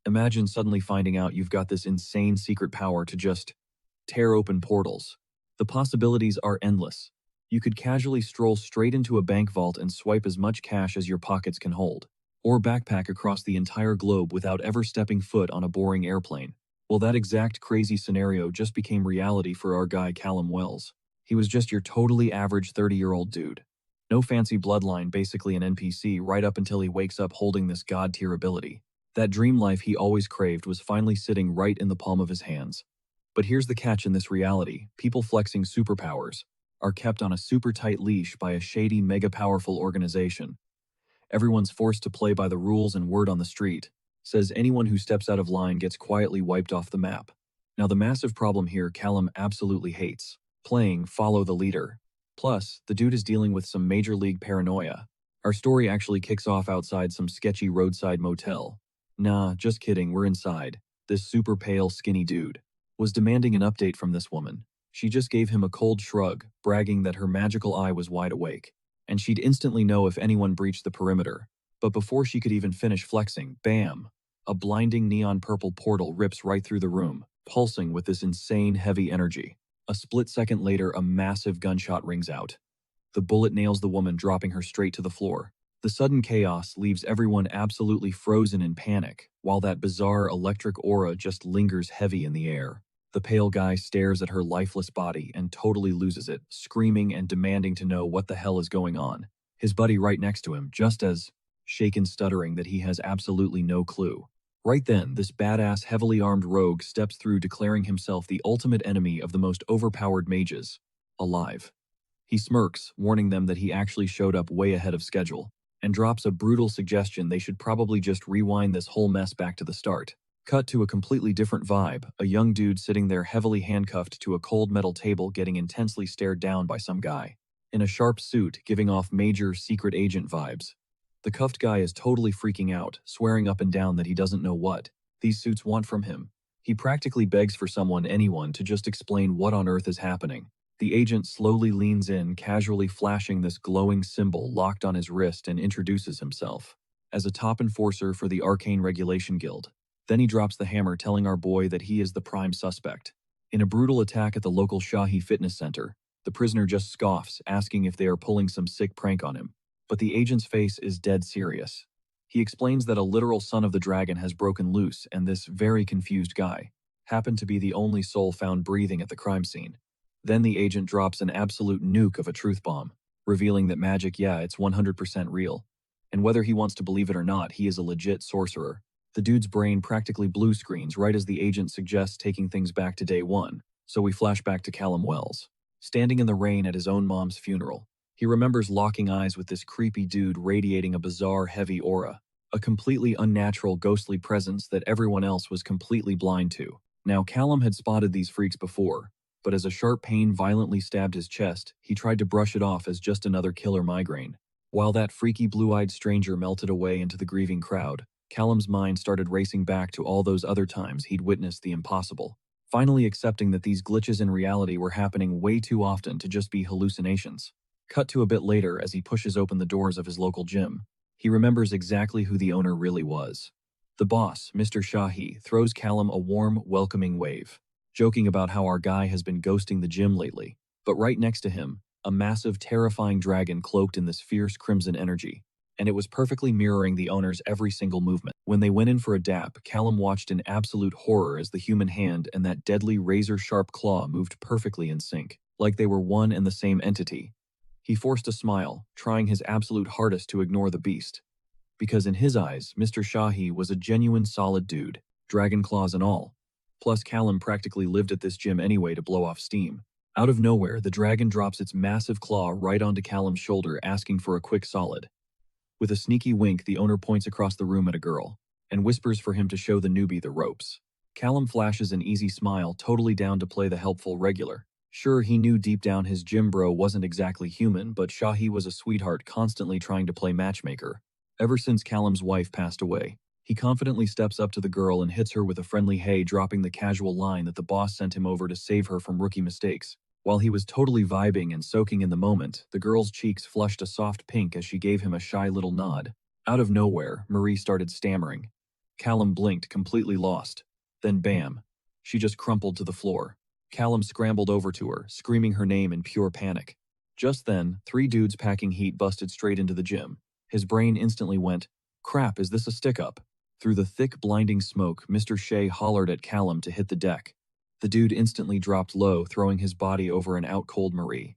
Imagine suddenly finding out you've got this insane secret power to just tear open portals. The possibilities are endless. You could casually stroll straight into a bank vault and swipe as much cash as your pockets can hold, or backpack across the entire globe without ever stepping foot on a boring airplane. Well, that exact crazy scenario just became reality for our guy Callum Wells. He was just your totally average 30-year-old dude. No fancy bloodline, basically an NPC, right up until he wakes up holding this god-tier ability. That dream life he always craved was finally sitting right in the palm of his hands. But here's the catch in this reality: people flexing superpowers are kept on a super tight leash by a shady, mega powerful organization. Everyone's forced to play by the rules, and word on the street says anyone who steps out of line gets quietly wiped off the map. Now, the massive problem here Callum absolutely hates: playing follow the leader. Plus, the dude is dealing with some major league paranoia. Our story actually kicks off outside some sketchy roadside motel. Nah, just kidding, we're inside. This super pale, skinny dude was demanding an update from this woman. She just gave him a cold shrug, bragging that her magical eye was wide awake, and she'd instantly know if anyone breached the perimeter. But before she could even finish flexing, bam! A blinding neon purple portal rips right through the room, pulsing with this insane heavy energy. A split second later, a massive gunshot rings out. The bullet nails the woman, dropping her straight to the floor. The sudden chaos leaves everyone absolutely frozen in panic, while that bizarre electric aura just lingers heavy in the air. The pale guy stares at her lifeless body and totally loses it, screaming and demanding to know what the hell is going on. His buddy right next to him, just as shaken, stuttering that he has absolutely no clue. Right then, this badass, heavily armed rogue steps through, declaring himself the ultimate enemy of the most overpowered mages alive. He smirks, warning them that he actually showed up way ahead of schedule, and drops a brutal suggestion they should probably just rewind this whole mess back to the start. Cut to a completely different vibe: a young dude sitting there heavily handcuffed to a cold metal table, getting intensely stared down by some guy in a sharp suit, giving off major secret agent vibes. The cuffed guy is totally freaking out, swearing up and down that he doesn't know what these suits want from him. He practically begs for anyone to just explain what on earth is happening. The agent slowly leans in, casually flashing this glowing symbol locked on his wrist, and introduces himself as a top enforcer for the Arcane Regulation Guild. Then he drops the hammer, telling our boy that he is the prime suspect in a brutal attack at the local Shahi fitness center. The prisoner just scoffs, asking if they are pulling some sick prank on him. But the agent's face is dead serious. He explains that a literal son of the dragon has broken loose, and this very confused guy happened to be the only soul found breathing at the crime scene. Then the agent drops an absolute nuke of a truth bomb, revealing that magic, yeah, it's 100% real. And whether he wants to believe it or not, he is a legit sorcerer. The dude's brain practically blue screens right as the agent suggests taking things back to day one. So we flash back to Callum Wells, standing in the rain at his own mom's funeral. He remembers locking eyes with this creepy dude radiating a bizarre heavy aura, a completely unnatural ghostly presence that everyone else was completely blind to. Now, Callum had spotted these freaks before, but as a sharp pain violently stabbed his chest, he tried to brush it off as just another killer migraine. While that freaky blue-eyed stranger melted away into the grieving crowd, Callum's mind started racing back to all those other times he'd witnessed the impossible, finally accepting that these glitches in reality were happening way too often to just be hallucinations. Cut to a bit later as he pushes open the doors of his local gym. He remembers exactly who the owner really was. The boss, Mr. Shahi, throws Callum a warm, welcoming wave, joking about how our guy has been ghosting the gym lately. But right next to him, a massive, terrifying dragon cloaked in this fierce crimson energy, and it was perfectly mirroring the owner's every single movement. When they went in for a dap, Callum watched in absolute horror as the human hand and that deadly razor-sharp claw moved perfectly in sync, like they were one and the same entity. He forced a smile, trying his absolute hardest to ignore the beast, because in his eyes, Mr. Shahi was a genuine solid dude, dragon claws and all. Plus, Callum practically lived at this gym anyway to blow off steam. Out of nowhere, the dragon drops its massive claw right onto Callum's shoulder, asking for a quick solid. With a sneaky wink, the owner points across the room at a girl and whispers for him to show the newbie the ropes. Callum flashes an easy smile, totally down to play the helpful regular. Sure, he knew deep down his gym bro wasn't exactly human, but Shahi was a sweetheart, constantly trying to play matchmaker. Ever since Callum's wife passed away, he confidently steps up to the girl and hits her with a friendly hey, dropping the casual line that the boss sent him over to save her from rookie mistakes. While he was totally vibing and soaking in the moment, the girl's cheeks flushed a soft pink as she gave him a shy little nod. Out of nowhere, Marie started stammering, Callum blinked, completely lost. Then bam. She just crumpled to the floor. Callum scrambled over to her, screaming her name in pure panic. Just then, 3 dudes packing heat busted straight into the gym. His brain instantly went, "Crap, is this a stick-up?" Through the thick, blinding smoke, Mr. Shea hollered at Callum to hit the deck. The dude instantly dropped low, throwing his body over an out-cold Marie.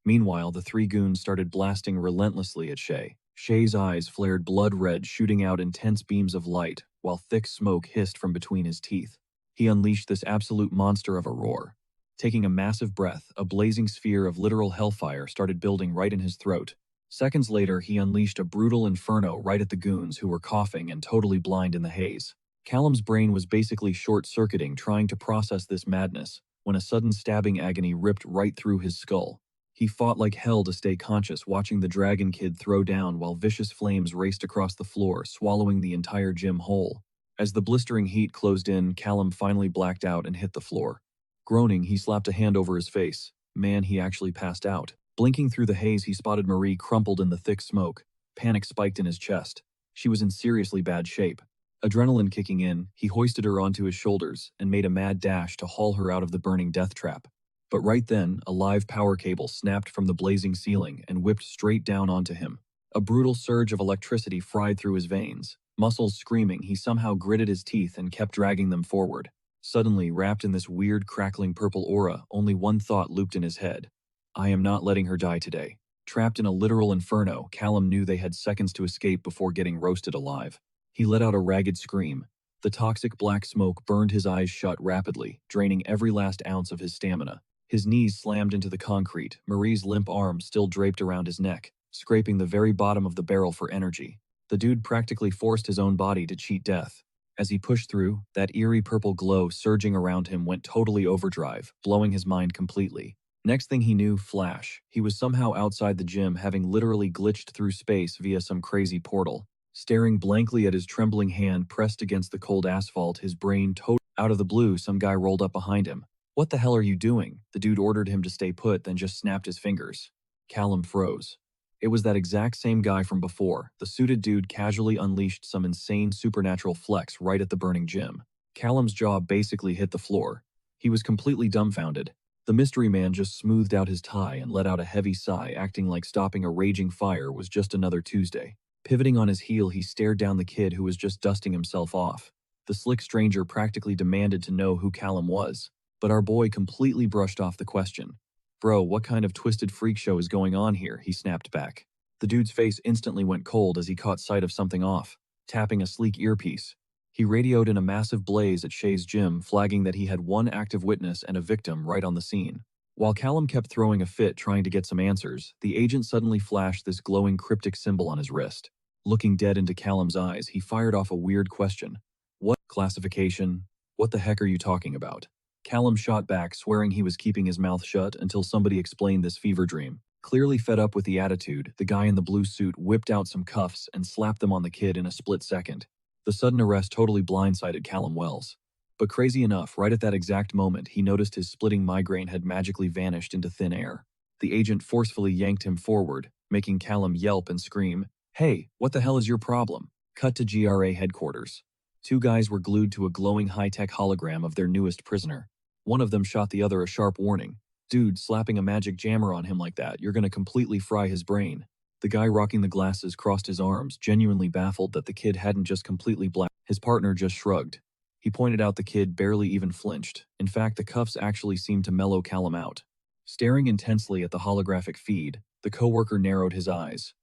Meanwhile, the 3 goons started blasting relentlessly at Shea. Shea's eyes flared blood red, shooting out intense beams of light, while thick smoke hissed from between his teeth. He unleashed this absolute monster of a roar. Taking a massive breath, a blazing sphere of literal hellfire started building right in his throat. Seconds later, he unleashed a brutal inferno right at the goons who were coughing and totally blind in the haze. Callum's brain was basically short-circuiting trying to process this madness, when a sudden stabbing agony ripped right through his skull. He fought like hell to stay conscious, watching the Dragon Kid throw down while vicious flames raced across the floor, swallowing the entire gym whole. As the blistering heat closed in, Callum finally blacked out and hit the floor. Groaning, he slapped a hand over his face. Man, he actually passed out. Blinking through the haze, he spotted Marie crumpled in the thick smoke. Panic spiked in his chest. She was in seriously bad shape. Adrenaline kicking in, he hoisted her onto his shoulders and made a mad dash to haul her out of the burning death trap. But right then, a live power cable snapped from the blazing ceiling and whipped straight down onto him. A brutal surge of electricity fried through his veins. Muscles screaming, he somehow gritted his teeth and kept dragging them forward. Suddenly, wrapped in this weird, crackling purple aura, only one thought looped in his head. I am not letting her die today. Trapped in a literal inferno, Callum knew they had seconds to escape before getting roasted alive. He let out a ragged scream. The toxic black smoke burned his eyes shut rapidly, draining every last ounce of his stamina. His knees slammed into the concrete, Marie's limp arms still draped around his neck, scraping the very bottom of the barrel for energy. The dude practically forced his own body to cheat death. As he pushed through, that eerie purple glow surging around him went totally overdrive, blowing his mind completely. Next thing he knew, flash, he was somehow outside the gym, having literally glitched through space via some crazy portal. Staring blankly at his trembling hand pressed against the cold asphalt, his brain totally out of the blue, some guy rolled up behind him. What the hell are you doing? The dude ordered him to stay put, then just snapped his fingers. Callum froze. It was that exact same guy from before. The suited dude casually unleashed some insane supernatural flex right at the burning gym. Callum's jaw basically hit the floor. He was completely dumbfounded. The mystery man just smoothed out his tie and let out a heavy sigh, acting like stopping a raging fire was just another Tuesday. Pivoting on his heel, he stared down the kid who was just dusting himself off. The slick stranger practically demanded to know who Callum was, but our boy completely brushed off the question. Bro, what kind of twisted freak show is going on here? He snapped back. The dude's face instantly went cold as he caught sight of something off, tapping a sleek earpiece. He radioed in a massive blaze at Shea's gym, flagging that he had one active witness and a victim right on the scene. While Callum kept throwing a fit trying to get some answers, the agent suddenly flashed this glowing cryptic symbol on his wrist. Looking dead into Callum's eyes, he fired off a weird question. What classification? What the heck are you talking about? Callum shot back, swearing he was keeping his mouth shut until somebody explained this fever dream. Clearly fed up with the attitude, the guy in the blue suit whipped out some cuffs and slapped them on the kid in a split second. The sudden arrest totally blindsided Callum Wells. But crazy enough, right at that exact moment, he noticed his splitting migraine had magically vanished into thin air. The agent forcefully yanked him forward, making Callum yelp and scream, "Hey, what the hell is your problem?" Cut to GRA headquarters. 2 guys were glued to a glowing high-tech hologram of their newest prisoner. One of them shot the other a sharp warning. Dude, slapping a magic jammer on him like that, you're gonna completely fry his brain. The guy rocking the glasses crossed his arms, genuinely baffled that the kid hadn't just completely blacked. His partner just shrugged. He pointed out the kid barely even flinched. In fact, the cuffs actually seemed to mellow Callum out. Staring intensely at the holographic feed, the coworker narrowed his eyes.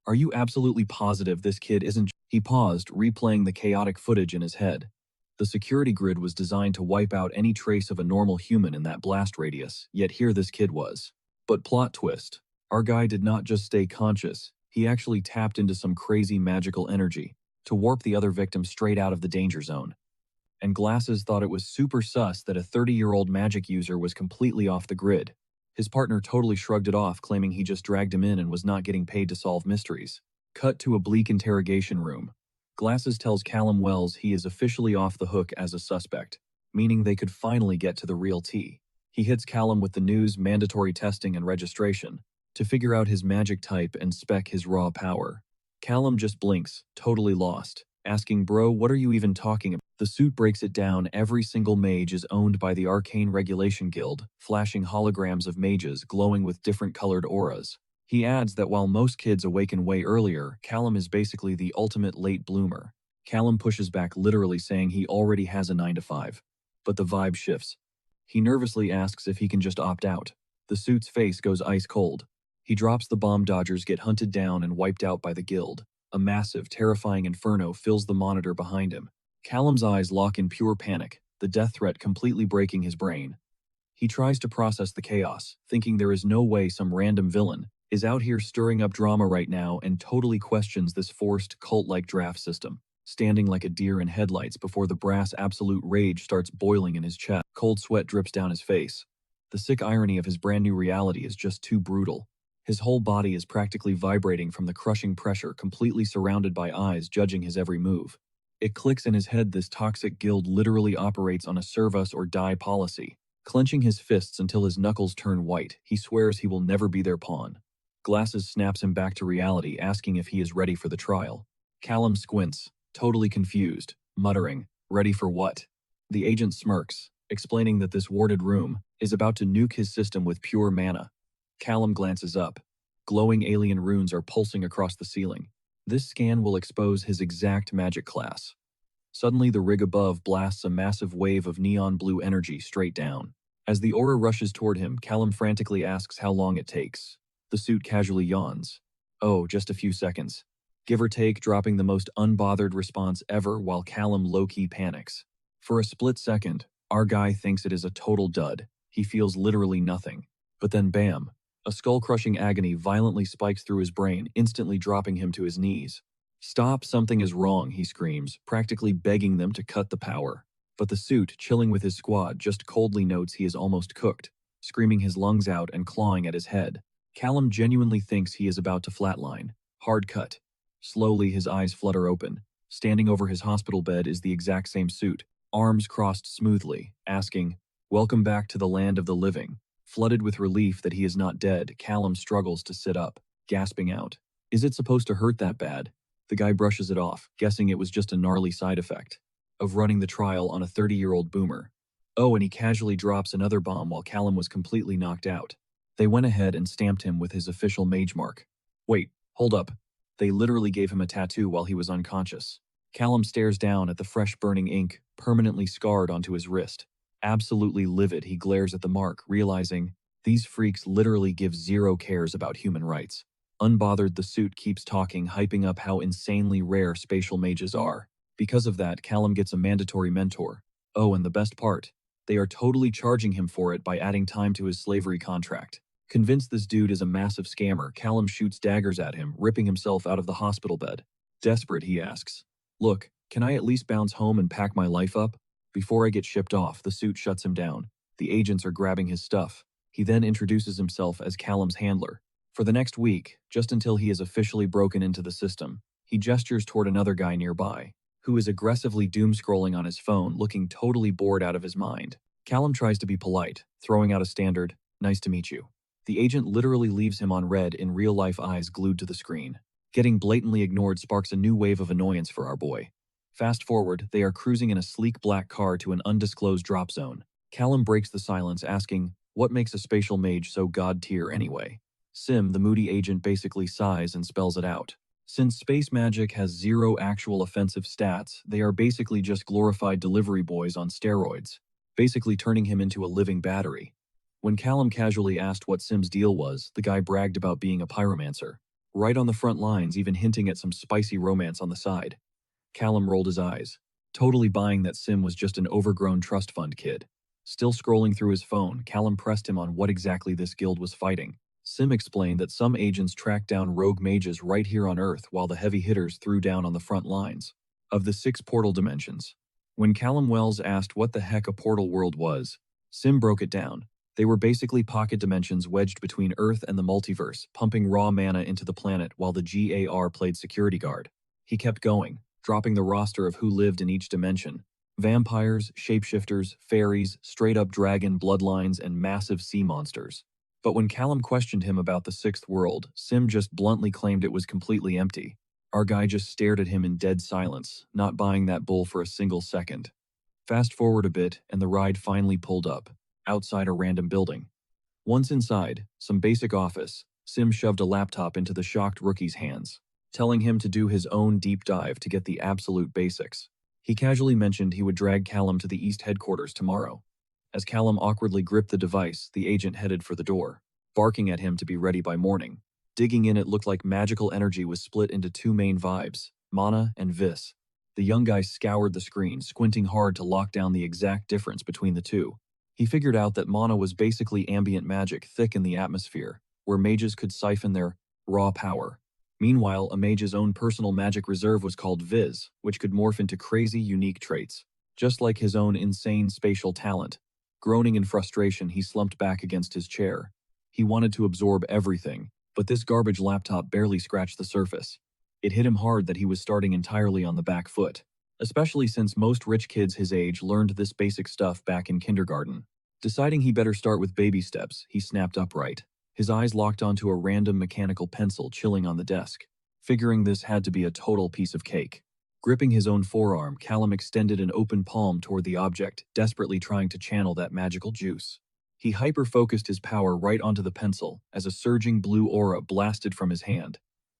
Are you absolutely positive this kid isn't? He paused, replaying the chaotic footage in his head. The security grid was designed to wipe out any trace of a normal human in that blast radius, yet here this kid was. But plot twist. Our guy did not just stay conscious, he actually tapped into some crazy magical energy to warp the other victim straight out of the danger zone. And Glasses thought it was super sus that a 30-year-old magic user was completely off the grid. His partner totally shrugged it off, claiming he just dragged him in and was not getting paid to solve mysteries. Cut to a bleak interrogation room. Glasses tells Callum Wells he is officially off the hook as a suspect, meaning they could finally get to the real tea. He hits Callum with the news, mandatory testing and registration, to figure out his magic type and spec his raw power. Callum just blinks, totally lost. asking, "Bro, what are you even talking about?" The suit breaks it down. Every single mage is owned by the Arcane Regulation Guild, flashing holograms of mages glowing with different colored auras. He adds that while most kids awaken way earlier, Callum is basically the ultimate late bloomer. Callum pushes back, literally saying he already has a 9 to 5. But the vibe shifts. He nervously asks if he can just opt out. The suit's face goes ice cold. He drops the bomb. Dodgers get hunted down and wiped out by the guild. A massive, terrifying inferno fills the monitor behind him. Callum's eyes lock in pure panic, the death threat completely breaking his brain. He tries to process the chaos, thinking there is no way some random villain is out here stirring up drama right now, and totally questions this forced, cult-like draft system. Standing like a deer in headlights before the brass, absolute rage starts boiling in his chest. Cold sweat drips down his face. The sick irony of his brand new reality is just too brutal. His whole body is practically vibrating from the crushing pressure, completely surrounded by eyes judging his every move. It clicks in his head. This toxic guild literally operates on a serve us or die policy. Clenching his fists until his knuckles turn white, he swears he will never be their pawn. Glasses snaps him back to reality, asking if he is ready for the trial. Callum squints, totally confused, muttering, "Ready for what?" The agent smirks, explaining that this warded room is about to nuke his system with pure mana. Callum glances up. Glowing alien runes are pulsing across the ceiling. This scan will expose his exact magic class. Suddenly, the rig above blasts a massive wave of neon blue energy straight down. As the aura rushes toward him, Callum frantically asks how long it takes. The suit casually yawns. "Oh, just a few seconds." Give or take, dropping the most unbothered response ever while Callum low-key panics. For a split second, our guy thinks it is a total dud. He feels literally nothing. But then bam, a skull-crushing agony violently spikes through his brain, instantly dropping him to his knees. "Stop, something is wrong," he screams, practically begging them to cut the power. But the suit, chilling with his squad, just coldly notes he is almost cooked, screaming his lungs out and clawing at his head. Callum genuinely thinks he is about to flatline. Hard cut. Slowly, his eyes flutter open. Standing over his hospital bed is the exact same suit, arms crossed smoothly, asking, "Welcome back to the land of the living." Flooded with relief that he is not dead, Callum struggles to sit up, gasping out, "Is it supposed to hurt that bad?" The guy brushes it off, guessing it was just a gnarly side effect of running the trial on a 30-year-old boomer. Oh, and he casually drops another bomb while Callum was completely knocked out. They went ahead and stamped him with his official mage mark. Wait, hold up. They literally gave him a tattoo while he was unconscious. Callum stares down at the fresh burning ink, permanently scarred onto his wrist. Absolutely livid, he glares at the mark, realizing these freaks literally give zero cares about human rights. Unbothered, the suit keeps talking, hyping up how insanely rare spatial mages are. Because of that, Callum gets a mandatory mentor. Oh, and the best part, they are totally charging him for it by adding time to his slavery contract. Convinced this dude is a massive scammer, Callum shoots daggers at him, ripping himself out of the hospital bed. Desperate, he asks, "Look, can I at least bounce home and pack my life up?" Before I get shipped off, the suit shuts him down. The agents are grabbing his stuff. He then introduces himself as Callum's handler. For the next week, just until he is officially broken into the system, he gestures toward another guy nearby, who is aggressively doom-scrolling on his phone, looking totally bored out of his mind. Callum tries to be polite, throwing out a standard, "Nice to meet you." The agent literally leaves him on red, in real-life eyes glued to the screen. Getting blatantly ignored sparks a new wave of annoyance for our boy. Fast forward, they are cruising in a sleek black car to an undisclosed drop zone. Callum breaks the silence, asking, "What makes a spatial mage so god-tier anyway?" Sim, the moody agent, basically sighs and spells it out. Since space magic has zero actual offensive stats, they are basically just glorified delivery boys on steroids, basically turning him into a living battery. When Callum casually asked what Sim's deal was, the guy bragged about being a pyromancer. Right on the front lines, even hinting at some spicy romance on the side. Callum rolled his eyes, totally buying that Sim was just an overgrown trust fund kid. Still scrolling through his phone, Callum pressed him on what exactly this guild was fighting. Sim explained that some agents tracked down rogue mages right here on Earth while the heavy hitters threw down on the front lines of the 6 portal dimensions. When Callum Wells asked what the heck a portal world was, Sim broke it down. They were basically pocket dimensions wedged between Earth and the multiverse, pumping raw mana into the planet while the GAR played security guard. He kept going, dropping the roster of who lived in each dimension. Vampires, shapeshifters, fairies, straight-up dragon bloodlines, and massive sea monsters. But when Callum questioned him about the 6th world, Sim just bluntly claimed it was completely empty. Our guy just stared at him in dead silence, not buying that bull for a single second. Fast forward a bit, and the ride finally pulled up, outside a random building. Once inside, some basic office, Sim shoved a laptop into the shocked rookie's hands, telling him to do his own deep dive to get the absolute basics. He casually mentioned he would drag Callum to the East headquarters tomorrow. As Callum awkwardly gripped the device, the agent headed for the door, barking at him to be ready by morning. Digging in, it looked like magical energy was split into two main vibes, mana and vis. The young guy scoured the screen, squinting hard to lock down the exact difference between the two. He figured out that mana was basically ambient magic thick in the atmosphere, where mages could siphon their raw power. Meanwhile, a mage's own personal magic reserve was called Viz, which could morph into crazy, unique traits, just like his own insane spatial talent. Groaning in frustration, he slumped back against his chair. He wanted to absorb everything, but this garbage laptop barely scratched the surface. It hit him hard that he was starting entirely on the back foot, especially since most rich kids his age learned this basic stuff back in kindergarten. Deciding he better start with baby steps, he snapped upright. His eyes locked onto a random mechanical pencil chilling on the desk, figuring this had to be a total piece of cake. Gripping his own forearm, Callum extended an open palm toward the object, desperately trying to channel that magical juice. He hyper-focused his power right onto the pencil as a surging blue aura blasted from his hand.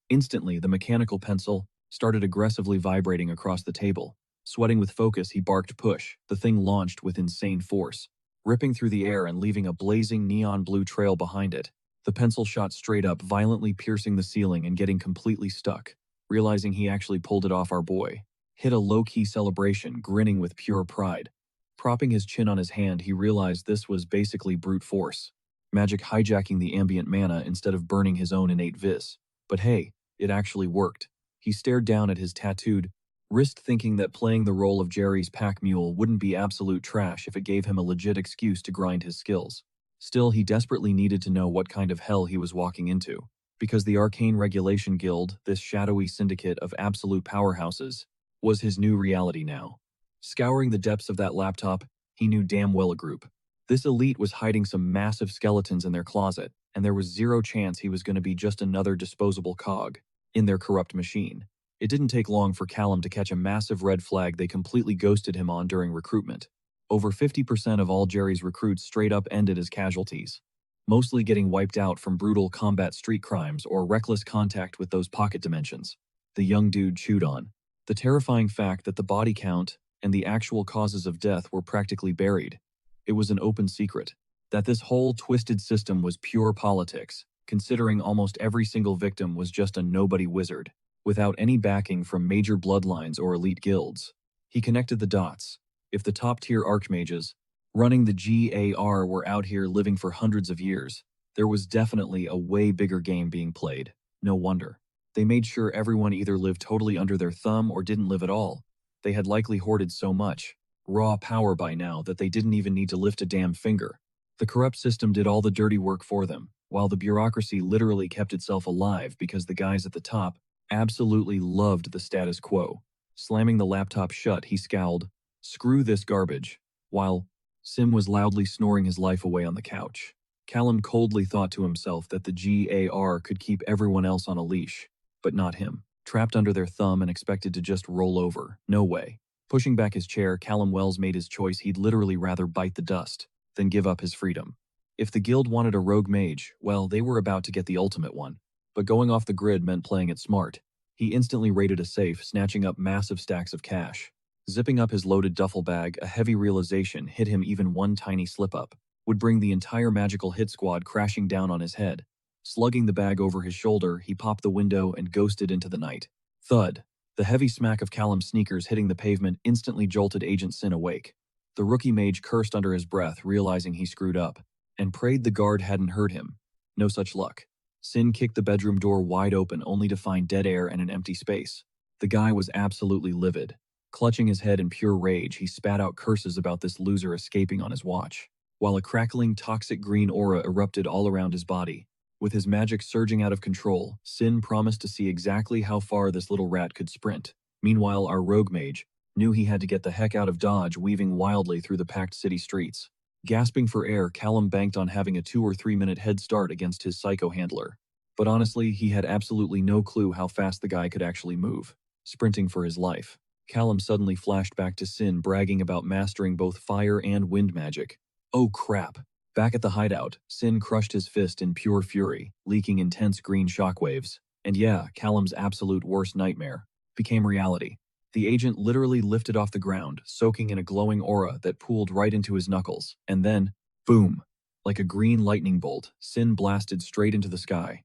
Instantly, the mechanical pencil started aggressively vibrating across the table. Sweating with focus, he barked push. The thing launched with insane force, ripping through the air and leaving a blazing neon blue trail behind it. The pencil shot straight up, violently piercing the ceiling and getting completely stuck. Realizing he actually pulled it off, our boy hit a low-key celebration, grinning with pure pride. Propping his chin on his hand, he realized this was basically brute force. Magic hijacking the ambient mana instead of burning his own innate vis. But hey, it actually worked. He stared down at his tattooed wrist, thinking that playing the role of Jerry's pack mule wouldn't be absolute trash if it gave him a legit excuse to grind his skills. Still, he desperately needed to know what kind of hell he was walking into, because the Arcane Regulation Guild, this shadowy syndicate of absolute powerhouses, was his new reality now. Scouring the depths of that laptop, he knew damn well a group. This elite was hiding some massive skeletons in their closet, and there was zero chance he was going to be just another disposable cog in their corrupt machine. It didn't take long for Callum to catch a massive red flag they completely ghosted him on during recruitment. Over 50% of all Jerry's recruits straight up ended as casualties, mostly getting wiped out from brutal combat street crimes or reckless contact with those pocket dimensions. The young dude chewed on the terrifying fact that the body count and the actual causes of death were practically buried. It was an open secret that this whole twisted system was pure politics, considering almost every single victim was just a nobody wizard, without any backing from major bloodlines or elite guilds. He connected the dots. If the top-tier archmages running the GAR were out here living for hundreds of years, there was definitely a way bigger game being played. No wonder. They made sure everyone either lived totally under their thumb or didn't live at all. They had likely hoarded so much raw power by now that they didn't even need to lift a damn finger. The corrupt system did all the dirty work for them, while the bureaucracy literally kept itself alive because the guys at the top absolutely loved the status quo. Slamming the laptop shut, he scowled, "Screw this garbage," while Sim was loudly snoring his life away on the couch. Callum coldly thought to himself that the GAR could keep everyone else on a leash, but not him. Trapped under their thumb and expected to just roll over. No way. Pushing back his chair, Callum Wells made his choice. He'd literally rather bite the dust than give up his freedom. If the guild wanted a rogue mage, well, they were about to get the ultimate one. But going off the grid meant playing it smart. He instantly raided a safe, snatching up massive stacks of cash. Zipping up his loaded duffel bag, a heavy realization hit him. Even one tiny slip-up would bring the entire magical hit squad crashing down on his head. Slugging the bag over his shoulder, he popped the window and ghosted into the night. Thud. The heavy smack of Callum's sneakers hitting the pavement instantly jolted Agent Sin awake. The rookie mage cursed under his breath, realizing he screwed up, and prayed the guard hadn't heard him. No such luck. Sin kicked the bedroom door wide open, only to find dead air and an empty space. The guy was absolutely livid. Clutching his head in pure rage, he spat out curses about this loser escaping on his watch, while a crackling, toxic green aura erupted all around his body. With his magic surging out of control, Sin promised to see exactly how far this little rat could sprint. Meanwhile, our rogue mage knew he had to get the heck out of Dodge, weaving wildly through the packed city streets. Gasping for air, Callum banked on having a 2 or 3 minute head start against his psycho handler. But honestly, he had absolutely no clue how fast the guy could actually move, sprinting for his life. Callum suddenly flashed back to Sin bragging about mastering both fire and wind magic. Oh crap. Back at the hideout, Sin crushed his fist in pure fury, leaking intense green shockwaves. And yeah, Callum's absolute worst nightmare became reality. The agent literally lifted off the ground, soaking in a glowing aura that pooled right into his knuckles. And then, boom! Like a green lightning bolt, Sin blasted straight into the sky.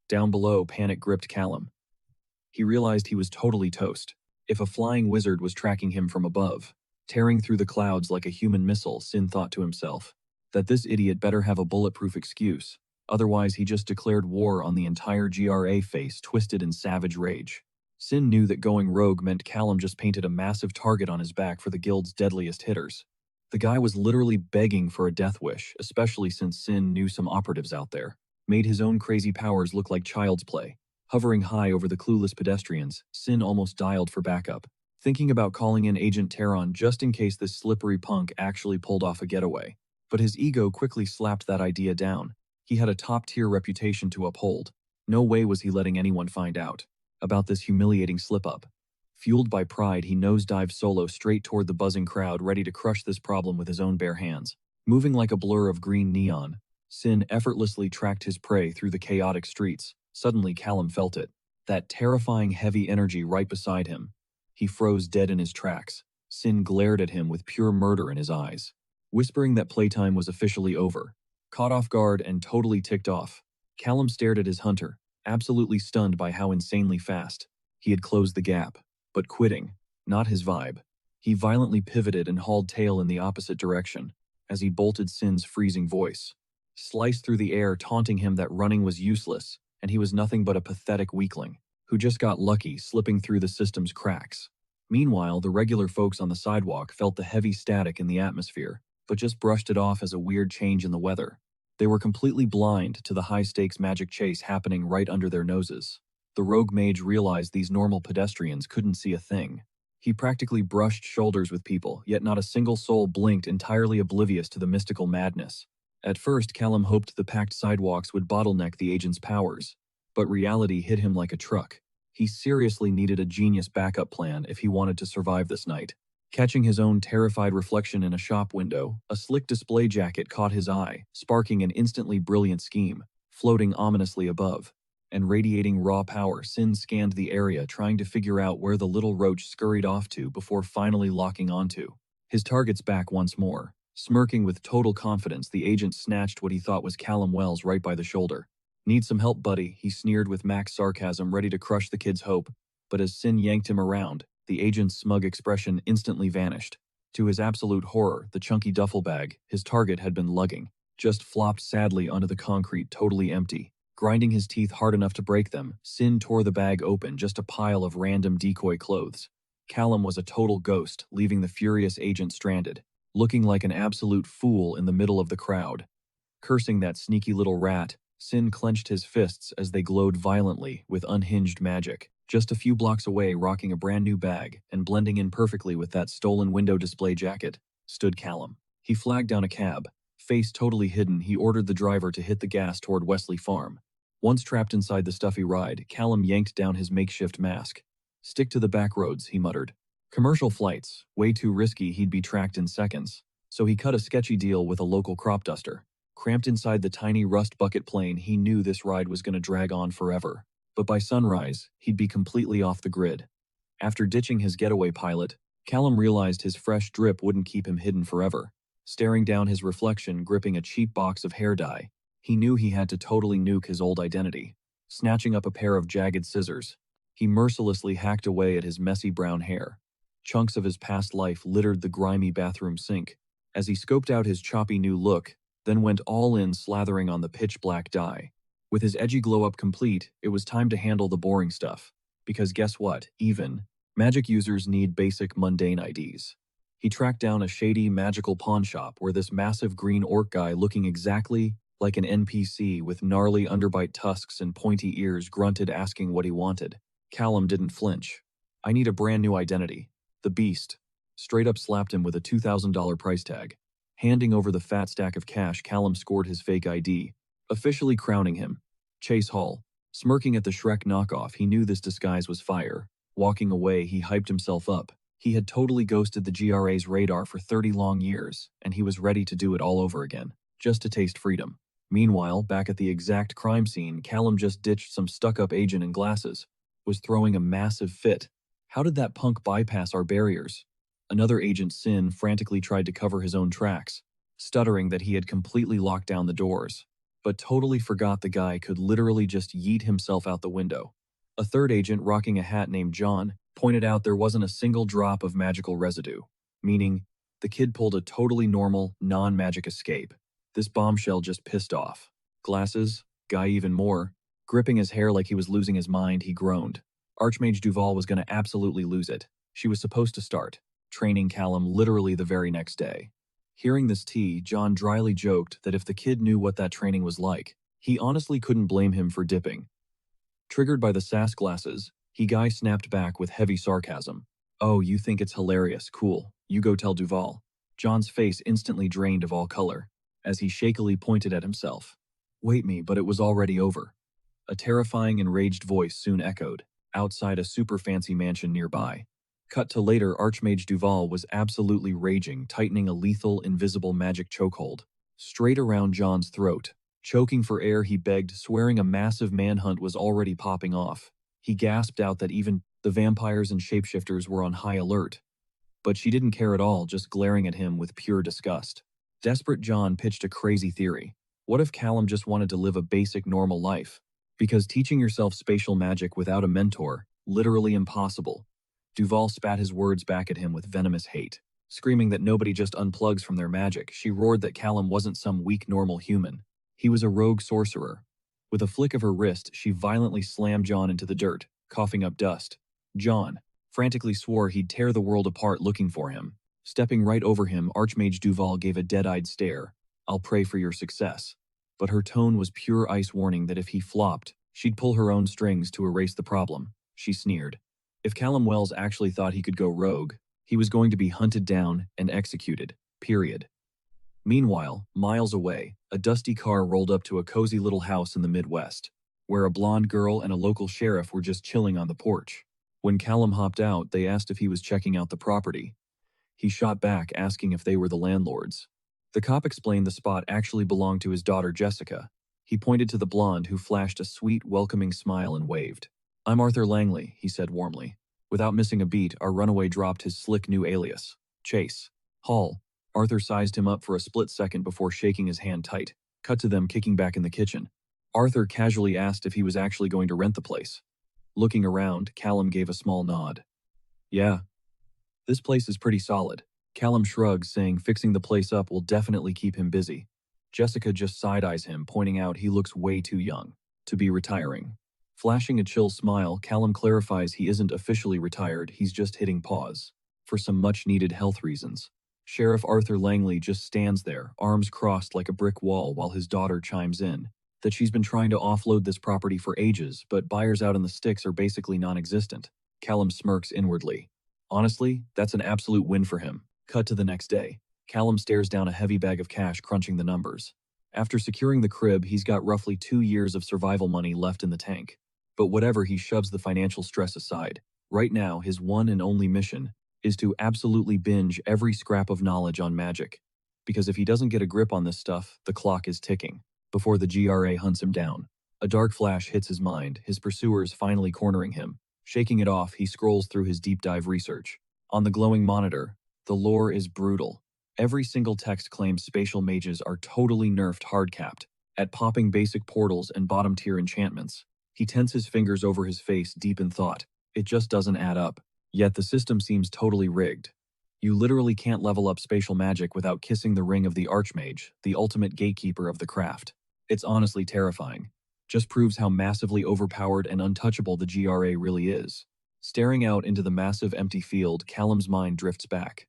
Down below, panic gripped Callum. He realized he was totally toast. If a flying wizard was tracking him from above, tearing through the clouds like a human missile, Sin thought to himself that this idiot better have a bulletproof excuse. Otherwise, he just declared war on the entire GRA, face twisted in savage rage. Sin knew that going rogue meant Callum just painted a massive target on his back for the guild's deadliest hitters. The guy was literally begging for a death wish, especially since Sin knew some operatives out there. Made his own crazy powers look like child's play. Hovering high over the clueless pedestrians, Sin almost dialed for backup, thinking about calling in Agent Terron just in case this slippery punk actually pulled off a getaway. But his ego quickly slapped that idea down. He had a top-tier reputation to uphold. No way was he letting anyone find out about this humiliating slip-up. Fueled by pride, he nosedived solo straight toward the buzzing crowd, ready to crush this problem with his own bare hands. Moving like a blur of green neon, Sin effortlessly tracked his prey through the chaotic streets. Suddenly, Callum felt it. That terrifying heavy energy right beside him. He froze dead in his tracks. Sin glared at him with pure murder in his eyes, whispering that playtime was officially over. Caught off guard and totally ticked off, Callum stared at his hunter, absolutely stunned by how insanely fast he had closed the gap. But quitting, not his vibe. He violently pivoted and hauled tail in the opposite direction as he bolted Sin's freezing voice, sliced through the air, taunting him that running was useless and he was nothing but a pathetic weakling who just got lucky slipping through the system's cracks. Meanwhile, the regular folks on the sidewalk felt the heavy static in the atmosphere, but just brushed it off as a weird change in the weather. They were completely blind to the high-stakes magic chase happening right under their noses. The rogue mage realized these normal pedestrians couldn't see a thing. He practically brushed shoulders with people, yet not a single soul blinked, entirely oblivious to the mystical madness. At first, Callum hoped the packed sidewalks would bottleneck the agent's powers, but reality hit him like a truck. He seriously needed a genius backup plan if he wanted to survive this night. Catching his own terrified reflection in a shop window, a slick display jacket caught his eye, sparking an instantly brilliant scheme, floating ominously above. And radiating raw power, Sin scanned the area, trying to figure out where the little roach scurried off to before finally locking onto his target's back once more. Smirking with total confidence, the agent snatched what he thought was Callum Wells right by the shoulder. "Need some help, buddy," he sneered with max sarcasm, ready to crush the kid's hope. But as Sin yanked him around, the agent's smug expression instantly vanished. To his absolute horror, the chunky duffel bag his target had been lugging just flopped sadly onto the concrete, totally empty. Grinding his teeth hard enough to break them, Sin tore the bag open, just a pile of random decoy clothes. Callum was a total ghost, leaving the furious agent stranded, looking like an absolute fool in the middle of the crowd. Cursing that sneaky little rat, Sin clenched his fists as they glowed violently with unhinged magic. Just a few blocks away, rocking a brand new bag and blending in perfectly with that stolen window display jacket, stood Callum. He flagged down a cab. Face totally hidden, he ordered the driver to hit the gas toward Wesley Farm. Once trapped inside the stuffy ride, Callum yanked down his makeshift mask. "Stick to the back roads," he muttered. Commercial flights, way too risky, he'd be tracked in seconds. So he cut a sketchy deal with a local crop duster. Cramped inside the tiny rust bucket plane, he knew this ride was going to drag on forever. But by sunrise, he'd be completely off the grid. After ditching his getaway pilot, Callum realized his fresh drip wouldn't keep him hidden forever. Staring down his reflection, gripping a cheap box of hair dye, he knew he had to totally nuke his old identity. Snatching up a pair of jagged scissors, he mercilessly hacked away at his messy brown hair. Chunks of his past life littered the grimy bathroom sink. As he scoped out his choppy new look, then went all in, slathering on the pitch-black dye. With his edgy glow-up complete, it was time to handle the boring stuff. Because guess what? Even magic users need basic mundane IDs. He tracked down a shady magical pawn shop where this massive green orc guy, looking exactly like an NPC with gnarly underbite tusks and pointy ears, grunted, asking what he wanted. Callum didn't flinch. "I need a brand new identity." The beast straight up slapped him with a $2,000 price tag. Handing over the fat stack of cash, Callum scored his fake ID, officially crowning him Chase Hall. Smirking at the Shrek knockoff, he knew this disguise was fire. Walking away, he hyped himself up. He had totally ghosted the GRA's radar for 30 long years, and he was ready to do it all over again, just to taste freedom. Meanwhile, back at the exact crime scene, Callum just ditched some stuck-up agent in glasses, was throwing a massive fit. How did that punk bypass our barriers? Another agent, Sin, frantically tried to cover his own tracks, stuttering that he had completely locked down the doors, but totally forgot the guy could literally just yeet himself out the window. A third agent, rocking a hat named John, pointed out there wasn't a single drop of magical residue, meaning the kid pulled a totally normal, non-magic escape. This bombshell just pissed off. Glasses, guy even more. Gripping his hair like he was losing his mind, he groaned. Archmage Duval was going to absolutely lose it. She was supposed to start training Callum literally the very next day. Hearing this tea, John dryly joked that if the kid knew what that training was like, he honestly couldn't blame him for dipping. Triggered by the sass glasses, Guy snapped back with heavy sarcasm. "Oh, you think it's hilarious, cool. You go tell Duval." John's face instantly drained of all color, as he shakily pointed at himself. "Wait me, but it was already over." A terrifying, enraged voice soon echoed, outside a super fancy mansion nearby. Cut to later, Archmage Duval was absolutely raging, tightening a lethal, invisible magic chokehold straight around John's throat. Choking for air, he begged, swearing a massive manhunt was already popping off. He gasped out that even the vampires and shapeshifters were on high alert. But she didn't care at all, just glaring at him with pure disgust. Desperate John pitched a crazy theory. What if Callum just wanted to live a basic, normal life? Because teaching yourself spatial magic without a mentor, literally impossible. Duval spat his words back at him with venomous hate. Screaming that nobody just unplugs from their magic, she roared that Callum wasn't some weak, normal human. He was a rogue sorcerer. With a flick of her wrist, she violently slammed John into the dirt, coughing up dust. John frantically swore he'd tear the world apart looking for him. Stepping right over him, Archmage Duval gave a dead-eyed stare. "I'll pray for your success." But her tone was pure ice, warning that if he flopped, she'd pull her own strings to erase the problem. She sneered. If Callum Wells actually thought he could go rogue, he was going to be hunted down and executed. Period. Meanwhile, miles away, a dusty car rolled up to a cozy little house in the Midwest, where a blonde girl and a local sheriff were just chilling on the porch. When Callum hopped out, they asked if he was checking out the property. He shot back, asking if they were the landlords. The cop explained the spot actually belonged to his daughter Jessica. He pointed to the blonde, who flashed a sweet, welcoming smile and waved. "I'm Arthur Langley," he said warmly. Without missing a beat, our runaway dropped his slick new alias, Chase Hall. Arthur sized him up for a split second before shaking his hand tight. Cut to them kicking back in the kitchen. Arthur casually asked if he was actually going to rent the place. Looking around, Callum gave a small nod. "Yeah. This place is pretty solid." Callum shrugged, saying fixing the place up will definitely keep him busy. Jessica just side-eyes him, pointing out he looks way too young to be retiring. Flashing a chill smile, Callum clarifies he isn't officially retired, he's just hitting pause, for some much-needed health reasons. Sheriff Arthur Langley just stands there, arms crossed like a brick wall, while his daughter chimes in that she's been trying to offload this property for ages, but buyers out in the sticks are basically non-existent. Callum smirks inwardly. Honestly, that's an absolute win for him. Cut to the next day. Callum stares down a heavy bag of cash, crunching the numbers. After securing the crib, he's got roughly 2 years of survival money left in the tank. But whatever, he shoves the financial stress aside. Right now, his one and only mission is to absolutely binge every scrap of knowledge on magic. Because if he doesn't get a grip on this stuff, the clock is ticking. Before the GRA hunts him down, a dark flash hits his mind, his pursuers finally cornering him. Shaking it off, he scrolls through his deep dive research. On the glowing monitor, the lore is brutal. Every single text claims spatial mages are totally nerfed hard-capped at popping basic portals and bottom-tier enchantments. He tenses his fingers over his face, deep in thought. It just doesn't add up. Yet the system seems totally rigged. You literally can't level up spatial magic without kissing the ring of the Archmage, the ultimate gatekeeper of the craft. It's honestly terrifying. Just proves how massively overpowered and untouchable the GRA really is. Staring out into the massive empty field, Callum's mind drifts back.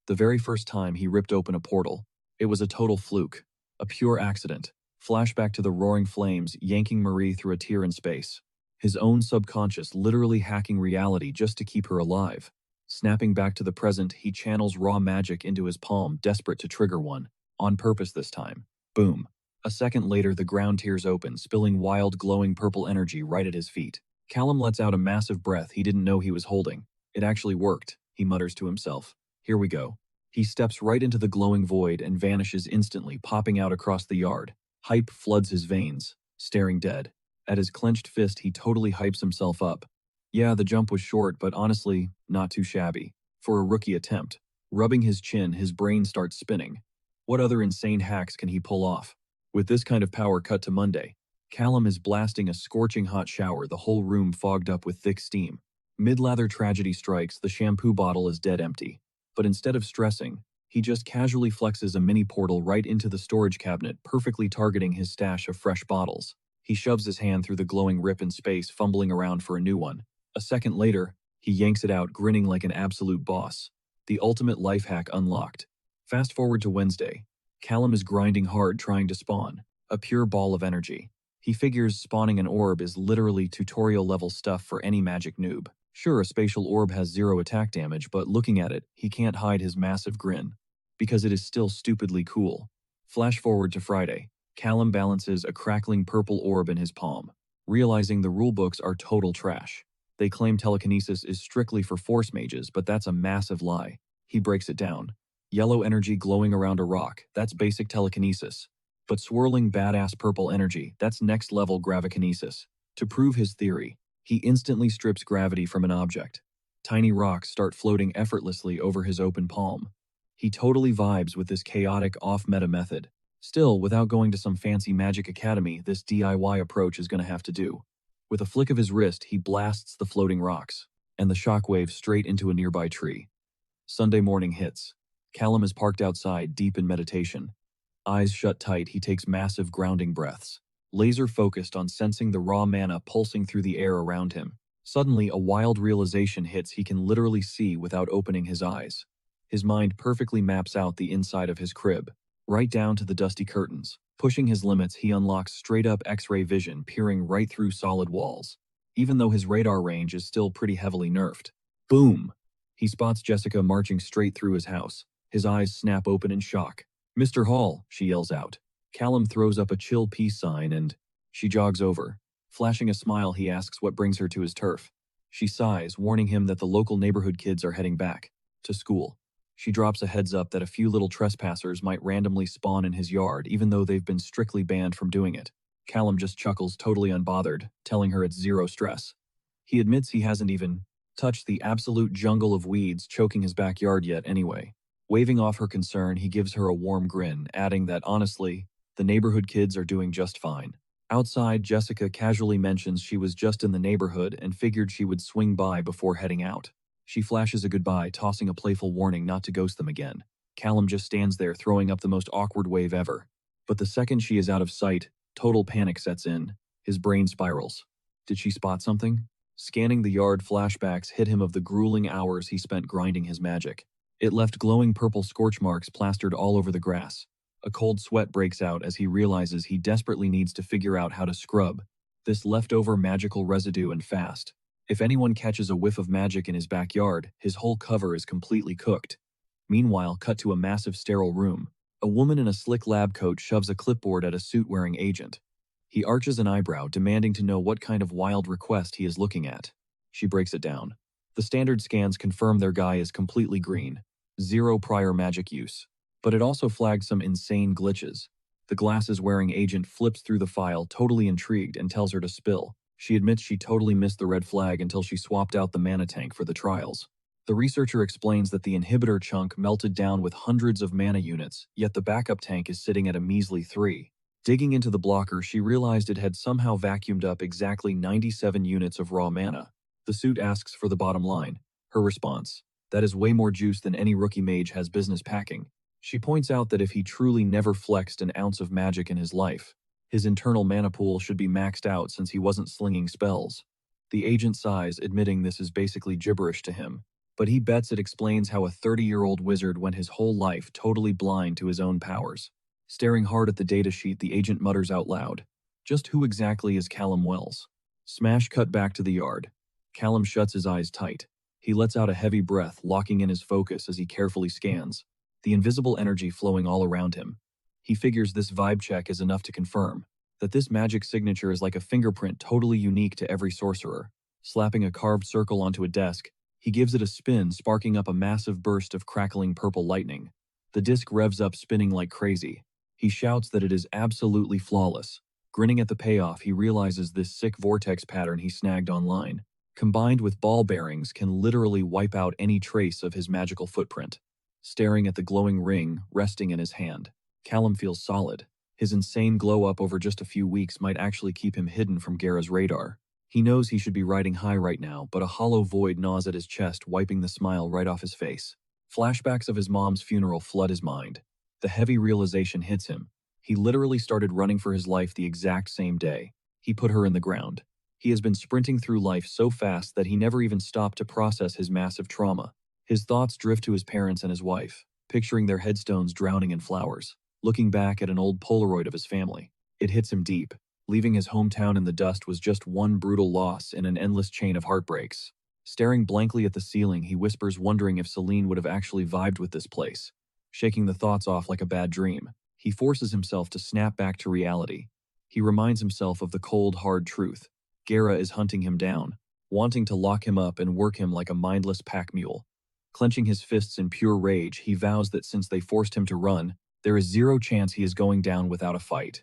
The very first time he ripped open a portal, it was a total fluke, a pure accident. Flashback to the roaring flames yanking Marie through a tear in space. His own subconscious literally hacking reality just to keep her alive. Snapping back to the present, he channels raw magic into his palm, desperate to trigger one. On purpose this time. Boom. A second later, the ground tears open, spilling wild, glowing purple energy right at his feet. Callum lets out a massive breath he didn't know he was holding. It actually worked, he mutters to himself. Here we go. He steps right into the glowing void and vanishes instantly, popping out across the yard. Hype floods his veins, staring dead. At his clenched fist, he totally hypes himself up. Yeah, the jump was short, but honestly, not too shabby. For a rookie attempt. Rubbing his chin, his brain starts spinning. What other insane hacks can he pull off? With this kind of power, cut to Monday. Callum is blasting a scorching hot shower, the whole room fogged up with thick steam. Mid-lather tragedy strikes, the shampoo bottle is dead empty. But instead of stressing, he just casually flexes a mini portal right into the storage cabinet, perfectly targeting his stash of fresh bottles. He shoves his hand through the glowing rip in space, fumbling around for a new one. A second later, he yanks it out, grinning like an absolute boss. The ultimate life hack unlocked. Fast forward to Wednesday. Callum is grinding hard trying to spawn. A pure ball of energy. He figures spawning an orb is literally tutorial-level stuff for any magic noob. Sure, a spatial orb has 0 attack damage, but looking at it, he can't hide his massive grin. Because it is still stupidly cool. Flash forward to Friday. Callum balances a crackling purple orb in his palm, realizing the rulebooks are total trash. They claim telekinesis is strictly for force mages, but that's a massive lie. He breaks it down. Yellow energy glowing around a rock, that's basic telekinesis. But swirling badass purple energy, that's next level gravikinesis. To prove his theory, he instantly strips gravity from an object. Tiny rocks start floating effortlessly over his open palm. He totally vibes with this chaotic off-meta method. Still, without going to some fancy magic academy, this DIY approach is going to have to do. With a flick of his wrist, he blasts the floating rocks, and the shockwave straight into a nearby tree. Sunday morning hits. Callum is parked outside, deep in meditation. Eyes shut tight, he takes massive grounding breaths, laser-focused on sensing the raw mana pulsing through the air around him. Suddenly, a wild realization hits he can literally see without opening his eyes. His mind perfectly maps out the inside of his crib, right down to the dusty curtains. Pushing his limits, he unlocks straight-up X-ray vision, peering right through solid walls, even though his radar range is still pretty heavily nerfed. Boom! He spots Jessica marching straight through his house. His eyes snap open in shock. "Mr. Hall," she yells out. Callum throws up a chill peace sign and she jogs over. Flashing a smile, he asks what brings her to his turf. She sighs, warning him that the local neighborhood kids are heading back to school. She drops a heads up that a few little trespassers might randomly spawn in his yard, even though they've been strictly banned from doing it. Callum just chuckles, totally unbothered, telling her it's zero stress. He admits he hasn't even touched the absolute jungle of weeds choking his backyard yet anyway. Waving off her concern, he gives her a warm grin, adding that honestly, the neighborhood kids are doing just fine. Outside, Jessica casually mentions she was just in the neighborhood and figured she would swing by before heading out. She flashes a goodbye, tossing a playful warning not to ghost them again. Callum just stands there, throwing up the most awkward wave ever. But the second she is out of sight, total panic sets in. His brain spirals. Did she spot something? Scanning the yard, flashbacks hit him of the grueling hours he spent grinding his magic. It left glowing purple scorch marks plastered all over the grass. A cold sweat breaks out as he realizes he desperately needs to figure out how to scrub this leftover magical residue and fast. If anyone catches a whiff of magic in his backyard, his whole cover is completely cooked. Meanwhile, cut to a massive sterile room. A woman in a slick lab coat shoves a clipboard at a suit-wearing agent. He arches an eyebrow, demanding to know what kind of wild request he is looking at. She breaks it down. The standard scans confirm their guy is completely green. 0 prior magic use. But it also flags some insane glitches. The glasses-wearing agent flips through the file, totally intrigued, and tells her to spill. She admits she totally missed the red flag until she swapped out the mana tank for the trials. The researcher explains that the inhibitor chunk melted down with hundreds of mana units, yet the backup tank is sitting at a measly 3. Digging into the blocker, she realized it had somehow vacuumed up exactly 97 units of raw mana. The suit asks for the bottom line. Her response: "That is way more juice than any rookie mage has business packing." She points out that if he truly never flexed an ounce of magic in his life, his internal mana pool should be maxed out since he wasn't slinging spells. The agent sighs, admitting this is basically gibberish to him, but he bets it explains how a 30-year-old wizard went his whole life totally blind to his own powers. Staring hard at the datasheet, the agent mutters out loud, "Just who exactly is Callum Wells?" Smash cut back to the yard. Callum shuts his eyes tight. He lets out a heavy breath, locking in his focus as he carefully scans. The invisible energy flowing all around him. He figures this vibe check is enough to confirm that this magic signature is like a fingerprint totally unique to every sorcerer. Slapping a carved circle onto a desk, he gives it a spin, sparking up a massive burst of crackling purple lightning. The disc revs up, spinning like crazy. He shouts that it is absolutely flawless. Grinning at the payoff, he realizes this sick vortex pattern he snagged online, combined with ball bearings, can literally wipe out any trace of his magical footprint. Staring at the glowing ring resting in his hand, Callum feels solid. His insane glow-up over just a few weeks might actually keep him hidden from Gara's radar. He knows he should be riding high right now, but a hollow void gnaws at his chest, wiping the smile right off his face. Flashbacks of his mom's funeral flood his mind. The heavy realization hits him. He literally started running for his life the exact same day he put her in the ground. He has been sprinting through life so fast that he never even stopped to process his massive trauma. His thoughts drift to his parents and his wife, picturing their headstones drowning in flowers. Looking back at an old Polaroid of his family, it hits him deep. Leaving his hometown in the dust was just one brutal loss in an endless chain of heartbreaks. Staring blankly at the ceiling, he whispers, wondering if Celine would have actually vibed with this place. Shaking the thoughts off like a bad dream, he forces himself to snap back to reality. He reminds himself of the cold, hard truth. Gara is hunting him down, wanting to lock him up and work him like a mindless pack mule. Clenching his fists in pure rage, he vows that since they forced him to run, there is zero chance he is going down without a fight.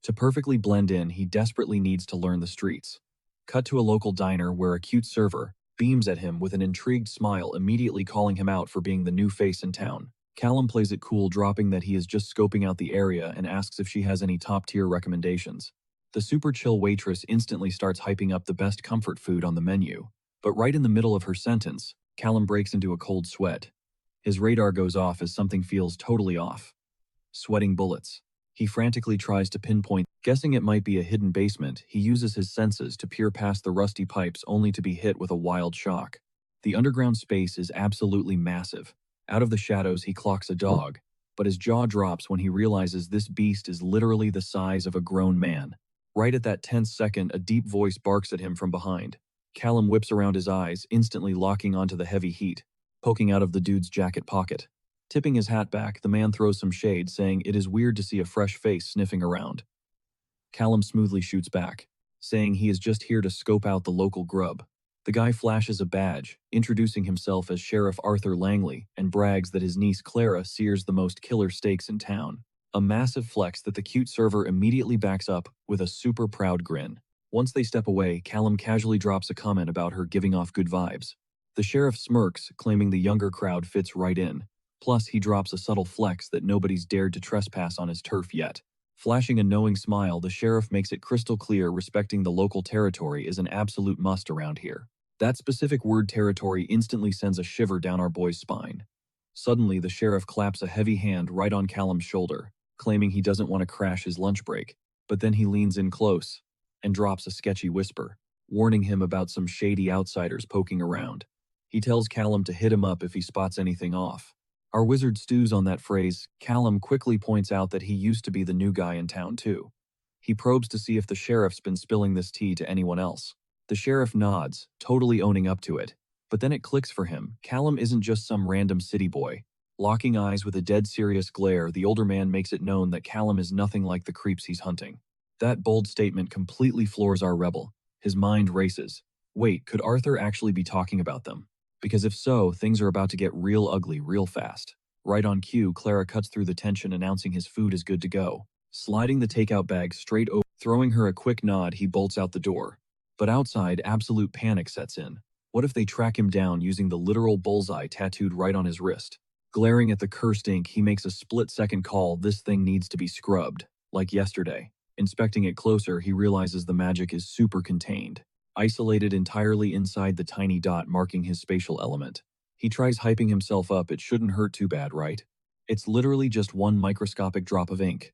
To perfectly blend in, he desperately needs to learn the streets. Cut to a local diner where a cute server beams at him with an intrigued smile, immediately calling him out for being the new face in town. Callum plays it cool, dropping that he is just scoping out the area and asks if she has any top-tier recommendations. The super chill waitress instantly starts hyping up the best comfort food on the menu. But right in the middle of her sentence, Callum breaks into a cold sweat. His radar goes off as something feels totally off. Sweating bullets. He frantically tries to pinpoint, guessing it might be a hidden basement. He uses his senses to peer past the rusty pipes, only to be hit with a wild shock. The underground space is absolutely massive. Out of the shadows, he clocks a dog, but his jaw drops when he realizes this beast is literally the size of a grown man. Right at that tense second, a deep voice barks at him from behind. Callum whips around his eyes, instantly locking onto the heavy heat, poking out of the dude's jacket pocket. Tipping his hat back, the man throws some shade, saying it is weird to see a fresh face sniffing around. Callum smoothly shoots back, saying he is just here to scope out the local grub. The guy flashes a badge, introducing himself as Sheriff Arthur Langley, and brags that his niece Clara sears the most killer steaks in town. A massive flex that the cute server immediately backs up with a super proud grin. Once they step away, Callum casually drops a comment about her giving off good vibes. The sheriff smirks, claiming the younger crowd fits right in. Plus, he drops a subtle flex that nobody's dared to trespass on his turf yet. Flashing a knowing smile, the sheriff makes it crystal clear respecting the local territory is an absolute must around here. That specific word, territory, instantly sends a shiver down our boy's spine. Suddenly, the sheriff claps a heavy hand right on Callum's shoulder, claiming he doesn't want to crash his lunch break, but then he leans in close and drops a sketchy whisper, warning him about some shady outsiders poking around. He tells Callum to hit him up if he spots anything off. Our wizard stews on that phrase. Callum quickly points out that he used to be the new guy in town too. He probes to see if the sheriff's been spilling this tea to anyone else. The sheriff nods, totally owning up to it. But then it clicks for him. Callum isn't just some random city boy. Locking eyes with a dead serious glare, the older man makes it known that Callum is nothing like the creeps he's hunting. That bold statement completely floors our rebel. His mind races. Wait, could Arthur actually be talking about them? Because if so, things are about to get real ugly real fast. Right on cue, Clara cuts through the tension, announcing his food is good to go. Sliding the takeout bag straight over, throwing her a quick nod, he bolts out the door. But outside, absolute panic sets in. What if they track him down using the literal bullseye tattooed right on his wrist? Glaring at the cursed ink, he makes a split-second call. This thing needs to be scrubbed, like yesterday. Inspecting it closer, he realizes the magic is super contained, isolated entirely inside the tiny dot marking his spatial element. He tries hyping himself up. It shouldn't hurt too bad, right? It's literally just one microscopic drop of ink.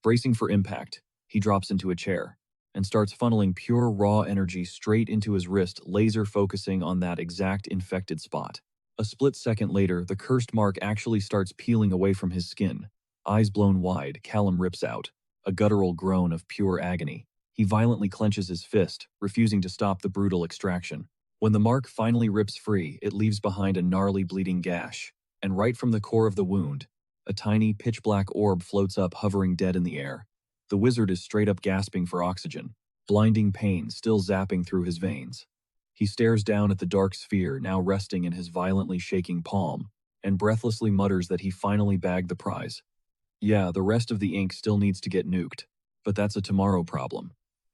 Bracing for impact, he drops into a chair and starts funneling pure raw energy straight into his wrist, laser focusing on that exact infected spot. A split second later, the cursed mark actually starts peeling away from his skin. Eyes blown wide, Callum rips out a guttural groan of pure agony. He violently clenches his fist, refusing to stop the brutal extraction. When the mark finally rips free, it leaves behind a gnarly bleeding gash, and right from the core of the wound, A tiny, pitch-black orb floats up, hovering dead in the air. The wizard is straight up gasping for oxygen, blinding pain still zapping through his veins. He stares down at the dark sphere now resting in his violently shaking palm, and breathlessly mutters that he finally bagged the prize. Yeah, the rest of the ink still needs to get nuked, but that's a tomorrow problem.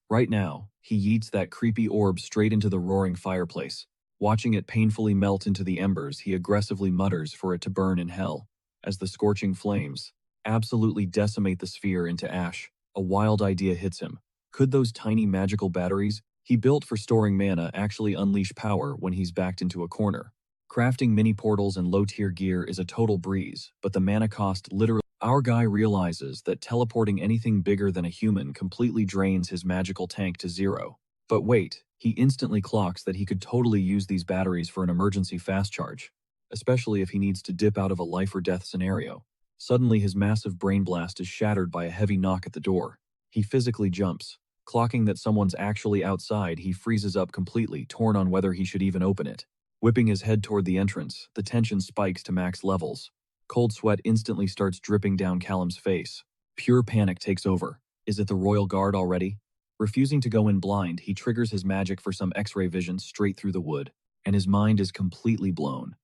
Right now, he yeets that creepy orb straight into the roaring fireplace. Watching it painfully melt into the embers, he aggressively mutters for it to burn in hell. As the scorching flames absolutely decimate the sphere into ash, a wild idea hits him. Could those tiny magical batteries he built for storing mana actually unleash power when he's backed into a corner? Crafting mini portals and low-tier gear is a total breeze, but the mana cost literally. Our guy realizes that teleporting anything bigger than a human completely drains his magical tank to zero. But wait, he instantly clocks that he could totally use these batteries for an emergency fast charge, especially if he needs to dip out of a life-or-death scenario. Suddenly his massive brain blast is shattered by a heavy knock at the door. He physically jumps. Clocking that someone's actually outside, he freezes up completely, torn on whether he should even open it. Whipping his head toward the entrance, the tension spikes to max levels. Cold sweat instantly starts dripping down Callum's face. Pure panic takes over. Is it the Royal Guard already? Refusing to go in blind, he triggers his magic for some X-ray vision straight through the wood, and his mind is completely blown.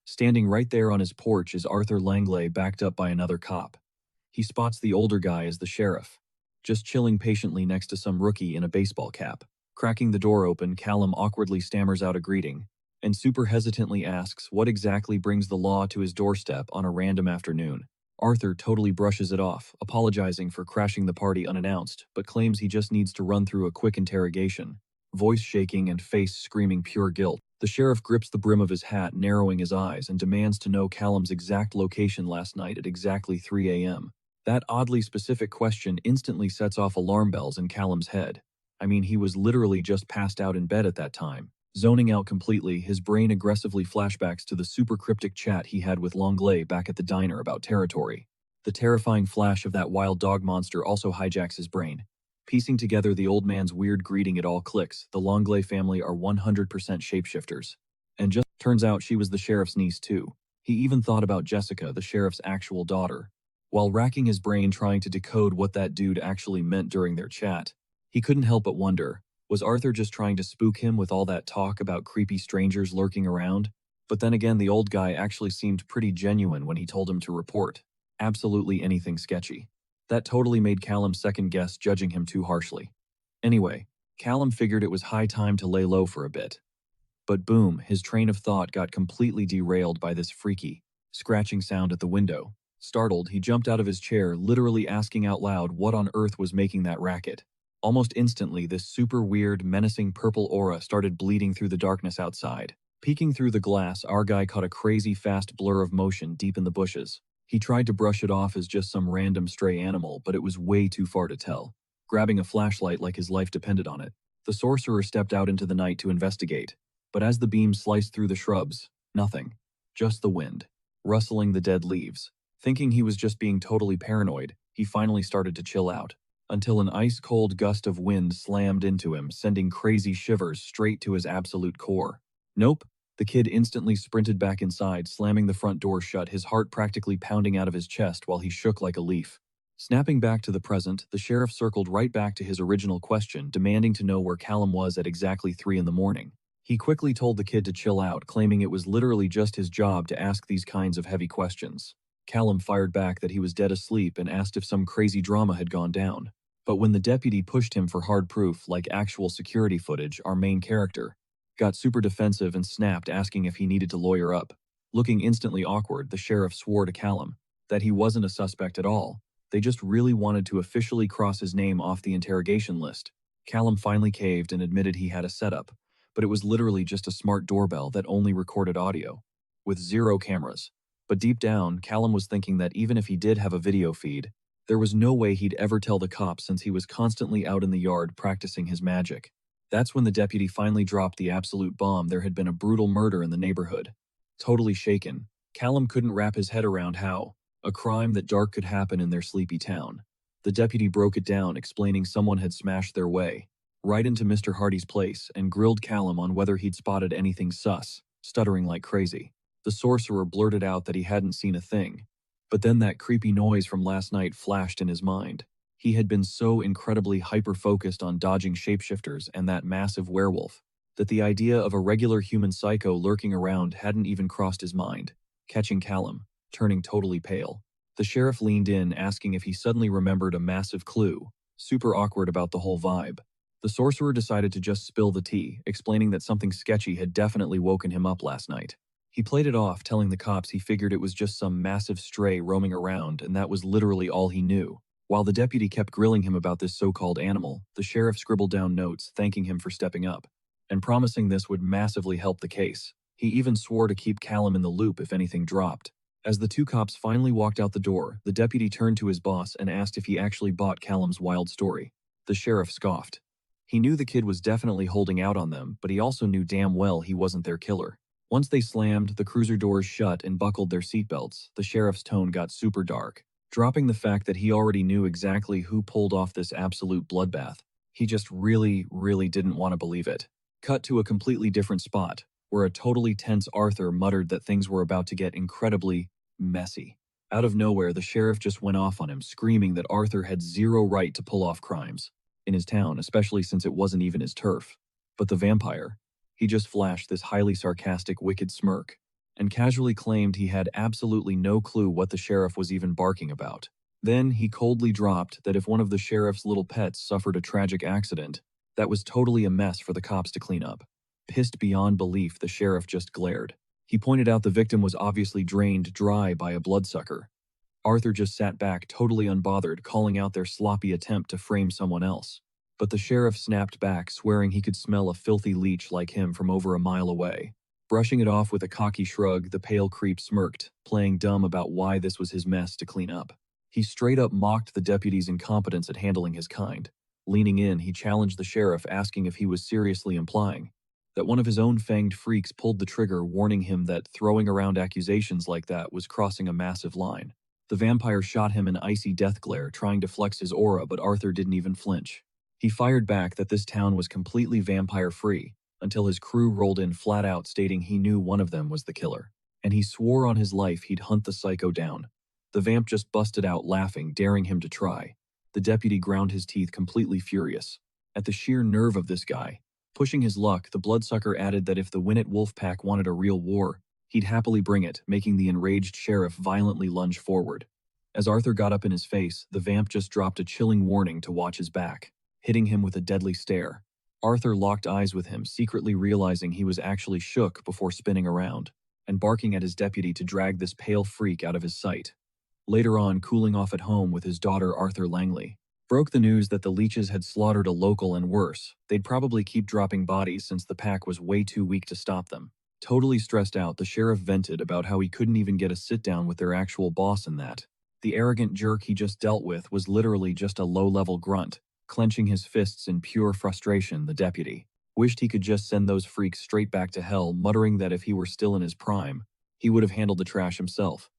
Standing right there on his porch is Arthur Langley, backed up by another cop. He spots the older guy as the sheriff, just chilling patiently next to some rookie in a baseball cap. Cracking the door open, Callum awkwardly stammers out a greeting, and super hesitantly asks what exactly brings the law to his doorstep on a random afternoon. Arthur totally brushes it off, apologizing for crashing the party unannounced, but claims he just needs to run through a quick interrogation. Voice shaking and face screaming pure guilt, the sheriff grips the brim of his hat, narrowing his eyes, and demands to know Callum's exact location last night at exactly 3 a.m. That oddly specific question instantly sets off alarm bells in Callum's head. I mean, he was literally just passed out in bed at that time. Zoning out completely, his brain aggressively flashbacks to the super cryptic chat he had with Langley back at the diner about territory. The terrifying flash of that wild dog monster also hijacks his brain. Piecing together the old man's weird greeting, it all clicks. The Langley family are 100% shapeshifters. And just turns out she was the sheriff's niece too. He even thought about Jessica, the sheriff's actual daughter. While racking his brain trying to decode what that dude actually meant during their chat, he couldn't help but wonder, was Arthur just trying to spook him with all that talk about creepy strangers lurking around? But then again, the old guy actually seemed pretty genuine when he told him to report absolutely anything sketchy. That totally made Callum second-guess judging him too harshly. Anyway, Callum figured it was high time to lay low for a bit. But boom, his train of thought got completely derailed by this freaky, scratching sound at the window. Startled, he jumped out of his chair, literally asking out loud what on earth was making that racket. Almost instantly, this super weird, menacing purple aura started bleeding through the darkness outside. Peeking through the glass, our guy caught a crazy fast blur of motion deep in the bushes. He tried to brush it off as just some random stray animal, but it was way too far to tell. Grabbing a flashlight like his life depended on it, the sorcerer stepped out into the night to investigate. But as the beam sliced through the shrubs, nothing. Just the wind, rustling the dead leaves. Thinking he was just being totally paranoid, he finally started to chill out, until an ice-cold gust of wind slammed into him, sending crazy shivers straight to his absolute core. Nope. The kid instantly sprinted back inside, slamming the front door shut, his heart practically pounding out of his chest while he shook like a leaf. Snapping back to the present, the sheriff circled right back to his original question, demanding to know where Callum was at exactly 3 in the morning. He quickly told the kid to chill out, claiming it was literally just his job to ask these kinds of heavy questions. Callum fired back that he was dead asleep and asked if some crazy drama had gone down. But when the deputy pushed him for hard proof, like actual security footage, our main character got super defensive and snapped, asking if he needed to lawyer up. Looking instantly awkward, the sheriff swore to Callum that he wasn't a suspect at all. They just really wanted to officially cross his name off the interrogation list. Callum finally caved and admitted he had a setup, but it was literally just a smart doorbell that only recorded audio, with 0 cameras. But deep down, Callum was thinking that even if he did have a video feed, there was no way he'd ever tell the cops since he was constantly out in the yard practicing his magic. That's when the deputy finally dropped the absolute bomb. There had been a brutal murder in the neighborhood. Totally shaken, Callum couldn't wrap his head around how a crime that dark could happen in their sleepy town. The deputy broke it down, explaining someone had smashed their way right into Mr. Hardy's place and grilled Callum on whether he'd spotted anything sus, stuttering like crazy. The sorcerer blurted out that he hadn't seen a thing, But then that creepy noise from last night flashed in his mind. He had been so incredibly hyper-focused on dodging shapeshifters and that massive werewolf that the idea of a regular human psycho lurking around hadn't even crossed his mind. Catching Callum, turning totally pale. The sheriff leaned in, asking if he suddenly remembered a massive clue, super awkward about the whole vibe. The sorcerer decided to just spill the tea, explaining that something sketchy had definitely woken him up last night. He played it off, telling the cops he figured it was just some massive stray roaming around, and that was literally all he knew. While the deputy kept grilling him about this so-called animal, the sheriff scribbled down notes, thanking him for stepping up, and promising this would massively help the case. He even swore to keep Callum in the loop if anything dropped. As the two cops finally walked out the door, the deputy turned to his boss and asked if he actually bought Callum's wild story. The sheriff scoffed. He knew the kid was definitely holding out on them, but he also knew damn well he wasn't their killer. Once they slammed the cruiser doors shut and buckled their seatbelts, the sheriff's tone got super dark, dropping the fact that he already knew exactly who pulled off this absolute bloodbath. He just really didn't want to believe it. Cut to a completely different spot, where a totally tense Arthur muttered that things were about to get incredibly messy. Out of nowhere, the sheriff just went off on him, screaming that Arthur had zero right to pull off crimes in his town, especially since it wasn't even his turf. But the vampire, he just flashed this highly sarcastic, wicked smirk, and casually claimed he had absolutely no clue what the sheriff was even barking about. Then he coldly dropped that if one of the sheriff's little pets suffered a tragic accident, that was totally a mess for the cops to clean up. Pissed beyond belief, the sheriff just glared. He pointed out the victim was obviously drained dry by a bloodsucker. Arthur just sat back, totally unbothered, calling out their sloppy attempt to frame someone else. But the sheriff snapped back, swearing he could smell a filthy leech like him from over a mile away. Brushing it off with a cocky shrug, the pale creep smirked, playing dumb about why this was his mess to clean up. He straight up mocked the deputy's incompetence at handling his kind. Leaning in, he challenged the sheriff, asking if he was seriously implying that one of his own fanged freaks pulled the trigger, warning him that throwing around accusations like that was crossing a massive line. The vampire shot him an icy death glare, trying to flex his aura, but Arthur didn't even flinch. He fired back that this town was completely vampire-free, until his crew rolled in flat out, stating he knew one of them was the killer. And he swore on his life he'd hunt the psycho down. The vamp just busted out laughing, daring him to try. The deputy ground his teeth, completely furious at the sheer nerve of this guy. Pushing his luck, the bloodsucker added that if the Winnet wolf pack wanted a real war, he'd happily bring it, making the enraged sheriff violently lunge forward. As Arthur got up in his face, the vamp just dropped a chilling warning to watch his back, hitting him with a deadly stare. Arthur locked eyes with him, secretly realizing he was actually shook before spinning around and barking at his deputy to drag this pale freak out of his sight. Later on, cooling off at home with his daughter Arthur Langley, broke the news that the leeches had slaughtered a local, and worse, they'd probably keep dropping bodies since the pack was way too weak to stop them. Totally stressed out, the sheriff vented about how he couldn't even get a sit-down with their actual boss, and that the arrogant jerk he just dealt with was literally just a low-level grunt. Clenching his fists in pure frustration, the deputy wished he could just send those freaks straight back to hell, muttering that if he were still in his prime, he would have handled the trash himself.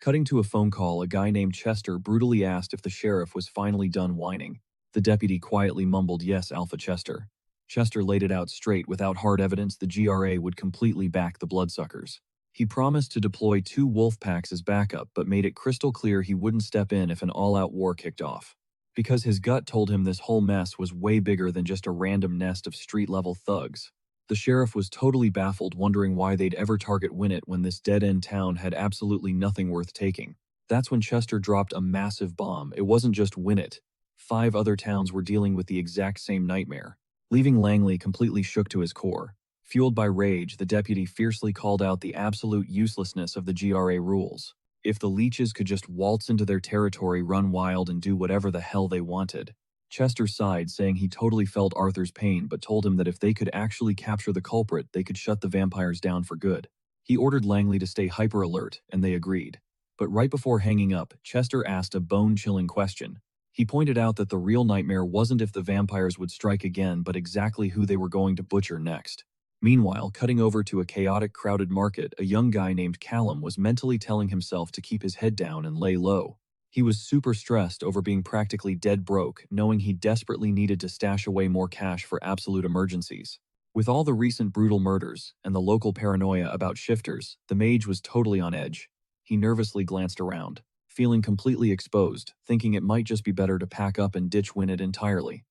Cutting to a phone call, a guy named Chester brutally asked if the sheriff was finally done whining. The deputy quietly mumbled, "Yes, Alpha Chester." Chester laid it out straight. Without hard evidence, the GRA would completely back the bloodsuckers. He promised to deploy 2 wolf packs as backup, but made it crystal clear he wouldn't step in if an all-out war kicked off. Because his gut told him this whole mess was way bigger than just a random nest of street-level thugs. The sheriff was totally baffled, wondering why they'd ever target Winnet when this dead-end town had absolutely nothing worth taking. That's when Chester dropped a massive bomb. It wasn't just Winnet. 5 other towns were dealing with the exact same nightmare, leaving Langley completely shook to his core. Fueled by rage, the deputy fiercely called out the absolute uselessness of the GRA rules. If the leeches could just waltz into their territory, run wild, and do whatever the hell they wanted. Chester sighed, saying he totally felt Arthur's pain, but told him that if they could actually capture the culprit, they could shut the vampires down for good. He ordered Langley to stay hyper-alert, and they agreed. But right before hanging up, Chester asked a bone-chilling question. He pointed out that the real nightmare wasn't if the vampires would strike again, but exactly who they were going to butcher next. Meanwhile, cutting over to a chaotic, crowded market, a young guy named Callum was mentally telling himself to keep his head down and lay low. He was super stressed over being practically dead broke, knowing he desperately needed to stash away more cash for absolute emergencies. With all the recent brutal murders and the local paranoia about shifters, the mage was totally on edge. He nervously glanced around, feeling completely exposed, thinking it might just be better to pack up and ditch Winnet entirely.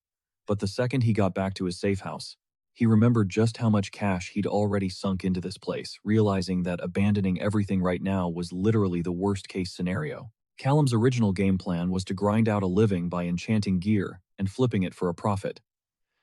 But the second he got back to his safe house, he remembered just how much cash he'd already sunk into this place, realizing that abandoning everything right now was literally the worst-case scenario. Callum's original game plan was to grind out a living by enchanting gear and flipping it for a profit.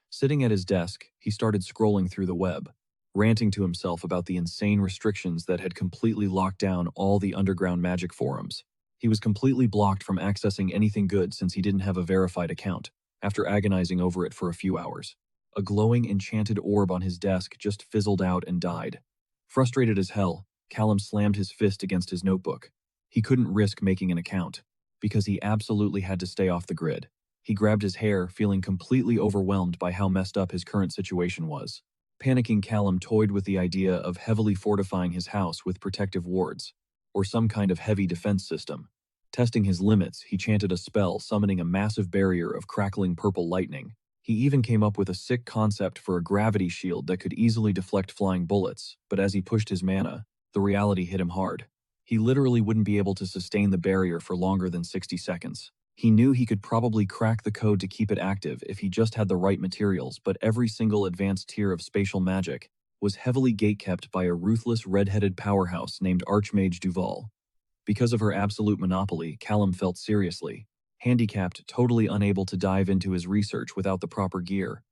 Sitting at his desk, he started scrolling through the web, ranting to himself about the insane restrictions that had completely locked down all the underground magic forums. He was completely blocked from accessing anything good since he didn't have a verified account, after agonizing over it for a few hours. A glowing, enchanted orb on his desk just fizzled out and died. Frustrated as hell, Callum slammed his fist against his notebook. He couldn't risk making an account, because he absolutely had to stay off the grid. He grabbed his hair, feeling completely overwhelmed by how messed up his current situation was. Panicking, Callum toyed with the idea of heavily fortifying his house with protective wards, or some kind of heavy defense system. Testing his limits, he chanted a spell summoning a massive barrier of crackling purple lightning. He even came up with a sick concept for a gravity shield that could easily deflect flying bullets, but as he pushed his mana, the reality hit him hard. He literally wouldn't be able to sustain the barrier for longer than 60 seconds. He knew he could probably crack the code to keep it active if he just had the right materials, but every single advanced tier of spatial magic was heavily gatekept by a ruthless red-headed powerhouse named Archmage Duval. Because of her absolute monopoly, Callum felt seriously handicapped, totally unable to dive into his research without the proper gear.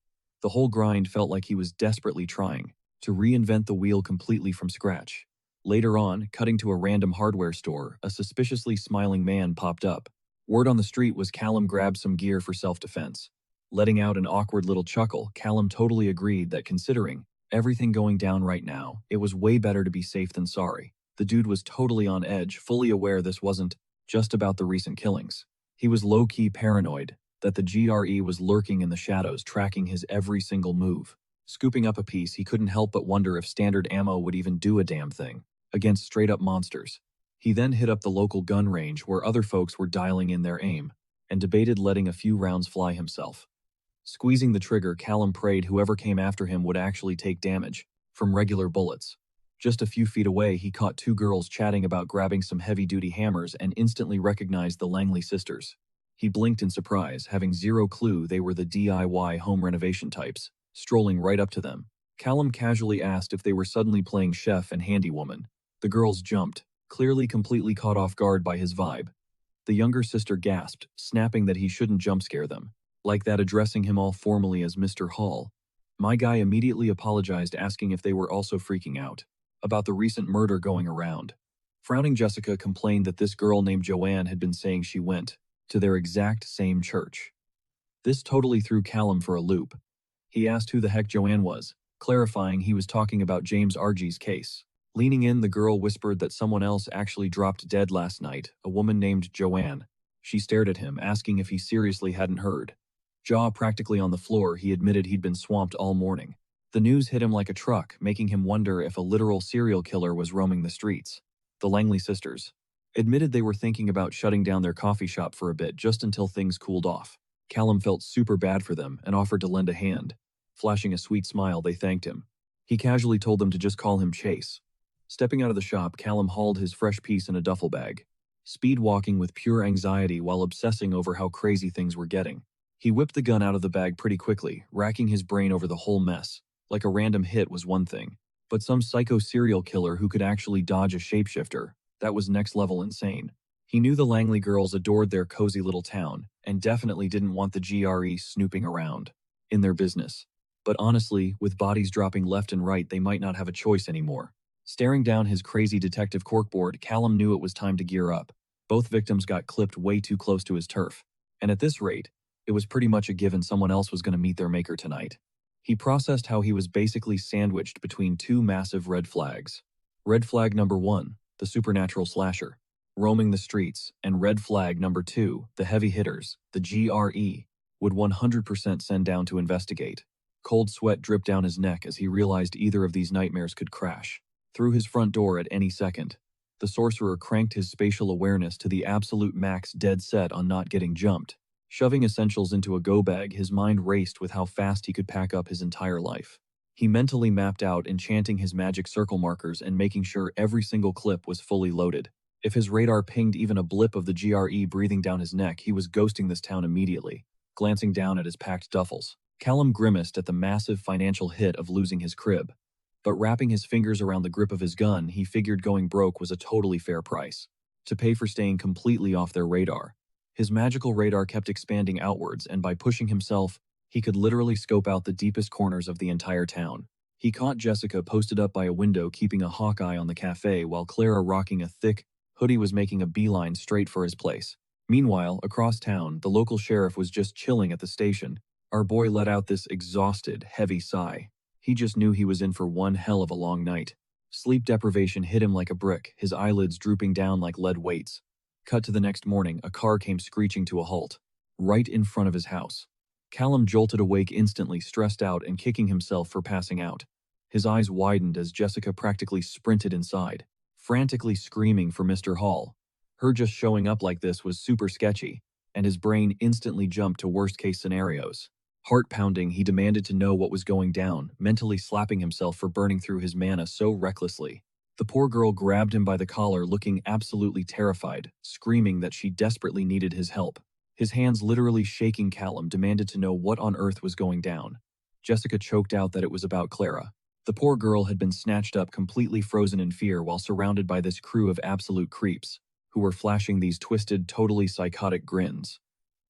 The whole grind felt like he was desperately trying to reinvent the wheel completely from scratch. Later on, cutting to a random hardware store, a suspiciously smiling man popped up. Word on the street was Callum grabbed some gear for self-defense. Letting out an awkward little chuckle, Callum totally agreed that considering everything going down right now, it was way better to be safe than sorry. The dude was totally on edge, fully aware this wasn't just about the recent killings. He was low-key paranoid that the GRE was lurking in the shadows, tracking his every single move. Scooping up a piece, he couldn't help but wonder if standard ammo would even do a damn thing against straight-up monsters. He then hit up the local gun range where other folks were dialing in their aim, and debated letting a few rounds fly himself. Squeezing the trigger, Callum prayed whoever came after him would actually take damage from regular bullets. Just a few feet away, he caught two girls chatting about grabbing some heavy-duty hammers and instantly recognized the Langley sisters. He blinked in surprise, having zero clue they were the DIY home renovation types. Strolling right up to them, Callum casually asked if they were suddenly playing chef and handywoman. The girls jumped, clearly completely caught off guard by his vibe. The younger sister gasped, snapping that he shouldn't jump scare them, like that addressing him all formally as Mr. Hall. My guy immediately apologized, asking if they were also freaking out about the recent murder going around. Frowning Jessica complained that this girl named Joanne had been saying she went to their exact same church. This totally threw Callum for a loop. He asked who the heck Joanne was, clarifying he was talking about James Argy's case. Leaning in, the girl whispered that someone else actually dropped dead last night, a woman named Joanne. She stared at him, asking if he seriously hadn't heard. Jaw practically on the floor, he admitted he'd been swamped all morning. The news hit him like a truck, making him wonder if a literal serial killer was roaming the streets. The Langley sisters admitted they were thinking about shutting down their coffee shop for a bit just until things cooled off. Callum felt super bad for them and offered to lend a hand. Flashing a sweet smile, they thanked him. He casually told them to just call him Chase. Stepping out of the shop, Callum hauled his fresh piece in a duffel bag, speed walking with pure anxiety while obsessing over how crazy things were getting. He whipped the gun out of the bag pretty quickly, racking his brain over the whole mess. Like a random hit was one thing, but some psycho serial killer who could actually dodge a shapeshifter, that was next level insane. He knew the Langley girls adored their cozy little town, and definitely didn't want the GRE snooping around in their business. But honestly, with bodies dropping left and right, they might not have a choice anymore. Staring down his crazy detective corkboard, Callum knew it was time to gear up. Both victims got clipped way too close to his turf, and at this rate, it was pretty much a given someone else was going to meet their maker tonight. He processed how he was basically sandwiched between two massive red flags. Red flag number 1, the supernatural slasher, roaming the streets, and red flag number 2, the heavy hitters, the GRE, would 100% send down to investigate. Cold sweat dripped down his neck as he realized either of these nightmares could crash through his front door at any second. The sorcerer cranked his spatial awareness to the absolute max, dead set on not getting jumped. Shoving essentials into a go bag, his mind raced with how fast he could pack up his entire life. He mentally mapped out enchanting his magic circle markers and making sure every single clip was fully loaded. If his radar pinged even a blip of the GRE breathing down his neck, he was ghosting this town immediately. Glancing down at his packed duffels, Callum grimaced at the massive financial hit of losing his crib. But wrapping his fingers around the grip of his gun, he figured going broke was a totally fair price to pay for staying completely off their radar. His magical radar kept expanding outwards, and by pushing himself, he could literally scope out the deepest corners of the entire town. He caught Jessica posted up by a window keeping a hawk eye on the cafe while Clara, rocking a thick hoodie, was making a beeline straight for his place. Meanwhile, across town, the local sheriff was just chilling at the station. Our boy let out this exhausted, heavy sigh. He just knew he was in for one hell of a long night. Sleep deprivation hit him like a brick, his eyelids drooping down like lead weights. Cut to the next morning, a car came screeching to a halt, right in front of his house. Callum jolted awake instantly, stressed out and kicking himself for passing out. His eyes widened as Jessica practically sprinted inside, frantically screaming for Mr. Hall. Her just showing up like this was super sketchy, and his brain instantly jumped to worst-case scenarios. Heart pounding, he demanded to know what was going down, mentally slapping himself for burning through his mana so recklessly. The poor girl grabbed him by the collar, looking absolutely terrified, screaming that she desperately needed his help. His hands literally shaking, Callum demanded to know what on earth was going down. Jessica choked out that it was about Clara. The poor girl had been snatched up, completely frozen in fear while surrounded by this crew of absolute creeps, who were flashing these twisted, totally psychotic grins.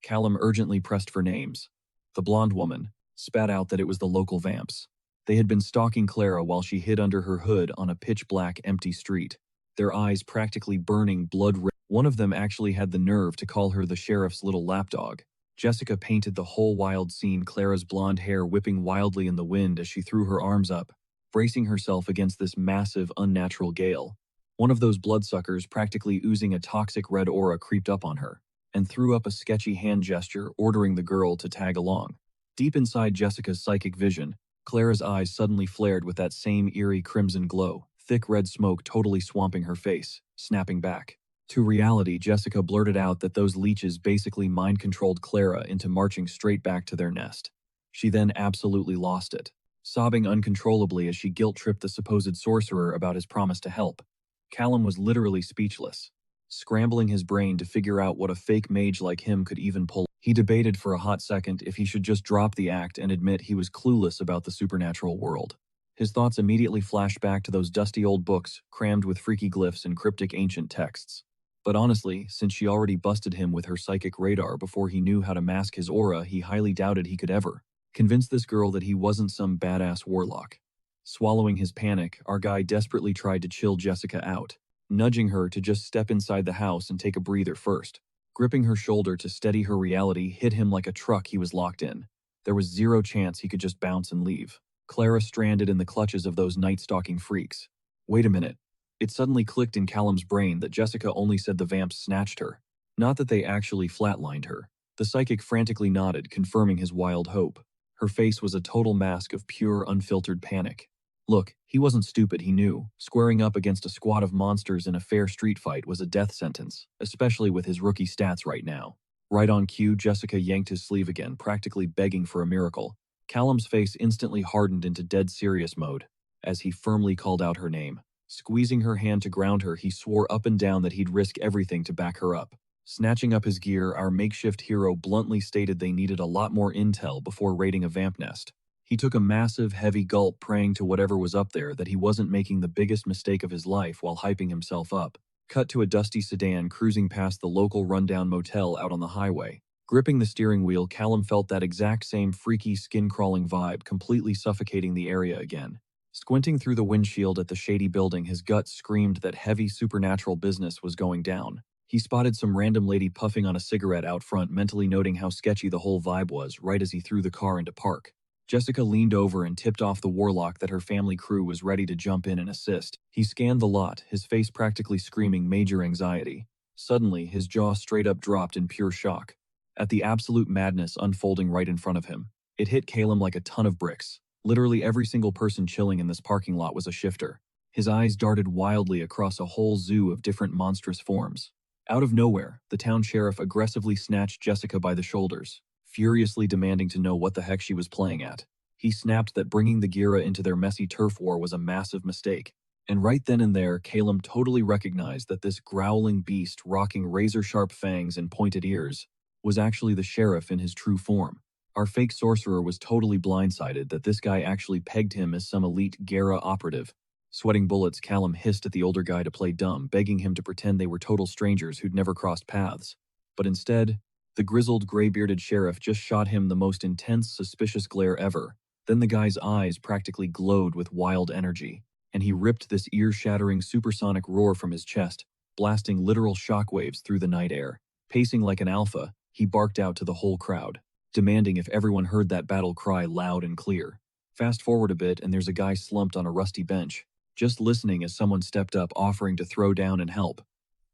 Callum urgently pressed for names. The blonde woman spat out that it was the local vamps. They had been stalking Clara while she hid under her hood on a pitch-black, empty street, their eyes practically burning blood red. One of them actually had the nerve to call her the sheriff's little lapdog. Jessica painted the whole wild scene, Clara's blonde hair whipping wildly in the wind as she threw her arms up, bracing herself against this massive, unnatural gale. One of those bloodsuckers, practically oozing a toxic red aura, creeped up on her and threw up a sketchy hand gesture, ordering the girl to tag along. Deep inside Jessica's psychic vision, Clara's eyes suddenly flared with that same eerie crimson glow, thick red smoke totally swamping her face, snapping back. To reality, Jessica blurted out that those leeches basically mind-controlled Clara into marching straight back to their nest. She then absolutely lost it, sobbing uncontrollably as she guilt-tripped the supposed sorcerer about his promise to help. Callum was literally speechless, scrambling his brain to figure out what a fake mage like him could even pull. He debated for a hot second if he should just drop the act and admit he was clueless about the supernatural world. His thoughts immediately flashed back to those dusty old books crammed with freaky glyphs and cryptic ancient texts. But honestly, since she already busted him with her psychic radar before he knew how to mask his aura, he highly doubted he could ever convince this girl that he wasn't some badass warlock. Swallowing his panic, our guy desperately tried to chill Jessica out, nudging her to just step inside the house and take a breather first. Gripping her shoulder to steady her, reality hit him like a truck he was locked in. There was zero chance he could just bounce and leave. Clara stranded in the clutches of those night-stalking freaks. Wait a minute. It suddenly clicked in Callum's brain that Jessica only said the vamps snatched her, not that they actually flatlined her. The psychic frantically nodded, confirming his wild hope. Her face was a total mask of pure, unfiltered panic. Look, he wasn't stupid, he knew. Squaring up against a squad of monsters in a fair street fight was a death sentence, especially with his rookie stats right now. Right on cue, Jessica yanked his sleeve again, practically begging for a miracle. Callum's face instantly hardened into dead serious mode as he firmly called out her name. Squeezing her hand to ground her, he swore up and down that he'd risk everything to back her up. Snatching up his gear, our makeshift hero bluntly stated they needed a lot more intel before raiding a vamp nest. He took a massive, heavy gulp, praying to whatever was up there that he wasn't making the biggest mistake of his life while hyping himself up. Cut to a dusty sedan cruising past the local rundown motel out on the highway. Gripping the steering wheel, Callum felt that exact same freaky, skin-crawling vibe completely suffocating the area again. Squinting through the windshield at the shady building, his gut screamed that heavy supernatural business was going down. He spotted some random lady puffing on a cigarette out front, mentally noting how sketchy the whole vibe was right as he threw the car into park. Jessica leaned over and tipped off the warlock that her family crew was ready to jump in and assist. He scanned the lot, his face practically screaming major anxiety. Suddenly, his jaw straight up dropped in pure shock at the absolute madness unfolding right in front of him. It hit Callum like a ton of bricks. Literally every single person chilling in this parking lot was a shifter. His eyes darted wildly across a whole zoo of different monstrous forms. Out of nowhere, the town sheriff aggressively snatched Jessica by the shoulders, furiously demanding to know what the heck she was playing at. He snapped that bringing the Gira into their messy turf war was a massive mistake, And right then and there, Calum totally recognized that this growling beast rocking razor-sharp fangs and pointed ears was actually the sheriff in his true form. Our fake sorcerer was totally blindsided that this guy actually pegged him as some elite Gera operative. Sweating bullets, Callum hissed at the older guy to play dumb, begging him to pretend they were total strangers who'd never crossed paths. But instead, the grizzled, gray-bearded sheriff just shot him the most intense, suspicious glare ever. Then the guy's eyes practically glowed with wild energy, and he ripped this ear-shattering supersonic roar from his chest, blasting literal shockwaves through the night air. Pacing like an alpha, he barked out to the whole crowd, demanding if everyone heard that battle cry loud and clear. Fast forward a bit and there's a guy slumped on a rusty bench, just listening as someone stepped up offering to throw down and help.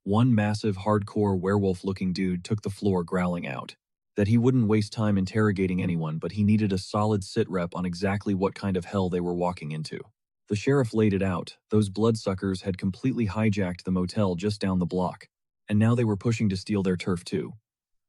One massive, hardcore werewolf-looking dude took the floor growling out that he wouldn't waste time interrogating anyone, but he needed a solid sit rep on exactly what kind of hell they were walking into. The sheriff laid it out. Those bloodsuckers had completely hijacked the motel just down the block, and now they were pushing to steal their turf too.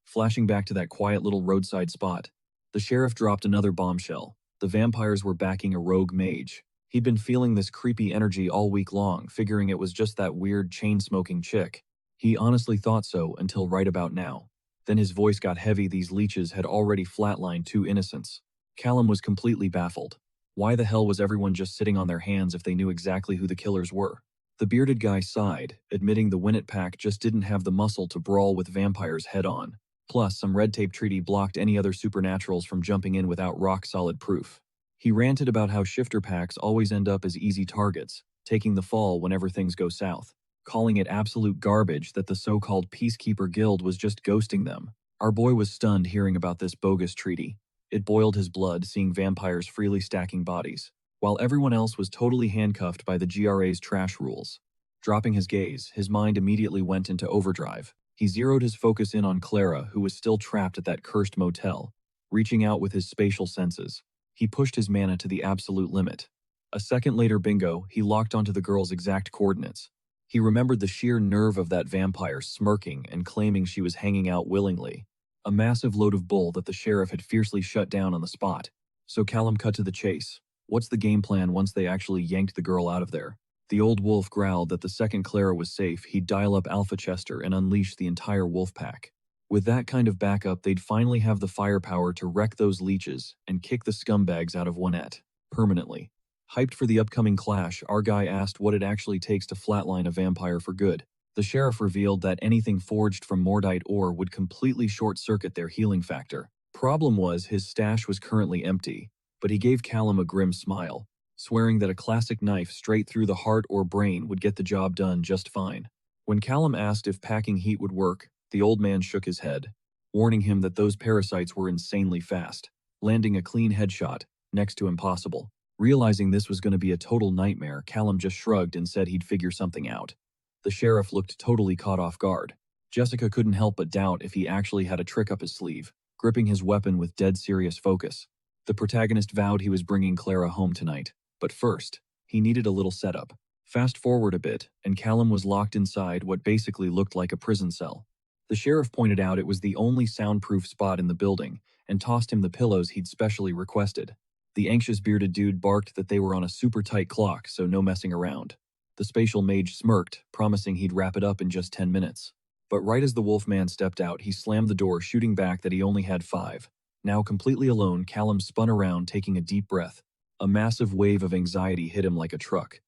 Flashing back to that quiet little roadside spot, the sheriff dropped another bombshell. The vampires were backing a rogue mage. He'd been feeling this creepy energy all week long, figuring it was just that weird chain-smoking chick. He honestly thought so until right about now. Then his voice got heavy. These leeches had already flatlined two innocents. Callum was completely baffled. Why the hell was everyone just sitting on their hands if they knew exactly who the killers were? The bearded guy sighed, admitting the Winnet pack just didn't have the muscle to brawl with vampires head-on. Plus, some red tape treaty blocked any other supernaturals from jumping in without rock-solid proof. He ranted about how shifter packs always end up as easy targets, taking the fall whenever things go south, calling it absolute garbage that the so-called Peacekeeper Guild was just ghosting them. Our boy was stunned hearing about this bogus treaty. It boiled his blood seeing vampires freely stacking bodies, while everyone else was totally handcuffed by the GRA's trash rules. Dropping his gaze, his mind immediately went into overdrive. He zeroed his focus in on Clara, who was still trapped at that cursed motel. Reaching out with his spatial senses, he pushed his mana to the absolute limit. A second later, bingo, he locked onto the girl's exact coordinates. He remembered the sheer nerve of that vampire smirking and claiming she was hanging out willingly. A massive load of bull that the sheriff had fiercely shut down on the spot. So Callum cut to the chase. What's the game plan once they actually yanked the girl out of there? The old wolf growled that the second Clara was safe, he'd dial up Alpha Chester and unleash the entire wolf pack. With that kind of backup, they'd finally have the firepower to wreck those leeches and kick the scumbags out of Winnet permanently. Hyped for the upcoming clash, our guy asked what it actually takes to flatline a vampire for good. The sheriff revealed that anything forged from Mordite ore would completely short-circuit their healing factor. Problem was, his stash was currently empty, but he gave Callum a grim smile, swearing that a classic knife straight through the heart or brain would get the job done just fine. When Callum asked if packing heat would work, the old man shook his head, warning him that those parasites were insanely fast, landing a clean headshot, next to impossible. Realizing this was going to be a total nightmare, Callum just shrugged and said he'd figure something out. The sheriff looked totally caught off guard. Jessica couldn't help but doubt if he actually had a trick up his sleeve, gripping his weapon with dead serious focus. The protagonist vowed he was bringing Clara home tonight, but first, he needed a little setup. Fast forward a bit, and Callum was locked inside what basically looked like a prison cell. The sheriff pointed out it was the only soundproof spot in the building, and tossed him the pillows he'd specially requested. The anxious bearded dude barked that they were on a super tight clock, so no messing around. The spatial mage smirked, promising he'd wrap it up in just 10 minutes. But right as the wolfman stepped out, he slammed the door, shooting back that he only had 5. Now completely alone, Callum spun around, taking a deep breath. A massive wave of anxiety hit him like a truck.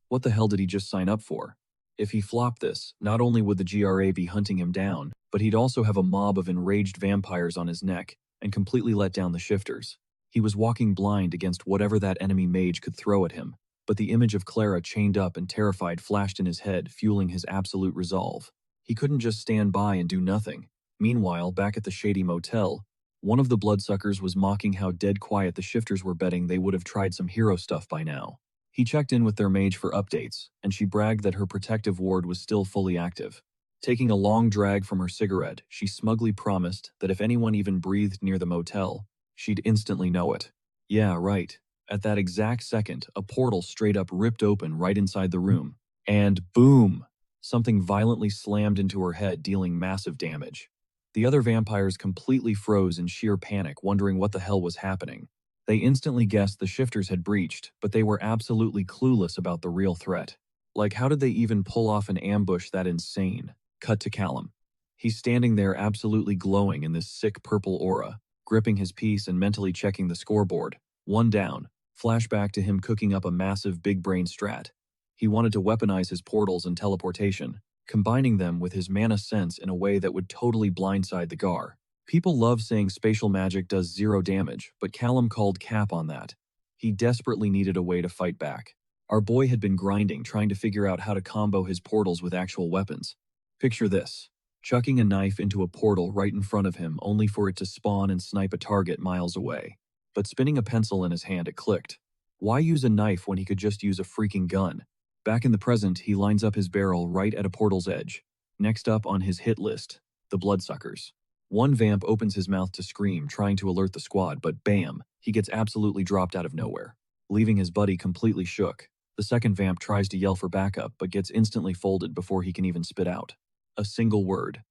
What the hell did he just sign up for? If he flopped this, not only would the GRA be hunting him down, but he'd also have a mob of enraged vampires on his neck, and completely let down the shifters. He was walking blind against whatever that enemy mage could throw at him, but the image of Clara chained up and terrified flashed in his head, fueling his absolute resolve. He couldn't just stand by and do nothing. Meanwhile, back at the shady motel, one of the bloodsuckers was mocking how dead quiet the shifters were, betting they would have tried some hero stuff by now. He checked in with their mage for updates, and she bragged that her protective ward was still fully active. Taking a long drag from her cigarette, she smugly promised that if anyone even breathed near the motel, she'd instantly know it. Yeah, right. At that exact second, a portal straight up ripped open right inside the room. And boom! Something violently slammed into her head, dealing massive damage. The other vampires completely froze in sheer panic, wondering what the hell was happening. They instantly guessed the shifters had breached, but they were absolutely clueless about the real threat. Like, how did they even pull off an ambush that insane? Cut to Callum. He's standing there absolutely glowing in this sick purple aura, gripping his piece and mentally checking the scoreboard. One down. Flashback to him cooking up a massive big brain strat. He wanted to weaponize his portals and teleportation, combining them with his mana sense in a way that would totally blindside the Gar. People love saying spatial magic does 0 damage, but Callum called cap on that. He desperately needed a way to fight back. Our boy had been grinding, trying to figure out how to combo his portals with actual weapons. Picture this. Chucking a knife into a portal right in front of him only for it to spawn and snipe a target miles away. But spinning a pencil in his hand, it clicked. Why use a knife when he could just use a freaking gun? Back in the present, he lines up his barrel right at a portal's edge. Next up on his hit list, the Bloodsuckers. One vamp opens his mouth to scream, trying to alert the squad, but bam, he gets absolutely dropped out of nowhere, leaving his buddy completely shook. The second vamp tries to yell for backup, but gets instantly folded before he can even spit out a single word.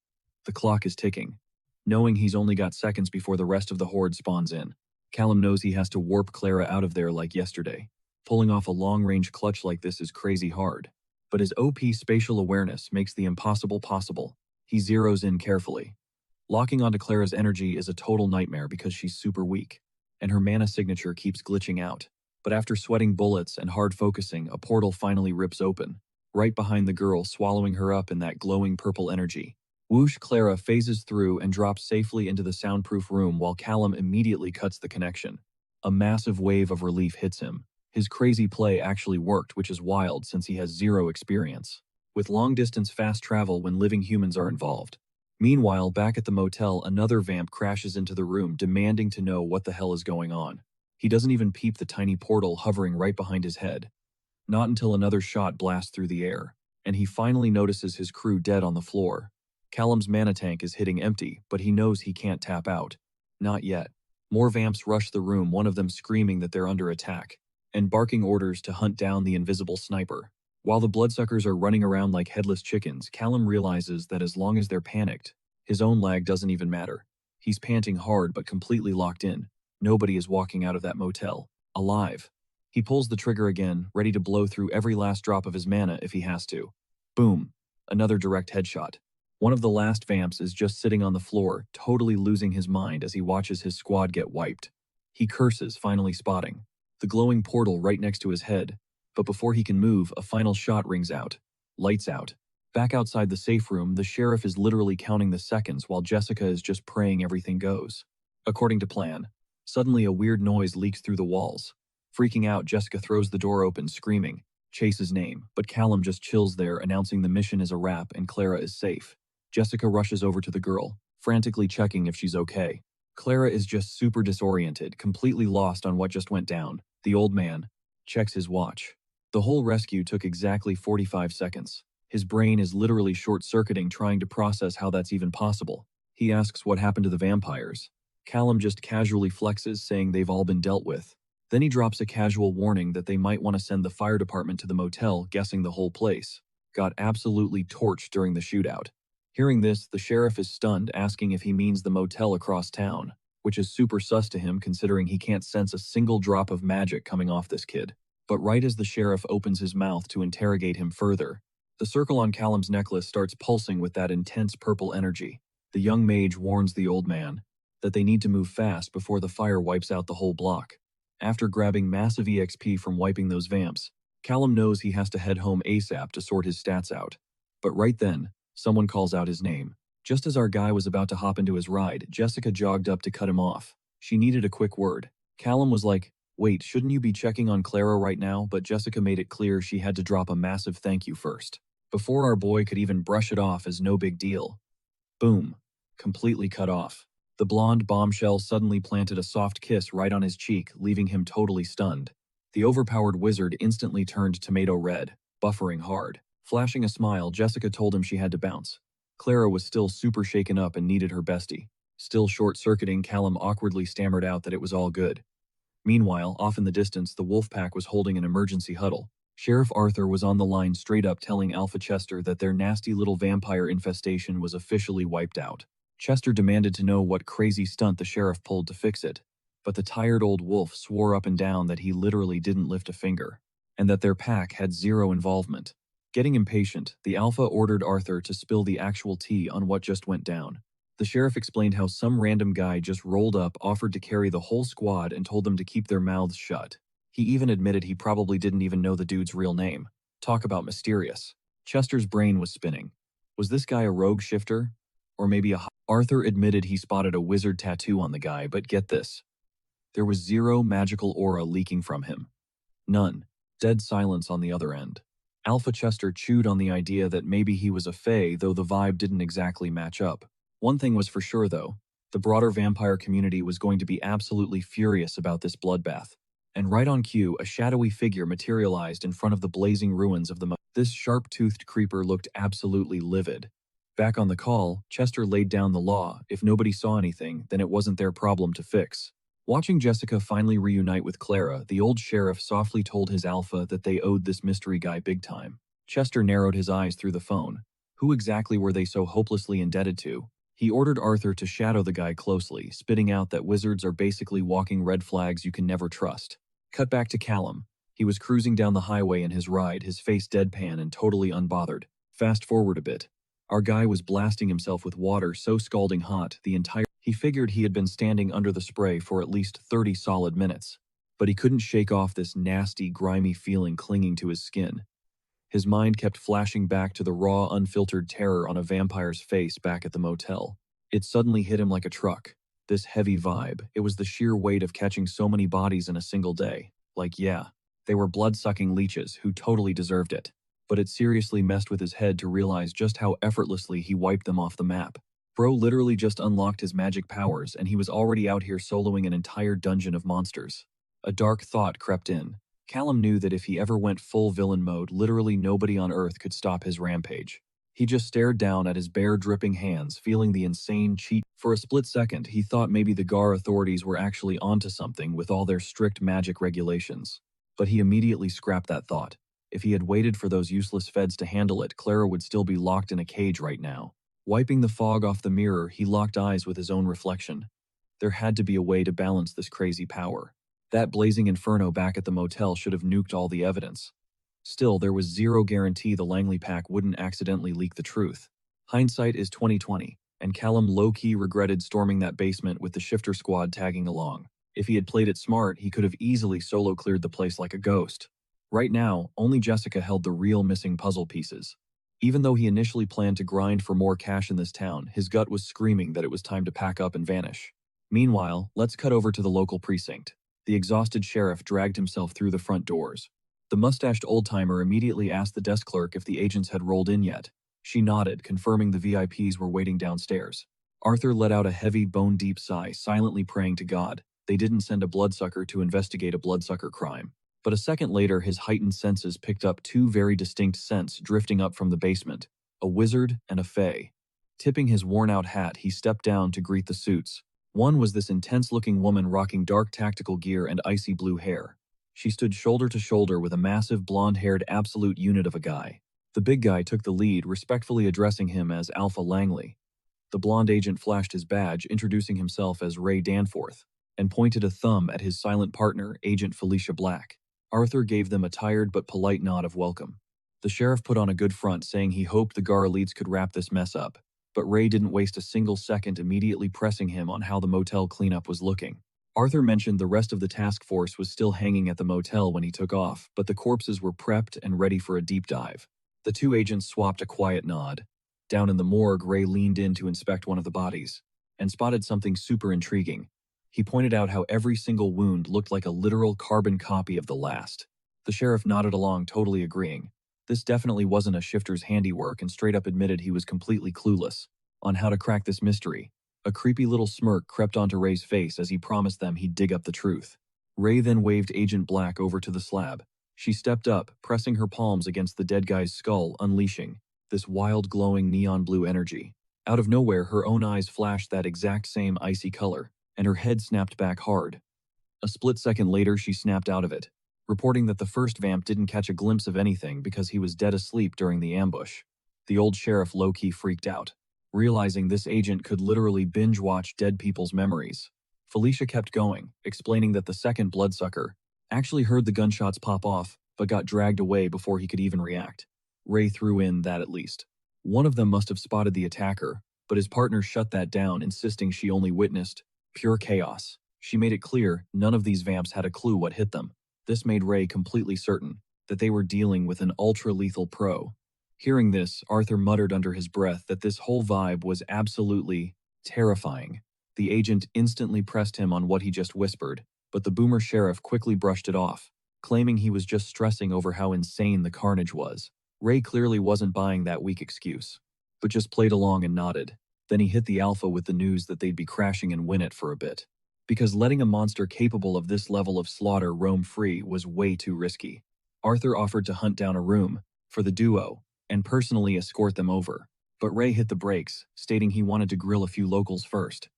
The clock is ticking. Knowing he's only got seconds before the rest of the horde spawns in, Callum knows he has to warp Clara out of there like yesterday. Pulling off a long-range clutch like this is crazy hard. But his OP spatial awareness makes the impossible possible. He zeroes in carefully. Locking onto Clara's energy is a total nightmare because she's super weak, and her mana signature keeps glitching out. But after sweating bullets and hard focusing, a portal finally rips open, right behind the girl, swallowing her up in that glowing purple energy. Whoosh, Clara phases through and drops safely into the soundproof room while Callum immediately cuts the connection. A massive wave of relief hits him. His crazy play actually worked, which is wild since he has 0 experience with long-distance fast travel when living humans are involved. Meanwhile, back at the motel, another vamp crashes into the room, demanding to know what the hell is going on. He doesn't even peep the tiny portal hovering right behind his head. Not until another shot blasts through the air, and he finally notices his crew dead on the floor. Callum's mana tank is hitting empty, but he knows he can't tap out. Not yet. More vamps rush the room, one of them screaming that they're under attack, and barking orders to hunt down the invisible sniper. While the bloodsuckers are running around like headless chickens, Callum realizes that as long as they're panicked, his own lag doesn't even matter. He's panting hard but completely locked in. Nobody is walking out of that motel alive. He pulls the trigger again, ready to blow through every last drop of his mana if he has to. Boom. Another direct headshot. One of the last vamps is just sitting on the floor, totally losing his mind as he watches his squad get wiped. He curses, finally spotting the glowing portal right next to his head. But before he can move, a final shot rings out. Lights out. Back outside the safe room, the sheriff is literally counting the seconds while Jessica is just praying everything goes according to plan. Suddenly, a weird noise leaks through the walls. Freaking out, Jessica throws the door open, screaming Chase's name, but Callum just chills there, announcing the mission is a wrap and Clara is safe. Jessica rushes over to the girl, frantically checking if she's okay. Clara is just super disoriented, completely lost on what just went down. The old man checks his watch. The whole rescue took exactly 45 seconds. His brain is literally short-circuiting, trying to process how that's even possible. He asks what happened to the vampires. Callum just casually flexes, saying they've all been dealt with. Then he drops a casual warning that they might want to send the fire department to the motel, guessing the whole place got absolutely torched during the shootout. Hearing this, the sheriff is stunned, asking if he means the motel across town, which is super sus to him considering he can't sense a single drop of magic coming off this kid. But right as the sheriff opens his mouth to interrogate him further, the circle on Callum's necklace starts pulsing with that intense purple energy. The young mage warns the old man that they need to move fast before the fire wipes out the whole block. After grabbing massive EXP from wiping those vamps, Callum knows he has to head home ASAP to sort his stats out. But right then, someone calls out his name. Just as our guy was about to hop into his ride, Jessica jogged up to cut him off. She needed a quick word. Callum was like, "Wait, shouldn't you be checking on Clara right now?" But Jessica made it clear she had to drop a massive thank you first, before our boy could even brush it off as no big deal. Boom. Completely cut off. The blonde bombshell suddenly planted a soft kiss right on his cheek, leaving him totally stunned. The overpowered wizard instantly turned tomato red, buffering hard. Flashing a smile, Jessica told him she had to bounce. Clara was still super shaken up and needed her bestie. Still short-circuiting, Callum awkwardly stammered out that it was all good. Meanwhile, off in the distance, the wolf pack was holding an emergency huddle. Sheriff Arthur was on the line straight up, telling Alpha Chester that their nasty little vampire infestation was officially wiped out. Chester demanded to know what crazy stunt the sheriff pulled to fix it, but the tired old wolf swore up and down that he literally didn't lift a finger, and that their pack had 0 involvement. Getting impatient, the Alpha ordered Arthur to spill the actual tea on what just went down. The sheriff explained how some random guy just rolled up, offered to carry the whole squad, and told them to keep their mouths shut. He even admitted he probably didn't even know the dude's real name. Talk about mysterious. Chester's brain was spinning. Was this guy a rogue shifter? Or maybe a... Arthur admitted he spotted a wizard tattoo on the guy, but get this. There was zero magical aura leaking from him. None. Dead silence on the other end. Alpha Chester chewed on the idea that maybe he was a fae, though the vibe didn't exactly match up. One thing was for sure, though. The broader vampire community was going to be absolutely furious about this bloodbath. And right on cue, a shadowy figure materialized in front of the blazing ruins of the This sharp-toothed creeper looked absolutely livid. Back on the call, Chester laid down the law. If nobody saw anything, then it wasn't their problem to fix. Watching Jessica finally reunite with Clara, the old sheriff softly told his Alpha that they owed this mystery guy big time. Chester narrowed his eyes through the phone. Who exactly were they so hopelessly indebted to? He ordered Arthur to shadow the guy closely, spitting out that wizards are basically walking red flags you can never trust. Cut back to Callum. He was cruising down the highway in his ride, his face deadpan and totally unbothered. Fast forward a bit. Our guy was blasting himself with water so scalding hot He figured he had been standing under the spray for at least 30 solid minutes, but he couldn't shake off this nasty, grimy feeling clinging to his skin. His mind kept flashing back to the raw, unfiltered terror on a vampire's face back at the motel. It suddenly hit him like a truck. This heavy vibe, it was the sheer weight of catching so many bodies in a single day. Like, yeah, they were blood-sucking leeches who totally deserved it. But it seriously messed with his head to realize just how effortlessly he wiped them off the map. Bro literally just unlocked his magic powers, and he was already out here soloing an entire dungeon of monsters. A dark thought crept in. Callum knew that if he ever went full villain mode, literally nobody on Earth could stop his rampage. He just stared down at his bare, dripping hands, feeling the insane cheat. For a split second, he thought maybe the Gar authorities were actually onto something with all their strict magic regulations. But he immediately scrapped that thought. If he had waited for those useless feds to handle it, Clara would still be locked in a cage right now. Wiping the fog off the mirror, he locked eyes with his own reflection. There had to be a way to balance this crazy power. That blazing inferno back at the motel should have nuked all the evidence. Still, there was zero guarantee the Langley pack wouldn't accidentally leak the truth. Hindsight is 20/20, and Callum low-key regretted storming that basement with the shifter squad tagging along. If he had played it smart, he could have easily solo cleared the place like a ghost. Right now, only Jessica held the real missing puzzle pieces. Even though he initially planned to grind for more cash in this town, his gut was screaming that it was time to pack up and vanish. Meanwhile, let's cut over to the local precinct. The exhausted sheriff dragged himself through the front doors. The mustached old-timer immediately asked the desk clerk if the agents had rolled in yet. She nodded, confirming the VIPs were waiting downstairs. Arthur let out a heavy, bone-deep sigh, silently praying to God. They didn't send a bloodsucker to investigate a bloodsucker crime. But a second later, his heightened senses picked up two very distinct scents drifting up from the basement, a wizard and a fae. Tipping his worn-out hat, he stepped down to greet the suits. One was this intense-looking woman rocking dark tactical gear and icy blue hair. She stood shoulder to shoulder with a massive blonde-haired absolute unit of a guy. The big guy took the lead, respectfully addressing him as Alpha Langley. The blonde agent flashed his badge, introducing himself as Ray Danforth, and pointed a thumb at his silent partner, Agent Felicia Black. Arthur gave them a tired but polite nod of welcome. The sheriff put on a good front, saying he hoped the Gar elites could wrap this mess up, but Ray didn't waste a single second, immediately pressing him on how the motel cleanup was looking. Arthur mentioned the rest of the task force was still hanging at the motel when he took off, but the corpses were prepped and ready for a deep dive. The two agents swapped a quiet nod. Down in the morgue, Ray leaned in to inspect one of the bodies, and spotted something super intriguing. He pointed out how every single wound looked like a literal carbon copy of the last. The sheriff nodded along, totally agreeing. This definitely wasn't a shifter's handiwork, and straight up admitted he was completely clueless on how to crack this mystery. A creepy little smirk crept onto Ray's face as he promised them he'd dig up the truth. Ray then waved Agent Black over to the slab. She stepped up, pressing her palms against the dead guy's skull, unleashing this wild, glowing neon blue energy. Out of nowhere, her own eyes flashed that exact same icy color, and her head snapped back hard. A split second later, she snapped out of it, reporting that the first vamp didn't catch a glimpse of anything because he was dead asleep during the ambush. The old sheriff low-key freaked out, realizing this agent could literally binge-watch dead people's memories. Felicia kept going, explaining that the second bloodsucker actually heard the gunshots pop off, but got dragged away before he could even react. Ray threw in that at least. One of them must have spotted the attacker, but his partner shut that down, insisting she only witnessed pure chaos. She made it clear none of these vamps had a clue what hit them. This made Ray completely certain that they were dealing with an ultra-lethal pro. Hearing this, Arthur muttered under his breath that this whole vibe was absolutely terrifying. The agent instantly pressed him on what he just whispered, but the boomer sheriff quickly brushed it off, claiming he was just stressing over how insane the carnage was. Ray clearly wasn't buying that weak excuse, but just played along and nodded. Then he hit the alpha with the news that they'd be crashing and win it for a bit. Because letting a monster capable of this level of slaughter roam free was way too risky. Arthur offered to hunt down a room for the duo and personally escort them over, but Ray hit the brakes, stating he wanted to grill a few locals first.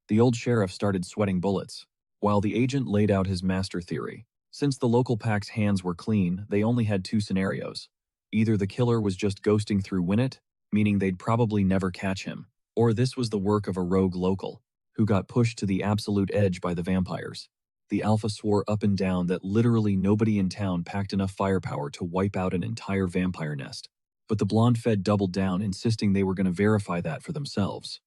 The old sheriff started sweating bullets, while the agent laid out his master theory. Since the local pack's hands were clean, they only had two scenarios. Either the killer was just ghosting through Winnet, meaning they'd probably never catch him, or this was the work of a rogue local, who got pushed to the absolute edge by the vampires. The alpha swore up and down that literally nobody in town packed enough firepower to wipe out an entire vampire nest. But the blonde fed doubled down, insisting they were going to verify that for themselves.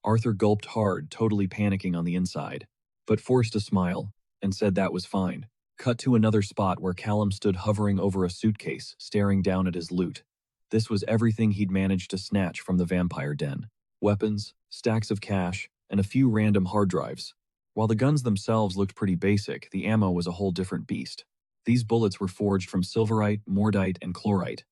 Arthur gulped hard, totally panicking on the inside, but forced a smile and said that was fine. Cut to another spot where Callum stood hovering over a suitcase, staring down at his loot. This was everything he'd managed to snatch from the vampire den. Weapons, stacks of cash, and a few random hard drives. While the guns themselves looked pretty basic, the ammo was a whole different beast. These bullets were forged from silverite, mordite, and chlorite,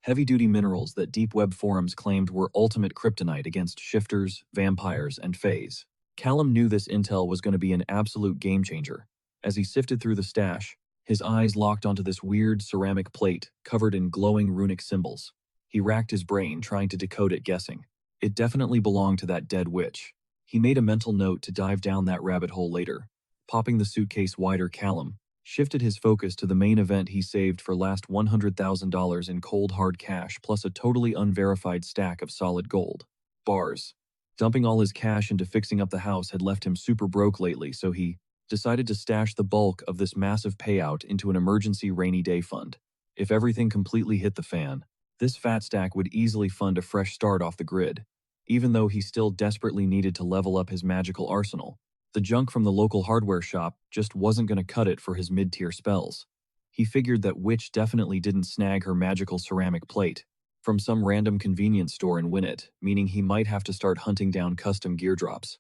heavy-duty minerals that deep web forums claimed were ultimate kryptonite against shifters, vampires, and fays. Callum knew this intel was going to be an absolute game-changer. As he sifted through the stash, his eyes locked onto this weird ceramic plate covered in glowing runic symbols. He racked his brain, trying to decode it, guessing. It definitely belonged to that dead witch. He made a mental note to dive down that rabbit hole later. Popping the suitcase wider, Callum shifted his focus to the main event he saved for last $100,000 in cold hard cash plus a totally unverified stack of solid gold bars. Dumping all his cash into fixing up the house had left him super broke lately, so he decided to stash the bulk of this massive payout into an emergency rainy day fund. If everything completely hit the fan, this fat stack would easily fund a fresh start off the grid. Even though he still desperately needed to level up his magical arsenal, the junk from the local hardware shop just wasn't going to cut it for his mid-tier spells. He figured that Witch definitely didn't snag her magical ceramic plate from some random convenience store and win it, meaning he might have to start hunting down custom gear drops.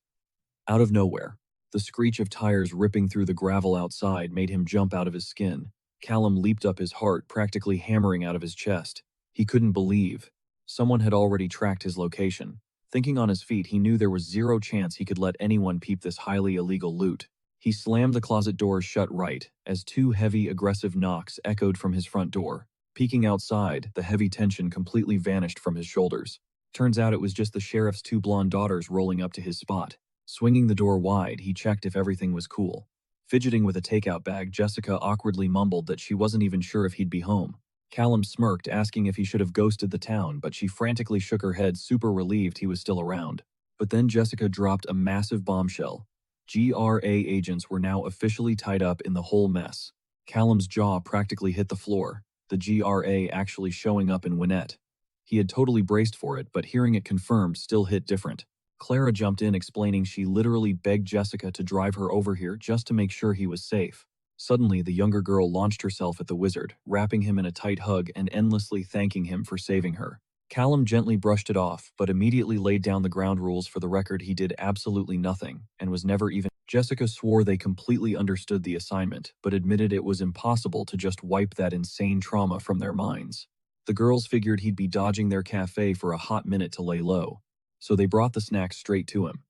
Out of nowhere, the screech of tires ripping through the gravel outside made him jump out of his skin. Callum leaped up, his heart practically hammering out of his chest. He couldn't believe someone had already tracked his location. Thinking on his feet, he knew there was zero chance he could let anyone peep this highly illegal loot. He slammed the closet doors shut right as two heavy, aggressive knocks echoed from his front door. Peeking outside, the heavy tension completely vanished from his shoulders. Turns out it was just the sheriff's two blonde daughters rolling up to his spot. Swinging the door wide, he checked if everything was cool. Fidgeting with a takeout bag, Jessica awkwardly mumbled that she wasn't even sure if he'd be home. Callum smirked, asking if he should have ghosted the town, but she frantically shook her head, super relieved he was still around. But then Jessica dropped a massive bombshell. GRA agents were now officially tied up in the whole mess. Callum's jaw practically hit the floor, the GRA actually showing up in Winnet. He had totally braced for it, but hearing it confirmed still hit different. Clara jumped in, explaining she literally begged Jessica to drive her over here just to make sure he was safe. Suddenly, the younger girl launched herself at the wizard, wrapping him in a tight hug and endlessly thanking him for saving her. Callum gently brushed it off, but immediately laid down the ground rules for the record. He did absolutely nothing, and was never even. Jessica swore they completely understood the assignment, but admitted it was impossible to just wipe that insane trauma from their minds. The girls figured he'd be dodging their cafe for a hot minute to lay low, so they brought the snacks straight to him.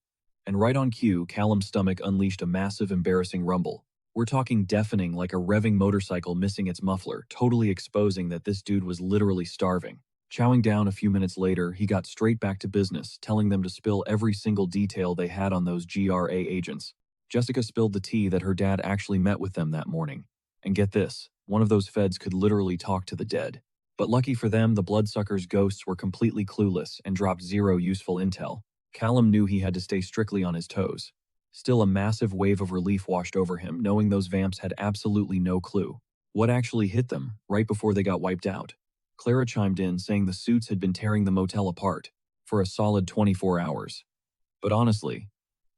And right on cue, Callum's stomach unleashed a massive, embarrassing rumble. We're talking deafening, like a revving motorcycle missing its muffler, totally exposing that this dude was literally starving. Chowing down a few minutes later, he got straight back to business, telling them to spill every single detail they had on those GRA agents. Jessica spilled the tea that her dad actually met with them that morning. And get this, one of those feds could literally talk to the dead. But lucky for them, the bloodsuckers' ghosts were completely clueless and dropped zero useful intel. Callum knew he had to stay strictly on his toes. Still, a massive wave of relief washed over him, knowing those vamps had absolutely no clue what actually hit them right before they got wiped out. Clara chimed in, saying the suits had been tearing the motel apart for a solid 24 hours. But honestly,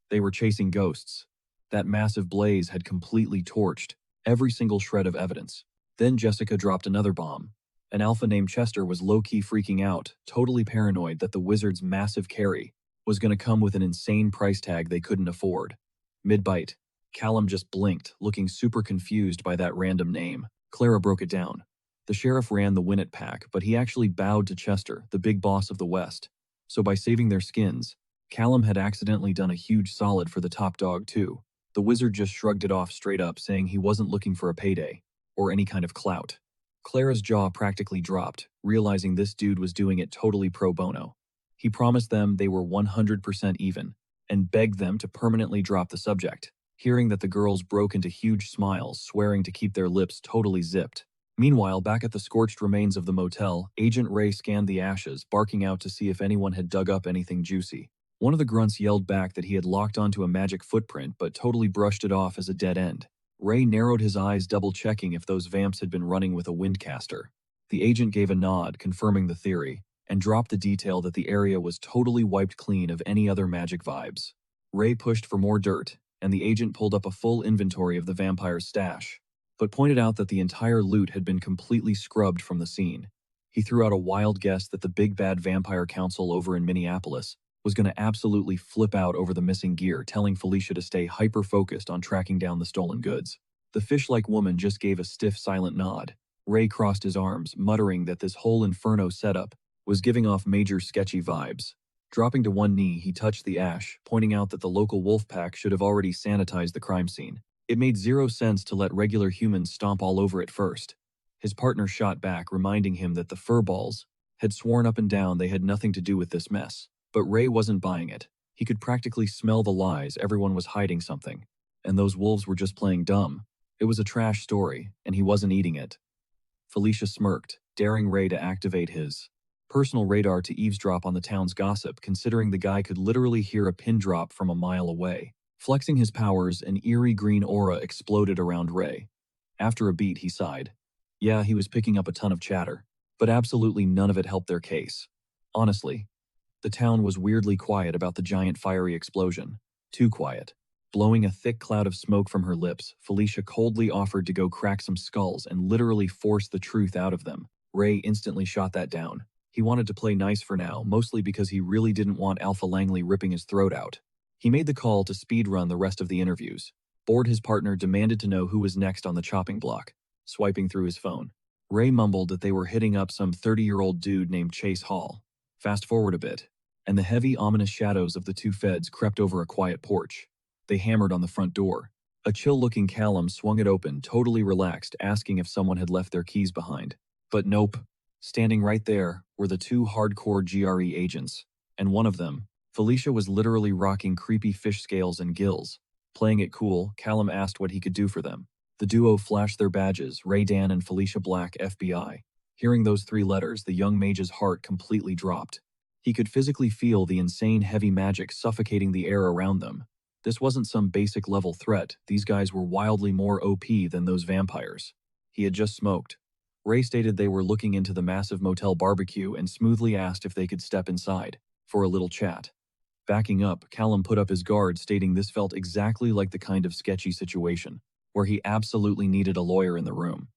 they were chasing ghosts. That massive blaze had completely torched every single shred of evidence. Then Jessica dropped another bomb. An alpha named Chester was low-key freaking out, totally paranoid that the wizard's massive carry was going to come with an insane price tag they couldn't afford. Mid-bite, Callum just blinked, looking super confused by that random name. Clara broke it down. The sheriff ran the Winnet pack, but he actually bowed to Chester, the big boss of the West. So by saving their skins, Callum had accidentally done a huge solid for the top dog too. The wizard just shrugged it off straight up, saying he wasn't looking for a payday or any kind of clout. Clara's jaw practically dropped, realizing this dude was doing it totally pro bono. He promised them they were 100% even, and begged them to permanently drop the subject. Hearing that, the girls broke into huge smiles, swearing to keep their lips totally zipped. Meanwhile, back at the scorched remains of the motel, Agent Ray scanned the ashes, barking out to see if anyone had dug up anything juicy. One of the grunts yelled back that he had locked onto a magic footprint but totally brushed it off as a dead end. Ray narrowed his eyes, double-checking if those vamps had been running with a windcaster. The agent gave a nod, confirming the theory, and dropped the detail that the area was totally wiped clean of any other magic vibes. Ray pushed for more dirt, and the agent pulled up a full inventory of the vampire's stash, but pointed out that the entire loot had been completely scrubbed from the scene. He threw out a wild guess that the big bad vampire council over in Minneapolis was going to absolutely flip out over the missing gear, telling Felicia to stay hyper-focused on tracking down the stolen goods. The fish-like woman just gave a stiff, silent nod. Ray crossed his arms, muttering that this whole inferno setup was giving off major sketchy vibes. Dropping to one knee, he touched the ash, pointing out that the local wolf pack should have already sanitized the crime scene. It made zero sense to let regular humans stomp all over it first. His partner shot back, reminding him that the furballs had sworn up and down they had nothing to do with this mess. But Ray wasn't buying it. He could practically smell the lies. Everyone was hiding something, and those wolves were just playing dumb. It was a trash story, and he wasn't eating it. Felicia smirked, daring Ray to activate his personal radar to eavesdrop on the town's gossip, considering the guy could literally hear a pin drop from a mile away. Flexing his powers, an eerie green aura exploded around Ray. After a beat, he sighed. Yeah, he was picking up a ton of chatter, but absolutely none of it helped their case. Honestly, the town was weirdly quiet about the giant fiery explosion. Too quiet. Blowing a thick cloud of smoke from her lips, Felicia coldly offered to go crack some skulls and literally force the truth out of them. Ray instantly shot that down. He wanted to play nice for now, mostly because he really didn't want Alpha Langley ripping his throat out. He made the call to speedrun the rest of the interviews. Bored, his partner demanded to know who was next on the chopping block, swiping through his phone. Ray mumbled that they were hitting up some 30-year-old dude named Chase Hall. Fast forward a bit, and the heavy, ominous shadows of the two feds crept over a quiet porch. They hammered on the front door. A chill-looking Callum swung it open, totally relaxed, asking if someone had left their keys behind. But nope. Standing right there were the two hardcore GRE agents, and one of them, Felicia, was literally rocking creepy fish scales and gills. Playing it cool, Callum asked what he could do for them. The duo flashed their badges, Ray Dan and Felicia Black, FBI. Hearing those three letters, the young mage's heart completely dropped. He could physically feel the insane heavy magic suffocating the air around them. This wasn't some basic level threat. These guys were wildly more OP than those vampires he had just smoked. Ray stated they were looking into the massive motel barbecue and smoothly asked if they could step inside for a little chat. Backing up, Callum put up his guard, stating this felt exactly like the kind of sketchy situation where he absolutely needed a lawyer in the room.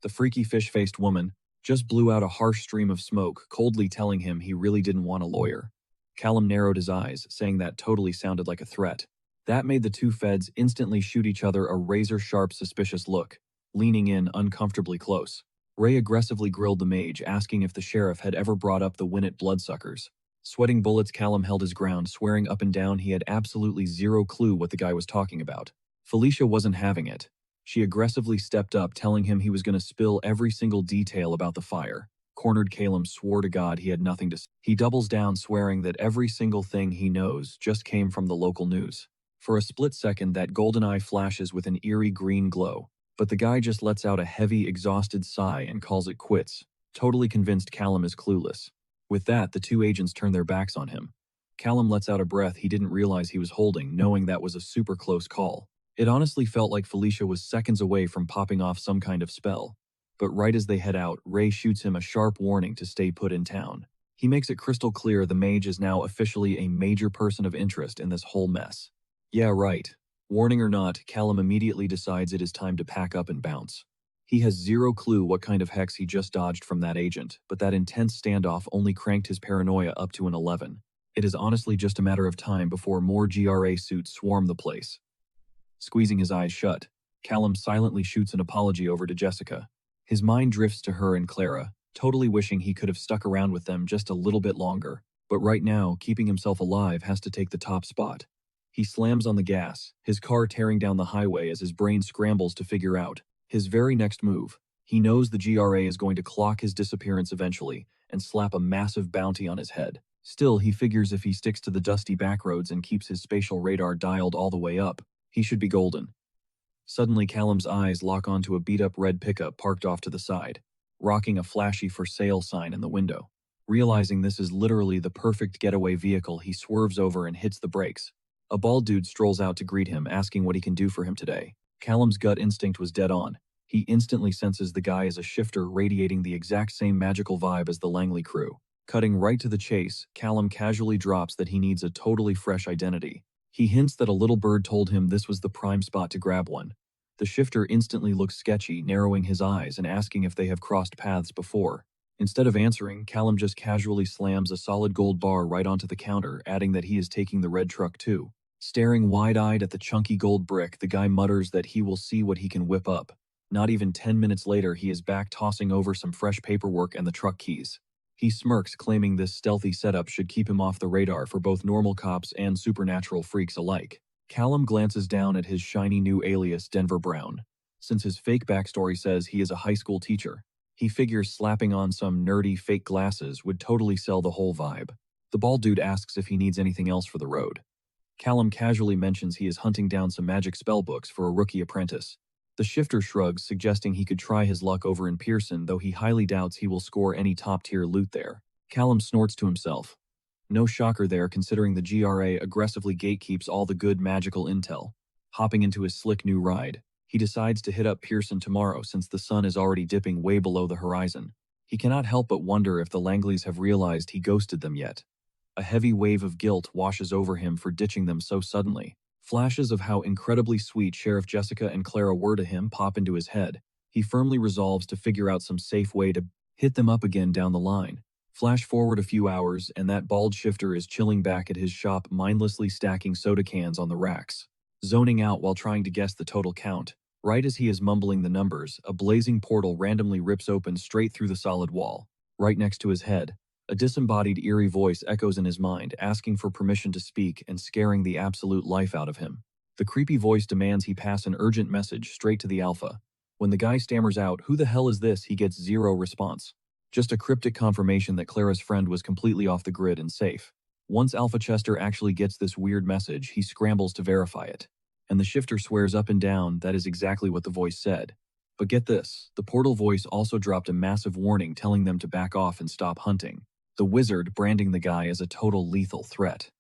The freaky fish-faced woman just blew out a harsh stream of smoke, coldly telling him he really didn't want a lawyer. Callum narrowed his eyes, saying that totally sounded like a threat. That made the two feds instantly shoot each other a razor-sharp, suspicious look, leaning in uncomfortably close. Ray aggressively grilled the mage, asking if the sheriff had ever brought up the Winnet bloodsuckers. Sweating bullets, Callum held his ground, swearing up and down he had absolutely zero clue what the guy was talking about. Felicia wasn't having it. She aggressively stepped up, telling him he was going to spill every single detail about the fire. Cornered, Callum swore to God he had nothing to say. He doubles down, swearing that every single thing he knows just came from the local news. For a split second, that golden eye flashes with an eerie green glow, but the guy just lets out a heavy, exhausted sigh and calls it quits, totally convinced Callum is clueless. With that, the two agents turn their backs on him. Callum lets out a breath he didn't realize he was holding, knowing that was a super close call. It honestly felt like Felicia was seconds away from popping off some kind of spell. But right as they head out, Ray shoots him a sharp warning to stay put in town. He makes it crystal clear the mage is now officially a major person of interest in this whole mess. Yeah, right. Warning or not, Callum immediately decides it is time to pack up and bounce. He has zero clue what kind of hex he just dodged from that agent, but that intense standoff only cranked his paranoia up to an 11. It is honestly just a matter of time before more GRA suits swarm the place. Squeezing his eyes shut, Callum silently shoots an apology over to Jessica. His mind drifts to her and Clara, totally wishing he could have stuck around with them just a little bit longer. But right now, keeping himself alive has to take the top spot. He slams on the gas, his car tearing down the highway as his brain scrambles to figure out his very next move. He knows the GRA is going to clock his disappearance eventually and slap a massive bounty on his head. Still, he figures if he sticks to the dusty backroads and keeps his spatial radar dialed all the way up, he should be golden. Suddenly, Callum's eyes lock onto a beat-up red pickup parked off to the side, rocking a flashy for sale sign in the window. Realizing this is literally the perfect getaway vehicle, he swerves over and hits the brakes. A bald dude strolls out to greet him, asking what he can do for him today. Callum's gut instinct was dead on. He instantly senses the guy is a shifter radiating the exact same magical vibe as the Langley crew. Cutting right to the chase, Callum casually drops that he needs a totally fresh identity. He hints that a little bird told him this was the prime spot to grab one. The shifter instantly looks sketchy, narrowing his eyes and asking if they have crossed paths before. Instead of answering, Callum just casually slams a solid gold bar right onto the counter, adding that he is taking the red truck too. Staring wide-eyed at the chunky gold brick, the guy mutters that he will see what he can whip up. Not even 10 minutes later, he is back tossing over some fresh paperwork and the truck keys. He smirks, claiming this stealthy setup should keep him off the radar for both normal cops and supernatural freaks alike. Callum glances down at his shiny new alias, Denver Brown. Since his fake backstory says he is a high school teacher, he figures slapping on some nerdy fake glasses would totally sell the whole vibe. The bald dude asks if he needs anything else for the road. Callum casually mentions he is hunting down some magic spell books for a rookie apprentice. The shifter shrugs, suggesting he could try his luck over in Pearson, though he highly doubts he will score any top-tier loot there. Callum snorts to himself. No shocker there, considering the GRA aggressively gatekeeps all the good magical intel. Hopping into his slick new ride, he decides to hit up Pearson tomorrow since the sun is already dipping way below the horizon. He cannot help but wonder if the Langleys have realized he ghosted them yet. A heavy wave of guilt washes over him for ditching them so suddenly. Flashes of how incredibly sweet Sheriff Jessica and Clara were to him pop into his head. He firmly resolves to figure out some safe way to hit them up again down the line. Flash forward a few hours, and that bald shifter is chilling back at his shop, mindlessly stacking soda cans on the racks, zoning out while trying to guess the total count. Right as he is mumbling the numbers, a blazing portal randomly rips open straight through the solid wall. Right next to his head, a disembodied, eerie voice echoes in his mind, asking for permission to speak and scaring the absolute life out of him. The creepy voice demands he pass an urgent message straight to the Alpha. When the guy stammers out, "Who the hell is this?" he gets zero response. Just a cryptic confirmation that Clara's friend was completely off the grid and safe. Once Alpha Chester actually gets this weird message, he scrambles to verify it. And the shifter swears up and down that is exactly what the voice said. But get this, the portal voice also dropped a massive warning telling them to back off and stop hunting. The wizard branding the guy as a total lethal threat.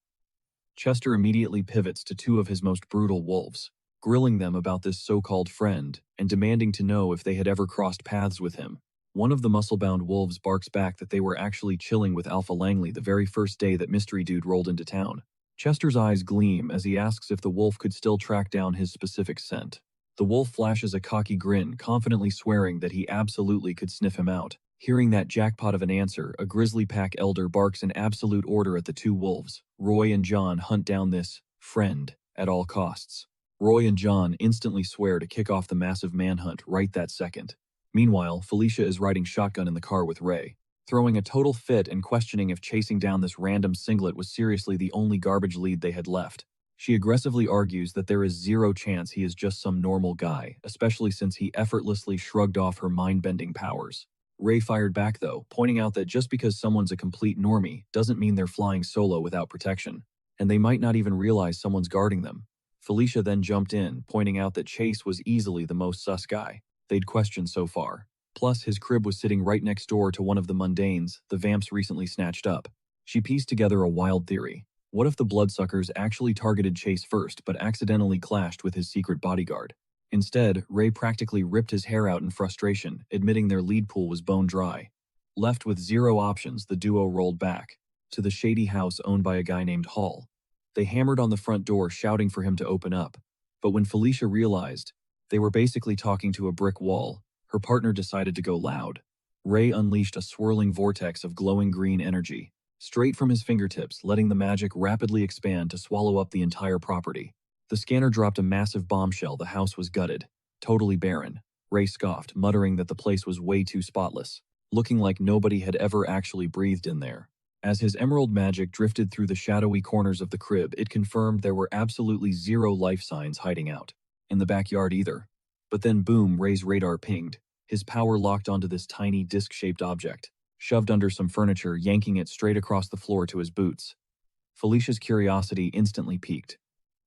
Chester immediately pivots to two of his most brutal wolves, grilling them about this so-called friend and demanding to know if they had ever crossed paths with him. One of the muscle-bound wolves barks back that they were actually chilling with Alpha Langley the very first day that Mystery Dude rolled into town. Chester's eyes gleam as he asks if the wolf could still track down his specific scent. The wolf flashes a cocky grin, confidently swearing that he absolutely could sniff him out. Hearing that jackpot of an answer, a grizzly pack elder barks an absolute order at the two wolves. Roy and John hunt down this friend at all costs. Roy and John instantly swear to kick off the massive manhunt right that second. Meanwhile, Felicia is riding shotgun in the car with Ray, throwing a total fit and questioning if chasing down this random singlet was seriously the only garbage lead they had left. She aggressively argues that there is zero chance he is just some normal guy, especially since he effortlessly shrugged off her mind-bending powers. Ray fired back though, pointing out that just because someone's a complete normie doesn't mean they're flying solo without protection, and they might not even realize someone's guarding them. Felicia then jumped in, pointing out that Chase was easily the most sus guy they'd questioned so far. Plus, his crib was sitting right next door to one of the mundanes the vamps recently snatched up. She pieced together a wild theory. What if the bloodsuckers actually targeted Chase first but accidentally clashed with his secret bodyguard? Instead, Ray practically ripped his hair out in frustration, admitting their lead pool was bone dry. Left with zero options, the duo rolled back to the shady house owned by a guy named Hall. They hammered on the front door, shouting for him to open up. But when Felicia realized they were basically talking to a brick wall, her partner decided to go loud. Ray unleashed a swirling vortex of glowing green energy, straight from his fingertips, letting the magic rapidly expand to swallow up the entire property. The scanner dropped a massive bombshell. The house was gutted, totally barren. Ray scoffed, muttering that the place was way too spotless, looking like nobody had ever actually breathed in there. As his emerald magic drifted through the shadowy corners of the crib, it confirmed there were absolutely zero life signs hiding out in the backyard either. But then boom, Ray's radar pinged. His power locked onto this tiny disc-shaped object, shoved under some furniture, yanking it straight across the floor to his boots. Felicia's curiosity instantly piqued.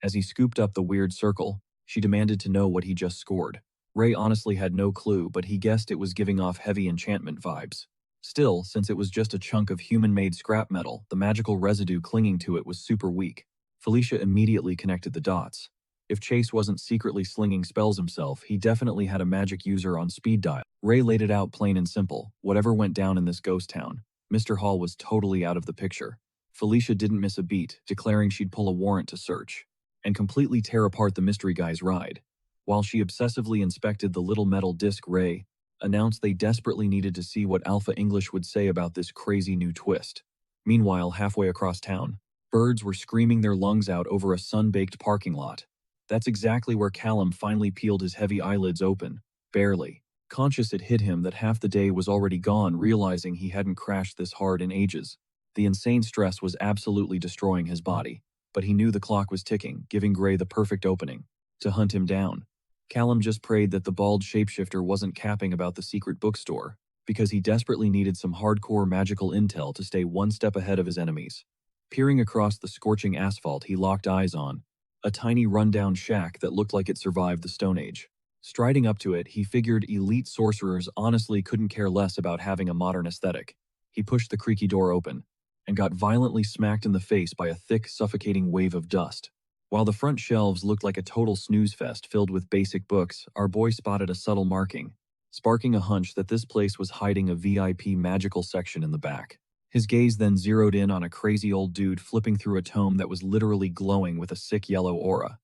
As he scooped up the weird circle, she demanded to know what he just scored. Ray honestly had no clue, but he guessed it was giving off heavy enchantment vibes. Still, since it was just a chunk of human-made scrap metal, the magical residue clinging to it was super weak. Felicia immediately connected the dots. If Chase wasn't secretly slinging spells himself, he definitely had a magic user on speed dial. Ray laid it out plain and simple. Whatever went down in this ghost town, Mr. Hall was totally out of the picture. Felicia didn't miss a beat, declaring she'd pull a warrant to search and completely tear apart the mystery guy's ride. While she obsessively inspected the little metal disc, Ray announced they desperately needed to see what Alpha English would say about this crazy new twist. Meanwhile, halfway across town, birds were screaming their lungs out over a sun-baked parking lot. That's exactly where Callum finally peeled his heavy eyelids open, barely. Conscious, it hit him that half the day was already gone, realizing he hadn't crashed this hard in ages. The insane stress was absolutely destroying his body, but he knew the clock was ticking, giving Gray the perfect opening to hunt him down. Callum just prayed that the bald shapeshifter wasn't capping about the secret bookstore, because he desperately needed some hardcore magical intel to stay one step ahead of his enemies. Peering across the scorching asphalt, he locked eyes on a tiny rundown shack that looked like it survived the Stone Age. Striding up to it, he figured elite sorcerers honestly couldn't care less about having a modern aesthetic. He pushed the creaky door open and got violently smacked in the face by a thick, suffocating wave of dust. While the front shelves looked like a total snooze fest filled with basic books, our boy spotted a subtle marking, sparking a hunch that this place was hiding a VIP magical section in the back. His gaze then zeroed in on a crazy old dude flipping through a tome that was literally glowing with a sick yellow aura.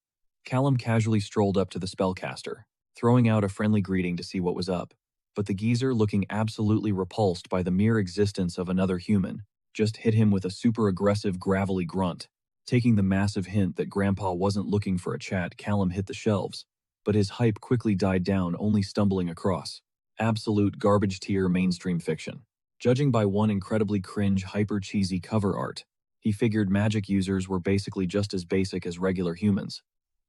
Callum casually strolled up to the spellcaster, throwing out a friendly greeting to see what was up. But the geezer, looking absolutely repulsed by the mere existence of another human, just hit him with a super aggressive gravelly grunt. Taking the massive hint that Grandpa wasn't looking for a chat, Callum hit the shelves, but his hype quickly died down, only stumbling across absolute garbage tier mainstream fiction. Judging by one incredibly cringe, hyper-cheesy cover art, he figured magic users were basically just as basic as regular humans.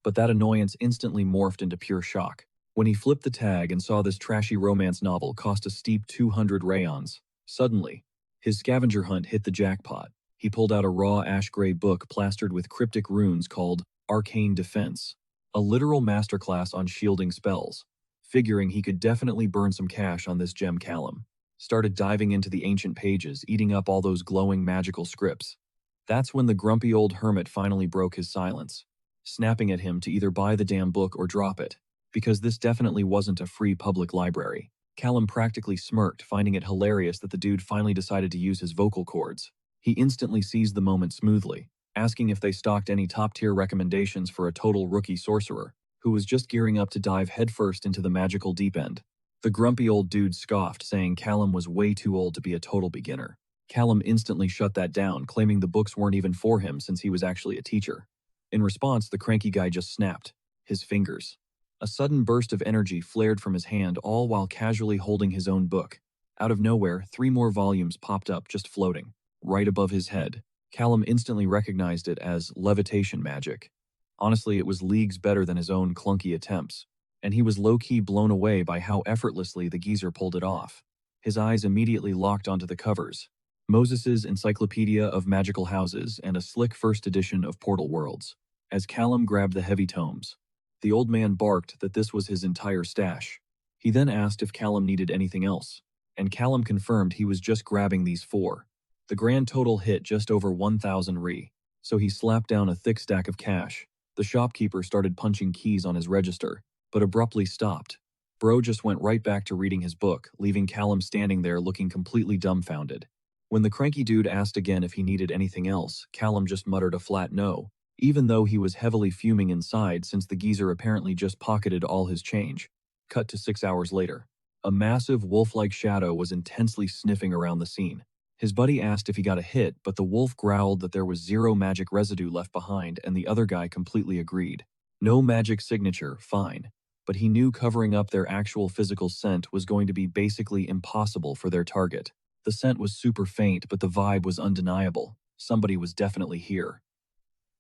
But that annoyance instantly morphed into pure shock when he flipped the tag and saw this trashy romance novel cost a steep 200 rayons. Suddenly, his scavenger hunt hit the jackpot. He pulled out a raw ash-gray book plastered with cryptic runes called Arcane Defense, a literal masterclass on shielding spells. Figuring he could definitely burn some cash on this gem, Callum started diving into the ancient pages, eating up all those glowing magical scripts. That's when the grumpy old hermit finally broke his silence, snapping at him to either buy the damn book or drop it, because this definitely wasn't a free public library. Callum practically smirked, finding it hilarious that the dude finally decided to use his vocal cords. He instantly seized the moment smoothly, asking if they stocked any top-tier recommendations for a total rookie sorcerer who was just gearing up to dive headfirst into the magical deep end. The grumpy old dude scoffed, saying Callum was way too old to be a total beginner. Callum instantly shut that down, claiming the books weren't even for him since he was actually a teacher. In response, the cranky guy just snapped his fingers. A sudden burst of energy flared from his hand, all while casually holding his own book. Out of nowhere, 3 more volumes popped up, just floating right above his head. Callum instantly recognized it as levitation magic. Honestly, it was leagues better than his own clunky attempts, and he was low-key blown away by how effortlessly the geezer pulled it off. His eyes immediately locked onto the covers: Moses's Encyclopedia of Magical Houses and a slick first edition of Portal Worlds. As Callum grabbed the heavy tomes, the old man barked that this was his entire stash. He then asked if Callum needed anything else, and Callum confirmed he was just grabbing these 4. The grand total hit just over 1,000 re, so he slapped down a thick stack of cash. The shopkeeper started punching keys on his register, but abruptly stopped. Bro just went right back to reading his book, leaving Callum standing there looking completely dumbfounded. When the cranky dude asked again if he needed anything else, Callum just muttered a flat no, even though he was heavily fuming inside since the geezer apparently just pocketed all his change. Cut to 6 hours later. A massive wolf-like shadow was intensely sniffing around the scene. His buddy asked if he got a hit, but the wolf growled that there was zero magic residue left behind, and the other guy completely agreed. No magic signature, fine. But he knew covering up their actual physical scent was going to be basically impossible for their target. The scent was super faint, but the vibe was undeniable. Somebody was definitely here.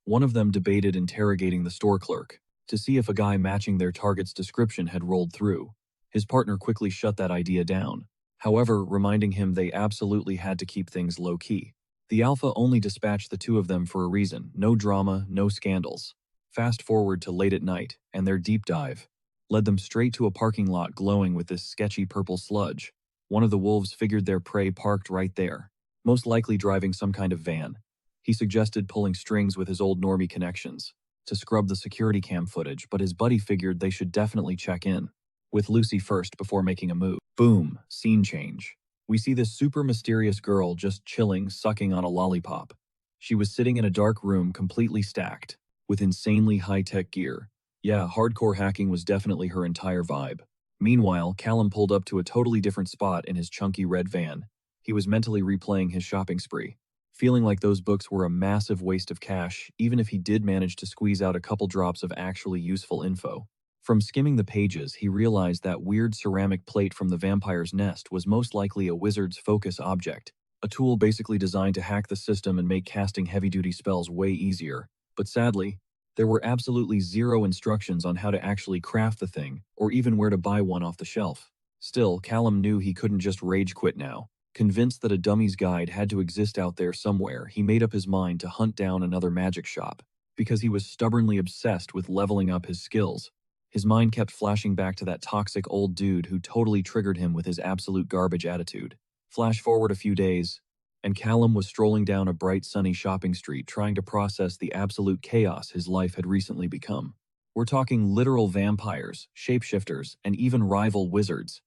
One of them debated interrogating the store clerk to see if a guy matching their target's description had rolled through. His partner quickly shut that idea down, however, reminding him they absolutely had to keep things low-key. The Alpha only dispatched the two of them for a reason: no drama, no scandals. Fast forward to late at night, and their deep dive led them straight to a parking lot glowing with this sketchy purple sludge. One of the wolves figured their prey parked right there, most likely driving some kind of van. He suggested pulling strings with his old normie connections to scrub the security cam footage, but his buddy figured they should definitely check in with Lucy first before making a move. Boom, scene change. We see this super mysterious girl just chilling, sucking on a lollipop. She was sitting in a dark room completely stacked with insanely high-tech gear. Yeah, hardcore hacking was definitely her entire vibe. Meanwhile, Callum pulled up to a totally different spot in his chunky red van. He was mentally replaying his shopping spree, feeling like those books were a massive waste of cash, even if he did manage to squeeze out a couple drops of actually useful info. From skimming the pages, he realized that weird ceramic plate from the vampire's nest was most likely a wizard's focus object, a tool basically designed to hack the system and make casting heavy-duty spells way easier. But sadly, there were absolutely zero instructions on how to actually craft the thing, or even where to buy one off the shelf. Still, Callum knew he couldn't just rage quit now. Convinced that a dummy's guide had to exist out there somewhere, he made up his mind to hunt down another magic shop, because he was stubbornly obsessed with leveling up his skills. His mind kept flashing back to that toxic old dude who totally triggered him with his absolute garbage attitude. Flash forward a few days, and Callum was strolling down a bright sunny shopping street trying to process the absolute chaos his life had recently become. We're talking literal vampires, shapeshifters, and even rival wizards.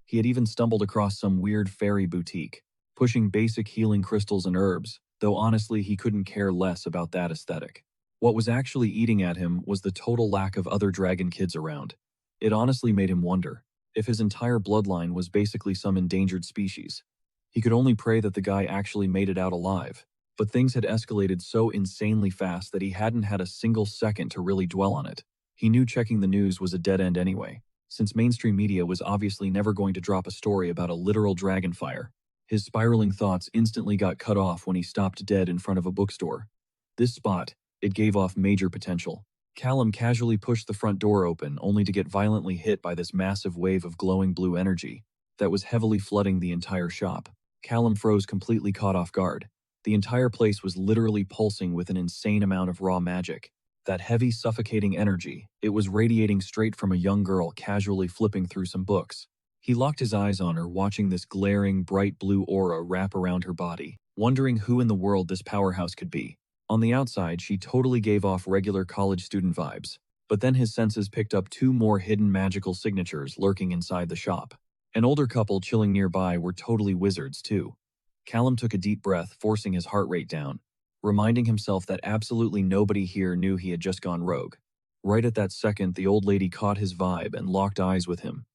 He had even stumbled across some weird fairy boutique, pushing basic healing crystals and herbs, though honestly he couldn't care less about that aesthetic. What was actually eating at him was the total lack of other dragon kids around. It honestly made him wonder if his entire bloodline was basically some endangered species. He could only pray that the guy actually made it out alive, but things had escalated so insanely fast that he hadn't had a single second to really dwell on it. He knew checking the news was a dead end anyway, since mainstream media was obviously never going to drop a story about a literal dragon fire. His spiraling thoughts instantly got cut off when he stopped dead in front of a bookstore. This spot, it gave off major potential. Callum casually pushed the front door open, only to get violently hit by this massive wave of glowing blue energy that was heavily flooding the entire shop. Callum froze, completely caught off guard. The entire place was literally pulsing with an insane amount of raw magic. That heavy, suffocating energy, it was radiating straight from a young girl casually flipping through some books. He locked his eyes on her, watching this glaring, bright blue aura wrap around her body, wondering who in the world this powerhouse could be. On the outside, she totally gave off regular college student vibes, but then his senses picked up two more hidden magical signatures lurking inside the shop. An older couple chilling nearby were totally wizards too. Callum took a deep breath, forcing his heart rate down, reminding himself that absolutely nobody here knew he had just gone rogue. Right at that second, the old lady caught his vibe and locked eyes with him.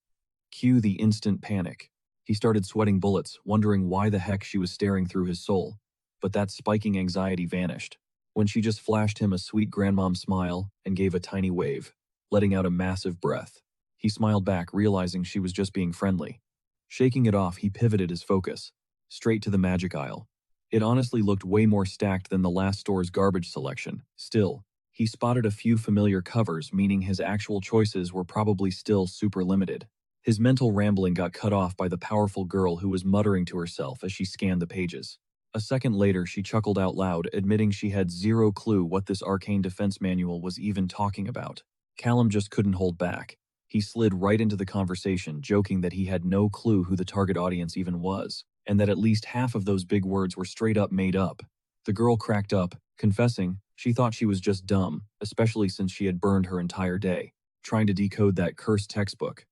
Cue the instant panic. He started sweating bullets, wondering why the heck she was staring through his soul. But that spiking anxiety vanished when she just flashed him a sweet grandmom smile and gave a tiny wave, letting out a massive breath. He smiled back, realizing she was just being friendly. Shaking it off, he pivoted his focus straight to the magic aisle. It honestly looked way more stacked than the last store's garbage selection. Still, he spotted a few familiar covers, meaning his actual choices were probably still super limited. His mental rambling got cut off by the powerful girl who was muttering to herself as she scanned the pages. A second later, she chuckled out loud, admitting she had zero clue what this arcane defense manual was even talking about. Callum just couldn't hold back. He slid right into the conversation, joking that he had no clue who the target audience even was, and that at least half of those big words were straight up made up. The girl cracked up, confessing she thought she was just dumb, especially since she had burned her entire day. trying to decode that cursed textbook.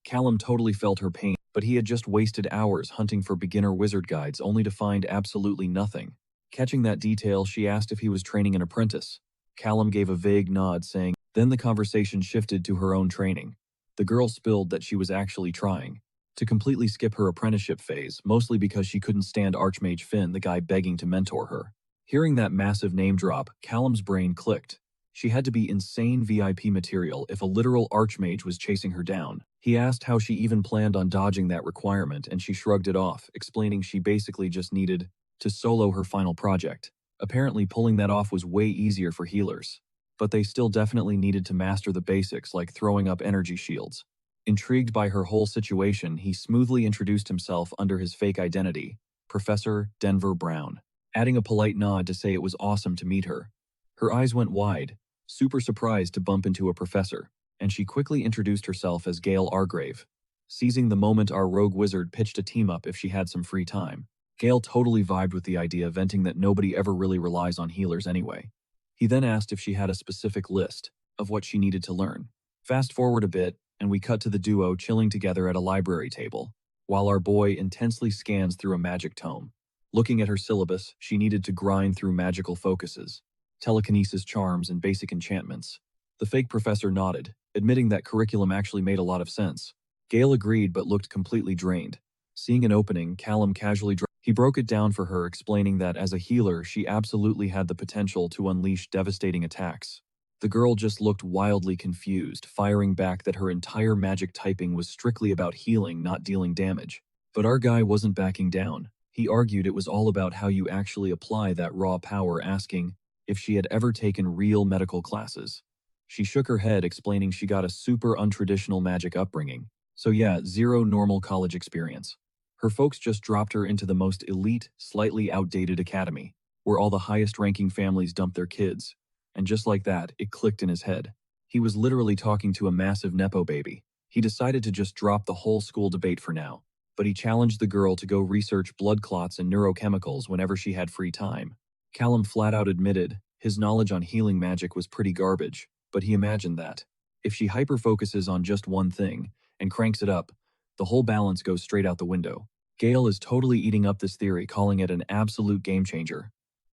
Callum totally felt her pain, but he had just wasted hours hunting for beginner wizard guides only to find absolutely nothing. Catching that detail, she asked if he was training an apprentice. Callum gave a vague nod, saying, then the conversation shifted to her own training. The girl spilled that she was actually trying to completely skip her apprenticeship phase, mostly because she couldn't stand Archmage Finn, the guy begging to mentor her. Hearing that massive name drop, Callum's brain clicked. She had to be insane VIP material if a literal Archmage was chasing her down. He asked how she even planned on dodging that requirement, and she shrugged it off, explaining she basically just needed to solo her final project. Apparently, pulling that off was way easier for healers, but they still definitely needed to master the basics like throwing up energy shields. Intrigued by her whole situation, he smoothly introduced himself under his fake identity, Professor Denver Brown, adding a polite nod to say it was awesome to meet her. Her eyes went wide, super surprised to bump into a professor, and she quickly introduced herself as Gale Argrave. Seizing the moment, our rogue wizard pitched a team-up if she had some free time. Gale totally vibed with the idea, venting that nobody ever really relies on healers anyway. He then asked if she had a specific list of what she needed to learn. Fast forward a bit, and we cut to the duo chilling together at a library table, while our boy intensely scans through a magic tome. Looking at her syllabus, she needed to grind through magical focuses, telekinesis charms, and basic enchantments. The fake professor nodded, admitting that curriculum actually made a lot of sense. Gale agreed but looked completely drained. Seeing an opening, Callum casually he broke it down for her, explaining that as a healer, she absolutely had the potential to unleash devastating attacks. The girl just looked wildly confused, firing back that her entire magic typing was strictly about healing, not dealing damage. But our guy wasn't backing down. He argued it was all about how you actually apply that raw power, asking if she had ever taken real medical classes. She shook her head, explaining she got a super untraditional magic upbringing. So yeah, zero normal college experience. Her folks just dropped her into the most elite, slightly outdated academy, where all the highest-ranking families dump their kids. And just like that, it clicked in his head. He was literally talking to a massive Nepo baby. He decided to just drop the whole school debate for now, but he challenged the girl to go research blood clots and neurochemicals whenever she had free time. Callum flat out admitted his knowledge on healing magic was pretty garbage, but he imagined that if she hyper-focuses on just one thing and cranks it up, the whole balance goes straight out the window. Gale is totally eating up this theory, calling it an absolute game changer.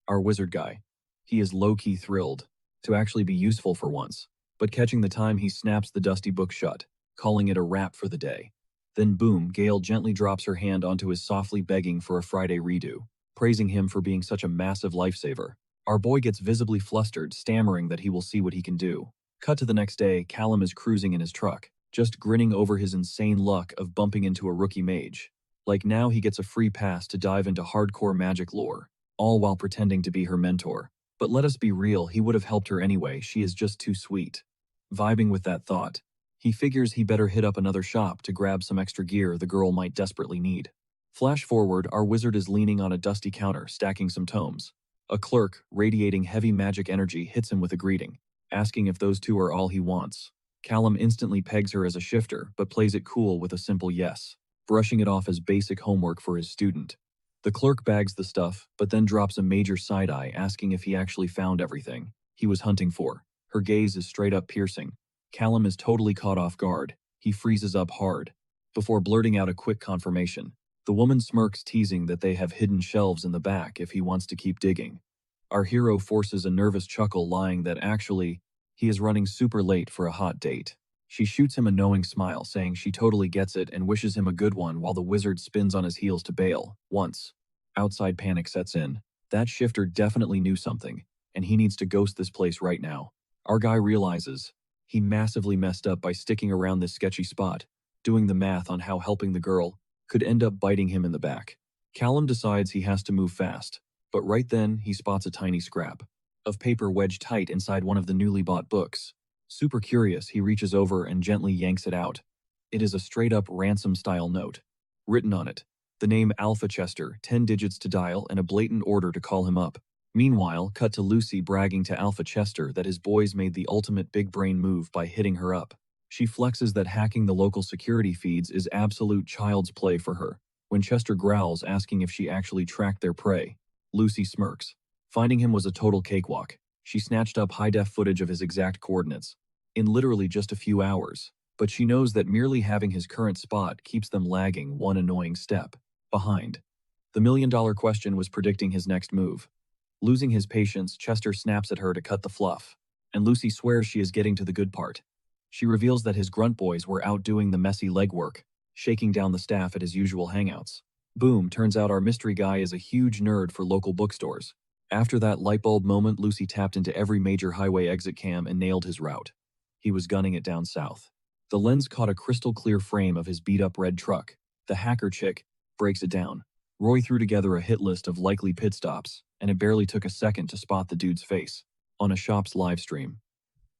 Our wizard guy, he is low-key thrilled to actually be useful for once, but catching the time, he snaps the dusty book shut, calling it a wrap for the day. Then boom, Gale gently drops her hand onto his, softly begging for a Friday redo, praising him for being such a massive lifesaver. Our boy gets visibly flustered, stammering that he will see what he can do. Cut to the next day, Callum is cruising in his truck, just grinning over his insane luck of bumping into a rookie mage. Like now he gets a free pass to dive into hardcore magic lore, all while pretending to be her mentor. But let us be real, he would have helped her anyway, she is just too sweet. Vibing with that thought, he figures he better hit up another shop to grab some extra gear the girl might desperately need. Flash forward, our wizard is leaning on a dusty counter, stacking some tomes. A clerk, radiating heavy magic energy, hits him with a greeting, asking if those two are all he wants. Callum instantly pegs her as a shifter, but plays it cool with a simple yes, brushing it off as basic homework for his student. The clerk bags the stuff, but then drops a major side-eye, asking if he actually found everything he was hunting for. Her gaze is straight up piercing. Callum is totally caught off guard. He freezes up hard, before blurting out a quick confirmation. The woman smirks, teasing that they have hidden shelves in the back if he wants to keep digging. Our hero forces a nervous chuckle, lying that actually, he is running super late for a hot date. She shoots him a knowing smile, saying she totally gets it and wishes him a good one, while the wizard spins on his heels to bail. Once outside panic sets in, that shifter definitely knew something, and he needs to ghost this place right now. Our guy realizes he massively messed up by sticking around this sketchy spot, doing the math on how helping the girl could end up biting him in the back. Callum decides he has to move fast, but right then he spots a tiny scrap of paper wedged tight inside one of the newly bought books. Super curious, he reaches over and gently yanks it out. It is a straight-up ransom-style note. Written on it, the name Alpha Chester, 10 digits to dial, and a blatant order to call him up. Meanwhile, cut to Lucy bragging to Alpha Chester that his boys made the ultimate big brain move by hitting her up. She flexes that hacking the local security feeds is absolute child's play for her. When Chester growls, asking if she actually tracked their prey, Lucy smirks. Finding him was a total cakewalk. She snatched up high-def footage of his exact coordinates, in literally just a few hours. But she knows that merely having his current spot keeps them lagging one annoying step behind. The million-dollar question was predicting his next move. Losing his patience, Chester snaps at her to cut the fluff, and Lucy swears she is getting to the good part. She reveals that his grunt boys were out doing the messy legwork, shaking down the staff at his usual hangouts. Boom, turns out our mystery guy is a huge nerd for local bookstores. After that lightbulb moment, Lucy tapped into every major highway exit cam and nailed his route. He was gunning it down south. The lens caught a crystal-clear frame of his beat-up red truck. The hacker chick breaks it down. Roy threw together a hit list of likely pit stops, and it barely took a second to spot the dude's face on a shop's live stream.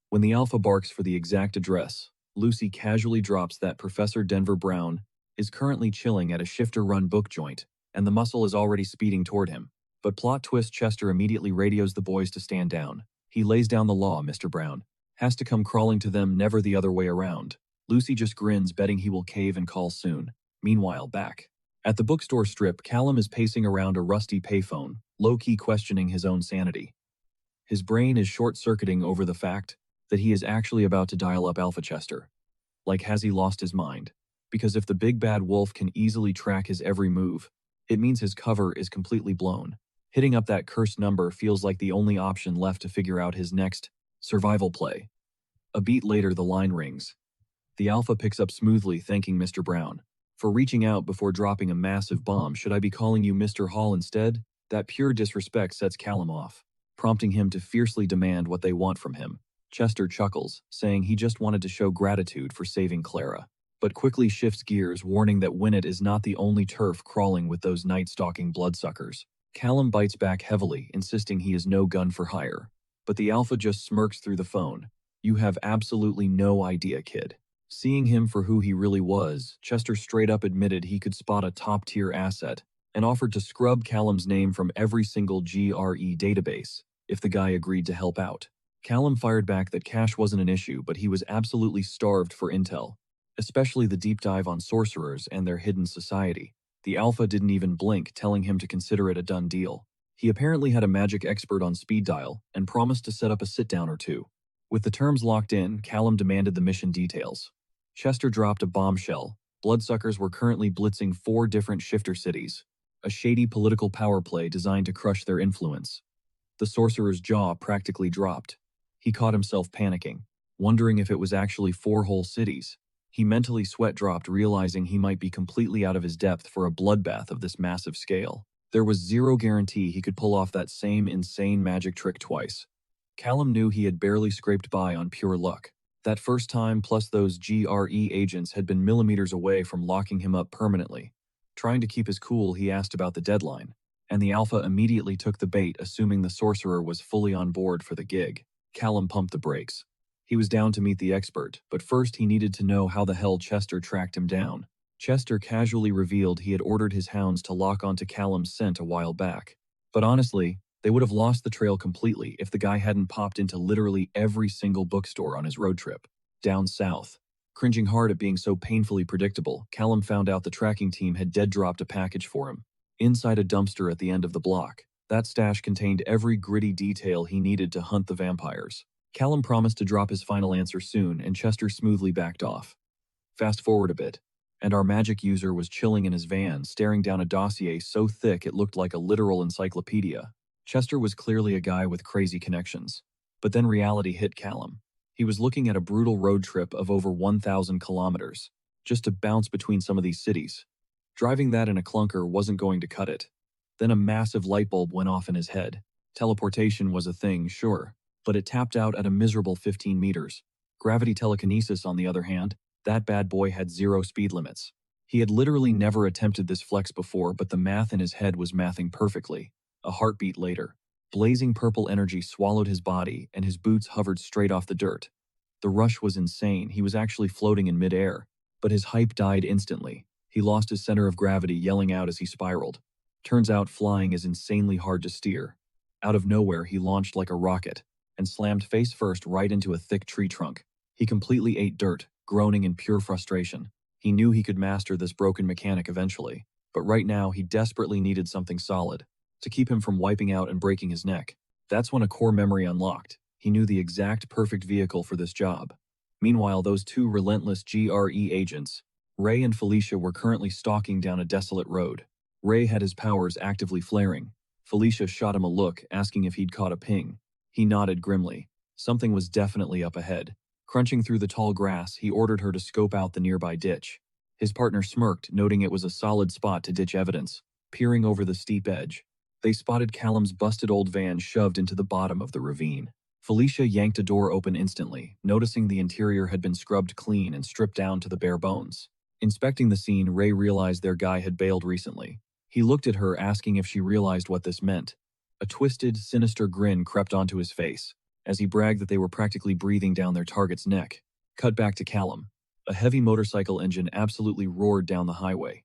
When the Alpha barks for the exact address, Lucy casually drops that Professor Denver Brown is currently chilling at a shifter-run book joint, and the muscle is already speeding toward him. But plot twist, Chester immediately radios the boys to stand down. He lays down the law, Mr. Brown. Has to come crawling to them, never the other way around. Lucy just grins, betting he will cave and call soon. Meanwhile, back at the bookstore strip, Callum is pacing around a rusty payphone, low-key questioning his own sanity. His brain is short-circuiting over the fact that he is actually about to dial up Alpha Chester. Like, has he lost his mind? Because if the big bad wolf can easily track his every move, it means his cover is completely blown. Hitting up that cursed number feels like the only option left to figure out his next survival play. A beat later, the line rings. The Alpha picks up smoothly, thanking Mr. Brown for reaching out before dropping a massive bomb. Should I be calling you Mr. Hall instead? That pure disrespect sets Callum off, prompting him to fiercely demand what they want from him. Chester chuckles, saying he just wanted to show gratitude for saving Clara, but quickly shifts gears, warning that Winnet is not the only turf crawling with those night-stalking bloodsuckers. Callum bites back heavily, insisting he is no gun for hire, but the Alpha just smirks through the phone. You have absolutely no idea, kid. Seeing him for who he really was, Chester straight up admitted he could spot a top-tier asset and offered to scrub Callum's name from every single GRE database if the guy agreed to help out. Callum fired back that cash wasn't an issue, but he was absolutely starved for intel, especially the deep dive on sorcerers and their hidden society. The Alpha didn't even blink, telling him to consider it a done deal. He apparently had a magic expert on speed dial and promised to set up a sit-down or two. With the terms locked in, Callum demanded the mission details. Chester dropped a bombshell. Bloodsuckers were currently blitzing 4 different shifter cities, a shady political power play designed to crush their influence. The sorcerer's jaw practically dropped. He caught himself panicking, wondering if it was actually 4 whole cities. He mentally sweat-dropped, realizing he might be completely out of his depth for a bloodbath of this massive scale. There was zero guarantee he could pull off that same insane magic trick twice. Callum knew he had barely scraped by on pure luck. That first time, plus those GRE agents had been millimeters away from locking him up permanently. Trying to keep his cool, he asked about the deadline, and the Alpha immediately took the bait, assuming the sorcerer was fully on board for the gig. Callum pumped the brakes. He was down to meet the expert, but first he needed to know how the hell Chester tracked him down. Chester casually revealed he had ordered his hounds to lock onto Callum's scent a while back. But honestly, they would have lost the trail completely if the guy hadn't popped into literally every single bookstore on his road trip. Down south. Cringing hard at being so painfully predictable, Callum found out the tracking team had dead-dropped a package for him. Inside a dumpster at the end of the block, that stash contained every gritty detail he needed to hunt the vampires. Callum promised to drop his final answer soon, and Chester smoothly backed off. Fast forward a bit, and our magic user was chilling in his van, staring down a dossier so thick it looked like a literal encyclopedia. Chester was clearly a guy with crazy connections. But then reality hit Callum. He was looking at a brutal road trip of over 1,000 kilometers, just to bounce between some of these cities. Driving that in a clunker wasn't going to cut it. Then a massive light bulb went off in his head. Teleportation was a thing, sure, but it tapped out at a miserable 15 meters. Gravity telekinesis, on the other hand, that bad boy had 0 speed limits. He had literally never attempted this flex before, but the math in his head was mathing perfectly. A heartbeat later, blazing purple energy swallowed his body and his boots hovered straight off the dirt. The rush was insane. He was actually floating in midair, but his hype died instantly. He lost his center of gravity, yelling out as he spiraled. Turns out flying is insanely hard to steer. Out of nowhere, he launched like a rocket and slammed face first right into a thick tree trunk. He completely ate dirt, groaning in pure frustration. He knew he could master this broken mechanic eventually, but right now he desperately needed something solid to keep him from wiping out and breaking his neck. That's when a core memory unlocked. He knew the exact perfect vehicle for this job. Meanwhile, those two relentless GRE agents, Ray and Felicia, were currently stalking down a desolate road. Ray had his powers actively flaring. Felicia shot him a look, asking if he'd caught a ping. He nodded grimly. Something was definitely up ahead. Crunching through the tall grass, he ordered her to scope out the nearby ditch. His partner smirked, noting it was a solid spot to ditch evidence. Peering over the steep edge, they spotted Callum's busted old van shoved into the bottom of the ravine. Felicia yanked a door open instantly, noticing the interior had been scrubbed clean and stripped down to the bare bones. Inspecting the scene, Ray realized their guy had bailed recently. He looked at her, asking if she realized what this meant. A twisted, sinister grin crept onto his face as he bragged that they were practically breathing down their target's neck. Cut back to Callum. A heavy motorcycle engine absolutely roared down the highway.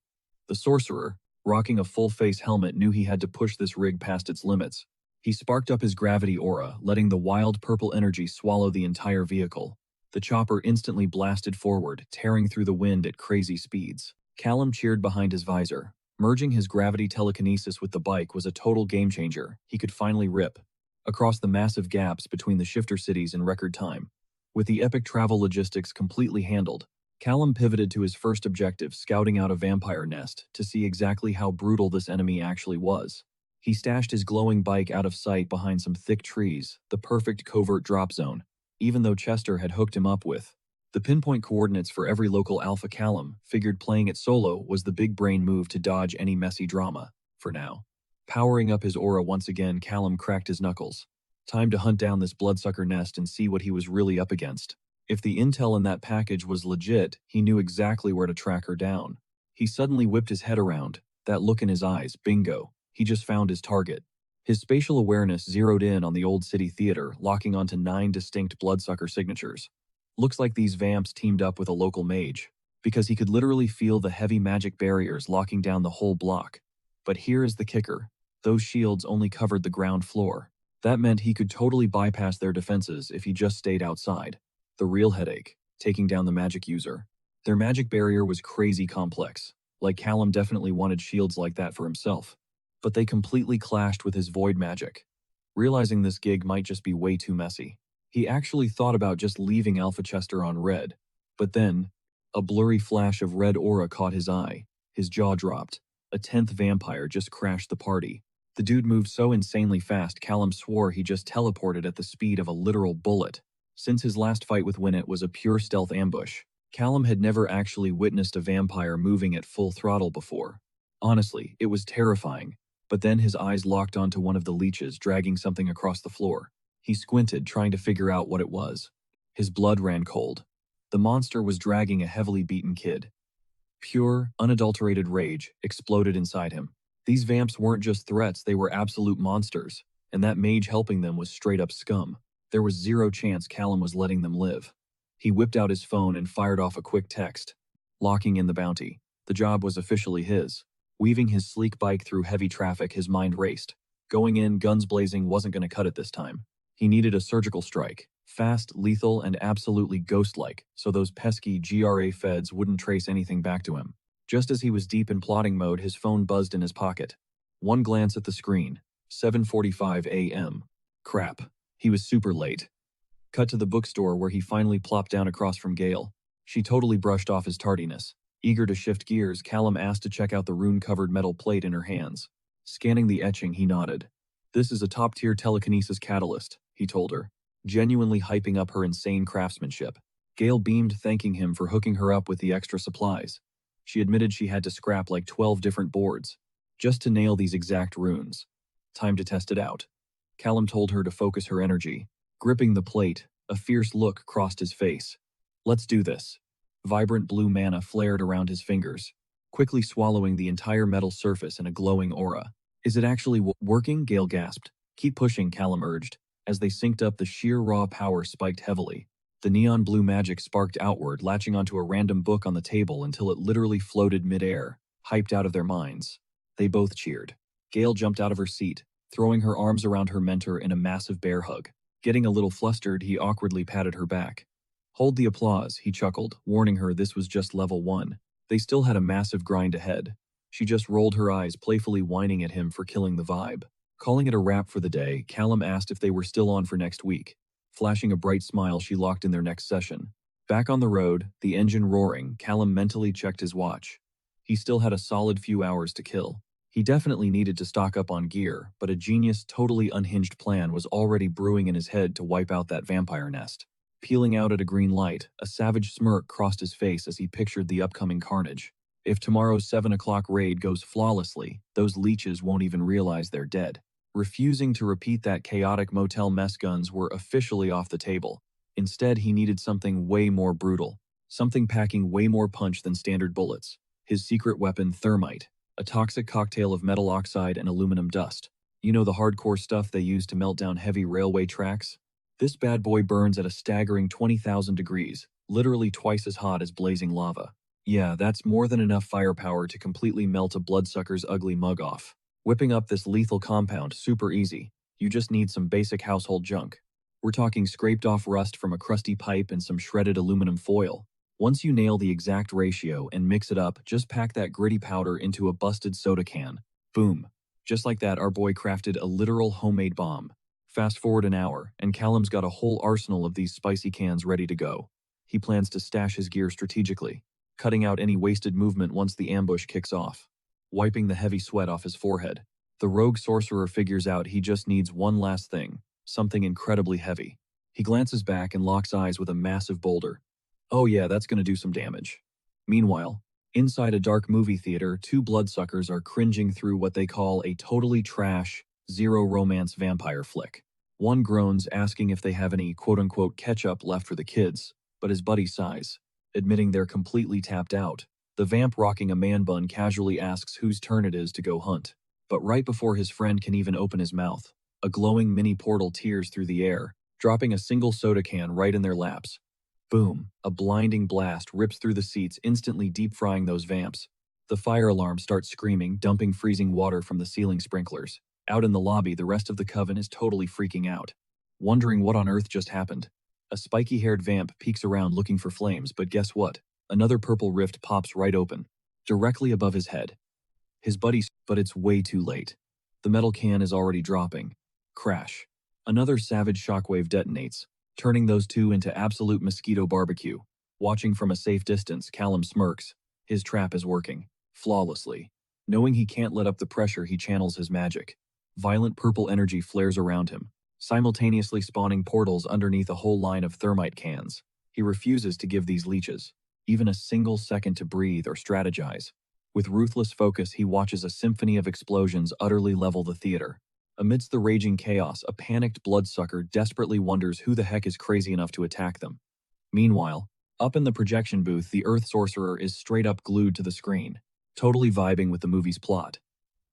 The sorcerer, rocking a full-face helmet, knew he had to push this rig past its limits. He sparked up his gravity aura, letting the wild purple energy swallow the entire vehicle. The chopper instantly blasted forward, tearing through the wind at crazy speeds. Callum cheered behind his visor. Merging his gravity telekinesis with the bike was a total game-changer. He could finally rip across the massive gaps between the shifter cities in record time. With the epic travel logistics completely handled, Callum pivoted to his first objective, scouting out a vampire nest to see exactly how brutal this enemy actually was. He stashed his glowing bike out of sight behind some thick trees, the perfect covert drop zone, even though Chester had hooked him up with the pinpoint coordinates for every local alpha. Callum figured playing it solo was the big brain move to dodge any messy drama, for now. Powering up his aura once again, Callum cracked his knuckles. Time to hunt down this bloodsucker nest and see what he was really up against. If the intel in that package was legit, he knew exactly where to track her down. He suddenly whipped his head around, that look in his eyes, bingo. He just found his target. His spatial awareness zeroed in on the old city theater, locking onto 9 distinct bloodsucker signatures. Looks like these vamps teamed up with a local mage, because he could literally feel the heavy magic barriers locking down the whole block. But here is the kicker. Those shields only covered the ground floor. That meant he could totally bypass their defenses if he just stayed outside. The real headache, taking down the magic user. Their magic barrier was crazy complex. Like Callum definitely wanted shields like that for himself. But they completely clashed with his void magic. Realizing this gig might just be way too messy, he actually thought about just leaving Alpha Chester on red. But then, a blurry flash of red aura caught his eye. His jaw dropped. A 10th vampire just crashed the party. The dude moved so insanely fast, Callum swore he just teleported at the speed of a literal bullet. Since his last fight with Winnet was a pure stealth ambush, Callum had never actually witnessed a vampire moving at full throttle before. Honestly, it was terrifying. But then his eyes locked onto one of the leeches dragging something across the floor. He squinted, trying to figure out what it was. His blood ran cold. The monster was dragging a heavily beaten kid. Pure, unadulterated rage exploded inside him. These vamps weren't just threats, they were absolute monsters, and that mage helping them was straight up scum. There was zero chance Callum was letting them live. He whipped out his phone and fired off a quick text, locking in the bounty. The job was officially his. Weaving his sleek bike through heavy traffic, his mind raced. Going in, guns blazing, wasn't going to cut it this time. He needed a surgical strike. Fast, lethal, and absolutely ghost-like, so those pesky GRA feds wouldn't trace anything back to him. Just as he was deep in plotting mode, his phone buzzed in his pocket. One glance at the screen. 7:45 a.m. Crap. He was super late. Cut to the bookstore where he finally plopped down across from Gale. She totally brushed off his tardiness. Eager to shift gears, Callum asked to check out the rune-covered metal plate in her hands. Scanning the etching, he nodded. "This is a top-tier telekinesis catalyst," he told her, genuinely hyping up her insane craftsmanship. Gale beamed, thanking him for hooking her up with the extra supplies. She admitted she had to scrap like 12 different boards just to nail these exact runes. Time to test it out. Callum told her to focus her energy. Gripping the plate, a fierce look crossed his face. "Let's do this." Vibrant blue mana flared around his fingers, quickly swallowing the entire metal surface in a glowing aura. "Is it actually working?" Gale gasped. "Keep pushing," Callum urged. As they synced up, the sheer raw power spiked heavily. The neon blue magic sparked outward, latching onto a random book on the table until it literally floated midair, hyped out of their minds. They both cheered. Gale jumped out of her seat, throwing her arms around her mentor in a massive bear hug. Getting a little flustered, he awkwardly patted her back. "Hold the applause," he chuckled, warning her this was just level 1. They still had a massive grind ahead. She just rolled her eyes, playfully whining at him for killing the vibe. Calling it a wrap for the day, Callum asked if they were still on for next week. Flashing a bright smile, she locked in their next session. Back on the road, the engine roaring, Callum mentally checked his watch. He still had a solid few hours to kill. He definitely needed to stock up on gear, but a genius, totally unhinged plan was already brewing in his head to wipe out that vampire nest. Peeling out at a green light, a savage smirk crossed his face as he pictured the upcoming carnage. If tomorrow's 7 o'clock raid goes flawlessly, those leeches won't even realize they're dead. Refusing to repeat that chaotic motel mess, guns were officially off the table. Instead, he needed something way more brutal, something packing way more punch than standard bullets. His secret weapon, thermite, a toxic cocktail of metal oxide and aluminum dust. You know, the hardcore stuff they use to melt down heavy railway tracks? This bad boy burns at a staggering 20,000 degrees, literally twice as hot as blazing lava. Yeah, that's more than enough firepower to completely melt a bloodsucker's ugly mug off. Whipping up this lethal compound, super easy. You just need some basic household junk. We're talking scraped off rust from a crusty pipe and some shredded aluminum foil. Once you nail the exact ratio and mix it up, just pack that gritty powder into a busted soda can. Boom. Just like that, our boy crafted a literal homemade bomb. Fast forward an hour, and Callum's got a whole arsenal of these spicy cans ready to go. He plans to stash his gear strategically, cutting out any wasted movement once the ambush kicks off. Wiping the heavy sweat off his forehead, the rogue sorcerer figures out he just needs one last thing, something incredibly heavy. He glances back and locks eyes with a massive boulder. Oh yeah, that's gonna do some damage. Meanwhile, inside a dark movie theater, two bloodsuckers are cringing through what they call a totally trash, zero romance vampire flick. One groans, asking if they have any quote-unquote ketchup left for the kids, but his buddy sighs, admitting they're completely tapped out. The vamp rocking a man bun casually asks whose turn it is to go hunt. But right before his friend can even open his mouth, a glowing mini portal tears through the air, dropping a single soda can right in their laps. Boom, a blinding blast rips through the seats, instantly deep-frying those vamps. The fire alarm starts screaming, dumping freezing water from the ceiling sprinklers. Out in the lobby, the rest of the coven is totally freaking out, wondering what on earth just happened. A spiky-haired vamp peeks around looking for flames, but guess what? Another purple rift pops right open, directly above his head. But it's way too late. The metal can is already dropping. Crash. Another savage shockwave detonates, turning those two into absolute mosquito barbecue. Watching from a safe distance, Callum smirks. His trap is working flawlessly. Knowing he can't let up the pressure, he channels his magic. Violent purple energy flares around him, simultaneously spawning portals underneath a whole line of thermite cans. He refuses to give these leeches even a single second to breathe or strategize. With ruthless focus, he watches a symphony of explosions utterly level the theater. Amidst the raging chaos, a panicked bloodsucker desperately wonders who the heck is crazy enough to attack them. Meanwhile, up in the projection booth, the Earth Sorcerer is straight up glued to the screen, totally vibing with the movie's plot.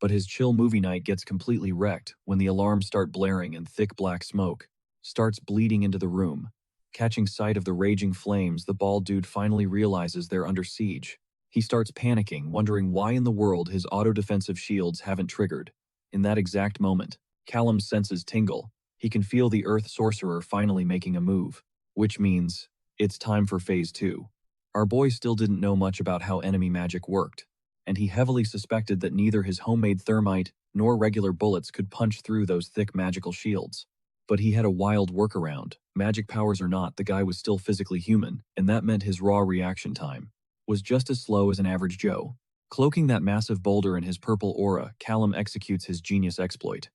But his chill movie night gets completely wrecked when the alarms start blaring and thick black smoke starts bleeding into the room. Catching sight of the raging flames, the bald dude finally realizes they're under siege. He starts panicking, wondering why in the world his auto-defensive shields haven't triggered. In that exact moment, Callum's senses tingle. He can feel the Earth Sorcerer finally making a move, which means it's time for Phase 2. Our boy still didn't know much about how enemy magic worked, and he heavily suspected that neither his homemade thermite nor regular bullets could punch through those thick magical shields. But he had a wild workaround. Magic powers or not, the guy was still physically human, and that meant his raw reaction time was just as slow as an average Joe. Cloaking that massive boulder in his purple aura, Callum executes his genius exploit.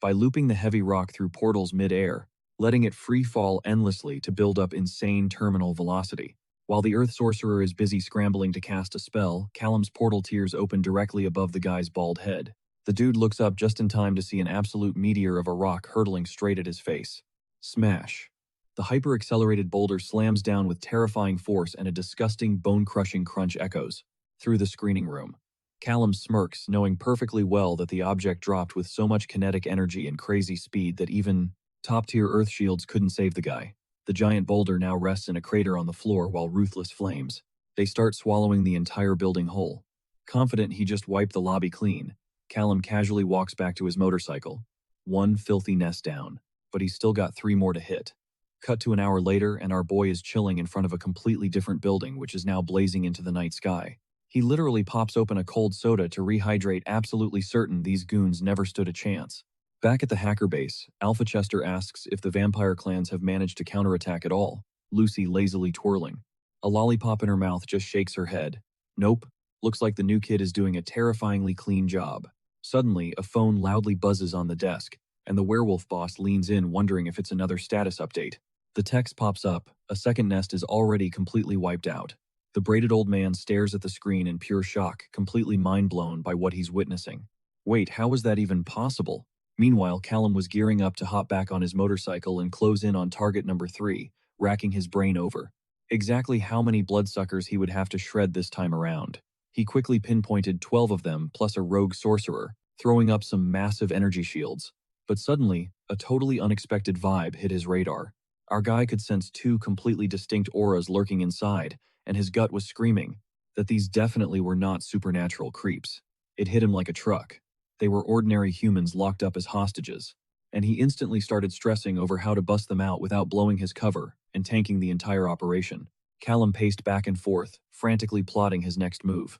By looping the heavy rock through portals mid-air, letting it free fall endlessly to build up insane terminal velocity. While the Earth Sorcerer is busy scrambling to cast a spell, Callum's portal tears open directly above the guy's bald head. The dude looks up just in time to see an absolute meteor of a rock hurtling straight at his face. Smash. The hyper-accelerated boulder slams down with terrifying force, and a disgusting bone-crushing crunch echoes through the screening room. Callum smirks, knowing perfectly well that the object dropped with so much kinetic energy and crazy speed that even top-tier Earth shields couldn't save the guy. The giant boulder now rests in a crater on the floor while ruthless flames. They start swallowing the entire building whole. Confident he just wiped the lobby clean, Callum casually walks back to his motorcycle. One filthy nest down, but he's still got 3 more to hit. Cut to an hour later, and our boy is chilling in front of a completely different building which is now blazing into the night sky. He literally pops open a cold soda to rehydrate, absolutely certain these goons never stood a chance. Back at the hacker base, Alpha Chester asks if the vampire clans have managed to counterattack at all. Lucy lazily twirling. A lollipop in her mouth just shakes her head. Nope, looks like the new kid is doing a terrifyingly clean job. Suddenly, a phone loudly buzzes on the desk, and the werewolf boss leans in wondering if it's another status update. The text pops up, a second nest is already completely wiped out. The braided old man stares at the screen in pure shock, completely mind-blown by what he's witnessing. Wait, how is that even possible? Meanwhile, Callum was gearing up to hop back on his motorcycle and close in on target number 3, racking his brain over exactly how many bloodsuckers he would have to shred this time around. He quickly pinpointed 12 of them, plus a rogue sorcerer, throwing up some massive energy shields. But suddenly, a totally unexpected vibe hit his radar. Our guy could sense 2 completely distinct auras lurking inside, and his gut was screaming that these definitely were not supernatural creeps. It hit him like a truck. They were ordinary humans locked up as hostages, and he instantly started stressing over how to bust them out without blowing his cover and tanking the entire operation. Callum paced back and forth, frantically plotting his next move.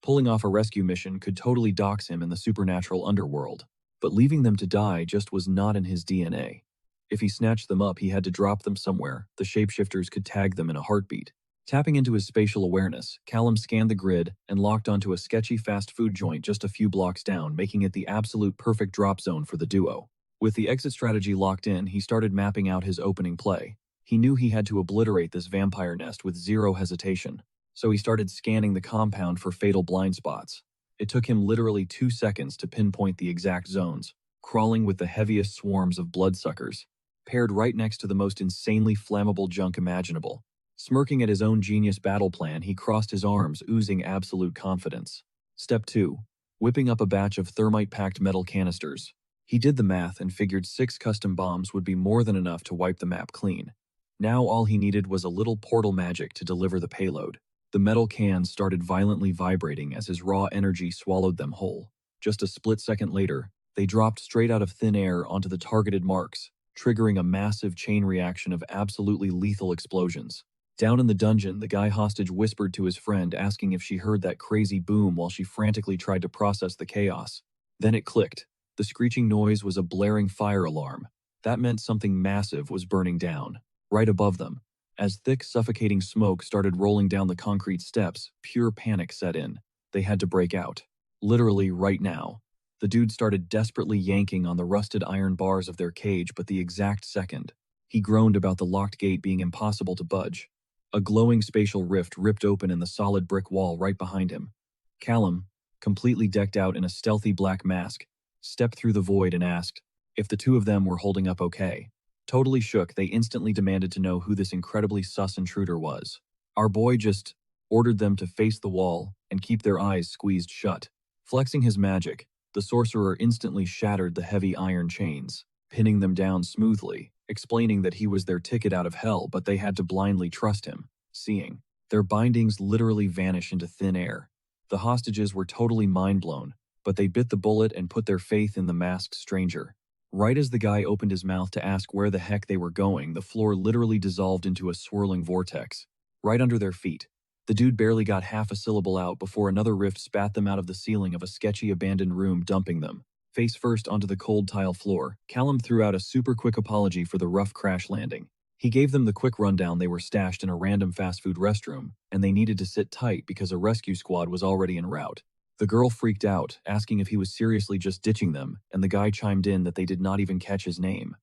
Pulling off a rescue mission could totally dox him in the supernatural underworld, but leaving them to die just was not in his DNA. If he snatched them up, he had to drop them somewhere. The shapeshifters could tag them in a heartbeat. Tapping into his spatial awareness, Callum scanned the grid and locked onto a sketchy fast food joint just a few blocks down, making it the absolute perfect drop zone for the duo. With the exit strategy locked in, he started mapping out his opening play. He knew he had to obliterate this vampire nest with zero hesitation, so he started scanning the compound for fatal blind spots. It took him literally 2 seconds to pinpoint the exact zones, crawling with the heaviest swarms of bloodsuckers, paired right next to the most insanely flammable junk imaginable. Smirking at his own genius battle plan, he crossed his arms, oozing absolute confidence. Step 2. Whipping up a batch of thermite-packed metal canisters. He did the math and figured 6 custom bombs would be more than enough to wipe the map clean. Now all he needed was a little portal magic to deliver the payload. The metal cans started violently vibrating as his raw energy swallowed them whole. Just a split second later, they dropped straight out of thin air onto the targeted marks, triggering a massive chain reaction of absolutely lethal explosions. Down in the dungeon, the guy hostage whispered to his friend, asking if she heard that crazy boom while she frantically tried to process the chaos. Then it clicked. The screeching noise was a blaring fire alarm. That meant something massive was burning down, right above them. As thick, suffocating smoke started rolling down the concrete steps, pure panic set in. They had to break out. Literally right now. The dude started desperately yanking on the rusted iron bars of their cage, but the exact second, he groaned about the locked gate being impossible to budge. A glowing spatial rift ripped open in the solid brick wall right behind him. Callum, completely decked out in a stealthy black mask, stepped through the void and asked if the 2 of them were holding up okay. Totally shook, they instantly demanded to know who this incredibly sus intruder was. Our boy just ordered them to face the wall and keep their eyes squeezed shut. Flexing his magic, the sorcerer instantly shattered the heavy iron chains, pinning them down smoothly, explaining that he was their ticket out of hell, but they had to blindly trust him. Seeing their bindings literally vanish into thin air, the hostages were totally mind-blown, but they bit the bullet and put their faith in the masked stranger. Right as the guy opened his mouth to ask where the heck they were going, the floor literally dissolved into a swirling vortex, right under their feet. The dude barely got half a syllable out before another rift spat them out of the ceiling of a sketchy abandoned room, dumping them face first onto the cold tile floor. Callum threw out a super quick apology for the rough crash landing. He gave them the quick rundown: they were stashed in a random fast food restroom, and they needed to sit tight because a rescue squad was already en route. The girl freaked out, asking if he was seriously just ditching them, and the guy chimed in that they did not even catch his name.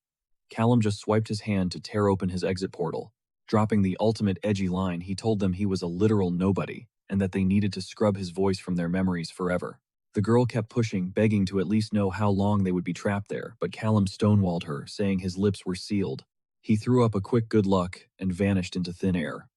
Callum just swiped his hand to tear open his exit portal. Dropping the ultimate edgy line, he told them he was a literal nobody, and that they needed to scrub his voice from their memories forever. The girl kept pushing, begging to at least know how long they would be trapped there, but Callum stonewalled her, saying his lips were sealed. He threw up a quick good luck and vanished into thin air.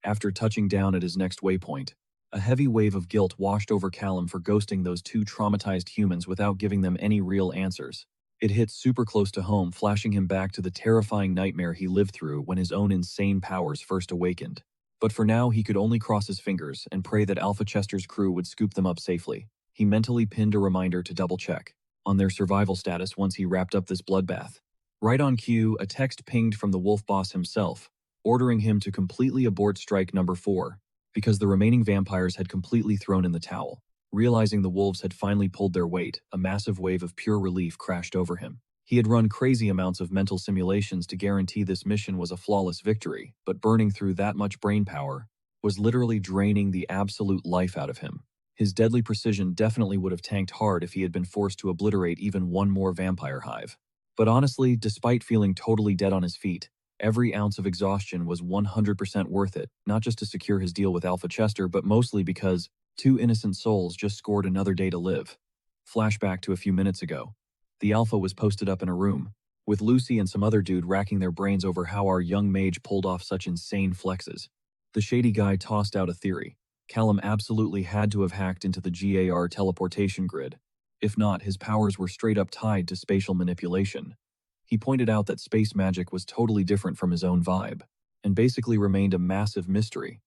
After touching down at his next waypoint, a heavy wave of guilt washed over Callum for ghosting those 2 traumatized humans without giving them any real answers. It hit super close to home, flashing him back to the terrifying nightmare he lived through when his own insane powers first awakened. But for now, he could only cross his fingers and pray that Alpha Chester's crew would scoop them up safely. He mentally pinned a reminder to double-check on their survival status once he wrapped up this bloodbath. Right on cue, a text pinged from the wolf boss himself, ordering him to completely abort strike number 4, because the remaining vampires had completely thrown in the towel. Realizing the wolves had finally pulled their weight, a massive wave of pure relief crashed over him. He had run crazy amounts of mental simulations to guarantee this mission was a flawless victory, but burning through that much brain power was literally draining the absolute life out of him. His deadly precision definitely would have tanked hard if he had been forced to obliterate even one more vampire hive. But honestly, despite feeling totally dead on his feet, every ounce of exhaustion was 100% worth it, not just to secure his deal with Alpha Chester, but mostly because two innocent souls just scored another day to live. Flashback to a few minutes ago. The Alpha was posted up in a room, with Lucy and some other dude racking their brains over how our young mage pulled off such insane flexes. The shady guy tossed out a theory. Callum absolutely had to have hacked into the GAR teleportation grid. If not, his powers were straight up tied to spatial manipulation. He pointed out that space magic was totally different from his own vibe, and basically remained a massive mystery.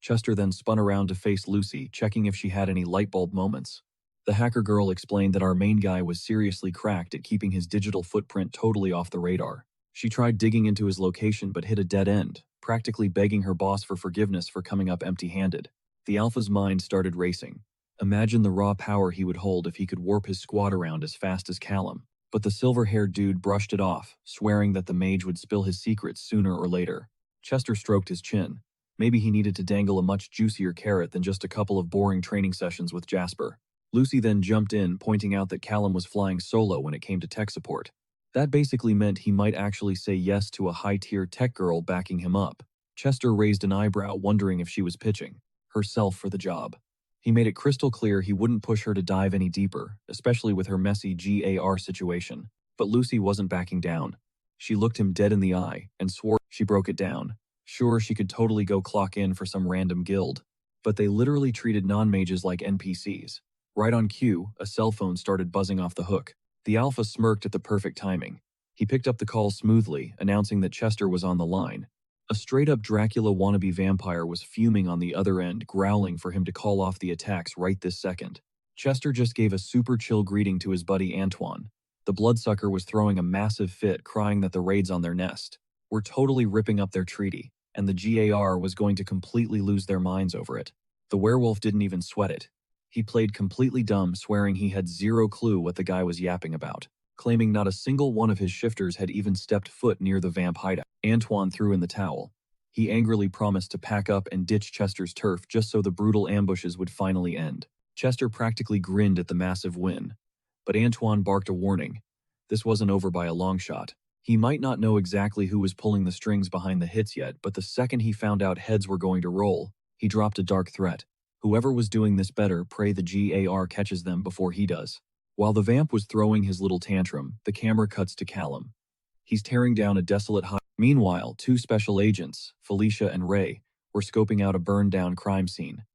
Chester then spun around to face Lucy, checking if she had any lightbulb moments. The hacker girl explained that our main guy was seriously cracked at keeping his digital footprint totally off the radar. She tried digging into his location but hit a dead end, practically begging her boss for forgiveness for coming up empty-handed. The Alpha's mind started racing. Imagine the raw power he would hold if he could warp his squad around as fast as Callum. But the silver-haired dude brushed it off, swearing that the mage would spill his secrets sooner or later. Chester stroked his chin. Maybe he needed to dangle a much juicier carrot than just a couple of boring training sessions with Jasper. Lucy then jumped in, pointing out that Callum was flying solo when it came to tech support. That basically meant he might actually say yes to a high-tier tech girl backing him up. Chester raised an eyebrow, wondering if she was pitching herself for the job. He made it crystal clear he wouldn't push her to dive any deeper, especially with her messy GAR situation. But Lucy wasn't backing down. She looked him dead in the eye and swore she broke it down. Sure, she could totally go clock in for some random guild, but they literally treated non-mages like NPCs. Right on cue, a cell phone started buzzing off the hook. The Alpha smirked at the perfect timing. He picked up the call smoothly, announcing that Chester was on the line. A straight-up Dracula wannabe vampire was fuming on the other end, growling for him to call off the attacks right this second. Chester just gave a super chill greeting to his buddy Antoine. The bloodsucker was throwing a massive fit, crying that the raids on their nest were totally ripping up their treaty, and the GAR was going to completely lose their minds over it. The werewolf didn't even sweat it. He played completely dumb, swearing he had zero clue what the guy was yapping about, claiming not a single one of his shifters had even stepped foot near the vamp hideout. Antoine threw in the towel. He angrily promised to pack up and ditch Chester's turf just so the brutal ambushes would finally end. Chester practically grinned at the massive win, but Antoine barked a warning. This wasn't over by a long shot. He might not know exactly who was pulling the strings behind the hits yet, but the second he found out heads were going to roll, he dropped a dark threat. Whoever was doing this better pray the GAR catches them before he does. While the vamp was throwing his little tantrum, the camera cuts to Callum. He's tearing down a desolate hive. Meanwhile, two special agents, Felicia and Ray, were scoping out a burned-down crime scene.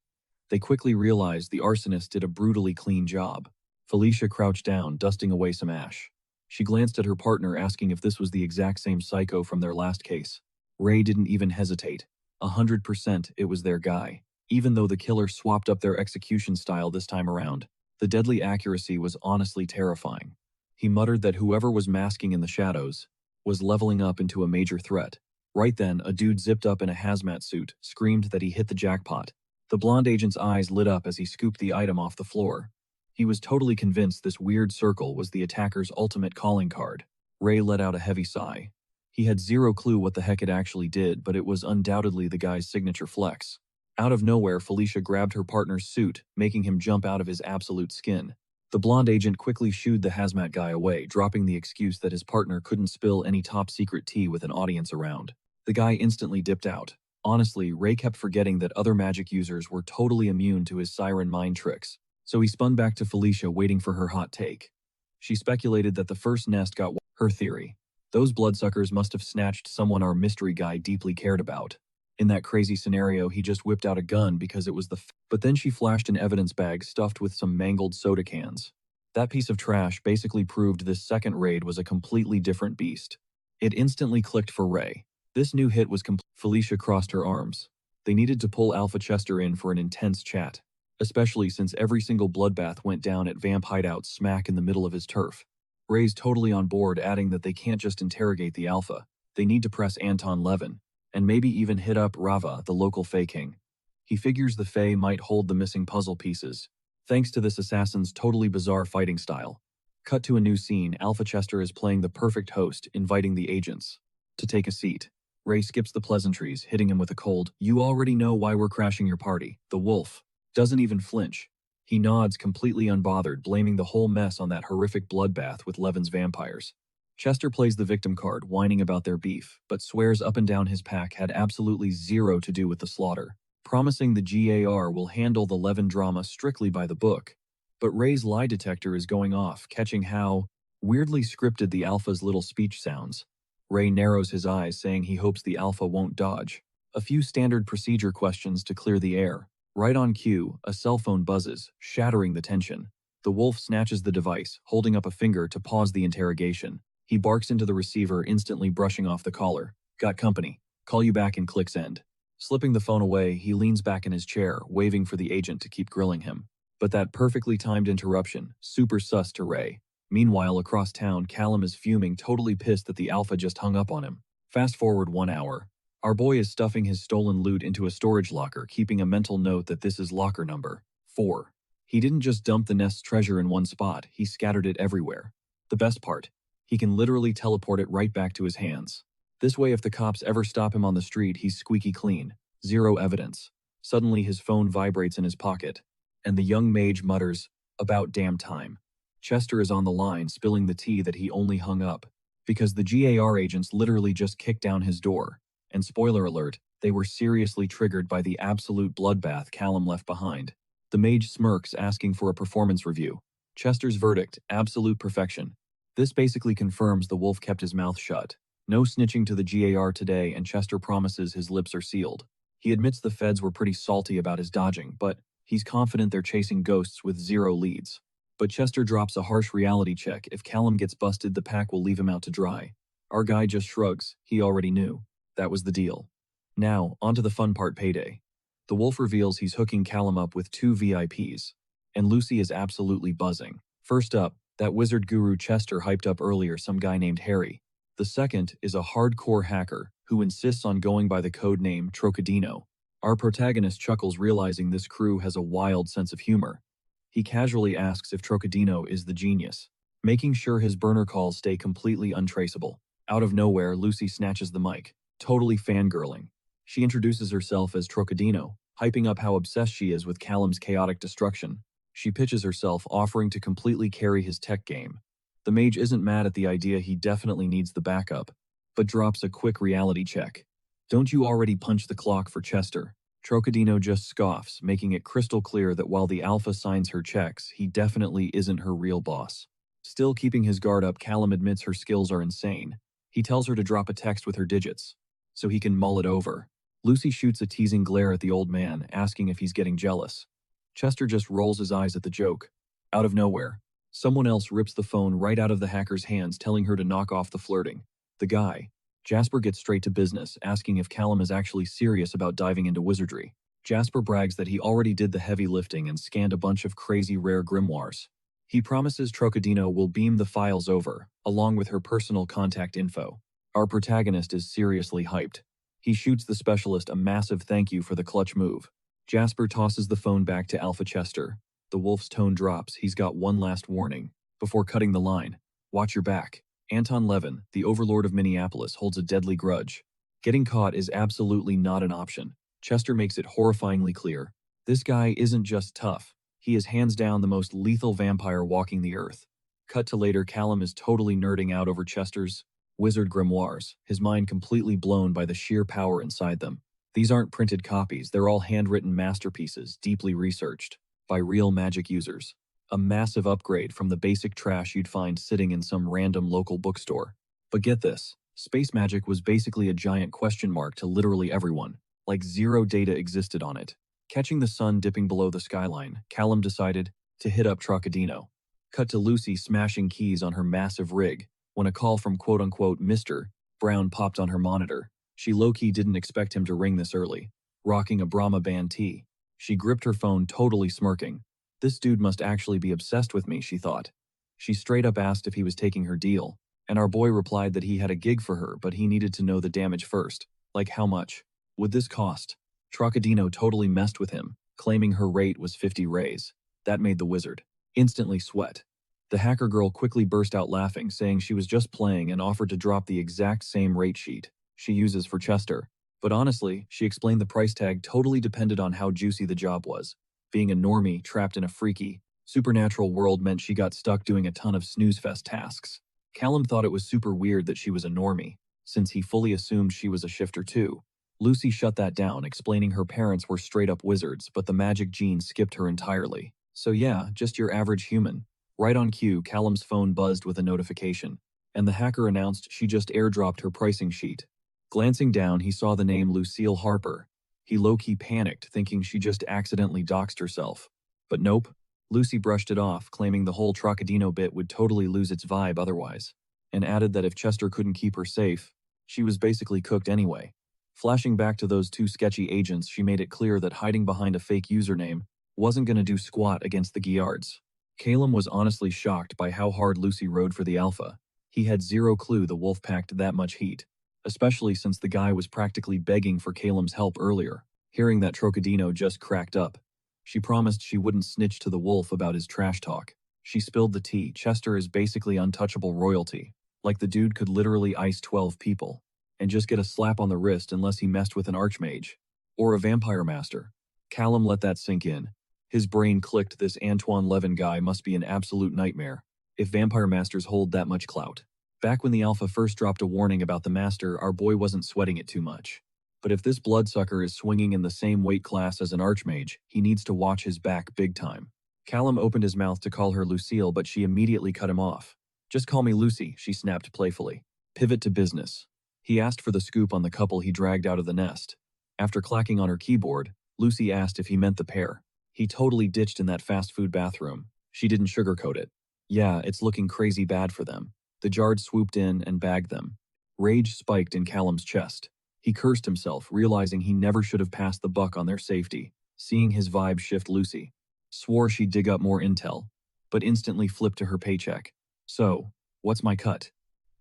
They quickly realized the arsonist did a brutally clean job. Felicia crouched down, dusting away some ash. She glanced at her partner, asking if this was the exact same psycho from their last case. Ray didn't even hesitate. 100% it was their guy. Even though the killer swapped up their execution style this time around, the deadly accuracy was honestly terrifying. He muttered that whoever was masking in the shadows was leveling up into a major threat. Right then, a dude zipped up in a hazmat suit, screamed that he hit the jackpot. The blonde agent's eyes lit up as he scooped the item off the floor. He was totally convinced this weird circle was the attacker's ultimate calling card. Ray let out a heavy sigh. He had zero clue what the heck it actually did, but it was undoubtedly the guy's signature flex. Out of nowhere, Felicia grabbed her partner's suit, making him jump out of his absolute skin. The blonde agent quickly shooed the hazmat guy away, dropping the excuse that his partner couldn't spill any top-secret tea with an audience around. The guy instantly dipped out. Honestly, Ray kept forgetting that other magic users were totally immune to his siren mind tricks, so he spun back to Felicia, waiting for her hot take. She speculated that the first nest got her theory. Those bloodsuckers must have snatched someone our mystery guy deeply cared about. In that crazy scenario, he just whipped out a gun because it was But then she flashed an evidence bag stuffed with some mangled soda cans. That piece of trash basically proved this second raid was a completely different beast. It instantly clicked for Ray. This new hit was complete. Felicia crossed her arms. They needed to pull Alpha Chester in for an intense chat, especially since every single bloodbath went down at Vamp Hideout smack in the middle of his turf. Ray's totally on board, adding that they can't just interrogate the Alpha. They need to press Anton Levin, and maybe even hit up Rava, the local Fae King. He figures the Fae might hold the missing puzzle pieces, thanks to this assassin's totally bizarre fighting style. Cut to a new scene. Alpha Chester is playing the perfect host, inviting the agents to take a seat. Ray skips the pleasantries, hitting him with a cold, "You already know why we're crashing your party." The wolf doesn't even flinch. He nods, completely unbothered, blaming the whole mess on that horrific bloodbath with Levin's vampires. Chester plays the victim card, whining about their beef, but swears up and down his pack had absolutely zero to do with the slaughter, promising the GAR will handle the Levin drama strictly by the book. But Ray's lie detector is going off, catching how weirdly scripted the Alpha's little speech sounds. Ray narrows his eyes, saying he hopes the Alpha won't dodge. A few standard procedure questions to clear the air. Right on cue, a cell phone buzzes, shattering the tension. The wolf snatches the device, holding up a finger to pause the interrogation. He barks into the receiver, instantly brushing off the caller. "Got company. Call you back," and clicks end. Slipping the phone away, he leans back in his chair, waving for the agent to keep grilling him. But that perfectly timed interruption, super sus to Ray. Meanwhile, across town, Callum is fuming, totally pissed that the Alpha just hung up on him. Fast forward 1 hour. Our boy is stuffing his stolen loot into a storage locker, keeping a mental note that this is locker number 4. He didn't just dump the nest's treasure in one spot, he scattered it everywhere. The best part, he can literally teleport it right back to his hands. This way, if the cops ever stop him on the street, he's squeaky clean. Zero evidence. Suddenly, his phone vibrates in his pocket, and the young mage mutters, "About damn time." Chester is on the line, spilling the tea that he only hung up, because the GAR agents literally just kicked down his door. And spoiler alert, they were seriously triggered by the absolute bloodbath Callum left behind. The mage smirks, asking for a performance review. Chester's verdict, absolute perfection. This basically confirms the wolf kept his mouth shut. No snitching to the GAR today, and Chester promises his lips are sealed. He admits the feds were pretty salty about his dodging, but he's confident they're chasing ghosts with zero leads. But Chester drops a harsh reality check. If Callum gets busted, the pack will leave him out to dry. Our guy just shrugs. He already knew. That was the deal. Now, onto the fun part, payday. The wolf reveals he's hooking Callum up with 2 VIPs, and Lucy is absolutely buzzing. First up, that wizard guru Chester hyped up earlier, some guy named Harry. The second is a hardcore hacker who insists on going by the code name Trocadino. Our protagonist chuckles, realizing this crew has a wild sense of humor. He casually asks if Trocadino is the genius, making sure his burner calls stay completely untraceable. Out of nowhere, Lucy snatches the mic, totally fangirling. She introduces herself as Trocadino, hyping up how obsessed she is with Callum's chaotic destruction. She pitches herself, offering to completely carry his tech game. The mage isn't mad at the idea, he definitely needs the backup, but drops a quick reality check. "Don't you already punch the clock for Chester?" Trocadino just scoffs, making it crystal clear that while the Alpha signs her checks, he definitely isn't her real boss. Still keeping his guard up, Callum admits her skills are insane. He tells her to drop a text with her digits, so he can mull it over. Lucy shoots a teasing glare at the old man, asking if he's getting jealous. Chester just rolls his eyes at the joke. Out of nowhere, someone else rips the phone right out of the hacker's hands, telling her to knock off the flirting. The guy, Jasper, gets straight to business, asking if Callum is actually serious about diving into wizardry. Jasper brags that he already did the heavy lifting and scanned a bunch of crazy rare grimoires. He promises Trocadino will beam the files over, along with her personal contact info. Our protagonist is seriously hyped. He shoots the specialist a massive thank you for the clutch move. Jasper tosses the phone back to Alpha Chester. The wolf's tone drops. He's got one last warning before cutting the line. "Watch your back." Anton Levin, the overlord of Minneapolis, holds a deadly grudge. Getting caught is absolutely not an option. Chester makes it horrifyingly clear. This guy isn't just tough. He is hands down the most lethal vampire walking the earth. Cut to later, Callum is totally nerding out over Chester's wizard grimoires, his mind completely blown by the sheer power inside them. These aren't printed copies, they're all handwritten masterpieces, deeply researched by real magic users. A massive upgrade from the basic trash you'd find sitting in some random local bookstore. But get this, space magic was basically a giant question mark to literally everyone, like zero data existed on it. Catching the sun dipping below the skyline, Callum decided to hit up Trocadino. Cut to Lucy smashing keys on her massive rig, when a call from quote-unquote Mr. Brown popped on her monitor. She low-key didn't expect him to ring this early. Rocking a Brahma band tee, she gripped her phone, totally smirking. This dude must actually be obsessed with me, she thought. She straight up asked if he was taking her deal, and our boy replied that he had a gig for her, but he needed to know the damage first. Like, how much would this cost? Trocadino totally messed with him, claiming her rate was 50 rays. That made the wizard instantly sweat. The hacker girl quickly burst out laughing, saying she was just playing and offered to drop the exact same rate sheet she uses for Chester. But honestly, she explained the price tag totally depended on how juicy the job was. Being a normie trapped in a freaky, supernatural world meant she got stuck doing a ton of snooze-fest tasks. Callum thought it was super weird that she was a normie, since he fully assumed she was a shifter too. Lucy shut that down, explaining her parents were straight-up wizards, but the magic gene skipped her entirely. So yeah, just your average human. Right on cue, Callum's phone buzzed with a notification, and the hacker announced she just airdropped her pricing sheet. Glancing down, he saw the name Lucille Harper. He low-key panicked, thinking she just accidentally doxed herself. But nope. Lucy brushed it off, claiming the whole Trocadino bit would totally lose its vibe otherwise, and added that if Chester couldn't keep her safe, she was basically cooked anyway. Flashing back to those two sketchy agents, she made it clear that hiding behind a fake username wasn't going to do squat against the Guillards. Calum was honestly shocked by how hard Lucy rode for the Alpha. He had zero clue the wolf packed that much heat, especially since the guy was practically begging for Calum's help earlier. Hearing that, Trocadino just cracked up. She promised she wouldn't snitch to the wolf about his trash talk. She spilled the tea. Chester is basically untouchable royalty. Like the dude could literally ice 12 people and just get a slap on the wrist unless he messed with an archmage or a vampire master. Callum let that sink in. His brain clicked, this Antoine Levin guy must be an absolute nightmare if vampire masters hold that much clout. Back when the Alpha first dropped a warning about the master, our boy wasn't sweating it too much. But if this bloodsucker is swinging in the same weight class as an archmage, he needs to watch his back big time. Callum opened his mouth to call her Lucille, but she immediately cut him off. "Just call me Lucy," she snapped playfully. "Pivot to business." He asked for the scoop on the couple he dragged out of the nest. After clacking on her keyboard, Lucy asked if he meant the pair. He totally ditched in that fast food bathroom. She didn't sugarcoat it. "Yeah, it's looking crazy bad for them." The Jard swooped in and bagged them. Rage spiked in Callum's chest. He cursed himself, realizing he never should have passed the buck on their safety. Seeing his vibe shift, Lucy swore she'd dig up more intel, but instantly flipped to her paycheck. "So, what's my cut?"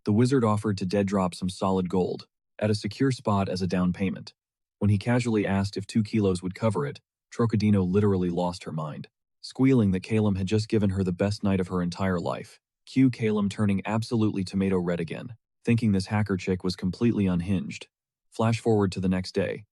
The wizard offered to dead drop some solid gold at a secure spot as a down payment. When he casually asked if 2 kilos would cover it, Trocadino literally lost her mind, squealing that Calum had just given her the best night of her entire life. Cue Calum turning absolutely tomato red again, thinking this hacker chick was completely unhinged. Flash forward to the next day.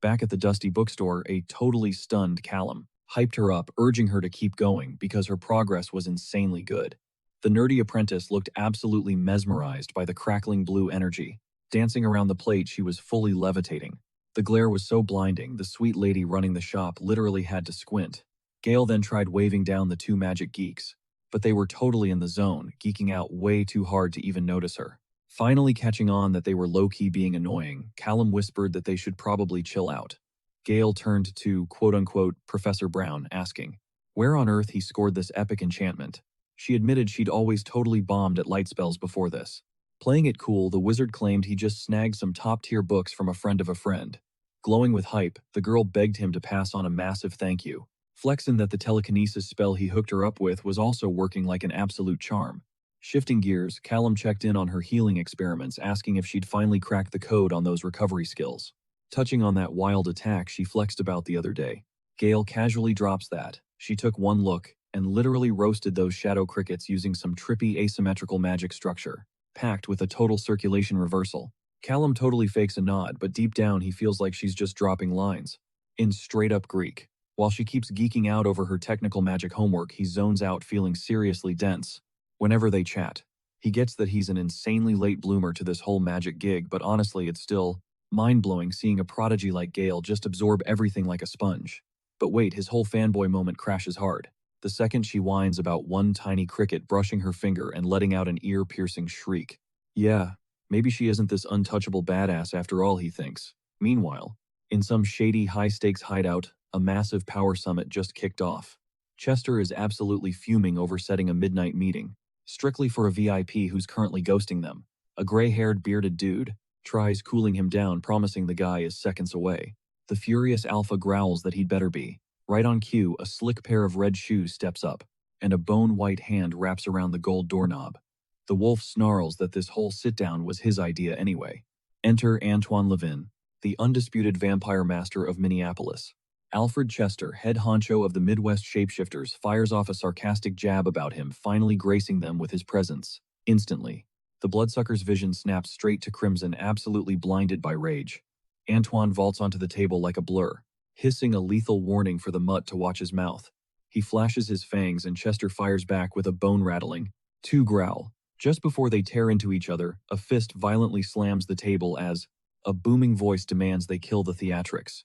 Back at the dusty bookstore, a totally stunned Callum hyped her up, urging her to keep going because her progress was insanely good. The nerdy apprentice looked absolutely mesmerized by the crackling blue energy. Dancing around the plate, she was fully levitating. The glare was so blinding, the sweet lady running the shop literally had to squint. Gale then tried waving down the two magic geeks, but they were totally in the zone, geeking out way too hard to even notice her. Finally catching on that they were low-key being annoying, Callum whispered that they should probably chill out. Gale turned to quote-unquote Professor Brown, asking where on earth he scored this epic enchantment. She admitted she'd always totally bombed at light spells before this. Playing it cool, the wizard claimed he just snagged some top-tier books from a friend of a friend. Glowing with hype, the girl begged him to pass on a massive thank you, flexing that the telekinesis spell he hooked her up with was also working like an absolute charm. Shifting gears, Callum checked in on her healing experiments, asking if she'd finally cracked the code on those recovery skills. Touching on that wild attack she flexed about the other day, Gale casually drops that. She took one look and literally roasted those shadow crickets using some trippy asymmetrical magic structure, packed with a total circulation reversal. Callum totally fakes a nod, but deep down he feels like she's just dropping lines in straight-up Greek. While she keeps geeking out over her technical magic homework, he zones out, feeling seriously dense. Whenever they chat, he gets that he's an insanely late bloomer to this whole magic gig, but honestly it's still mind-blowing seeing a prodigy like Gale just absorb everything like a sponge. But wait, his whole fanboy moment crashes hard the second she whines about one tiny cricket brushing her finger and letting out an ear-piercing shriek. Yeah, maybe she isn't this untouchable badass after all, he thinks. Meanwhile, in some shady high-stakes hideout, a massive power summit just kicked off. Chester is absolutely fuming over setting a midnight meeting, strictly for a VIP who's currently ghosting them. A gray-haired bearded dude tries cooling him down, promising the guy is seconds away. The furious Alpha growls that he'd better be. Right on cue, a slick pair of red shoes steps up, and a bone-white hand wraps around the gold doorknob. The wolf snarls that this whole sit-down was his idea anyway. Enter Antoine Levin, the undisputed vampire master of Minneapolis. Alfred Chester, head honcho of the Midwest shapeshifters, fires off a sarcastic jab about him, finally gracing them with his presence. Instantly, the bloodsucker's vision snaps straight to Crimson, absolutely blinded by rage. Antoine vaults onto the table like a blur, hissing a lethal warning for the mutt to watch his mouth. He flashes his fangs and Chester fires back with a bone-rattling "two" growl. Just before they tear into each other, a fist violently slams the table as a booming voice demands they kill the theatrics.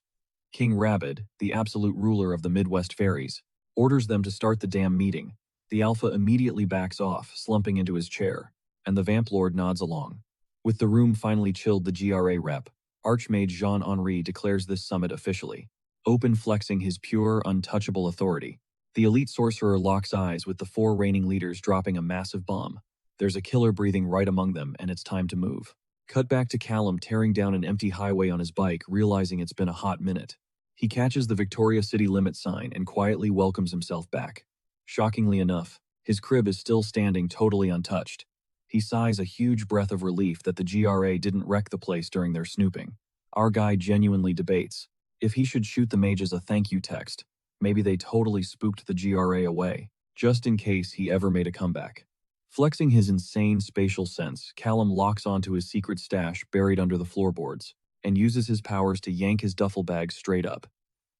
King Rabid, the absolute ruler of the Midwest fairies, orders them to start the damn meeting. The Alpha immediately backs off, slumping into his chair, and the Vamp Lord nods along. With the room finally chilled, the GRA rep, Archmage Jean-Henri, declares this summit officially, open flexing his pure, untouchable authority. The elite sorcerer locks eyes with the four reigning leaders, dropping a massive bomb. There's a killer breathing right among them, and it's time to move. Cut back to Callum tearing down an empty highway on his bike, realizing it's been a hot minute. He catches the Victoria City limit sign and quietly welcomes himself back. Shockingly enough, his crib is still standing totally untouched. He sighs a huge breath of relief that the GRA didn't wreck the place during their snooping. Our guy genuinely debates if he should shoot the mages a thank you text. Maybe they totally spooked the GRA away, just in case he ever made a comeback. Flexing his insane spatial sense, Callum locks onto his secret stash buried under the floorboards, and uses his powers to yank his duffel bag straight up.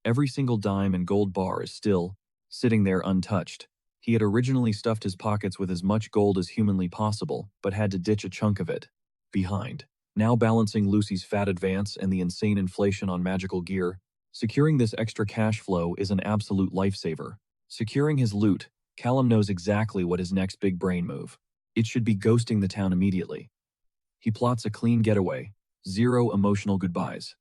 Every single dime and gold bar is still sitting there untouched. He had originally stuffed his pockets with as much gold as humanly possible, but had to ditch a chunk of it behind. Now balancing Lucy's fat advance and the insane inflation on magical gear, securing this extra cash flow is an absolute lifesaver. Securing his loot, Callum knows exactly what his next big brain move. It should be ghosting the town immediately. He plots a clean getaway, zero emotional goodbyes.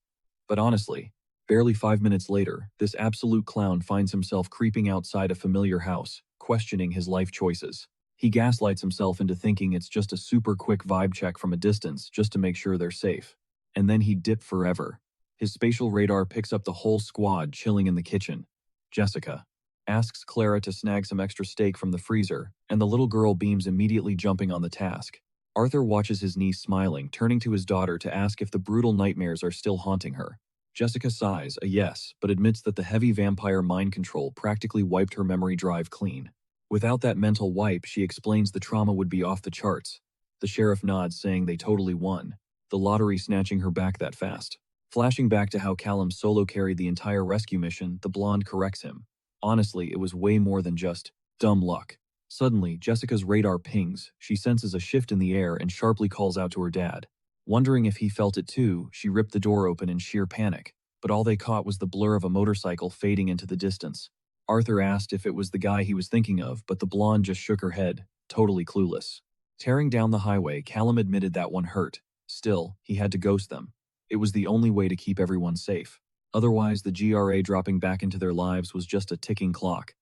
But honestly, barely 5 minutes later, this absolute clown finds himself creeping outside a familiar house, questioning his life choices. He gaslights himself into thinking it's just a super quick vibe check from a distance just to make sure they're safe. And then he'd dip forever. His spatial radar picks up the whole squad chilling in the kitchen. Jessica asks Clara to snag some extra steak from the freezer, and the little girl beams, immediately jumping on the task. Arthur watches his niece smiling, turning to his daughter to ask if the brutal nightmares are still haunting her. Jessica sighs a yes, but admits that the heavy vampire mind control practically wiped her memory drive clean. Without that mental wipe, she explains, the trauma would be off the charts. The sheriff nods, saying they totally won. The lottery snatching her back that fast. Flashing back to how Callum solo carried the entire rescue mission, the blonde corrects him. Honestly, it was way more than just dumb luck. Suddenly, Jessica's radar pings. She senses a shift in the air and sharply calls out to her dad. Wondering if he felt it too, she ripped the door open in sheer panic, but all they caught was the blur of a motorcycle fading into the distance. Arthur asked if it was the guy he was thinking of, but the blonde just shook her head, totally clueless. Tearing down the highway, Callum admitted that one hurt. Still, he had to ghost them. It was the only way to keep everyone safe. Otherwise, the GRA dropping back into their lives was just a ticking clock.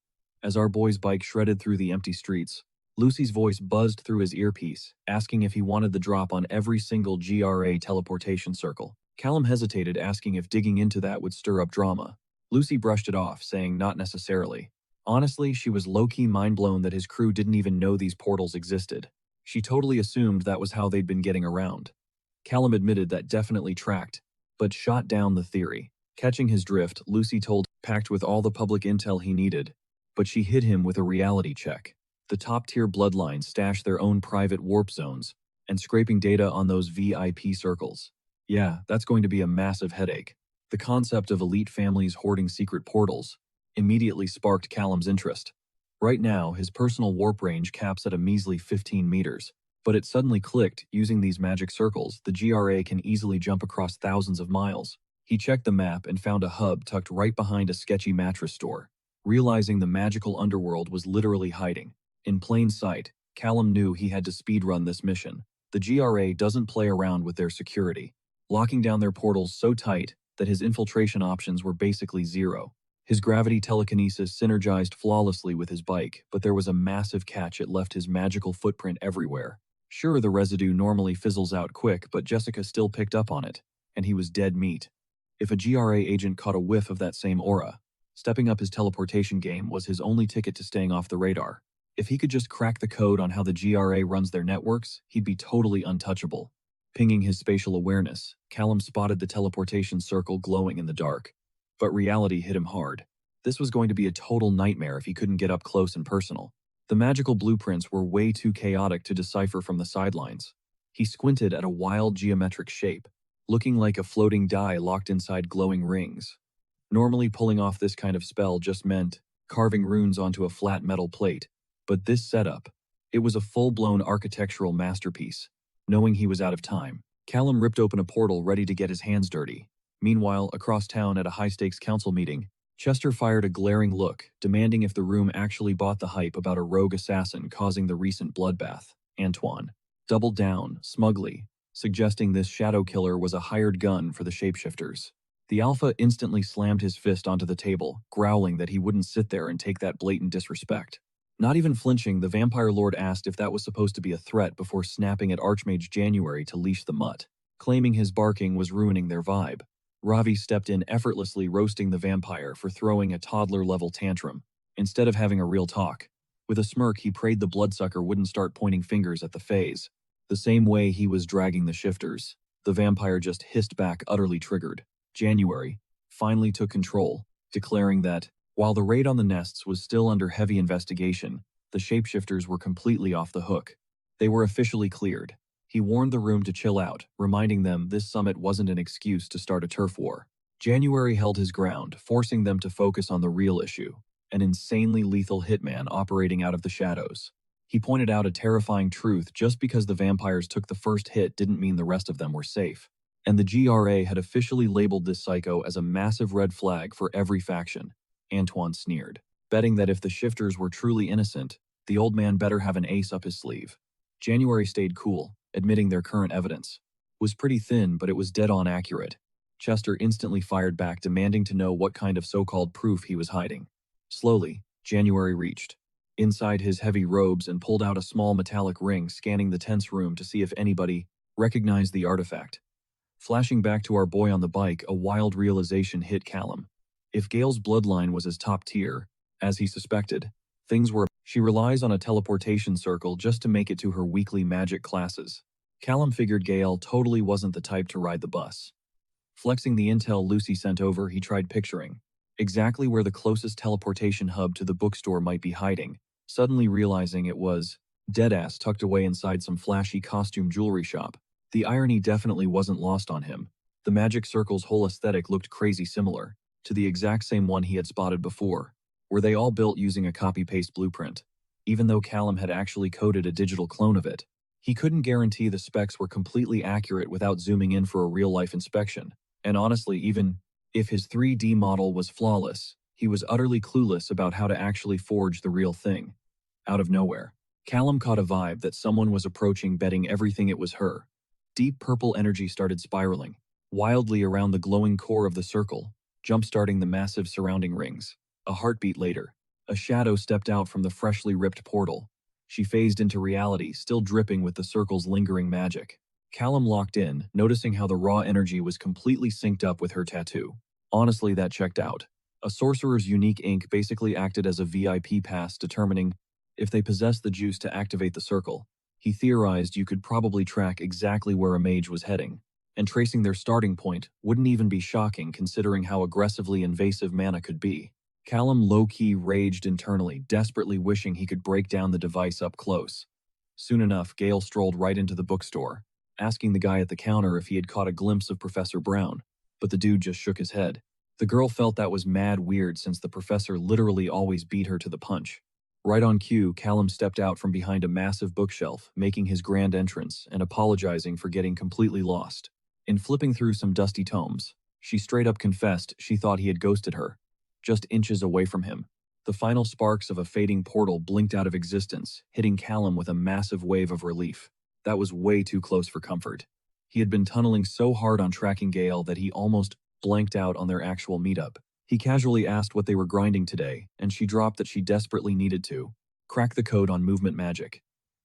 As our boy's bike shredded through the empty streets, Lucy's voice buzzed through his earpiece, asking if he wanted the drop on every single GRA teleportation circle. Callum hesitated, asking if digging into that would stir up drama. Lucy brushed it off, saying not necessarily. Honestly, she was low-key mind-blown that his crew didn't even know these portals existed. She totally assumed that was how they'd been getting around. Callum admitted that definitely tracked, but shot down the theory. Catching his drift, Lucy told him, packed with all the public intel he needed, but she hit him with a reality check. The top-tier bloodlines stash their own private warp zones, and scraping data on those VIP circles. Yeah, that's going to be a massive headache. The concept of elite families hoarding secret portals immediately sparked Callum's interest. Right now, his personal warp range caps at a measly 15 meters, but it suddenly clicked. Using these magic circles, the GRA can easily jump across thousands of miles. He checked the map and found a hub tucked right behind a sketchy mattress store. Realizing the magical underworld was literally hiding in plain sight, Callum knew he had to speedrun this mission. The GRA doesn't play around with their security, locking down their portals so tight that his infiltration options were basically zero. His gravity telekinesis synergized flawlessly with his bike, but there was a massive catch: it left his magical footprint everywhere. Sure, the residue normally fizzles out quick, but Jessica still picked up on it, and he was dead meat. If a GRA agent caught a whiff of that same aura, stepping up his teleportation game was his only ticket to staying off the radar. If he could just crack the code on how the GRA runs their networks, he'd be totally untouchable. Pinging his spatial awareness, Callum spotted the teleportation circle glowing in the dark. But reality hit him hard. This was going to be a total nightmare if he couldn't get up close and personal. The magical blueprints were way too chaotic to decipher from the sidelines. He squinted at a wild geometric shape, looking like a floating die locked inside glowing rings. Normally pulling off this kind of spell just meant carving runes onto a flat metal plate, but this setup, it was a full-blown architectural masterpiece. Knowing he was out of time, Callum ripped open a portal ready to get his hands dirty. Meanwhile, across town at a high-stakes council meeting, Chester fired a glaring look, demanding if the room actually bought the hype about a rogue assassin causing the recent bloodbath. Antoine doubled down, smugly, suggesting this shadow killer was a hired gun for the shapeshifters. The Alpha instantly slammed his fist onto the table, growling that he wouldn't sit there and take that blatant disrespect. Not even flinching, the Vampire Lord asked if that was supposed to be a threat before snapping at Archmage January to leash the mutt, claiming his barking was ruining their vibe. Ravi stepped in effortlessly, roasting the vampire for throwing a toddler-level tantrum, instead of having a real talk. With a smirk, he prayed the bloodsucker wouldn't start pointing fingers at the Fays, the same way he was dragging the shifters. The vampire just hissed back, utterly triggered. January finally took control, declaring that, while the raid on the nests was still under heavy investigation, the shapeshifters were completely off the hook. They were officially cleared. He warned the room to chill out, reminding them this summit wasn't an excuse to start a turf war. January held his ground, forcing them to focus on the real issue, an insanely lethal hitman operating out of the shadows. He pointed out a terrifying truth: just because the vampires took the first hit didn't mean the rest of them were safe. And the GRA had officially labeled this psycho as a massive red flag for every faction. Antoine sneered, betting that if the shifters were truly innocent, the old man better have an ace up his sleeve. January stayed cool, admitting their current evidence was pretty thin, but it was dead-on accurate. Chester instantly fired back, demanding to know what kind of so-called proof he was hiding. Slowly, January reached inside his heavy robes and pulled out a small metallic ring, scanning the tense room to see if anybody recognized the artifact. Flashing back to our boy on the bike, a wild realization hit Callum. If Gale's bloodline was as top tier, as he suspected, things were. She relies on a teleportation circle just to make it to her weekly magic classes. Callum figured Gale totally wasn't the type to ride the bus. Flexing the intel Lucy sent over, he tried picturing exactly where the closest teleportation hub to the bookstore might be hiding, suddenly realizing it was deadass tucked away inside some flashy costume jewelry shop. The irony definitely wasn't lost on him. The magic circle's whole aesthetic looked crazy similar to the exact same one he had spotted before. Were they all built using a copy-paste blueprint? Even though Callum had actually coded a digital clone of it, he couldn't guarantee the specs were completely accurate without zooming in for a real-life inspection. And honestly, even if his 3D model was flawless, he was utterly clueless about how to actually forge the real thing. Out of nowhere, Callum caught a vibe that someone was approaching, betting everything it was her. Deep purple energy started spiraling wildly around the glowing core of the circle, jump-starting the massive surrounding rings. A heartbeat later, a shadow stepped out from the freshly ripped portal. She phased into reality, still dripping with the circle's lingering magic. Callum locked in, noticing how the raw energy was completely synced up with her tattoo. Honestly, that checked out. A sorcerer's unique ink basically acted as a VIP pass, determining if they possessed the juice to activate the circle. He theorized you could probably track exactly where a mage was heading, and tracing their starting point wouldn't even be shocking considering how aggressively invasive mana could be. Callum low-key raged internally, desperately wishing he could break down the device up close. Soon enough, Gale strolled right into the bookstore, asking the guy at the counter if he had caught a glimpse of Professor Brown, but the dude just shook his head. The girl felt that was mad weird since the professor literally always beat her to the punch. Right on cue, Callum stepped out from behind a massive bookshelf, making his grand entrance and apologizing for getting completely lost. In flipping through some dusty tomes, she straight up confessed she thought he had ghosted her, just inches away from him. The final sparks of a fading portal blinked out of existence, hitting Callum with a massive wave of relief. That was way too close for comfort. He had been tunneling so hard on tracking Gale that he almost blanked out on their actual meetup. He casually asked what they were grinding today, and she dropped that she desperately needed to crack the code on movement magic.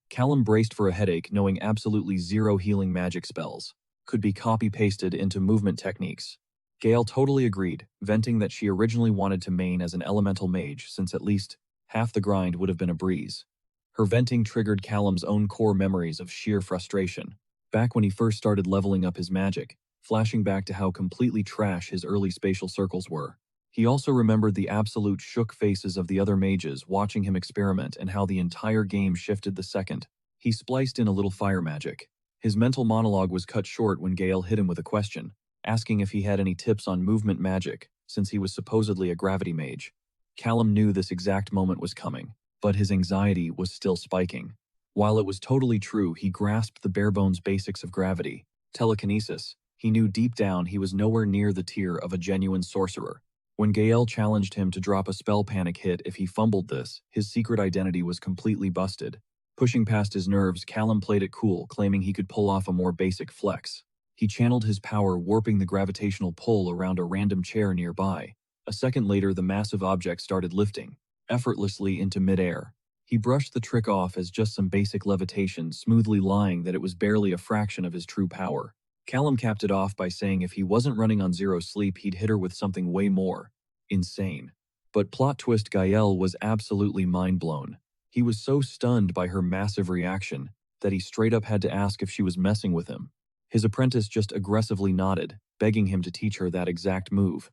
Callum braced for a headache, knowing absolutely zero healing magic spells could be copy-pasted into movement techniques. Gale totally agreed, venting that she originally wanted to main as an elemental mage since at least half the grind would have been a breeze. Her venting triggered Callum's own core memories of sheer frustration, back when he first started leveling up his magic, flashing back to how completely trash his early spatial circles were. He also remembered the absolute shook faces of the other mages watching him experiment and how the entire game shifted the second he spliced in a little fire magic. His mental monologue was cut short when Gale hit him with a question, asking if he had any tips on movement magic, since he was supposedly a gravity mage. Callum knew this exact moment was coming, but his anxiety was still spiking. While it was totally true, he grasped the bare-bones basics of gravity, telekinesis. He knew deep down he was nowhere near the tier of a genuine sorcerer. When Gale challenged him to drop a spell panic hit if he fumbled this, his secret identity was completely busted. Pushing past his nerves, Callum played it cool, claiming he could pull off a more basic flex. He channeled his power, warping the gravitational pull around a random chair nearby. A second later, the massive object started lifting, effortlessly into midair. He brushed the trick off as just some basic levitation, smoothly lying that it was barely a fraction of his true power. Callum capped it off by saying if he wasn't running on zero sleep, he'd hit her with something way more insane. But plot twist, Gael was absolutely mind-blown. He was so stunned by her massive reaction that he straight up had to ask if she was messing with him. His apprentice just aggressively nodded, begging him to teach her that exact move.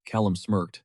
Callum smirked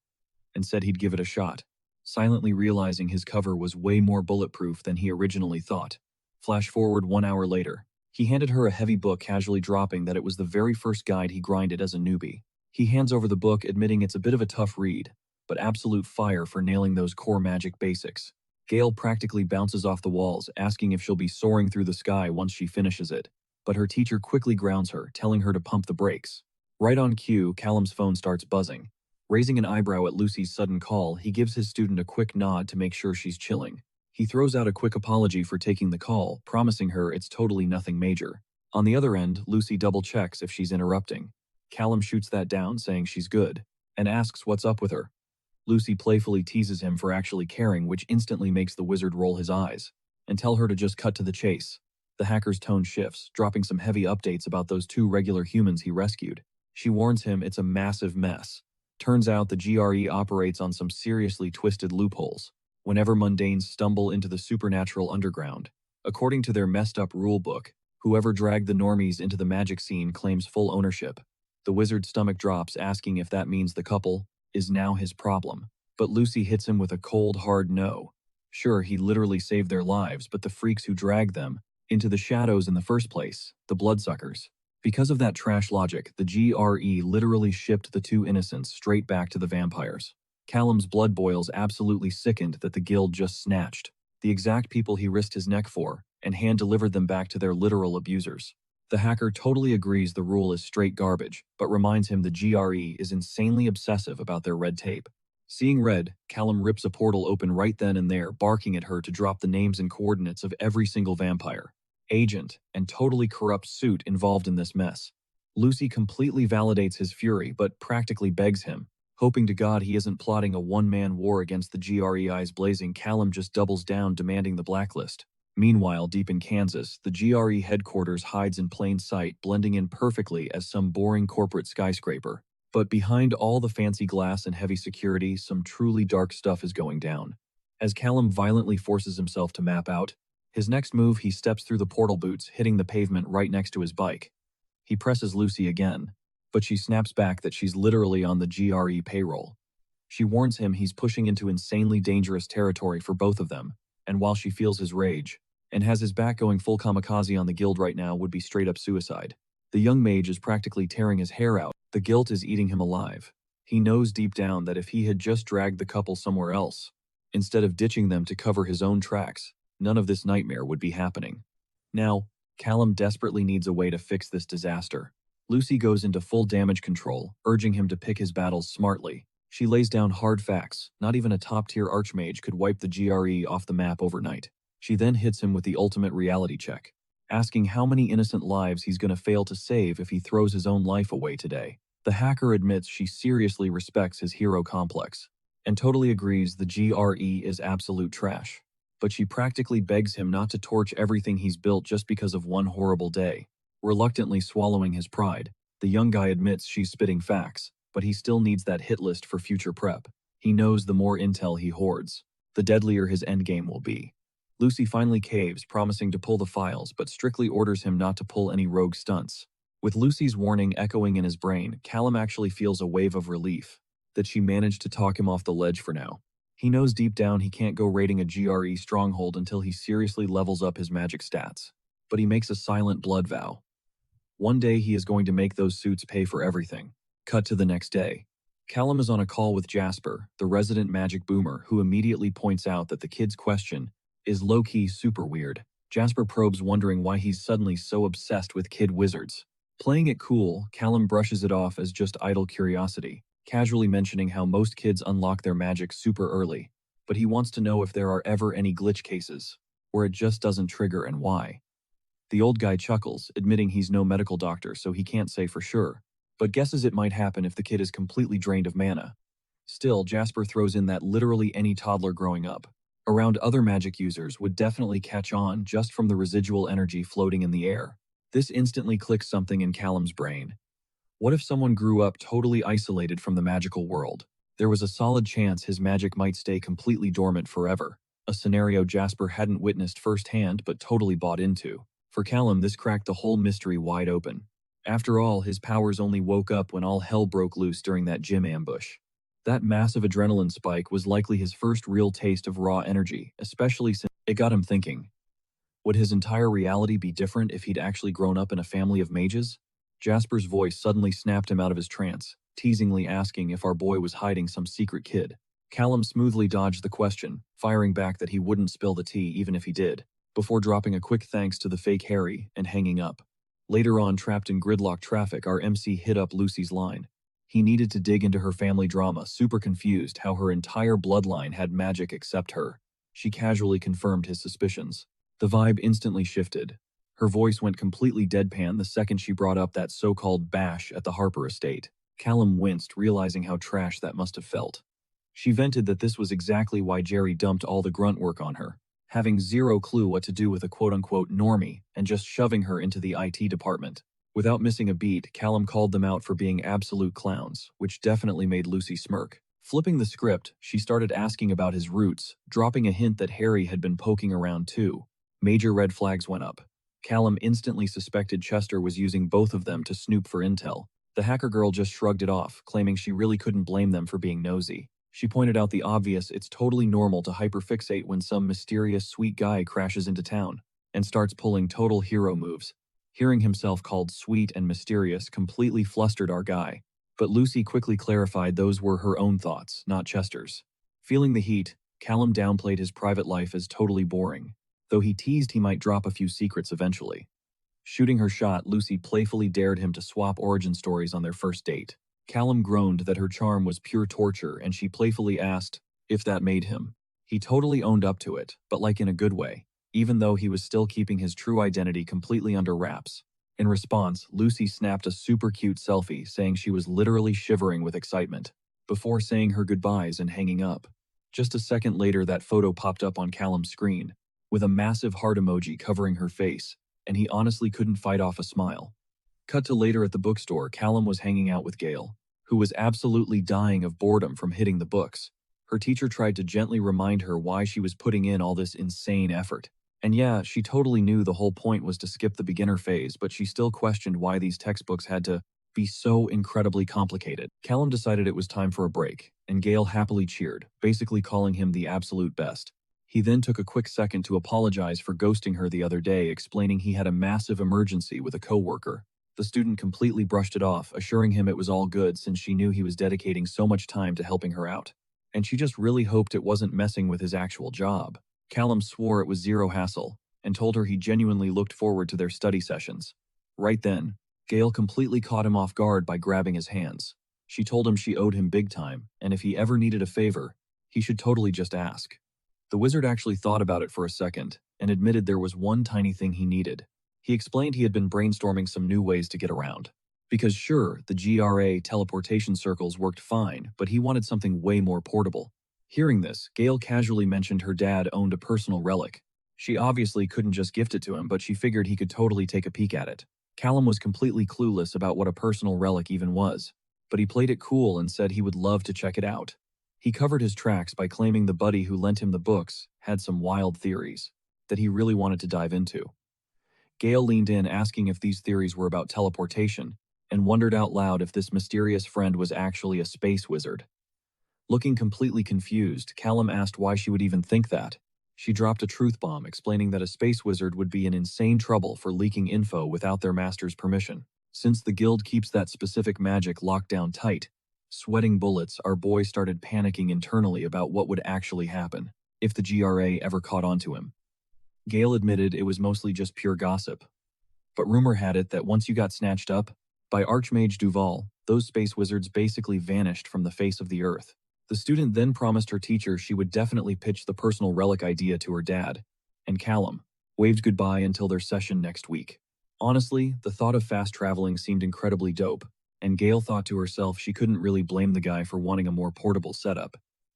and said he'd give it a shot, silently realizing his cover was way more bulletproof than he originally thought. Flash forward 1 hour later. He handed her a heavy book, casually dropping that it was the very first guide he grinded as a newbie. He hands over the book, admitting it's a bit of a tough read, but absolute fire for nailing those core magic basics. Gale practically bounces off the walls, asking if she'll be soaring through the sky once she finishes it, but her teacher quickly grounds her, telling her to pump the brakes. Right on cue, Callum's phone starts buzzing. Raising an eyebrow at Lucy's sudden call, he gives his student a quick nod to make sure she's chilling. He throws out a quick apology for taking the call, promising her it's totally nothing major. On the other end, Lucy double-checks if she's interrupting. Callum shoots that down, saying she's good, and asks what's up with her. Lucy playfully teases him for actually caring, which instantly makes the wizard roll his eyes and tell her to just cut to the chase. The hacker's tone shifts, dropping some heavy updates about those 2 regular humans he rescued. She warns him it's a massive mess. Turns out the GRE operates on some seriously twisted loopholes whenever mundanes stumble into the supernatural underground. According to their messed-up rulebook, whoever dragged the normies into the magic scene claims full ownership. The wizard's stomach drops, asking if that means the couple is now his problem. But Lucy hits him with a cold, hard no. Sure, he literally saved their lives, but the freaks who dragged them into the shadows in the first place, the bloodsuckers. Because of that trash logic, the GRE literally shipped the 2 innocents straight back to the vampires. Callum's blood boils, absolutely sickened that the guild just snatched the exact people he risked his neck for and hand-delivered them back to their literal abusers. The hacker totally agrees the rule is straight garbage, but reminds him the GRE is insanely obsessive about their red tape. Seeing red, Callum rips a portal open right then and there, barking at her to drop the names and coordinates of every single vampire, agent, and totally corrupt suit involved in this mess. Lucy completely validates his fury, but practically begs him, hoping to God he isn't plotting a one-man war against the GRE. Eyes blazing, Callum just doubles down, demanding the blacklist. Meanwhile, deep in Kansas, the GRE headquarters hides in plain sight, blending in perfectly as some boring corporate skyscraper. But behind all the fancy glass and heavy security, some truly dark stuff is going down. As Callum violently forces himself to map out his next move, he steps through the portal boots, hitting the pavement right next to his bike. He presses Lucy again, but she snaps back that she's literally on the GRE payroll. She warns him he's pushing into insanely dangerous territory for both of them, and while she feels his rage and has his back, going full kamikaze on the guild right now would be straight up suicide. The young mage is practically tearing his hair out. The guilt is eating him alive. He knows deep down that if he had just dragged the couple somewhere else, instead of ditching them to cover his own tracks, none of this nightmare would be happening. Now, Callum desperately needs a way to fix this disaster. Lucy goes into full damage control, urging him to pick his battles smartly. She lays down hard facts. Not even a top-tier archmage could wipe the GRE off the map overnight. She then hits him with the ultimate reality check, asking how many innocent lives he's going to fail to save if he throws his own life away today. The hacker admits she seriously respects his hero complex and totally agrees the GRE is absolute trash. But she practically begs him not to torch everything he's built just because of one horrible day. Reluctantly swallowing his pride, the young guy admits she's spitting facts, but he still needs that hit list for future prep. He knows the more intel he hoards, the deadlier his endgame will be. Lucy finally caves, promising to pull the files, but strictly orders him not to pull any rogue stunts. With Lucy's warning echoing in his brain, Callum actually feels a wave of relief. that she managed to talk him off the ledge for now. He knows deep down he can't go raiding a GRE stronghold until he seriously levels up his magic stats. But he makes a silent blood vow. One day he is going to make those suits pay for everything. Cut to the next day. Callum is on a call with Jasper, the resident magic boomer, who immediately points out that the kid's question is low-key super weird. Jasper probes, wondering why he's suddenly so obsessed with kid wizards. Playing it cool, Callum brushes it off as just idle curiosity, casually mentioning how most kids unlock their magic super early, but he wants to know if there are ever any glitch cases, where it just doesn't trigger and why. The old guy chuckles, admitting he's no medical doctor so he can't say for sure, but guesses it might happen if the kid is completely drained of mana. Still, Jasper throws in that literally any toddler growing up around other magic users would definitely catch on just from the residual energy floating in the air. This instantly clicks something in Callum's brain. What if someone grew up totally isolated from the magical world? There was a solid chance his magic might stay completely dormant forever, a scenario Jasper hadn't witnessed firsthand but totally bought into. For Callum, this cracked the whole mystery wide open. After all, his powers only woke up when all hell broke loose during that gym ambush. That massive adrenaline spike was likely his first real taste of raw energy, especially since it got him thinking. Would his entire reality be different if he'd actually grown up in a family of mages? Jasper's voice suddenly snapped him out of his trance, teasingly asking if our boy was hiding some secret kid. Callum smoothly dodged the question, firing back that he wouldn't spill the tea even if he did, before dropping a quick thanks to the fake Harry and hanging up. Later on, trapped in gridlock traffic, our MC hit up Lucy's line. He needed to dig into her family drama, super confused how her entire bloodline had magic except her. She casually confirmed his suspicions. The vibe instantly shifted. Her voice went completely deadpan the second she brought up that so-called bash at the Harper estate. Callum winced, realizing how trash that must have felt. She vented that this was exactly why Jerry dumped all the grunt work on her, having zero clue what to do with a quote-unquote normie and just shoving her into the IT department. Without missing a beat, Callum called them out for being absolute clowns, which definitely made Lucy smirk. Flipping the script, she started asking about his roots, dropping a hint that Harry had been poking around too. Major red flags went up. Callum instantly suspected Chester was using both of them to snoop for intel. The hacker girl just shrugged it off, claiming she really couldn't blame them for being nosy. She pointed out the obvious: it's totally normal to hyperfixate when some mysterious sweet guy crashes into town and starts pulling total hero moves. Hearing himself called sweet and mysterious completely flustered our guy, but Lucy quickly clarified those were her own thoughts, not Chester's. Feeling the heat, Callum downplayed his private life as totally boring, though he teased he might drop a few secrets eventually. Shooting her shot, Lucy playfully dared him to swap origin stories on their first date. Callum groaned that her charm was pure torture, and she playfully asked if that made him. He totally owned up to it, but like in a good way, even though he was still keeping his true identity completely under wraps. In response, Lucy snapped a super cute selfie saying she was literally shivering with excitement, before saying her goodbyes and hanging up. Just a second later, that photo popped up on Callum's screen, with a massive heart emoji covering her face, and he honestly couldn't fight off a smile. Cut to later at the bookstore, Callum was hanging out with Gail, who was absolutely dying of boredom from hitting the books. Her teacher tried to gently remind her why she was putting in all this insane effort. And yeah, she totally knew the whole point was to skip the beginner phase, but she still questioned why these textbooks had to be so incredibly complicated. Callum decided it was time for a break, and Gail happily cheered, basically calling him the absolute best. He then took a quick second to apologize for ghosting her the other day, explaining he had a massive emergency with a coworker. The student completely brushed it off, assuring him it was all good since she knew he was dedicating so much time to helping her out, and she just really hoped it wasn't messing with his actual job. Callum swore it was zero hassle, and told her he genuinely looked forward to their study sessions. Right then, Gail completely caught him off guard by grabbing his hands. She told him she owed him big time, and if he ever needed a favor, he should totally just ask. The wizard actually thought about it for a second, and admitted there was one tiny thing he needed. He explained he had been brainstorming some new ways to get around. Because sure, the GRA teleportation circles worked fine, but he wanted something way more portable. Hearing this, Gail casually mentioned her dad owned a personal relic. She obviously couldn't just gift it to him, but she figured he could totally take a peek at it. Callum was completely clueless about what a personal relic even was, but he played it cool and said he would love to check it out. He covered his tracks by claiming the buddy who lent him the books had some wild theories that he really wanted to dive into. Gail leaned in, asking if these theories were about teleportation, and wondered out loud if this mysterious friend was actually a space wizard. Looking completely confused, Callum asked why she would even think that. She dropped a truth bomb explaining that a space wizard would be in insane trouble for leaking info without their master's permission. Since the guild keeps that specific magic locked down tight, sweating bullets, our boy started panicking internally about what would actually happen if the GRA ever caught on to him. Gale admitted it was mostly just pure gossip, but rumor had it that once you got snatched up by Archmage Duval, those space wizards basically vanished from the face of the earth. The student then promised her teacher she would definitely pitch the personal relic idea to her dad, and Callum waved goodbye until their session next week. Honestly, the thought of fast traveling seemed incredibly dope, and Gale thought to herself she couldn't really blame the guy for wanting a more portable setup.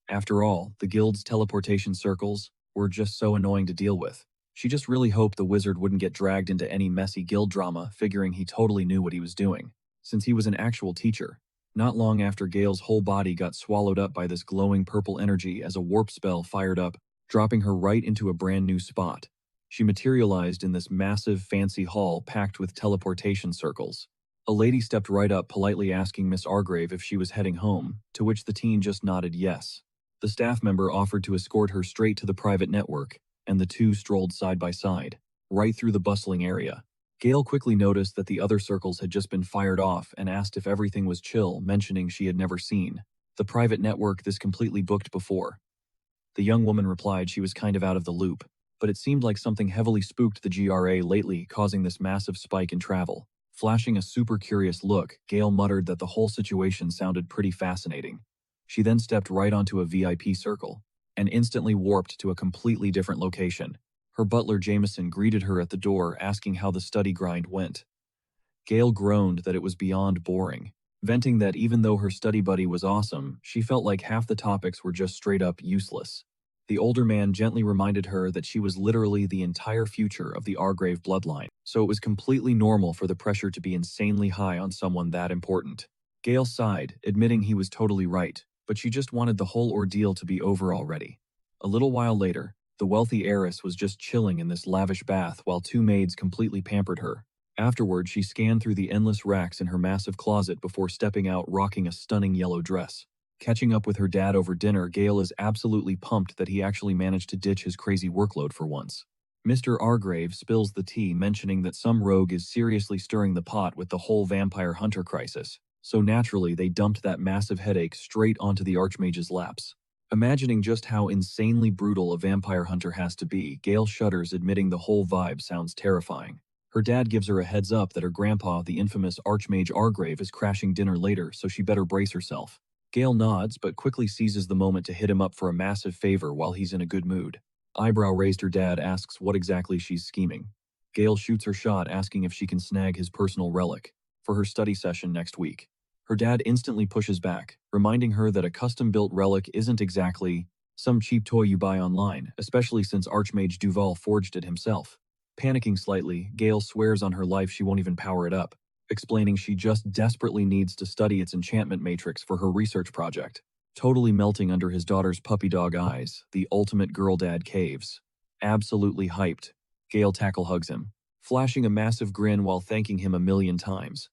After all, the guild's teleportation circles were just so annoying to deal with. She just really hoped the wizard wouldn't get dragged into any messy guild drama, figuring he totally knew what he was doing, since he was an actual teacher. Not long after, Gale's whole body got swallowed up by this glowing purple energy as a warp spell fired up, dropping her right into a brand new spot. She materialized in this massive, fancy hall packed with teleportation circles. A lady stepped right up, politely asking Miss Argrave if she was heading home, to which the teen just nodded yes. The staff member offered to escort her straight to the private network, and the two strolled side by side, right through the bustling area. Gale quickly noticed that the other circles had just been fired off and asked if everything was chill, mentioning she had never seen the private network this completely booked before. The young woman replied she was kind of out of the loop, but it seemed like something heavily spooked the GRA lately, causing this massive spike in travel. Flashing a super curious look, Gale muttered that the whole situation sounded pretty fascinating. She then stepped right onto a VIP circle and instantly warped to a completely different location. Her butler Jameson greeted her at the door, asking how the study grind went. Gale groaned that it was beyond boring, venting that even though her study buddy was awesome, she felt like half the topics were just straight up useless. The older man gently reminded her that she was literally the entire future of the Argrave bloodline, so it was completely normal for the pressure to be insanely high on someone that important. Gale sighed, admitting he was totally right, but she just wanted the whole ordeal to be over already. A little while later, the wealthy heiress was just chilling in this lavish bath while two maids completely pampered her. Afterward, she scanned through the endless racks in her massive closet before stepping out, rocking a stunning yellow dress. Catching up with her dad over dinner, Gale is absolutely pumped that he actually managed to ditch his crazy workload for once. Mr. Argrave spills the tea, mentioning that some rogue is seriously stirring the pot with the whole vampire hunter crisis, so naturally they dumped that massive headache straight onto the Archmage's laps. Imagining just how insanely brutal a vampire hunter has to be, Gale shudders, admitting the whole vibe sounds terrifying. Her dad gives her a heads up that her grandpa, the infamous Archmage Argrave, is crashing dinner later, so she better brace herself. Gale nods, but quickly seizes the moment to hit him up for a massive favor while he's in a good mood. Eyebrow raised, her dad asks what exactly she's scheming. Gale shoots her shot, asking if she can snag his personal relic for her study session next week. Her dad instantly pushes back, reminding her that a custom-built relic isn't exactly some cheap toy you buy online, especially since Archmage Duval forged it himself. Panicking slightly, Gale swears on her life she won't even power it up, explaining she just desperately needs to study its enchantment matrix for her research project. Totally melting under his daughter's puppy dog eyes, the ultimate girl dad caves. Absolutely hyped, Gale tackle hugs him, flashing a massive grin while thanking him a million times.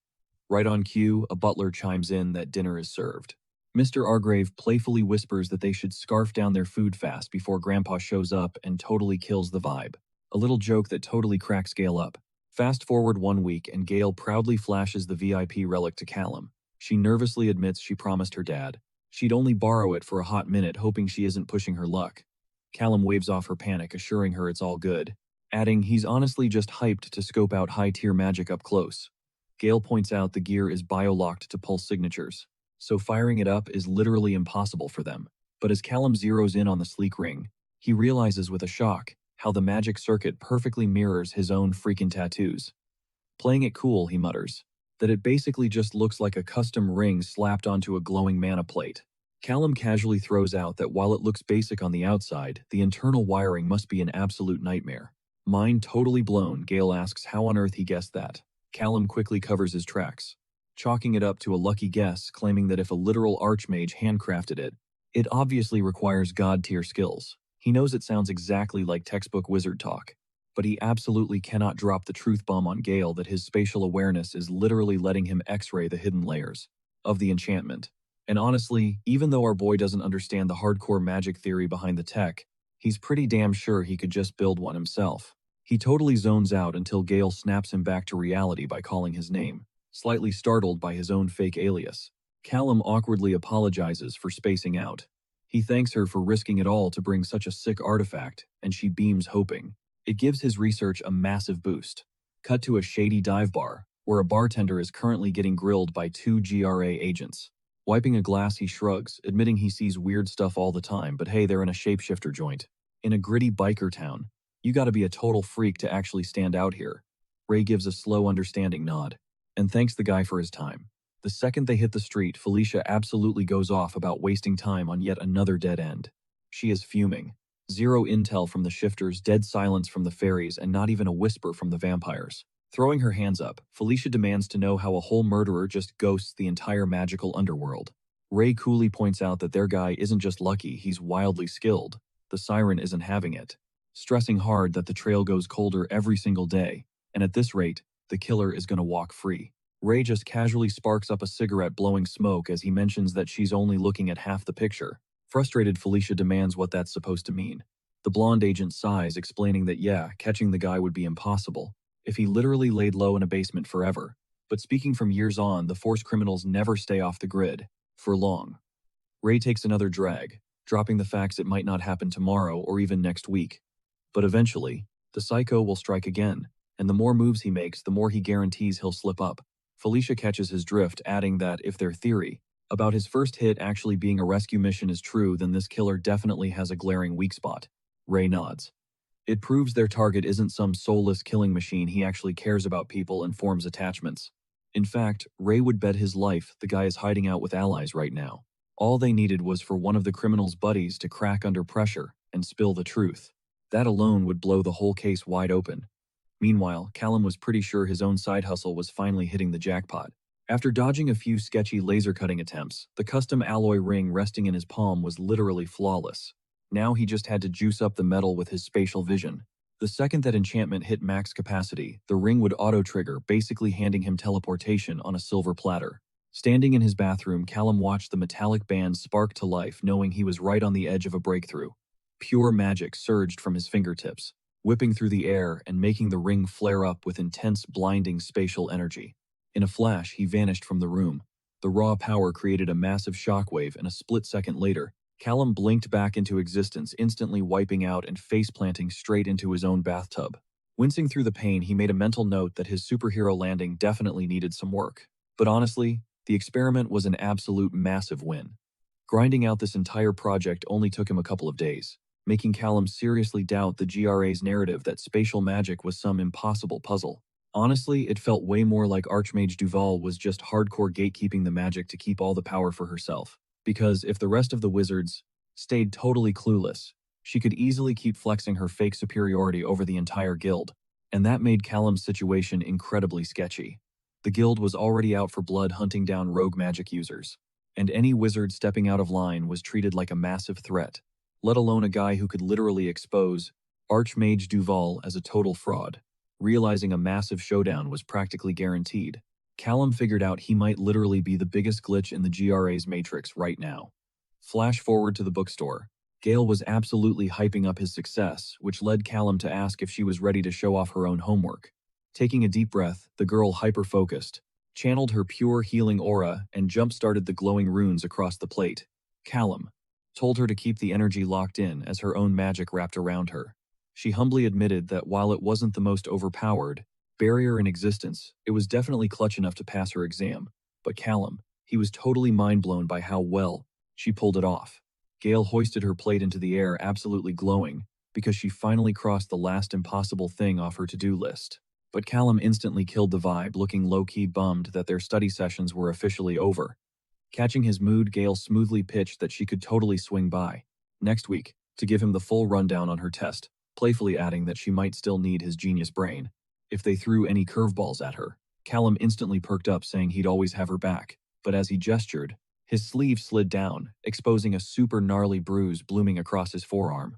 Right on cue, a butler chimes in that dinner is served. Mr. Argrave playfully whispers that they should scarf down their food fast before Grandpa shows up and totally kills the vibe. A little joke that totally cracks Gale up. Fast forward 1 week and Gale proudly flashes the VIP relic to Callum. She nervously admits she promised her dad she'd only borrow it for a hot minute, hoping she isn't pushing her luck. Callum waves off her panic, assuring her it's all good, adding he's honestly just hyped to scope out high-tier magic up close. Gale points out the gear is bio-locked to pulse signatures, so firing it up is literally impossible for them. But as Callum zeroes in on the sleek ring, he realizes with a shock how the magic circuit perfectly mirrors his own freaking tattoos. Playing it cool, he mutters, that it basically just looks like a custom ring slapped onto a glowing mana plate. Callum casually throws out that while it looks basic on the outside, the internal wiring must be an absolute nightmare. Mind totally blown, Gale asks how on earth he guessed that. Callum quickly covers his tracks, chalking it up to a lucky guess, claiming that if a literal archmage handcrafted it, it obviously requires god-tier skills. He knows it sounds exactly like textbook wizard talk, but he absolutely cannot drop the truth bomb on Gale that his spatial awareness is literally letting him x-ray the hidden layers of the enchantment. And honestly, even though our boy doesn't understand the hardcore magic theory behind the tech, he's pretty damn sure he could just build one himself. He totally zones out until Gale snaps him back to reality by calling his name, slightly startled by his own fake alias. Callum awkwardly apologizes for spacing out. He thanks her for risking it all to bring such a sick artifact, and she beams hoping. It gives his research a massive boost. Cut to a shady dive bar, where a bartender is currently getting grilled by two GRA agents. Wiping a glass, he shrugs, admitting he sees weird stuff all the time, but hey, they're in a shapeshifter joint. In a gritty biker town, you gotta be a total freak to actually stand out here. Ray gives a slow, understanding nod, and thanks the guy for his time. The second they hit the street, Felicia absolutely goes off about wasting time on yet another dead end. She is fuming. Zero intel from the shifters, dead silence from the fairies, and not even a whisper from the vampires. Throwing her hands up, Felicia demands to know how a whole murderer just ghosts the entire magical underworld. Ray coolly points out that their guy isn't just lucky, he's wildly skilled. The siren isn't having it, stressing hard that the trail goes colder every single day, and at this rate, the killer is gonna walk free. Ray just casually sparks up a cigarette, blowing smoke as he mentions that she's only looking at half the picture. Frustrated, Felicia demands what that's supposed to mean. The blonde agent sighs, explaining that yeah, catching the guy would be impossible if he literally laid low in a basement forever. But speaking from years on, the force criminals never stay off the grid for long. Ray takes another drag, dropping the facts it might not happen tomorrow or even next week. But eventually, the psycho will strike again, and the more moves he makes, the more he guarantees he'll slip up. Felicia catches his drift, adding that if their theory about his first hit actually being a rescue mission is true, then this killer definitely has a glaring weak spot. Ray nods. It proves their target isn't some soulless killing machine, he actually cares about people and forms attachments. In fact, Ray would bet his life the guy is hiding out with allies right now. All they needed was for one of the criminal's buddies to crack under pressure and spill the truth. That alone would blow the whole case wide open. Meanwhile, Callum was pretty sure his own side hustle was finally hitting the jackpot. After dodging a few sketchy laser cutting attempts, the custom alloy ring resting in his palm was literally flawless. Now he just had to juice up the metal with his spatial vision. The second that enchantment hit max capacity, the ring would auto-trigger, basically handing him teleportation on a silver platter. Standing in his bathroom, Callum watched the metallic band spark to life, knowing he was right on the edge of a breakthrough. Pure magic surged from his fingertips, whipping through the air and making the ring flare up with intense, blinding spatial energy. In a flash, he vanished from the room. The raw power created a massive shockwave, and a split second later, Callum blinked back into existence, instantly wiping out and face-planting straight into his own bathtub. Wincing through the pain, he made a mental note that his superhero landing definitely needed some work. But honestly, the experiment was an absolute massive win. Grinding out this entire project only took him a couple of days, making Callum seriously doubt the GRA's narrative that spatial magic was some impossible puzzle. Honestly, it felt way more like Archmage Duval was just hardcore gatekeeping the magic to keep all the power for herself. Because if the rest of the wizards stayed totally clueless, she could easily keep flexing her fake superiority over the entire guild, and that made Callum's situation incredibly sketchy. The guild was already out for blood, hunting down rogue magic users, and any wizard stepping out of line was treated like a massive threat, let alone a guy who could literally expose Archmage Duval as a total fraud. Realizing a massive showdown was practically guaranteed, Callum figured out he might literally be the biggest glitch in the GRA's matrix right now. Flash forward to the bookstore. Gale was absolutely hyping up his success, which led Callum to ask if she was ready to show off her own homework. Taking a deep breath, the girl hyper-focused, channeled her pure healing aura, and jump-started the glowing runes across the plate. Callum told her to keep the energy locked in as her own magic wrapped around her. She humbly admitted that while it wasn't the most overpowered barrier in existence, it was definitely clutch enough to pass her exam. But Callum, he was totally mind-blown by how well she pulled it off. Gale hoisted her plate into the air, absolutely glowing, because she finally crossed the last impossible thing off her to-do list. But Callum instantly killed the vibe, looking low-key bummed that their study sessions were officially over. Catching his mood, Gale smoothly pitched that she could totally swing by next week to give him the full rundown on her test, playfully adding that she might still need his genius brain if they threw any curveballs at her. Callum instantly perked up, saying he'd always have her back, but as he gestured, his sleeve slid down, exposing a super gnarly bruise blooming across his forearm.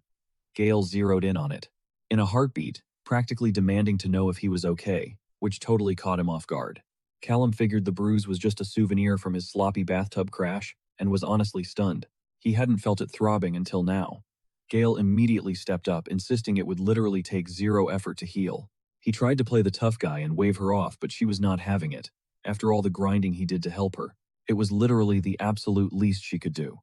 Gale zeroed in on it. In a heartbeat, practically demanding to know if he was okay, which totally caught him off guard. Callum figured the bruise was just a souvenir from his sloppy bathtub crash, and was honestly stunned. He hadn't felt it throbbing until now. Gale immediately stepped up, insisting it would literally take zero effort to heal. He tried to play the tough guy and wave her off, but she was not having it. After all the grinding he did to help her, it was literally the absolute least she could do.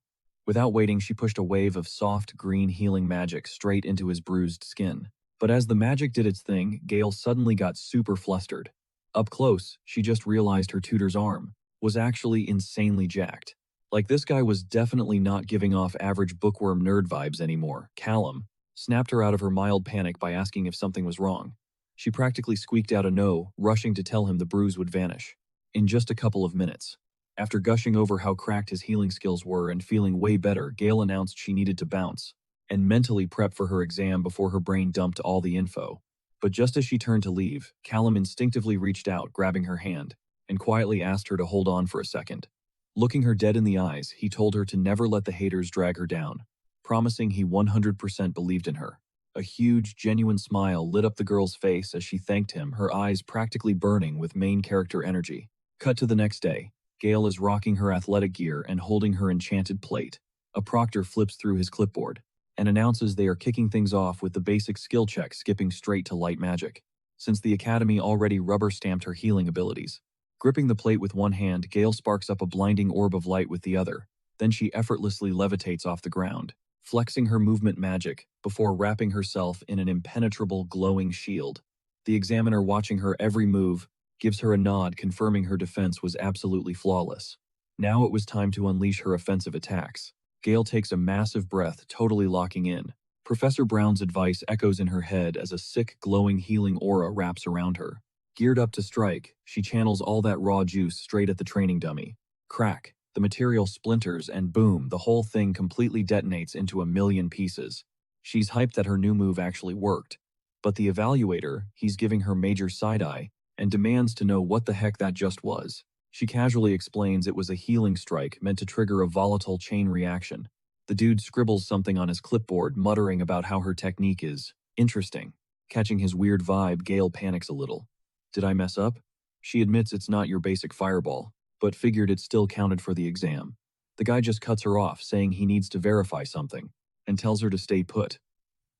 Without waiting, she pushed a wave of soft, green healing magic straight into his bruised skin. But as the magic did its thing, Gale suddenly got super flustered. Up close, she just realized her tutor's arm was actually insanely jacked. Like, this guy was definitely not giving off average bookworm nerd vibes anymore. Callum snapped her out of her mild panic by asking if something was wrong. She practically squeaked out a no, rushing to tell him the bruise would vanish in just a couple of minutes. After gushing over how cracked his healing skills were and feeling way better, Gale announced she needed to bounce and mentally prep for her exam before her brain dumped all the info. But just as she turned to leave, Callum instinctively reached out, grabbing her hand, and quietly asked her to hold on for a second. Looking her dead in the eyes, he told her to never let the haters drag her down, promising he 100% believed in her. A huge, genuine smile lit up the girl's face as she thanked him, her eyes practically burning with main character energy. Cut to the next day. Gale is rocking her athletic gear and holding her enchanted plate. A proctor flips through his clipboard and announces they are kicking things off with the basic skill check, skipping straight to light magic, since the academy already rubber-stamped her healing abilities. Gripping the plate with one hand, Gale sparks up a blinding orb of light with the other. Then she effortlessly levitates off the ground, flexing her movement magic before wrapping herself in an impenetrable glowing shield. The examiner, watching her every move, gives her a nod, confirming her defense was absolutely flawless. Now it was time to unleash her offensive attacks. Gale takes a massive breath, totally locking in. Professor Brown's advice echoes in her head as a sick, glowing healing aura wraps around her. Geared up to strike, she channels all that raw juice straight at the training dummy. Crack, the material splinters, and boom, the whole thing completely detonates into a million pieces. She's hyped that her new move actually worked. But the evaluator, he's giving her major side-eye and demands to know what the heck that just was. She casually explains it was a healing strike meant to trigger a volatile chain reaction. The dude scribbles something on his clipboard, muttering about how her technique is interesting. Catching his weird vibe, Gale panics a little. Did I mess up? She admits it's not your basic fireball, but figured it still counted for the exam. The guy just cuts her off, saying he needs to verify something, and tells her to stay put.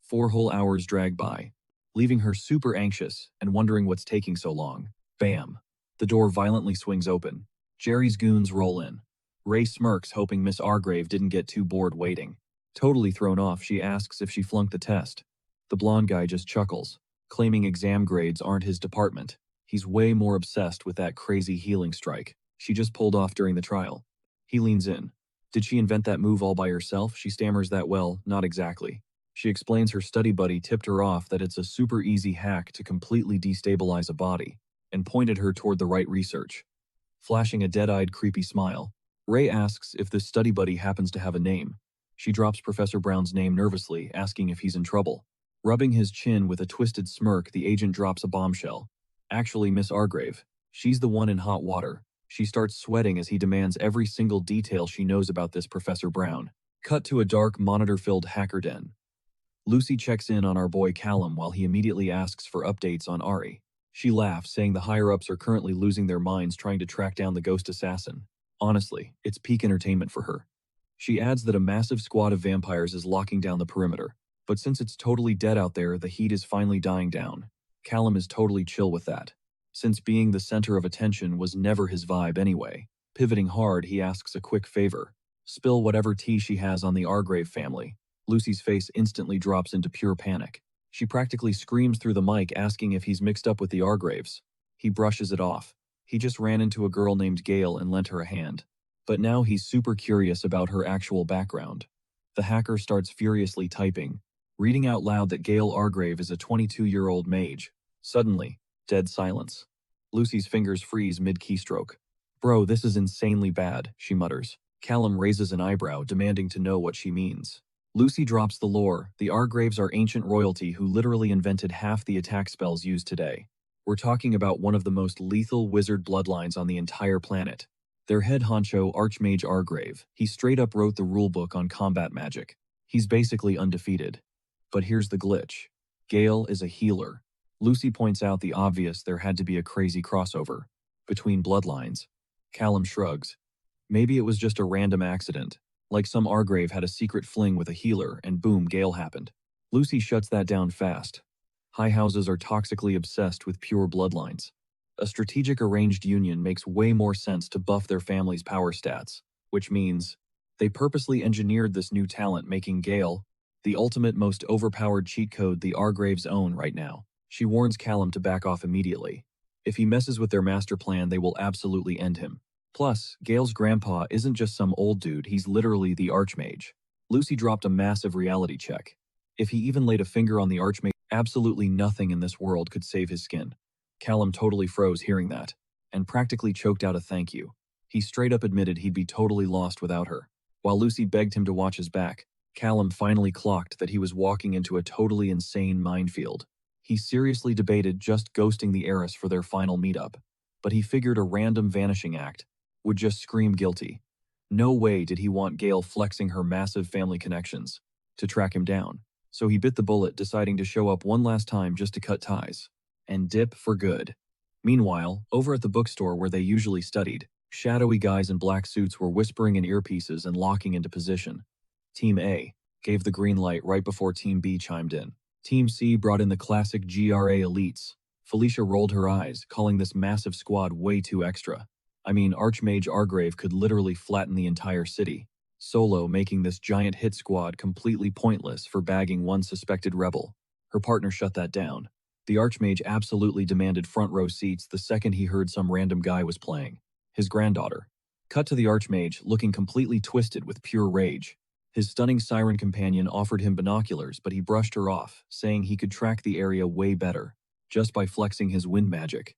4 whole hours drag by, leaving her super anxious and wondering what's taking so long. Bam! The door violently swings open. Jerry's goons roll in. Ray smirks, hoping Miss Argrave didn't get too bored waiting. Totally thrown off, she asks if she flunked the test. The blonde guy just chuckles, claiming exam grades aren't his department. He's way more obsessed with that crazy healing strike she just pulled off during the trial. He leans in. Did she invent that move all by herself? She stammers that, well, not exactly. She explains her study buddy tipped her off that it's a super easy hack to completely destabilize a body, and pointed her toward the right research. Flashing a dead-eyed, creepy smile, Ray asks if this study buddy happens to have a name. She drops Professor Brown's name nervously, asking if he's in trouble. Rubbing his chin with a twisted smirk, the agent drops a bombshell. Actually, Miss Argrave. She's the one in hot water. She starts sweating as he demands every single detail she knows about this Professor Brown. Cut to a dark, monitor-filled hacker den. Lucy checks in on our boy Callum while he immediately asks for updates on Ari. She laughs, saying the higher-ups are currently losing their minds trying to track down the ghost assassin. Honestly, it's peak entertainment for her. She adds that a massive squad of vampires is locking down the perimeter, but since it's totally dead out there, the heat is finally dying down. Callum is totally chill with that, since being the center of attention was never his vibe anyway. Pivoting hard, he asks a quick favor. Spill whatever tea she has on the Argrave family. Lucy's face instantly drops into pure panic. She practically screams through the mic, asking if he's mixed up with the Argraves. He brushes it off. He just ran into a girl named Gale and lent her a hand. But now he's super curious about her actual background. The hacker starts furiously typing, reading out loud that Gale Argrave is a 22-year-old mage. Suddenly, dead silence. Lucy's fingers freeze mid-keystroke. Bro, this is insanely bad, she mutters. Callum raises an eyebrow, demanding to know what she means. Lucy drops the lore. The Argraves are ancient royalty who literally invented half the attack spells used today. We're talking about one of the most lethal wizard bloodlines on the entire planet. Their head honcho, Archmage Argrave, he straight up wrote the rulebook on combat magic. He's basically undefeated. But here's the glitch. Gale is a healer. Lucy points out the obvious, there had to be a crazy crossover between bloodlines. Callum shrugs. Maybe it was just a random accident, like some Argrave had a secret fling with a healer and boom, Gale happened. Lucy shuts that down fast. High houses are toxically obsessed with pure bloodlines. A strategic arranged union makes way more sense to buff their family's power stats, which means they purposely engineered this new talent, making Gale the ultimate, most overpowered cheat code the Argraves own right now. She warns Callum to back off immediately. If he messes with their master plan, they will absolutely end him. Plus, Gale's grandpa isn't just some old dude, he's literally the Archmage. Lucy dropped a massive reality check. If he even laid a finger on the Archmage, absolutely nothing in this world could save his skin. Callum totally froze hearing that, and practically choked out a thank you. He straight up admitted he'd be totally lost without her. While Lucy begged him to watch his back, Callum finally clocked that he was walking into a totally insane minefield. He seriously debated just ghosting the heiress for their final meetup, but he figured a random vanishing act would just scream guilty. No way did he want Gale flexing her massive family connections to track him down, so he bit the bullet, deciding to show up one last time just to cut ties and dip for good. Meanwhile, over at the bookstore where they usually studied, shadowy guys in black suits were whispering in earpieces and locking into position. Team A gave the green light right before Team B chimed in. Team C brought in the classic GRA elites. Felicia rolled her eyes, calling this massive squad way too extra. I mean, Archmage Argrave could literally flatten the entire city, solo making this giant hit squad completely pointless for bagging one suspected rebel. Her partner shut that down. The Archmage absolutely demanded front row seats the second he heard some random guy was playing his granddaughter. Cut to the Archmage, looking completely twisted with pure rage. His stunning siren companion offered him binoculars, but he brushed her off, saying he could track the area way better, just by flexing his wind magic.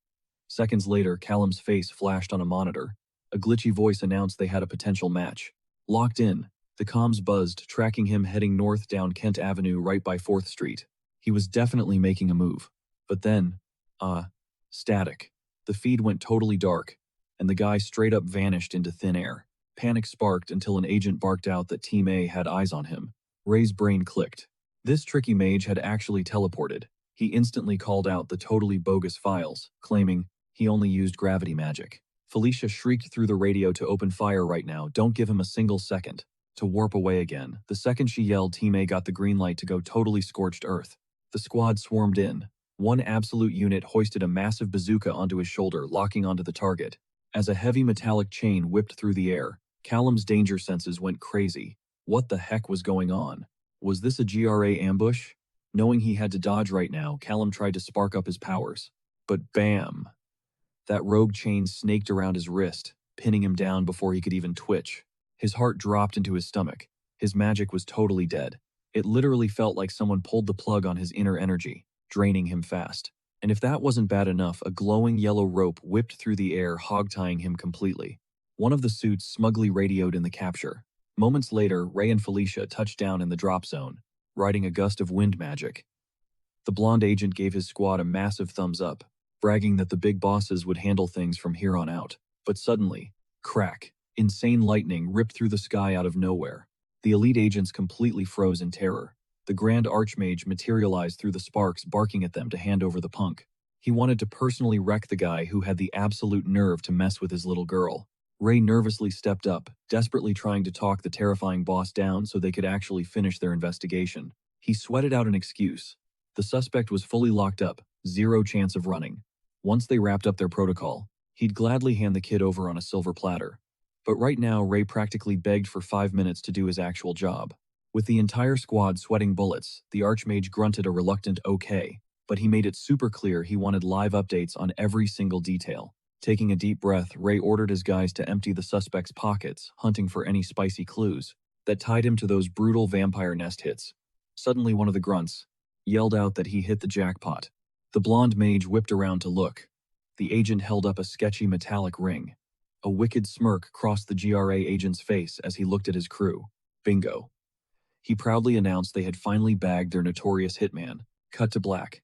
Seconds later, Callum's face flashed on a monitor. A glitchy voice announced they had a potential match. Locked in, the comms buzzed, tracking him heading north down Kent Avenue right by 4th Street. He was definitely making a move. But then, static. The feed went totally dark, and the guy straight up vanished into thin air. Panic sparked until an agent barked out that Team A had eyes on him. Ray's brain clicked. This tricky mage had actually teleported. He instantly called out the totally bogus files, claiming he only used gravity magic. Felicia shrieked through the radio to open fire right now, don't give him a single second to warp away again. The second she yelled, Team A got the green light to go totally scorched earth. The squad swarmed in. One absolute unit hoisted a massive bazooka onto his shoulder, locking onto the target. As a heavy metallic chain whipped through the air, Callum's danger senses went crazy. What the heck was going on? Was this a GRA ambush? Knowing he had to dodge right now, Callum tried to spark up his powers. But bam! That rogue chain snaked around his wrist, pinning him down before he could even twitch. His heart dropped into his stomach. His magic was totally dead. It literally felt like someone pulled the plug on his inner energy, draining him fast. And if that wasn't bad enough, a glowing yellow rope whipped through the air, hog-tying him completely. One of the suits smugly radioed in the capture. Moments later, Ray and Felicia touched down in the drop zone, riding a gust of wind magic. The blonde agent gave his squad a massive thumbs up, bragging that the big bosses would handle things from here on out. But suddenly, crack, insane lightning ripped through the sky out of nowhere. The elite agents completely froze in terror. The Grand Archmage materialized through the sparks, barking at them to hand over the punk. He wanted to personally wreck the guy who had the absolute nerve to mess with his little girl. Ray nervously stepped up, desperately trying to talk the terrifying boss down so they could actually finish their investigation. He sweated out an excuse. The suspect was fully locked up, zero chance of running. Once they wrapped up their protocol, he'd gladly hand the kid over on a silver platter. But right now, Ray practically begged for 5 minutes to do his actual job. With the entire squad sweating bullets, the Archmage grunted a reluctant okay, but he made it super clear he wanted live updates on every single detail. Taking a deep breath, Ray ordered his guys to empty the suspect's pockets, hunting for any spicy clues that tied him to those brutal vampire nest hits. Suddenly, one of the grunts yelled out that he hit the jackpot. The blonde mage whipped around to look. The agent held up a sketchy metallic ring. A wicked smirk crossed the GRA agent's face as he looked at his crew. Bingo. He proudly announced they had finally bagged their notorious hitman. Cut to black.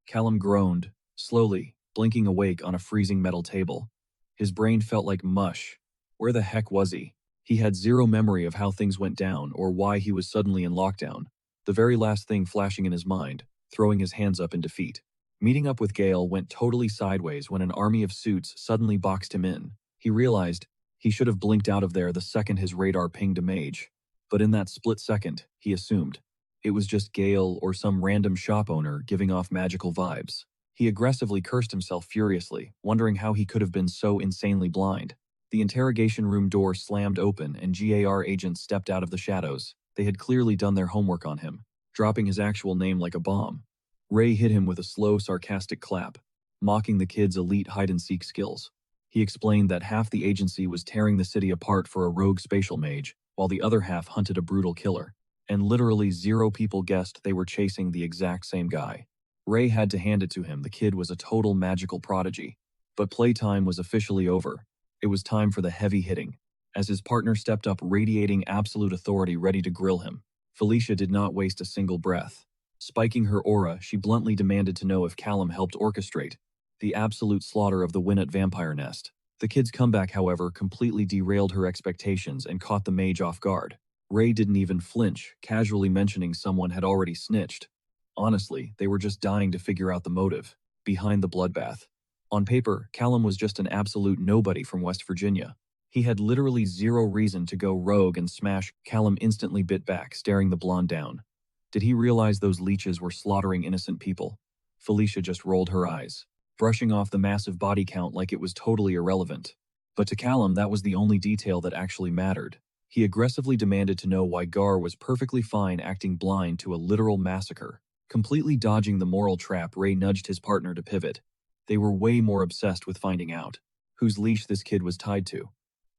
Callum groaned, slowly, blinking awake on a freezing metal table. His brain felt like mush. Where the heck was he? He had zero memory of how things went down or why he was suddenly in lockdown. The very last thing flashing in his mind, throwing his hands up in defeat. Meeting up with Gale went totally sideways when an army of suits suddenly boxed him in. He realized He should have blinked out of there the second his radar pinged a mage. But in that split second, he assumed it was just Gale or some random shop owner giving off magical vibes. He aggressively cursed himself furiously, wondering how he could have been so insanely blind. The interrogation room door slammed open and GAR agents stepped out of the shadows. They had clearly done their homework on him, dropping his actual name like a bomb. Ray hit him with a slow, sarcastic clap, mocking the kid's elite hide-and-seek skills. He explained that half the agency was tearing the city apart for a rogue spatial mage, while the other half hunted a brutal killer. And literally 0 people guessed they were chasing the exact same guy. Ray had to hand it to him, the kid was a total magical prodigy. But playtime was officially over. It was time for the heavy hitting. As his partner stepped up radiating absolute authority ready to grill him, Felicia did not waste a single breath. Spiking her aura, she bluntly demanded to know if Callum helped orchestrate the absolute slaughter of the Winnet vampire nest. The kid's comeback, however, completely derailed her expectations and caught the mage off guard. Ray didn't even flinch, casually mentioning someone had already snitched. Honestly, they were just dying to figure out the motive behind the bloodbath. On paper, Callum was just an absolute nobody from West Virginia. He had literally 0 reason to go rogue and smash. Callum instantly bit back, staring the blonde down. Did he realize those leeches were slaughtering innocent people? Felicia just rolled her eyes, brushing off the massive body count like it was totally irrelevant. But to Callum, that was the only detail that actually mattered. He aggressively demanded to know why Gar was perfectly fine acting blind to a literal massacre. Completely dodging the moral trap, Ray nudged his partner to pivot. They were way more obsessed with finding out whose leash this kid was tied to.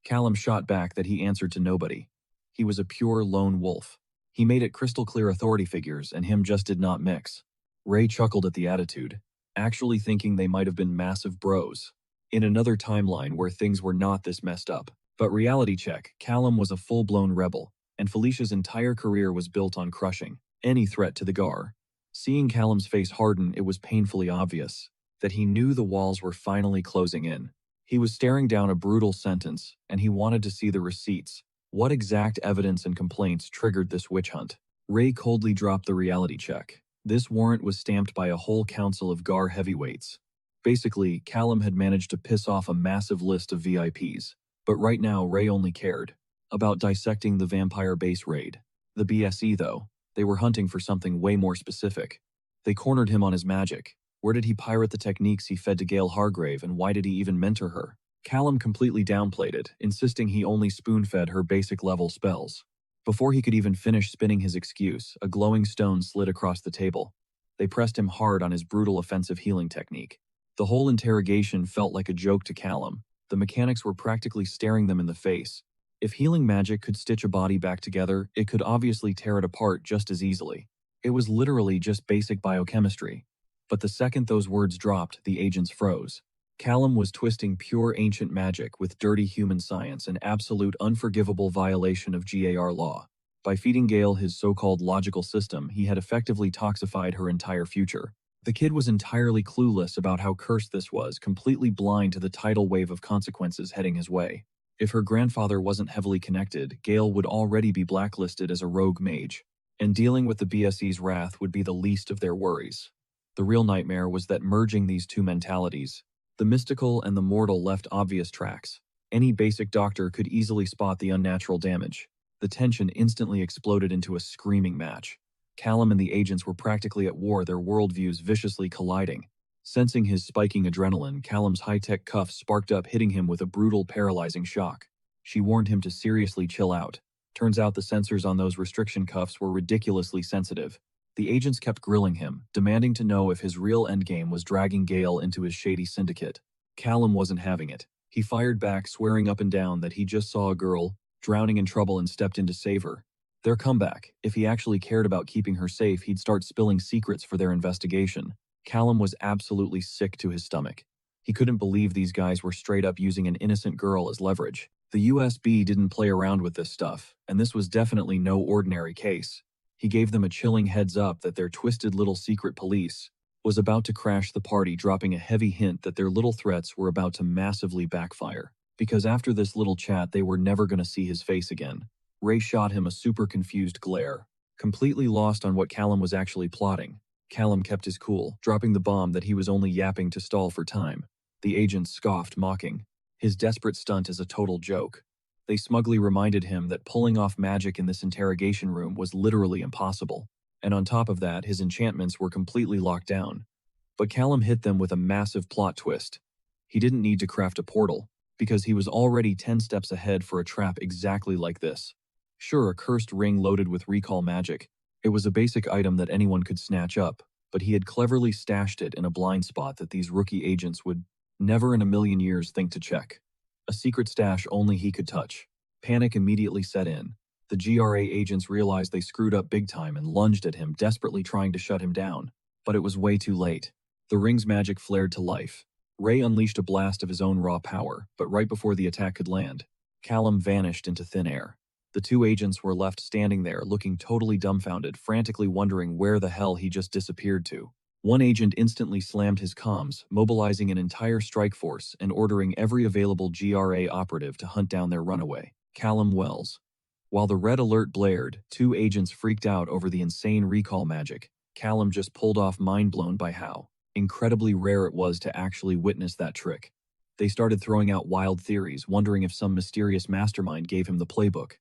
Callum shot back that he answered to nobody. He was a pure lone wolf. He made it crystal clear authority figures and him just did not mix. Ray chuckled at the attitude, actually thinking they might have been massive bros in another timeline where things were not this messed up. But reality check, Callum was a full-blown rebel, and Felicia's entire career was built on crushing any threat to the Gar. Seeing Callum's face harden, it was painfully obvious that he knew the walls were finally closing in. He was staring down a brutal sentence, and he wanted to see the receipts. What exact evidence and complaints triggered this witch hunt? Ray coldly dropped the reality check. This warrant was stamped by a whole council of Gar heavyweights. Basically, Callum had managed to piss off a massive list of VIPs. But right now, Ray only cared about dissecting the vampire base raid. The BSE, though, they were hunting for something way more specific. They cornered him on his magic. Where did he pirate the techniques he fed to Gail Hargrave, and why did he even mentor her? Callum completely downplayed it, insisting he only spoon-fed her basic-level spells. Before he could even finish spinning his excuse, a glowing stone slid across the table. They pressed him hard on his brutal offensive healing technique. The whole interrogation felt like a joke to Callum. The mechanics were practically staring them in the face. If healing magic could stitch a body back together, it could obviously tear it apart just as easily. It was literally just basic biochemistry. But the second those words dropped, the agents froze. Callum was twisting pure ancient magic with dirty human science, an absolute unforgivable violation of GAR law. By feeding Gale his so-called logical system, he had effectively toxified her entire future. The kid was entirely clueless about how cursed this was, completely blind to the tidal wave of consequences heading his way. If her grandfather wasn't heavily connected, Gale would already be blacklisted as a rogue mage, and dealing with the BSE's wrath would be the least of their worries. The real nightmare was that merging these two mentalities, the mystical and the mortal, left obvious tracks. Any basic doctor could easily spot the unnatural damage. The tension instantly exploded into a screaming match. Callum and the agents were practically at war, their worldviews viciously colliding. Sensing his spiking adrenaline, Callum's high-tech cuffs sparked up, hitting him with a brutal, paralyzing shock. She warned him to seriously chill out. Turns out the sensors on those restriction cuffs were ridiculously sensitive. The agents kept grilling him, demanding to know if his real endgame was dragging Gale into his shady syndicate. Callum wasn't having it. He fired back, swearing up and down that he just saw a girl drowning in trouble and stepped in to save her. Their comeback. If he actually cared about keeping her safe, he'd start spilling secrets for their investigation. Callum was absolutely sick to his stomach. He couldn't believe these guys were straight up using an innocent girl as leverage. The USB didn't play around with this stuff, and this was definitely no ordinary case. He gave them a chilling heads up that their twisted little secret police was about to crash the party, dropping a heavy hint that their little threats were about to massively backfire. Because after this little chat, they were never going to see his face again. Ray shot him a super confused glare, completely lost on what Callum was actually plotting. Callum kept his cool, dropping the bomb that he was only yapping to stall for time. The agents scoffed, mocking. His desperate stunt is a total joke. They smugly reminded him that pulling off magic in this interrogation room was literally impossible. And on top of that, his enchantments were completely locked down. But Callum hit them with a massive plot twist. He didn't need to craft a portal, because he was already 10 steps ahead for a trap exactly like this. Sure, a cursed ring loaded with recall magic. It was a basic item that anyone could snatch up, but he had cleverly stashed it in a blind spot that these rookie agents would never in a million years think to check. A secret stash only he could touch. Panic immediately set in. The GRA agents realized they screwed up big time and lunged at him, desperately trying to shut him down. But it was way too late. The ring's magic flared to life. Ray unleashed a blast of his own raw power, but right before the attack could land, Callum vanished into thin air. The two agents were left standing there, looking totally dumbfounded, frantically wondering where the hell he just disappeared to. One agent instantly slammed his comms, mobilizing an entire strike force and ordering every available GRA operative to hunt down their runaway, Callum Wells. While the red alert blared, two agents freaked out over the insane recall magic. Callum just pulled off, mind blown by how incredibly rare it was to actually witness that trick. They started throwing out wild theories, wondering if some mysterious mastermind gave him the playbook.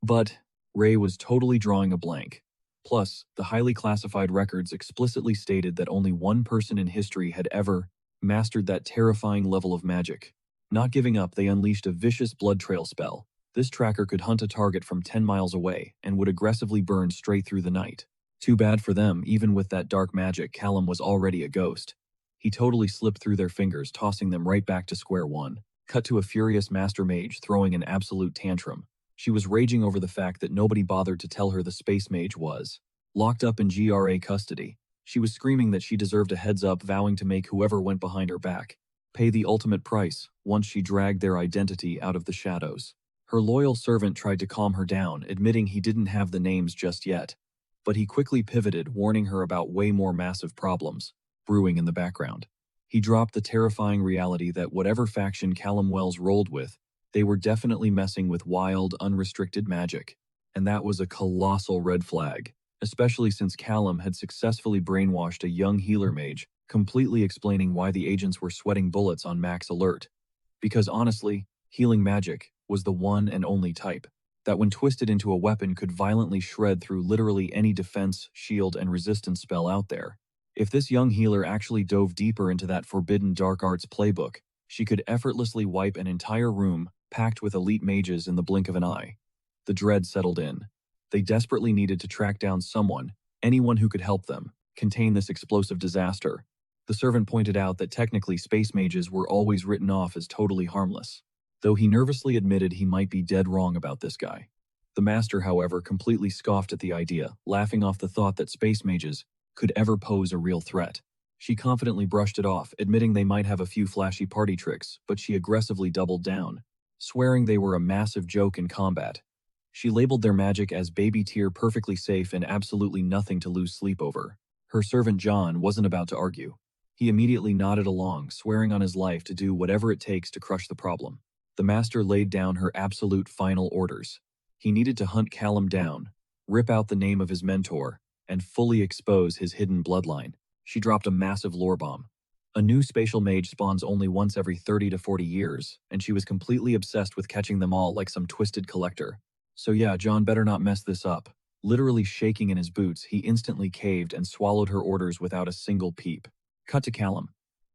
But Ray was totally drawing a blank. Plus, the highly classified records explicitly stated that only one person in history had ever mastered that terrifying level of magic. Not giving up, they unleashed a vicious blood trail spell. This tracker could hunt a target from 10 miles away and would aggressively burn straight through the night. Too bad for them, even with that dark magic, Callum was already a ghost. He totally slipped through their fingers, tossing them right back to square one. Cut to a furious master mage throwing an absolute tantrum. She was raging over the fact that nobody bothered to tell her the space mage was locked up in GRA custody. She was screaming that she deserved a heads up, vowing to make whoever went behind her back pay the ultimate price once she dragged their identity out of the shadows. Her loyal servant tried to calm her down, admitting he didn't have the names just yet. But he quickly pivoted, warning her about way more massive problems brewing in the background. He dropped the terrifying reality that whatever faction Callum Wells rolled with, they were definitely messing with wild, unrestricted magic. And that was a colossal red flag, especially since Callum had successfully brainwashed a young healer mage, completely explaining why the agents were sweating bullets on max alert. Because honestly, healing magic was the one and only type that when twisted into a weapon could violently shred through literally any defense, shield, and resistance spell out there. If this young healer actually dove deeper into that forbidden dark arts playbook, she could effortlessly wipe an entire room packed with elite mages in the blink of an eye. The dread settled in. They desperately needed to track down someone, anyone who could help them, contain this explosive disaster. The servant pointed out that technically space mages were always written off as totally harmless, though he nervously admitted he might be dead wrong about this guy. The master, however, completely scoffed at the idea, laughing off the thought that space mages could ever pose a real threat. She confidently brushed it off, admitting they might have a few flashy party tricks, but she aggressively doubled down, swearing they were a massive joke in combat. She labeled their magic as baby tier, perfectly safe and absolutely nothing to lose sleep over. Her servant John wasn't about to argue. He immediately nodded along, swearing on his life to do whatever it takes to crush the problem. The master laid down her absolute final orders. He needed to hunt Callum down, rip out the name of his mentor, and fully expose his hidden bloodline. She dropped a massive lore bomb. A new spatial mage spawns only once every 30 to 40 years, and she was completely obsessed with catching them all like some twisted collector. So yeah, John better not mess this up. Literally shaking in his boots, he instantly caved and swallowed her orders without a single peep. Cut to Callum.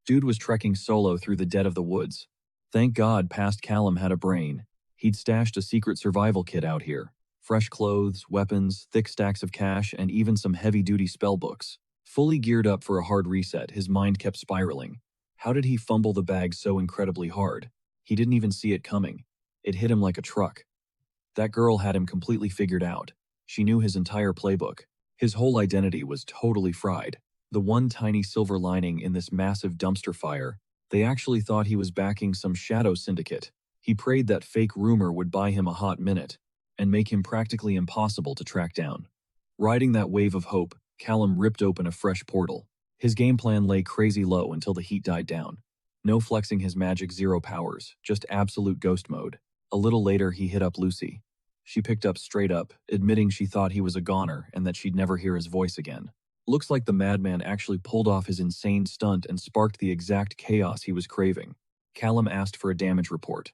Dude was trekking solo through the dead of the woods. Thank God past Callum had a brain. He'd stashed a secret survival kit out here. Fresh clothes, weapons, thick stacks of cash, and even some heavy-duty spellbooks. Fully geared up for a hard reset, his mind kept spiraling. How did he fumble the bag so incredibly hard? He didn't even see it coming. It hit him like a truck. That girl had him completely figured out. She knew his entire playbook. His whole identity was totally fried. The one tiny silver lining in this massive dumpster fire, they actually thought he was backing some shadow syndicate. He prayed that fake rumor would buy him a hot minute and make him practically impossible to track down. Riding that wave of hope, Callum ripped open a fresh portal. His game plan lay crazy low until the heat died down. No flexing his magic zero powers, just absolute ghost mode. A little later, he hit up Lucy. She picked up straight up, admitting she thought he was a goner and that she'd never hear his voice again. Looks like the madman actually pulled off his insane stunt and sparked the exact chaos he was craving. Callum asked for a damage report.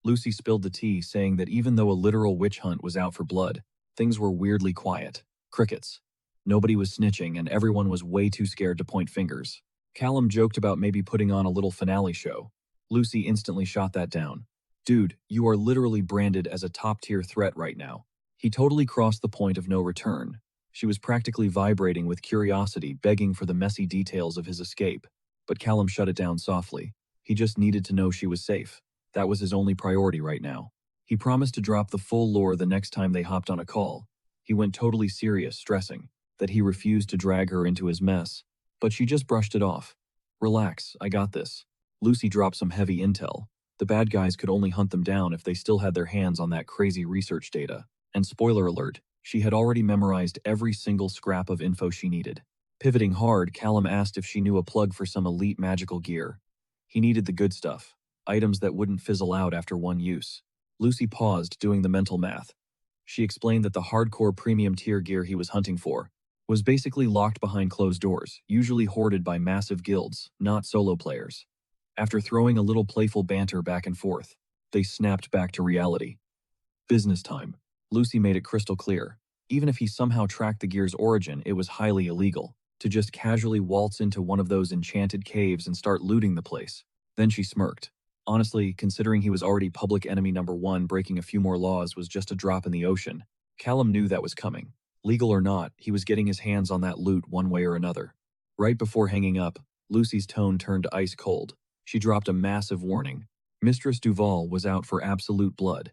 Lucy spilled the tea, saying that even though a literal witch hunt was out for blood, things were weirdly quiet. Crickets. Nobody was snitching, and everyone was way too scared to point fingers. Callum joked about maybe putting on a little finale show. Lucy instantly shot that down. Dude, you are literally branded as a top-tier threat right now. He totally crossed the point of no return. She was practically vibrating with curiosity, begging for the messy details of his escape. But Callum shut it down softly. He just needed to know she was safe. That was his only priority right now. He promised to drop the full lore the next time they hopped on a call. He went totally serious, stressing that he refused to drag her into his mess. But she just brushed it off. Relax, I got this. Lucy dropped some heavy intel. The bad guys could only hunt them down if they still had their hands on that crazy research data. And spoiler alert, she had already memorized every single scrap of info she needed. Pivoting hard, Callum asked if she knew a plug for some elite magical gear. He needed the good stuff, items that wouldn't fizzle out after one use. Lucy paused, doing the mental math. She explained that the hardcore premium tier gear he was hunting for was basically locked behind closed doors, usually hoarded by massive guilds, not solo players. After throwing a little playful banter back and forth, they snapped back to reality. Business time. Lucy made it crystal clear. Even if he somehow tracked the gear's origin, it was highly illegal to just casually waltz into one of those enchanted caves and start looting the place. Then she smirked. Honestly, considering he was already public enemy number one, breaking a few more laws was just a drop in the ocean. Callum knew that was coming. Legal or not, he was getting his hands on that loot one way or another. Right before hanging up, Lucy's tone turned ice cold. She dropped a massive warning. Mistress Duval was out for absolute blood.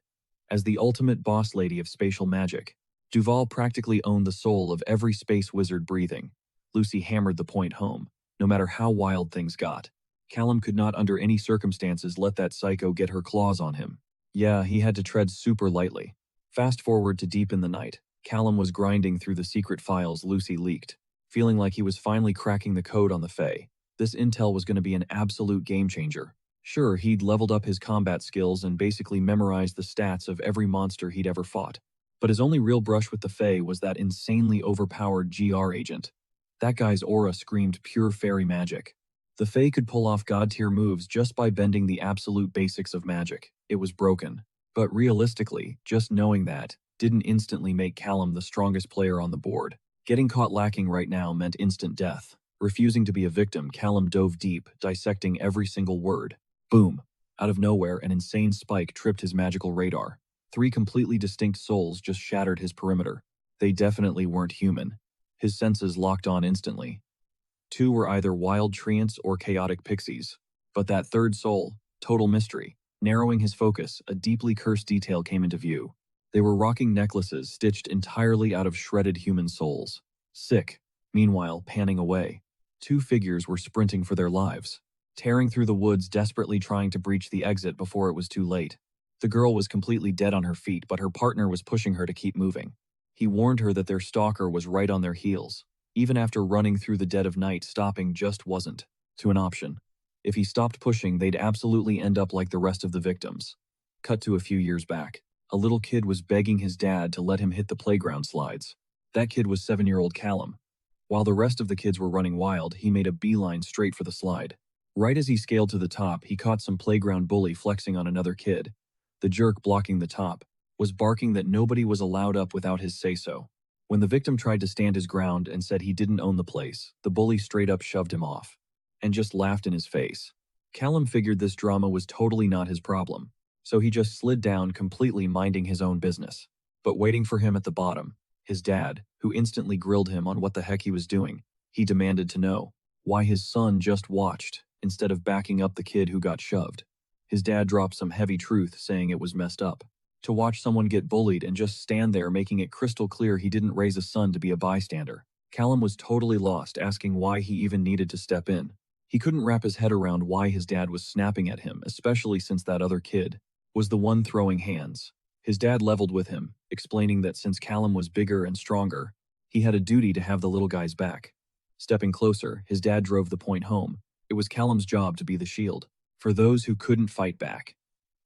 As the ultimate boss lady of spatial magic, Duval practically owned the soul of every space wizard breathing. Lucy hammered the point home. No matter how wild things got, Callum could not under any circumstances let that psycho get her claws on him. Yeah, he had to tread super lightly. Fast forward to deep in the night. Callum was grinding through the secret files Lucy leaked, feeling like he was finally cracking the code on the Fae. This intel was going to be an absolute game changer. Sure, he'd leveled up his combat skills and basically memorized the stats of every monster he'd ever fought. But his only real brush with the Fae was that insanely overpowered GR agent. That guy's aura screamed pure fairy magic. The Fae could pull off god-tier moves just by bending the absolute basics of magic. It was broken. But realistically, just knowing that didn't instantly make Callum the strongest player on the board. Getting caught lacking right now meant instant death. Refusing to be a victim, Callum dove deep, dissecting every single word. Boom! Out of nowhere, an insane spike tripped his magical radar. 3 completely distinct souls just shattered his perimeter. They definitely weren't human. His senses locked on instantly. 2 were either wild treants or chaotic pixies. But that third soul, total mystery. Narrowing his focus, a deeply cursed detail came into view. They were rocking necklaces stitched entirely out of shredded human souls. Sick. Meanwhile, panning away, 2 figures were sprinting for their lives, tearing through the woods, desperately trying to breach the exit before it was too late. The girl was completely dead on her feet, but her partner was pushing her to keep moving. He warned her that their stalker was right on their heels. Even after running through the dead of night, stopping just wasn't an option. If he stopped pushing, they'd absolutely end up like the rest of the victims. Cut to a few years back. A little kid was begging his dad to let him hit the playground slides. That kid was 7-year-old Callum. While the rest of the kids were running wild, he made a beeline straight for the slide. Right as he scaled to the top, he caught some playground bully flexing on another kid. The jerk blocking the top was barking that nobody was allowed up without his say-so. When the victim tried to stand his ground and said he didn't own the place, the bully straight up shoved him off and just laughed in his face. Callum figured this drama was totally not his problem, so he just slid down, completely minding his own business. But waiting for him at the bottom, his dad, who instantly grilled him on what the heck he was doing. He demanded to know why his son just watched instead of backing up the kid who got shoved. His dad dropped some heavy truth, saying it was messed up to watch someone get bullied and just stand there, making it crystal clear he didn't raise a son to be a bystander. Callum was totally lost, asking why he even needed to step in. He couldn't wrap his head around why his dad was snapping at him, especially since that other kid was the one throwing hands. His dad leveled with him, explaining that since Callum was bigger and stronger, he had a duty to have the little guy's back. Stepping closer, his dad drove the point home. It was Callum's job to be the shield for those who couldn't fight back.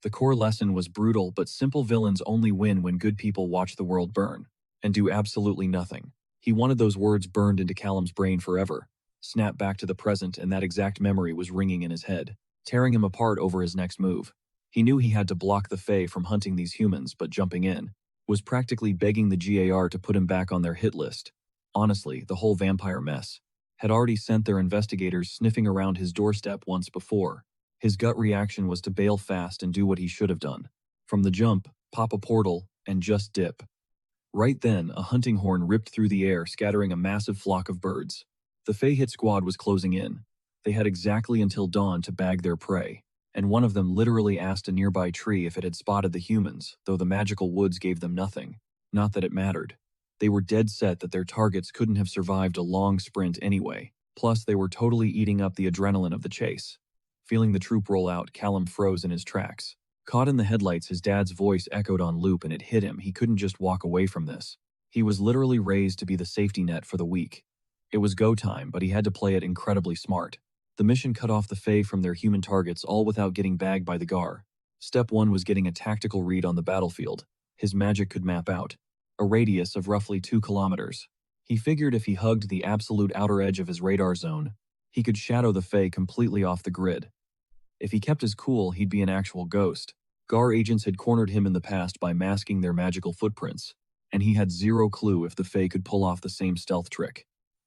The core lesson was brutal, but simple villains only win when good people watch the world burn and do absolutely nothing. He wanted those words burned into Callum's brain forever. Snap back to the present, and that exact memory was ringing in his head. tearing him apart over his next move. He knew he had to block the Fae from hunting these humans, but jumping in was practically begging the GAR to put him back on their hit list. Honestly, the whole vampire mess had already sent their investigators sniffing around his doorstep once before. His gut reaction was to bail fast and do what he should have done. From the jump, pop a portal, and just dip. Right then, a hunting horn ripped through the air, scattering a massive flock of birds. The Fae hit squad was closing in. They had exactly until dawn to bag their prey, and one of them literally asked a nearby tree if it had spotted the humans, though the magical woods gave them nothing. Not that it mattered. They were dead set that their targets couldn't have survived a long sprint anyway. Plus, they were totally eating up the adrenaline of the chase. Feeling the troop roll out, Callum froze in his tracks. Caught in the headlights, his dad's voice echoed on loop, and it hit him. He couldn't just walk away from this. He was literally raised to be the safety net for the weak. It was go time, but he had to play it incredibly smart. The mission cut off the Fae from their human targets, all without getting bagged by the GAR. Step 1 was getting a tactical read on the battlefield. His magic could map out a radius of roughly 2 kilometers. He figured if he hugged the absolute outer edge of his radar zone, he could shadow the Fae completely off the grid. If he kept his cool, he'd be an actual ghost. GAR agents had cornered him in the past by masking their magical footprints, and he had zero clue if the Fae could pull off the same stealth trick.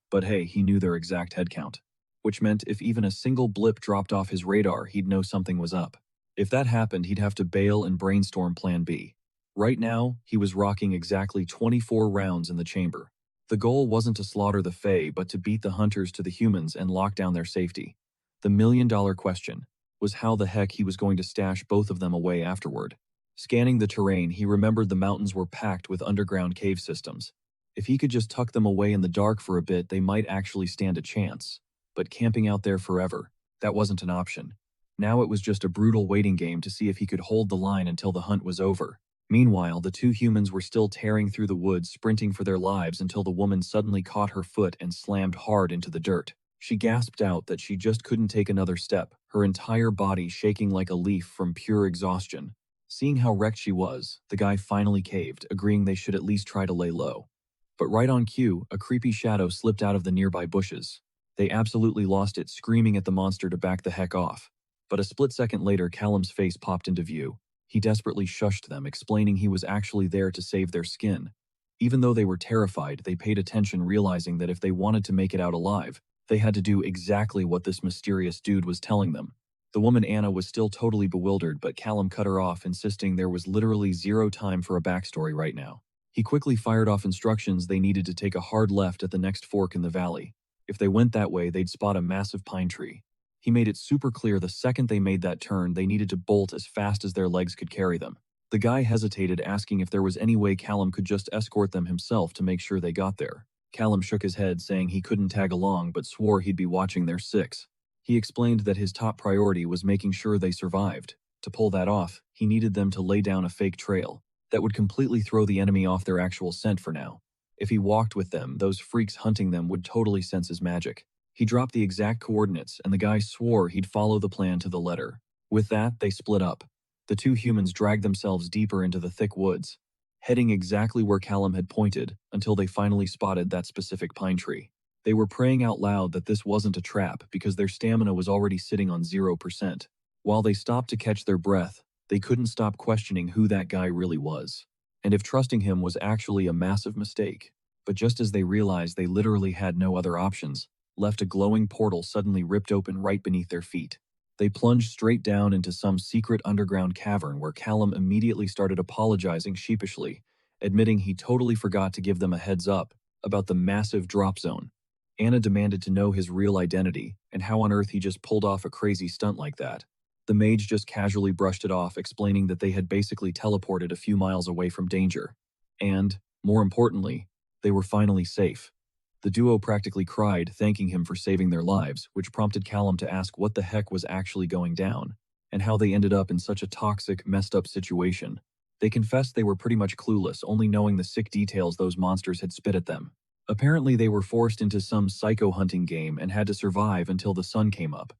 But hey, he knew their exact head count, which meant if even a single blip dropped off his radar, he'd know something was up. If that happened, he'd have to bail and brainstorm Plan B. Right now, he was rocking exactly 24 rounds in the chamber. The goal wasn't to slaughter the Fae, but to beat the hunters to the humans and lock down their safety. The million-dollar question was how the heck he was going to stash both of them away afterward. Scanning the terrain, he remembered the mountains were packed with underground cave systems. If he could just tuck them away in the dark for a bit, they might actually stand a chance. But camping out there forever, that wasn't an option. Now it was just a brutal waiting game to see if he could hold the line until the hunt was over. Meanwhile, the two humans were still tearing through the woods, sprinting for their lives until the woman suddenly caught her foot and slammed hard into the dirt. She gasped out that she just couldn't take another step, her entire body shaking like a leaf from pure exhaustion. Seeing how wrecked she was, the guy finally caved, agreeing they should at least try to lay low. But right on cue, a creepy shadow slipped out of the nearby bushes. They absolutely lost it, screaming at the monster to back the heck off. But a split second later, Callum's face popped into view. He desperately shushed them, explaining he was actually there to save their skin. Even though they were terrified, they paid attention, realizing that if they wanted to make it out alive, they had to do exactly what this mysterious dude was telling them. The woman Anna was still totally bewildered, but Callum cut her off, insisting there was literally zero time for a backstory right now. He quickly fired off instructions they needed to take a hard left at the next fork in the valley. If they went that way, they'd spot a massive pine tree. He made it super clear the second they made that turn, they needed to bolt as fast as their legs could carry them. The guy hesitated, asking if there was any way Callum could just escort them himself to make sure they got there. Callum shook his head, saying he couldn't tag along, but swore he'd be watching their six. He explained that his top priority was making sure they survived. To pull that off, he needed them to lay down a fake trail that would completely throw the enemy off their actual scent for now. If he walked with them, those freaks hunting them would totally sense his magic. He dropped the exact coordinates, and the guy swore he'd follow the plan to the letter. With that, they split up. The two humans dragged themselves deeper into the thick woods, heading exactly where Callum had pointed, until they finally spotted that specific pine tree. They were praying out loud that this wasn't a trap, because their stamina was already sitting on 0%. While they stopped to catch their breath, they couldn't stop questioning who that guy really was, and if trusting him was actually a massive mistake. But just as they realized they literally had no other options, a glowing portal suddenly ripped open right beneath their feet. They plunged straight down into some secret underground cavern where Callum immediately started apologizing sheepishly, admitting he totally forgot to give them a heads up about the massive drop zone. Anna demanded to know his real identity and how on earth he just pulled off a crazy stunt like that. The mage just casually brushed it off, explaining that they had basically teleported a few miles away from danger. And, more importantly, they were finally safe. The duo practically cried, thanking him for saving their lives, which prompted Callum to ask what the heck was actually going down, and how they ended up in such a toxic, messed up situation. They confessed they were pretty much clueless, only knowing the sick details those monsters had spit at them. Apparently they were forced into some psycho hunting game and had to survive until the sun came up.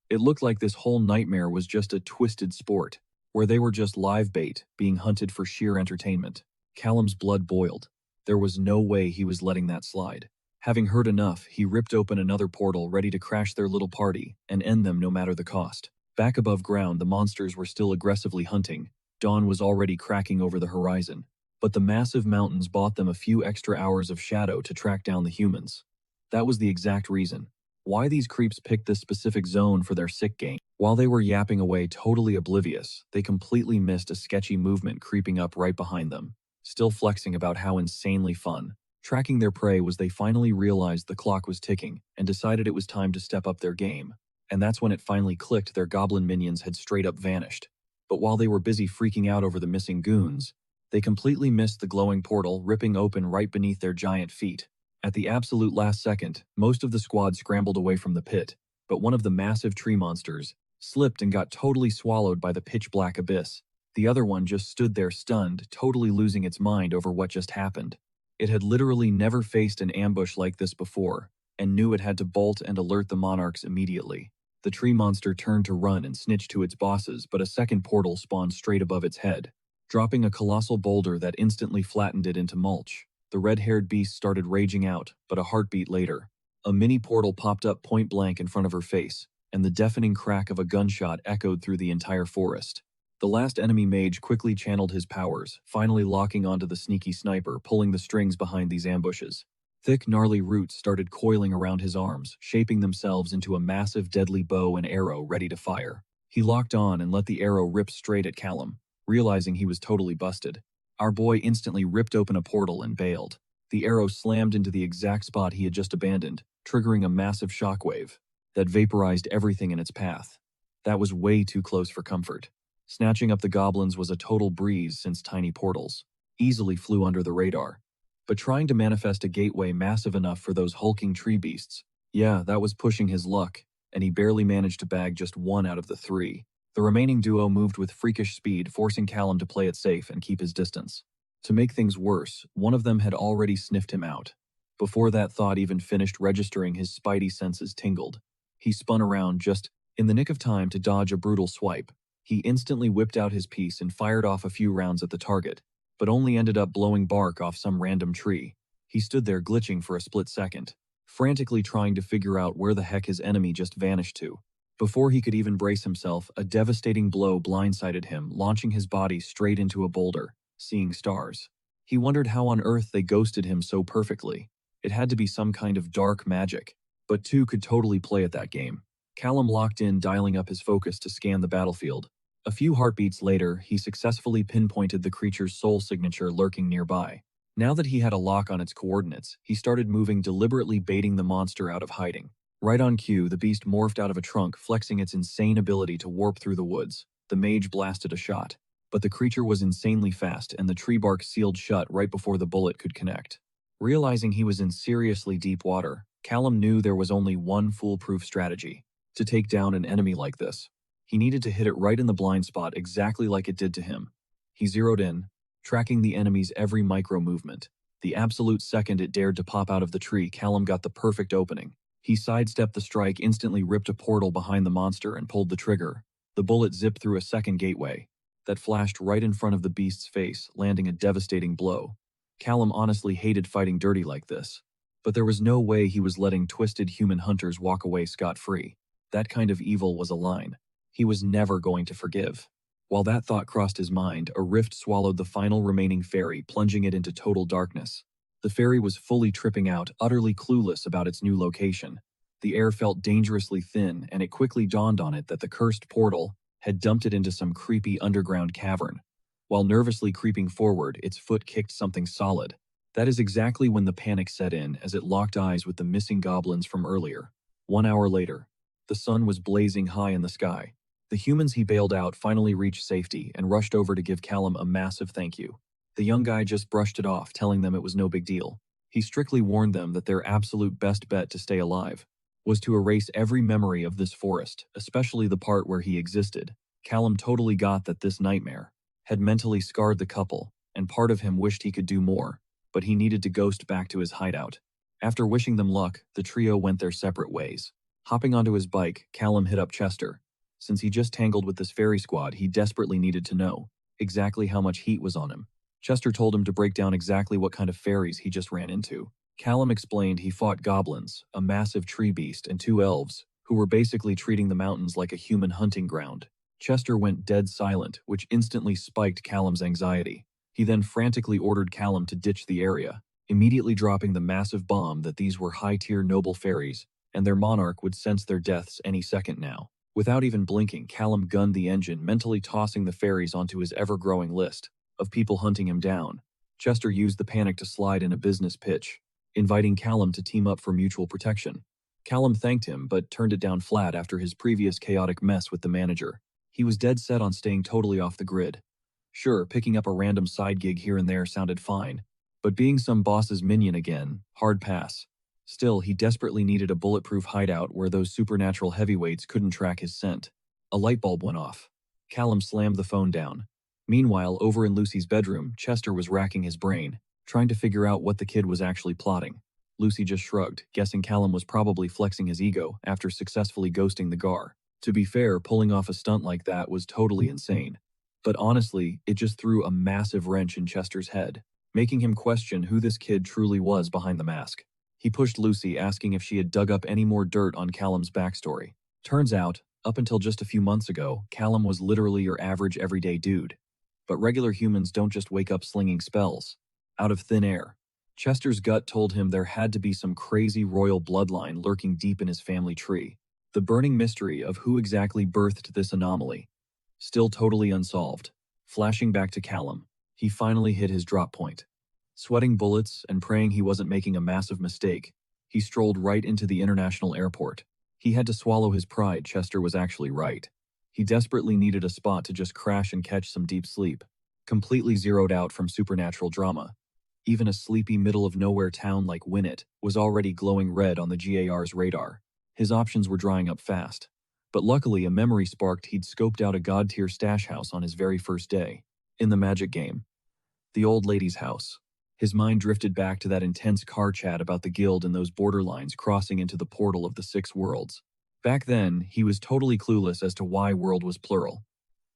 It looked like this whole nightmare was just a twisted sport, where they were just live bait, being hunted for sheer entertainment. Callum's blood boiled. There was no way he was letting that slide. Having heard enough, he ripped open another portal, ready to crash their little party and end them no matter the cost. Back above ground, the monsters were still aggressively hunting. Dawn was already cracking over the horizon, but the massive mountains bought them a few extra hours of shadow to track down the humans. That was the exact reason why these creeps picked this specific zone for their sick game. While they were yapping away totally oblivious, they completely missed a sketchy movement creeping up right behind them, still flexing about how insanely fun tracking their prey was. They finally realized the clock was ticking and decided it was time to step up their game. And that's when it finally clicked: their goblin minions had straight up vanished. But while they were busy freaking out over the missing goons, they completely missed the glowing portal ripping open right beneath their giant feet. At the absolute last second, most of the squad scrambled away from the pit, but one of the massive tree monsters slipped and got totally swallowed by the pitch-black abyss. The other one just stood there stunned, totally losing its mind over what just happened. It had literally never faced an ambush like this before, and knew it had to bolt and alert the monarchs immediately. The tree monster turned to run and snitch to its bosses, but a second portal spawned straight above its head, dropping a colossal boulder that instantly flattened it into mulch. The red-haired beast started raging out, but a heartbeat later, a mini portal popped up point blank in front of her face, and the deafening crack of a gunshot echoed through the entire forest. The last enemy mage quickly channeled his powers, finally locking onto the sneaky sniper, pulling the strings behind these ambushes. Thick, gnarly roots started coiling around his arms, shaping themselves into a massive deadly bow and arrow ready to fire. He locked on and let the arrow rip straight at Callum, realizing he was totally busted. Our boy instantly ripped open a portal and bailed. The arrow slammed into the exact spot he had just abandoned, triggering a massive shockwave that vaporized everything in its path. That was way too close for comfort. Snatching up the goblins was a total breeze since tiny portals easily flew under the radar. But trying to manifest a gateway massive enough for those hulking tree beasts, yeah, that was pushing his luck, and he barely managed to bag just one out of the three. The remaining duo moved with freakish speed, forcing Callum to play it safe and keep his distance. To make things worse, one of them had already sniffed him out. Before that thought even finished registering, his spidey senses tingled. He spun around just in the nick of time to dodge a brutal swipe. He instantly whipped out his piece and fired off a few rounds at the target, but only ended up blowing bark off some random tree. He stood there glitching for a split second, frantically trying to figure out where the heck his enemy just vanished to. Before he could even brace himself, a devastating blow blindsided him, launching his body straight into a boulder. Seeing stars. He wondered how on earth they ghosted him so perfectly. It had to be some kind of dark magic, but two could totally play at that game. Callum locked in, dialing up his focus to scan the battlefield. A few heartbeats later, he successfully pinpointed the creature's soul signature lurking nearby. Now that he had a lock on its coordinates, he started moving, deliberately baiting the monster out of hiding. Right on cue, the beast morphed out of a trunk, flexing its insane ability to warp through the woods. The mage blasted a shot, but the creature was insanely fast and the tree bark sealed shut right before the bullet could connect. Realizing he was in seriously deep water, Callum knew there was only one foolproof strategy to take down an enemy like this. He needed to hit it right in the blind spot, exactly like it did to him. He zeroed in, tracking the enemy's every micro movement. The absolute second it dared to pop out of the tree, Callum got the perfect opening. He sidestepped the strike, instantly ripped a portal behind the monster and pulled the trigger. The bullet zipped through a second gateway that flashed right in front of the beast's face, landing a devastating blow. Callum honestly hated fighting dirty like this, but there was no way he was letting twisted human hunters walk away scot-free. That kind of evil was a line he was never going to forgive. While that thought crossed his mind, a rift swallowed the final remaining fairy, plunging it into total darkness. The fairy was fully tripping out, utterly clueless about its new location. The air felt dangerously thin, and it quickly dawned on it that the cursed portal had dumped it into some creepy underground cavern. While nervously creeping forward, its foot kicked something solid. That is exactly when the panic set in, as it locked eyes with the missing goblins from earlier. 1 hour later, the sun was blazing high in the sky. The humans he bailed out finally reached safety and rushed over to give Callum a massive thank you. The young guy just brushed it off, telling them it was no big deal. He strictly warned them that their absolute best bet to stay alive was to erase every memory of this forest, especially the part where he existed. Callum totally got that this nightmare had mentally scarred the couple, and part of him wished he could do more, but he needed to ghost back to his hideout. After wishing them luck, the trio went their separate ways. Hopping onto his bike, Callum hit up Chester. Since he just tangled with this fairy squad, he desperately needed to know exactly how much heat was on him. Chester told him to break down exactly what kind of fairies he just ran into. Callum explained he fought goblins, a massive tree beast, and 2 elves, who were basically treating the mountains like a human hunting ground. Chester went dead silent, which instantly spiked Callum's anxiety. He then frantically ordered Callum to ditch the area, immediately dropping the massive bomb that these were high-tier noble fairies, and their monarch would sense their deaths any second now. Without even blinking, Callum gunned the engine, mentally tossing the fairies onto his ever-growing list of people hunting him down. Chester used the panic to slide in a business pitch, inviting Callum to team up for mutual protection. Callum thanked him, but turned it down flat after his previous chaotic mess with the manager. He was dead set on staying totally off the grid. Sure, picking up a random side gig here and there sounded fine, but being some boss's minion again, hard pass. Still, he desperately needed a bulletproof hideout where those supernatural heavyweights couldn't track his scent. A light bulb went off. Callum slammed the phone down. Meanwhile, over in Lucy's bedroom, Chester was racking his brain, trying to figure out what the kid was actually plotting. Lucy just shrugged, guessing Callum was probably flexing his ego after successfully ghosting the Gar. To be fair, pulling off a stunt like that was totally insane. But honestly, it just threw a massive wrench in Chester's head, making him question who this kid truly was behind the mask. He pushed Lucy, asking if she had dug up any more dirt on Callum's backstory. Turns out, up until just a few months ago, Callum was literally your average everyday dude. But regular humans don't just wake up slinging spells out of thin air. Chester's gut told him there had to be some crazy royal bloodline lurking deep in his family tree. The burning mystery of who exactly birthed this anomaly, still totally unsolved. Flashing back to Callum, he finally hit his drop point. Sweating bullets and praying he wasn't making a massive mistake, he strolled right into the international airport. He had to swallow his pride. Chester was actually right. He desperately needed a spot to just crash and catch some deep sleep, completely zeroed out from supernatural drama. Even a sleepy middle-of-nowhere town like Winnet was already glowing red on the GAR's radar. His options were drying up fast. But luckily, a memory sparked. He'd scoped out a god-tier stash house on his very first day. In the magic game. The old lady's house. His mind drifted back to that intense car chat about the guild and those borderlines crossing into the portal of the 6 worlds. Back then, he was totally clueless as to why world was plural.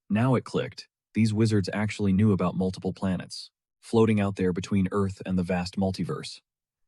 Now it clicked. These wizards actually knew about multiple planets, floating out there between Earth and the vast multiverse.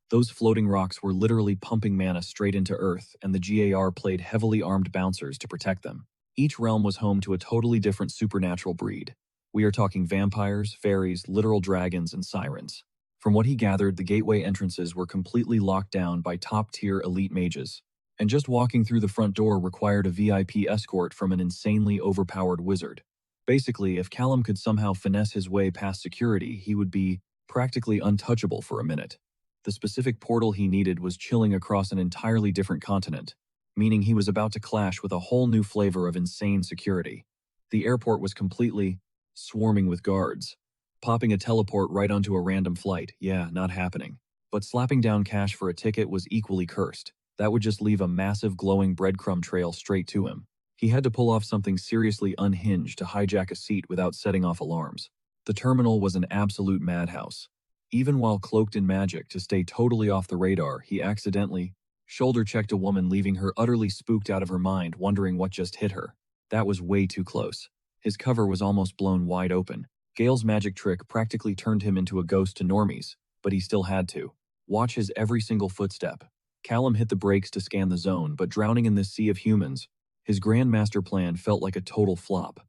Those floating rocks were literally pumping mana straight into Earth, and the GAR played heavily armed bouncers to protect them. Each realm was home to a totally different supernatural breed. We are talking vampires, fairies, literal dragons, and sirens. From what he gathered, the gateway entrances were completely locked down by top-tier elite mages, and just walking through the front door required a VIP escort from an insanely overpowered wizard. Basically, if Callum could somehow finesse his way past security, he would be practically untouchable for a minute. The specific portal he needed was chilling across an entirely different continent, meaning he was about to clash with a whole new flavor of insane security. The airport was completely swarming with guards. Popping a teleport right onto a random flight, yeah, not happening. But slapping down cash for a ticket was equally cursed. That would just leave a massive glowing breadcrumb trail straight to him. He had to pull off something seriously unhinged to hijack a seat without setting off alarms. The terminal was an absolute madhouse. Even while cloaked in magic to stay totally off the radar, he accidentally shoulder-checked a woman, leaving her utterly spooked out of her mind, wondering what just hit her. That was way too close. His cover was almost blown wide open. Gale's magic trick practically turned him into a ghost to normies, but he still had to watch his every single footstep. Callum hit the brakes to scan the zone, but drowning in this sea of humans, his grand master plan felt like a total flop.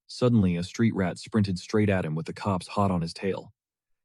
Suddenly, a street rat sprinted straight at him with the cops hot on his tail.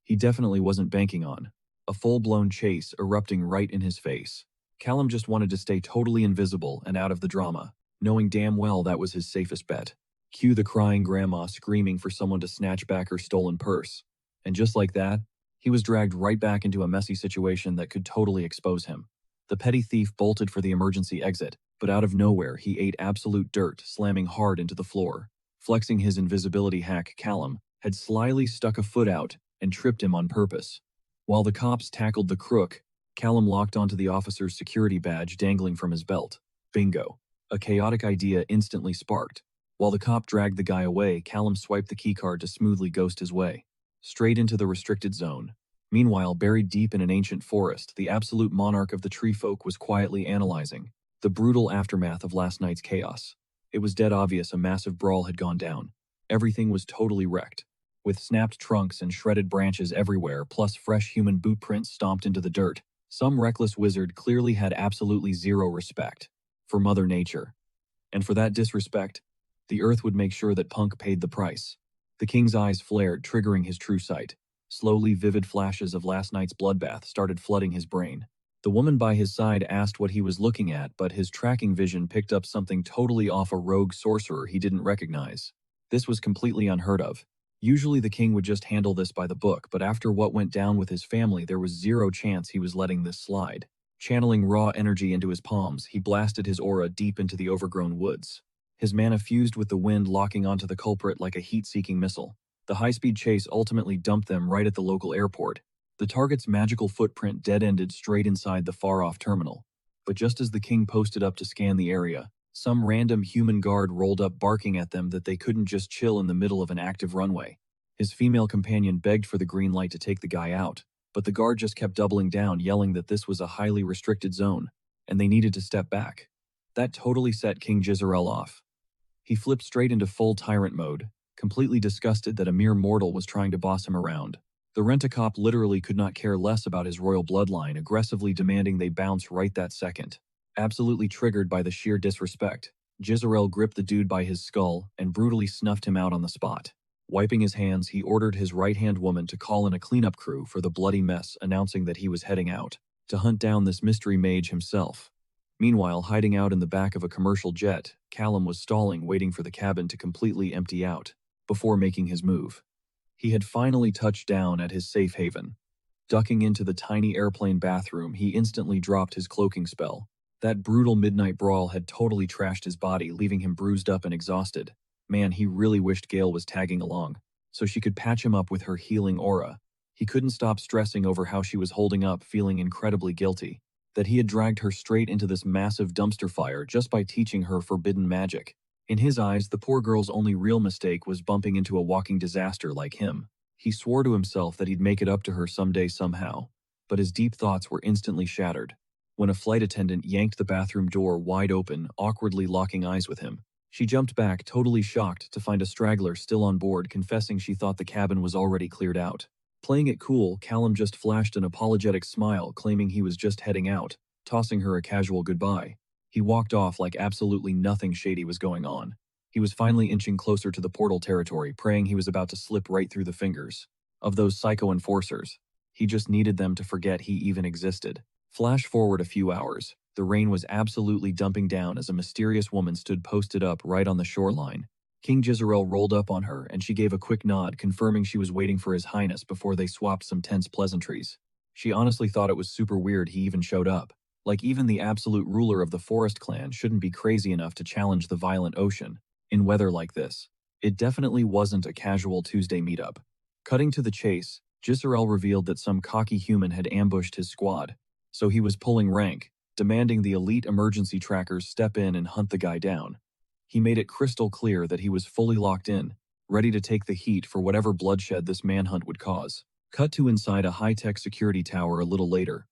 He definitely wasn't banking on a full-blown chase erupting right in his face. Callum just wanted to stay totally invisible and out of the drama, knowing damn well that was his safest bet. Cue the crying grandma screaming for someone to snatch back her stolen purse. And just like that, he was dragged right back into a messy situation that could totally expose him. The petty thief bolted for the emergency exit, but out of nowhere he ate absolute dirt, slamming hard into the floor. Flexing his invisibility hack, Callum had slyly stuck a foot out and tripped him on purpose. While the cops tackled the crook, Callum locked onto the officer's security badge dangling from his belt. Bingo. A chaotic idea instantly sparked. While the cop dragged the guy away, Callum swiped the keycard to smoothly ghost his way straight into the restricted zone. Meanwhile, buried deep in an ancient forest, the absolute monarch of the tree folk was quietly analyzing the brutal aftermath of last night's chaos. It was dead obvious a massive brawl had gone down. Everything was totally wrecked, with snapped trunks and shredded branches everywhere, plus fresh human boot prints stomped into the dirt. Some reckless wizard clearly had absolutely zero respect for Mother Nature. And for that disrespect, the Earth would make sure that Punk paid the price. The king's eyes flared, triggering his true sight. Slowly, vivid flashes of last night's bloodbath started flooding his brain. The woman by his side asked what he was looking at, but his tracking vision picked up something totally off a rogue sorcerer he didn't recognize. This was completely unheard of. Usually the king would just handle this by the book, but after what went down with his family, there was zero chance he was letting this slide. Channeling raw energy into his palms, he blasted his aura deep into the overgrown woods. His mana fused with the wind, locking onto the culprit like a heat-seeking missile. The high-speed chase ultimately dumped them right at the local airport. The target's magical footprint dead-ended straight inside the far-off terminal. But just as the king posted up to scan the area, some random human guard rolled up barking at them that they couldn't just chill in the middle of an active runway. His female companion begged for the green light to take the guy out, but the guard just kept doubling down, yelling that this was a highly restricted zone, and they needed to step back. That totally set King Jizarel off. He flipped straight into full tyrant mode, completely disgusted that a mere mortal was trying to boss him around. The rent-a-cop literally could not care less about his royal bloodline, aggressively demanding they bounce right that second. Absolutely triggered by the sheer disrespect, Jizarel gripped the dude by his skull and brutally snuffed him out on the spot. Wiping his hands, he ordered his right-hand woman to call in a cleanup crew for the bloody mess, announcing that he was heading out to hunt down this mystery mage himself. Meanwhile, hiding out in the back of a commercial jet, Callum was stalling, waiting for the cabin to completely empty out before making his move. He had finally touched down at his safe haven. Ducking into the tiny airplane bathroom, he instantly dropped his cloaking spell. That brutal midnight brawl had totally trashed his body, leaving him bruised up and exhausted. Man, he really wished Gale was tagging along, so she could patch him up with her healing aura. He couldn't stop stressing over how she was holding up, feeling incredibly guilty. That he had dragged her straight into this massive dumpster fire just by teaching her forbidden magic. In his eyes, the poor girl's only real mistake was bumping into a walking disaster like him. He swore to himself that he'd make it up to her someday somehow, but his deep thoughts were instantly shattered when a flight attendant yanked the bathroom door wide open, awkwardly locking eyes with him. She jumped back, totally shocked to find a straggler still on board, confessing she thought the cabin was already cleared out. Playing it cool, Callum just flashed an apologetic smile, claiming he was just heading out, tossing her a casual goodbye. He walked off like absolutely nothing shady was going on. He was finally inching closer to the portal territory, praying he was about to slip right through the fingers of those psycho enforcers. He just needed them to forget he even existed. Flash forward a few hours. The rain was absolutely dumping down as a mysterious woman stood posted up right on the shoreline. King Jizarel rolled up on her, and she gave a quick nod, confirming she was waiting for his highness before they swapped some tense pleasantries. She honestly thought it was super weird he even showed up. Like, even the absolute ruler of the Forest Clan shouldn't be crazy enough to challenge the violent ocean in weather like this. It definitely wasn't a casual Tuesday meetup. Cutting to the chase, Jizarel revealed that some cocky human had ambushed his squad, so he was pulling rank, demanding the elite emergency trackers step in and hunt the guy down. He made it crystal clear that he was fully locked in, ready to take the heat for whatever bloodshed this manhunt would cause. Cut to inside a high-tech security tower a little later.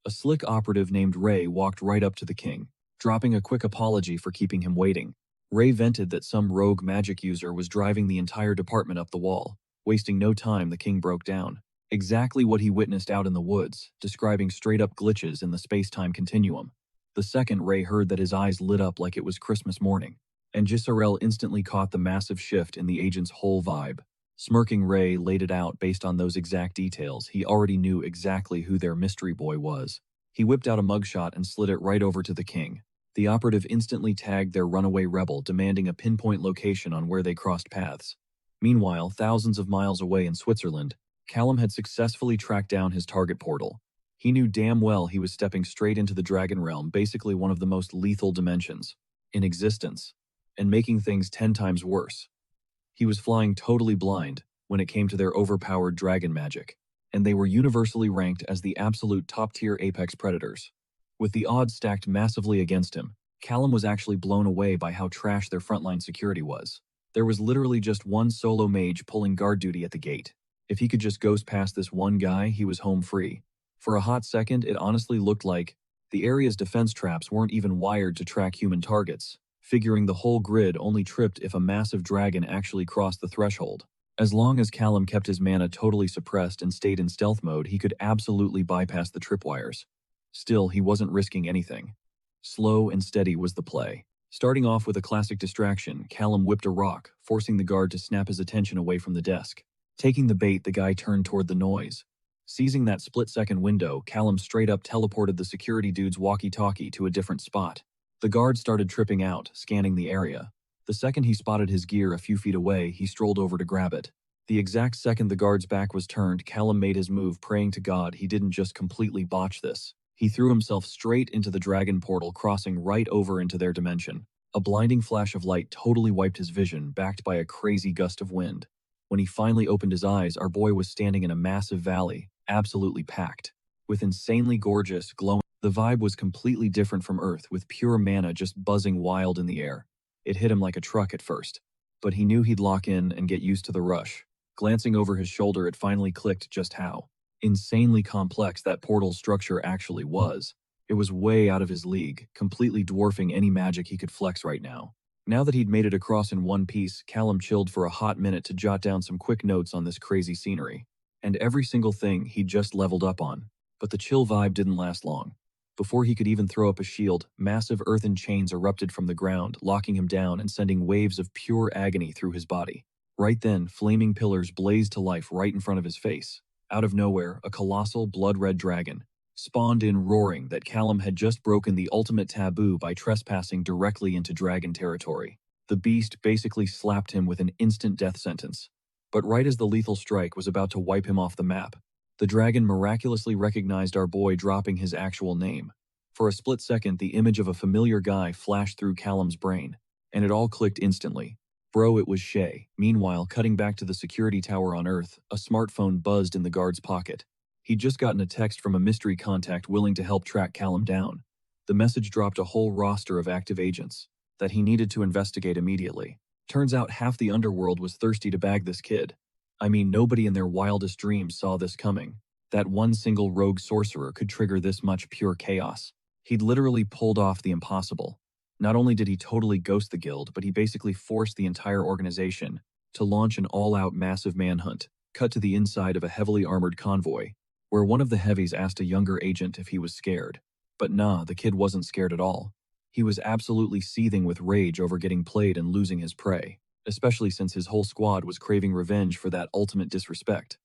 A slick operative named Ray walked right up to the king, dropping a quick apology for keeping him waiting. Ray vented that some rogue magic user was driving the entire department up the wall. Wasting no time, the king broke down. Exactly what he witnessed out in the woods, describing straight-up glitches in the space-time continuum. The second Ray heard that, his eyes lit up like it was Christmas morning, and Jizarel instantly caught the massive shift in the agent's whole vibe. Smirking, Ray laid it out based on those exact details. He already knew exactly who their mystery boy was. He whipped out a mugshot and slid it right over to the king. The operative instantly tagged their runaway rebel, demanding a pinpoint location on where they crossed paths. Meanwhile, thousands of miles away in Switzerland, Callum had successfully tracked down his target portal. He knew damn well he was stepping straight into the Dragon Realm, basically one of the most lethal dimensions in existence, and making things 10 times worse. He was flying totally blind when it came to their overpowered dragon magic, and they were universally ranked as the absolute top-tier apex predators. With the odds stacked massively against him, Callum was actually blown away by how trash their frontline security was. There was literally just one solo mage pulling guard duty at the gate. If he could just ghost past this one guy, he was home free. For a hot second, it honestly looked like the area's defense traps weren't even wired to track human targets, figuring the whole grid only tripped if a massive dragon actually crossed the threshold. As long as Callum kept his mana totally suppressed and stayed in stealth mode, he could absolutely bypass the tripwires. Still, he wasn't risking anything. Slow and steady was the play. Starting off with a classic distraction, Callum whipped a rock, forcing the guard to snap his attention away from the desk. Taking the bait, the guy turned toward the noise. Seizing that split-second window, Callum straight up teleported the security dude's walkie-talkie to a different spot. The guard started tripping out, scanning the area. The second he spotted his gear a few feet away, he strolled over to grab it. The exact second the guard's back was turned, Callum made his move, praying to God he didn't just completely botch this. He threw himself straight into the dragon portal, crossing right over into their dimension. A blinding flash of light totally wiped his vision, backed by a crazy gust of wind. When he finally opened his eyes, our boy was standing in a massive valley, absolutely packed, with insanely gorgeous, glowing. The vibe was completely different from Earth, with pure mana just buzzing wild in the air. It hit him like a truck at first, but he knew he'd lock in and get used to the rush. Glancing over his shoulder, it finally clicked just how insanely complex that portal structure actually was. It was way out of his league, completely dwarfing any magic he could flex right now. Now that he'd made it across in one piece, Callum chilled for a hot minute to jot down some quick notes on this crazy scenery, and every single thing he'd just leveled up on. But the chill vibe didn't last long. Before he could even throw up a shield, massive earthen chains erupted from the ground, locking him down and sending waves of pure agony through his body. Right then, flaming pillars blazed to life right in front of his face. Out of nowhere, a colossal, blood-red dragon spawned in, roaring that Callum had just broken the ultimate taboo by trespassing directly into dragon territory. The beast basically slapped him with an instant death sentence. But right as the lethal strike was about to wipe him off the map, the dragon miraculously recognized our boy, dropping his actual name. For a split second, the image of a familiar guy flashed through Callum's brain, and it all clicked instantly. Bro, it was Shay. Meanwhile, cutting back to the security tower on Earth, a smartphone buzzed in the guard's pocket. He'd just gotten a text from a mystery contact willing to help track Callum down. The message dropped a whole roster of active agents that he needed to investigate immediately. Turns out half the underworld was thirsty to bag this kid. I mean, nobody in their wildest dreams saw this coming. That one single rogue sorcerer could trigger this much pure chaos. He'd literally pulled off the impossible. Not only did he totally ghost the guild, but he basically forced the entire organization to launch an all-out massive manhunt. Cut to the inside of a heavily armored convoy, where one of the heavies asked a younger agent if he was scared. But nah, the kid wasn't scared at all. He was absolutely seething with rage over getting played and losing his prey, especially since his whole squad was craving revenge for that ultimate disrespect.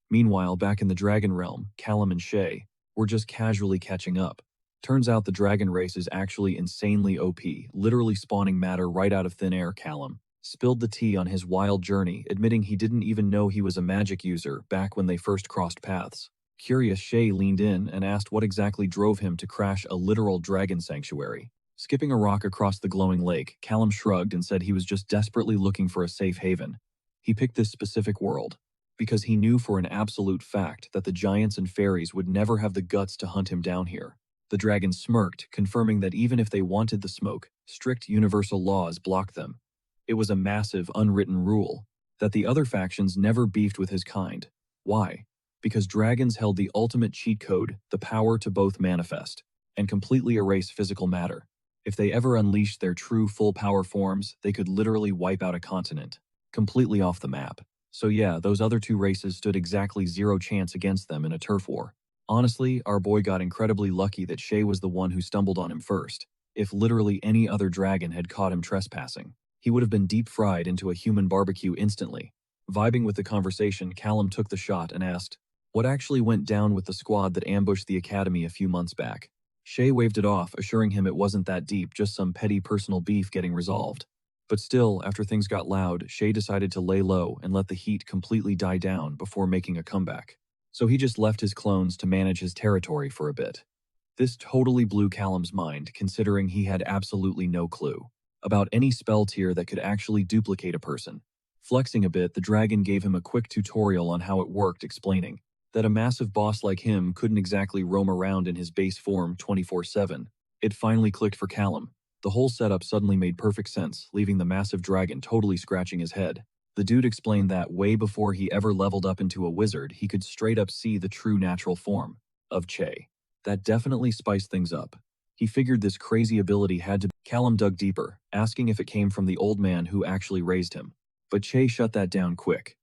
Meanwhile, back in the Dragon Realm, Callum and Shay were just casually catching up. Turns out the dragon race is actually insanely OP, literally spawning matter right out of thin air. Callum spilled the tea on his wild journey, admitting he didn't even know he was a magic user back when they first crossed paths. Curious, Shay leaned in and asked what exactly drove him to crash a literal dragon sanctuary. Skipping a rock across the glowing lake, Callum shrugged and said he was just desperately looking for a safe haven. He picked this specific world because he knew for an absolute fact that the giants and fairies would never have the guts to hunt him down here. The dragon smirked, confirming that even if they wanted the smoke, strict universal laws blocked them. It was a massive, unwritten rule that the other factions never beefed with his kind. Why? Because dragons held the ultimate cheat code, the power to both manifest and completely erase physical matter. If they ever unleashed their true full power forms, they could literally wipe out a continent, completely off the map. So yeah, those other two races stood exactly zero chance against them in a turf war. Honestly, our boy got incredibly lucky that Shay was the one who stumbled on him first. If literally any other dragon had caught him trespassing, he would have been deep-fried into a human barbecue instantly. Vibing with the conversation, Callum took the shot and asked, what actually went down with the squad that ambushed the academy a few months back? Shay waved it off, assuring him it wasn't that deep, just some petty personal beef getting resolved. But still, after things got loud, Shay decided to lay low and let the heat completely die down before making a comeback. So he just left his clones to manage his territory for a bit. This totally blew Callum's mind, considering he had absolutely no clue about any spell tier that could actually duplicate a person. Flexing a bit, the dragon gave him a quick tutorial on how it worked, explaining that a massive boss like him couldn't exactly roam around in his base form 24/7. It finally clicked for Callum. The whole setup suddenly made perfect sense, leaving the massive dragon totally scratching his head. The dude explained that way before he ever leveled up into a wizard, he could straight up see the true natural form of Che. That definitely spiced things up. He figured this crazy ability had to be. Callum dug deeper, asking if it came from the old man who actually raised him. But Che shut that down quick.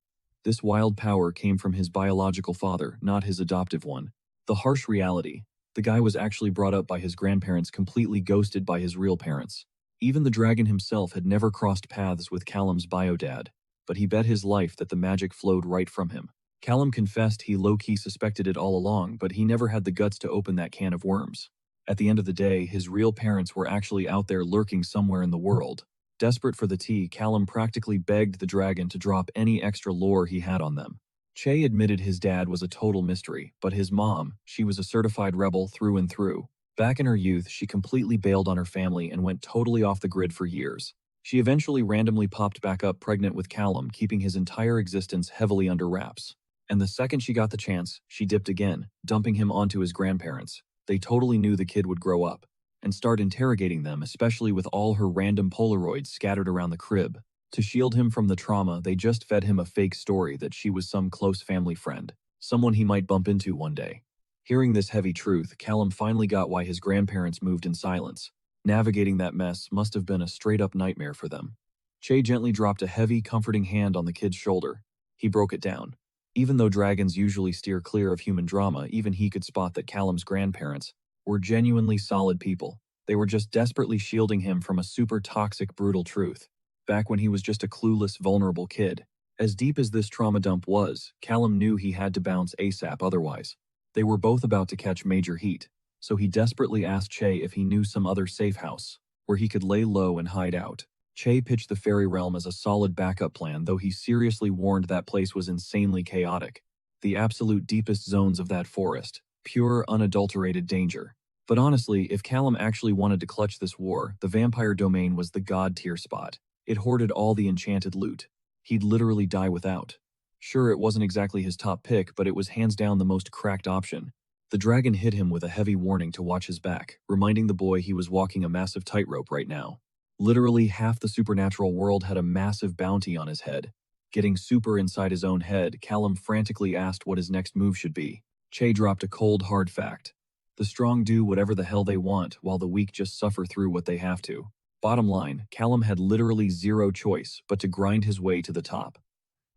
This wild power came from his biological father, not his adoptive one. The harsh reality. The guy was actually brought up by his grandparents, completely ghosted by his real parents. Even the dragon himself had never crossed paths with Callum's bio-dad, but he bet his life that the magic flowed right from him. Callum confessed he low-key suspected it all along, but he never had the guts to open that can of worms. At the end of the day, his real parents were actually out there lurking somewhere in the world. Desperate for the tea, Callum practically begged the dragon to drop any extra lore he had on them. Che admitted his dad was a total mystery, but his mom, she was a certified rebel through and through. Back in her youth, she completely bailed on her family and went totally off the grid for years. She eventually randomly popped back up pregnant with Callum, keeping his entire existence heavily under wraps. And the second she got the chance, she dipped again, dumping him onto his grandparents. They totally knew the kid would grow up and start interrogating them, especially with all her random Polaroids scattered around the crib. To shield him from the trauma, they just fed him a fake story that she was some close family friend, someone he might bump into one day. Hearing this heavy truth, Callum finally got why his grandparents moved in silence. Navigating that mess must have been a straight-up nightmare for them. Che gently dropped a heavy, comforting hand on the kid's shoulder. He broke it down. Even though dragons usually steer clear of human drama, even he could spot that Callum's grandparents were genuinely solid people. They were just desperately shielding him from a super toxic, brutal truth. Back when he was just a clueless, vulnerable kid. As deep as this trauma dump was, Callum knew he had to bounce ASAP otherwise. They were both about to catch major heat, so he desperately asked Che if he knew some other safe house, where he could lay low and hide out. Che pitched the fairy realm as a solid backup plan, though he seriously warned that place was insanely chaotic. The absolute deepest zones of that forest. Pure, unadulterated danger. But honestly, if Callum actually wanted to clutch this war, the vampire domain was the god-tier spot. It hoarded all the enchanted loot. He'd literally die without. Sure, it wasn't exactly his top pick, but it was hands down the most cracked option. The dragon hit him with a heavy warning to watch his back, reminding the boy he was walking a massive tightrope right now. Literally half the supernatural world had a massive bounty on his head. Getting super inside his own head, Callum frantically asked what his next move should be. Che dropped a cold, hard fact. The strong do whatever the hell they want, while the weak just suffer through what they have to. Bottom line, Callum had literally zero choice but to grind his way to the top.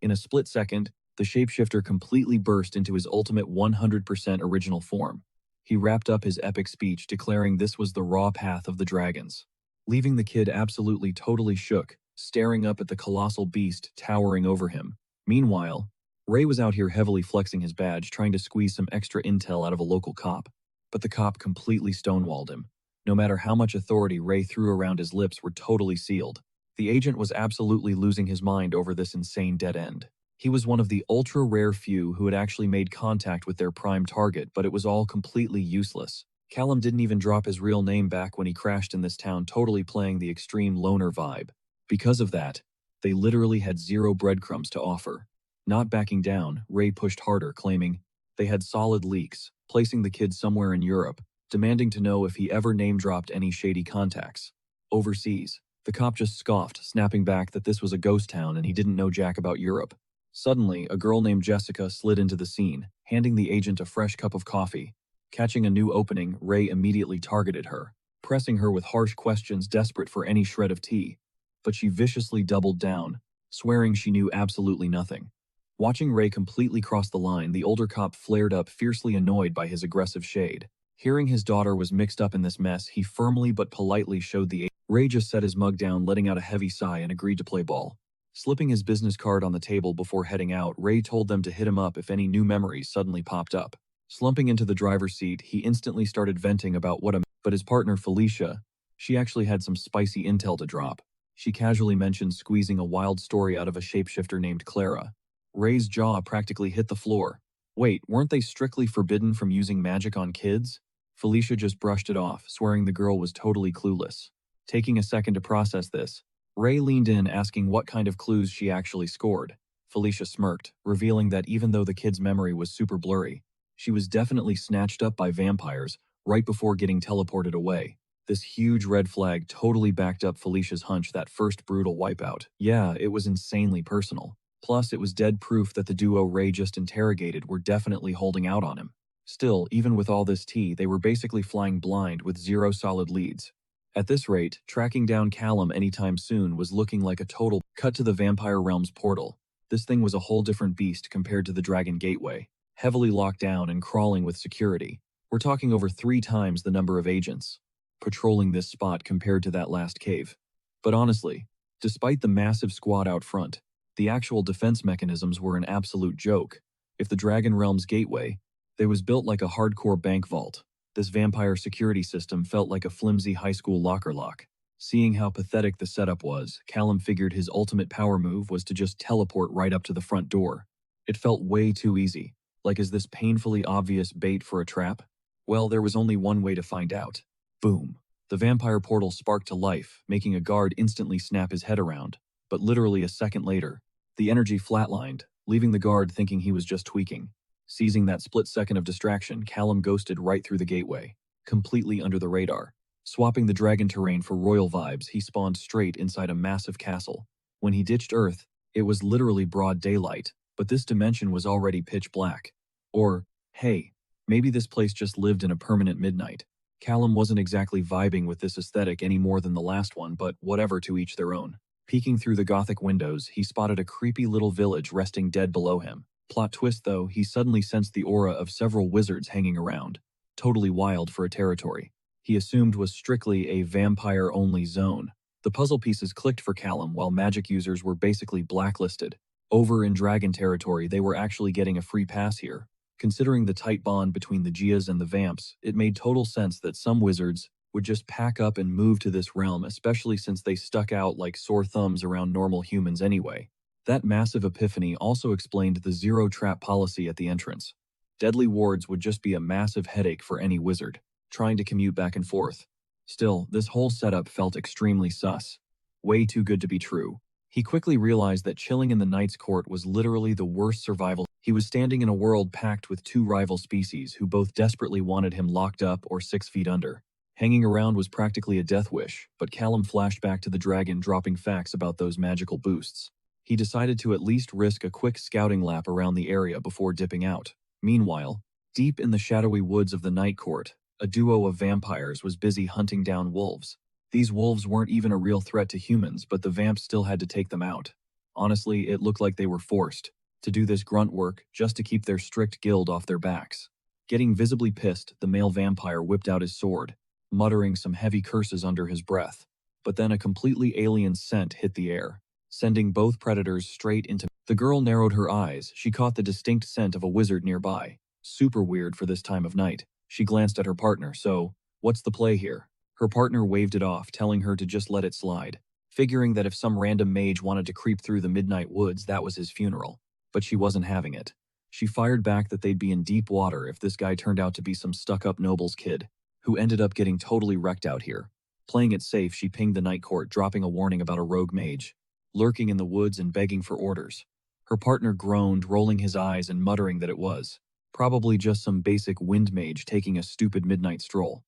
In a split second, the shapeshifter completely burst into his ultimate 100% original form. He wrapped up his epic speech declaring this was the raw path of the dragons, leaving the kid absolutely totally shook, staring up at the colossal beast towering over him. Meanwhile, Ray was out here heavily flexing his badge, trying to squeeze some extra intel out of a local cop. But the cop completely stonewalled him. No matter how much authority Ray threw around, his lips were totally sealed. The agent was absolutely losing his mind over this insane dead end. He was one of the ultra-rare few who had actually made contact with their prime target, but it was all completely useless. Callum didn't even drop his real name back when he crashed in this town, totally playing the extreme loner vibe. Because of that, they literally had zero breadcrumbs to offer. Not backing down, Ray pushed harder, claiming they had solid leaks, placing the kid somewhere in Europe, demanding to know if he ever name-dropped any shady contacts overseas. The cop just scoffed, snapping back that this was a ghost town and he didn't know jack about Europe. Suddenly, a girl named Jessica slid into the scene, handing the agent a fresh cup of coffee. Catching a new opening, Ray immediately targeted her, pressing her with harsh questions, desperate for any shred of tea. But she viciously doubled down, swearing she knew absolutely nothing. Watching Ray completely cross the line, the older cop flared up, fiercely annoyed by his aggressive shade. Hearing his daughter was mixed up in this mess, he firmly but politely showed the agent. Ray just set his mug down, letting out a heavy sigh, and agreed to play ball. Slipping his business card on the table before heading out, Ray told them to hit him up if any new memories suddenly popped up. Slumping into the driver's seat, he instantly started venting about but his partner Felicia, she actually had some spicy intel to drop. She casually mentioned squeezing a wild story out of a shapeshifter named Clara. Ray's jaw practically hit the floor. Wait, weren't they strictly forbidden from using magic on kids? Felicia just brushed it off, swearing the girl was totally clueless. Taking a second to process this, Ray leaned in, asking what kind of clues she actually scored. Felicia smirked, revealing that even though the kid's memory was super blurry, she was definitely snatched up by vampires right before getting teleported away. This huge red flag totally backed up Felicia's hunch that first brutal wipeout. Yeah, it was insanely personal. Plus, it was dead proof that the duo Ray just interrogated were definitely holding out on him. Still, even with all this tea, they were basically flying blind with zero solid leads. At this rate, tracking down Callum anytime soon was looking like a total cut to the Vampire Realm's portal. This thing was a whole different beast compared to the Dragon Gateway, heavily locked down and crawling with security. We're talking over 3 times the number of agents patrolling this spot compared to that last cave. But honestly, despite the massive squad out front, the actual defense mechanisms were an absolute joke. If the Dragon Realm's gateway, they was built like a hardcore bank vault, this vampire security system felt like a flimsy high school locker lock. Seeing how pathetic the setup was, Callum figured his ultimate power move was to just teleport right up to the front door. It felt way too easy. Like, is this painfully obvious bait for a trap? Well, there was only one way to find out. Boom. The vampire portal sparked to life, making a guard instantly snap his head around. But literally a second later, the energy flatlined, leaving the guard thinking he was just tweaking. Seizing that split second of distraction, Callum ghosted right through the gateway, completely under the radar. Swapping the dragon terrain for royal vibes, he spawned straight inside a massive castle. When he ditched Earth, it was literally broad daylight, but this dimension was already pitch black. Or, hey, maybe this place just lived in a permanent midnight. Callum wasn't exactly vibing with this aesthetic any more than the last one, but whatever, to each their own. Peeking through the gothic windows, he spotted a creepy little village resting dead below him. Plot twist though, he suddenly sensed the aura of several wizards hanging around. Totally wild for a territory he assumed was strictly a vampire-only zone. The puzzle pieces clicked for Callum while magic users were basically blacklisted. Over in dragon territory, they were actually getting a free pass here. Considering the tight bond between the Gias and the Vamps, it made total sense that some wizards would just pack up and move to this realm, especially since they stuck out like sore thumbs around normal humans anyway. That massive epiphany also explained the zero-trap policy at the entrance. Deadly wards would just be a massive headache for any wizard trying to commute back and forth. Still, this whole setup felt extremely sus. Way too good to be true. He quickly realized that chilling in the Knight's Court was literally the worst survival. He was standing in a world packed with 2 rival species who both desperately wanted him locked up or 6 feet under. Hanging around was practically a death wish, but Callum flashed back to the dragon dropping facts about those magical boosts. He decided to at least risk a quick scouting lap around the area before dipping out. Meanwhile, deep in the shadowy woods of the Night Court, a duo of vampires was busy hunting down wolves. These wolves weren't even a real threat to humans, but the vamps still had to take them out. Honestly, it looked like they were forced to do this grunt work just to keep their strict guild off their backs. Getting visibly pissed, the male vampire whipped out his sword, muttering some heavy curses under his breath. But then a completely alien scent hit the air, sending both predators straight into... The girl narrowed her eyes. She caught the distinct scent of a wizard nearby. Super weird for this time of night. She glanced at her partner. So, what's the play here? Her partner waved it off, telling her to just let it slide, figuring that if some random mage wanted to creep through the midnight woods, that was his funeral. But she wasn't having it. She fired back that they'd be in deep water if this guy turned out to be some stuck-up noble's kid, who ended up getting totally wrecked out here. Playing it safe, she pinged the Night Court, dropping a warning about a rogue mage lurking in the woods and begging for orders. Her partner groaned, rolling his eyes and muttering that it was probably just some basic wind mage taking a stupid midnight stroll.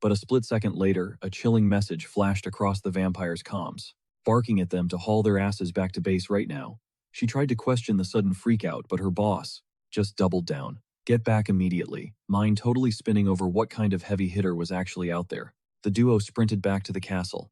But a split second later, a chilling message flashed across the vampire's comms, barking at them to haul their asses back to base right now. She tried to question the sudden freakout, but her boss just doubled down. Get back immediately, mind totally spinning over what kind of heavy hitter was actually out there. The duo sprinted back to the castle.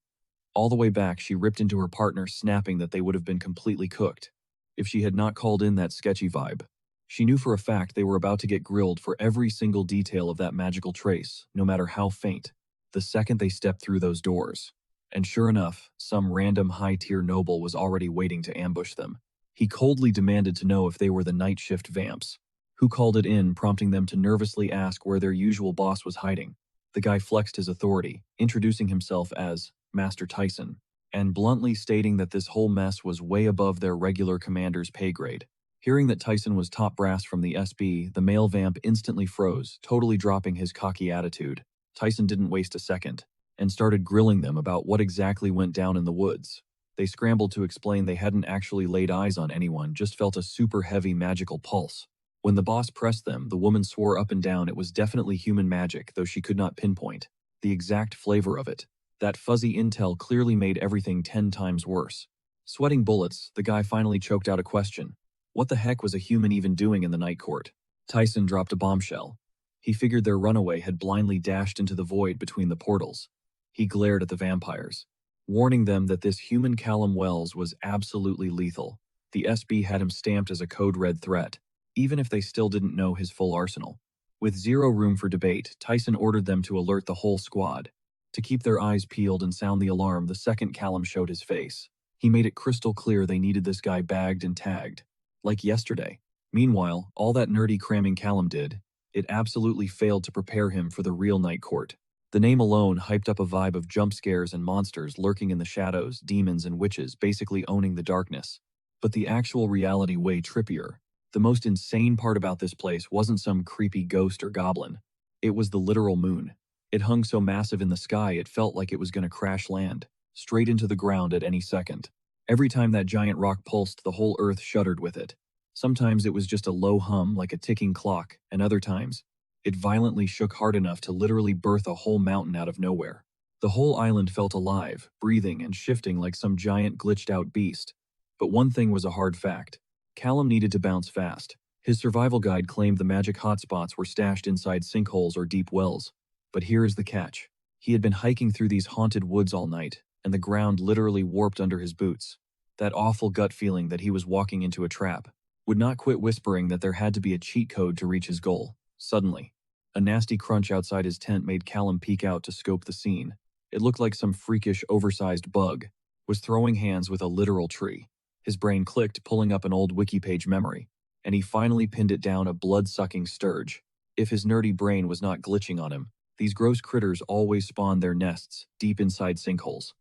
All the way back, she ripped into her partner, snapping that they would have been completely cooked if she had not called in that sketchy vibe. She knew for a fact they were about to get grilled for every single detail of that magical trace, no matter how faint, the second they stepped through those doors. And sure enough, some random high-tier noble was already waiting to ambush them. He coldly demanded to know if they were the night shift vamps, who called it in, prompting them to nervously ask where their usual boss was hiding. The guy flexed his authority, introducing himself as Master Tyson, and bluntly stating that this whole mess was way above their regular commander's pay grade. Hearing that Tyson was top brass from the SB, the male vamp instantly froze, totally dropping his cocky attitude. Tyson didn't waste a second, and started grilling them about what exactly went down in the woods. They scrambled to explain they hadn't actually laid eyes on anyone, just felt a super heavy magical pulse. When the boss pressed them, the woman swore up and down it was definitely human magic, though she could not pinpoint the exact flavor of it. That fuzzy intel clearly made everything 10 times worse. Sweating bullets, the guy finally choked out a question. What the heck was a human even doing in the Night Court? Tyson dropped a bombshell. He figured their runaway had blindly dashed into the void between the portals. He glared at the vampires, warning them that this human Callum Wells was absolutely lethal. The SB had him stamped as a code red threat, even if they still didn't know his full arsenal. With zero room for debate, Tyson ordered them to alert the whole squad. To keep their eyes peeled and sound the alarm the second Callum showed his face. He made it crystal clear they needed this guy bagged and tagged. Like yesterday. Meanwhile, all that nerdy cramming Callum did, it absolutely failed to prepare him for the real night court. The name alone hyped up a vibe of jump scares and monsters lurking in the shadows, demons and witches basically owning the darkness. But the actual reality way trippier. The most insane part about this place wasn't some creepy ghost or goblin. It was the literal moon. It hung so massive in the sky it felt like it was going to crash land, straight into the ground at any second. Every time that giant rock pulsed, the whole earth shuddered with it. Sometimes it was just a low hum like a ticking clock, and other times, it violently shook hard enough to literally birth a whole mountain out of nowhere. The whole island felt alive, breathing and shifting like some giant glitched-out beast. But one thing was a hard fact. Callum needed to bounce fast. His survival guide claimed the magic hotspots were stashed inside sinkholes or deep wells. But here is the catch. He had been hiking through these haunted woods all night, and the ground literally warped under his boots. That awful gut feeling that he was walking into a trap. Would not quit whispering that there had to be a cheat code to reach his goal. Suddenly, a nasty crunch outside his tent made Callum peek out to scope the scene. It looked like some freakish, oversized bug was throwing hands with a literal tree. His brain clicked, pulling up an old wiki page memory, and he finally pinned it down: a blood-sucking sturge. If his nerdy brain was not glitching on him, these gross critters always spawned their nests deep inside sinkholes.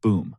Boom.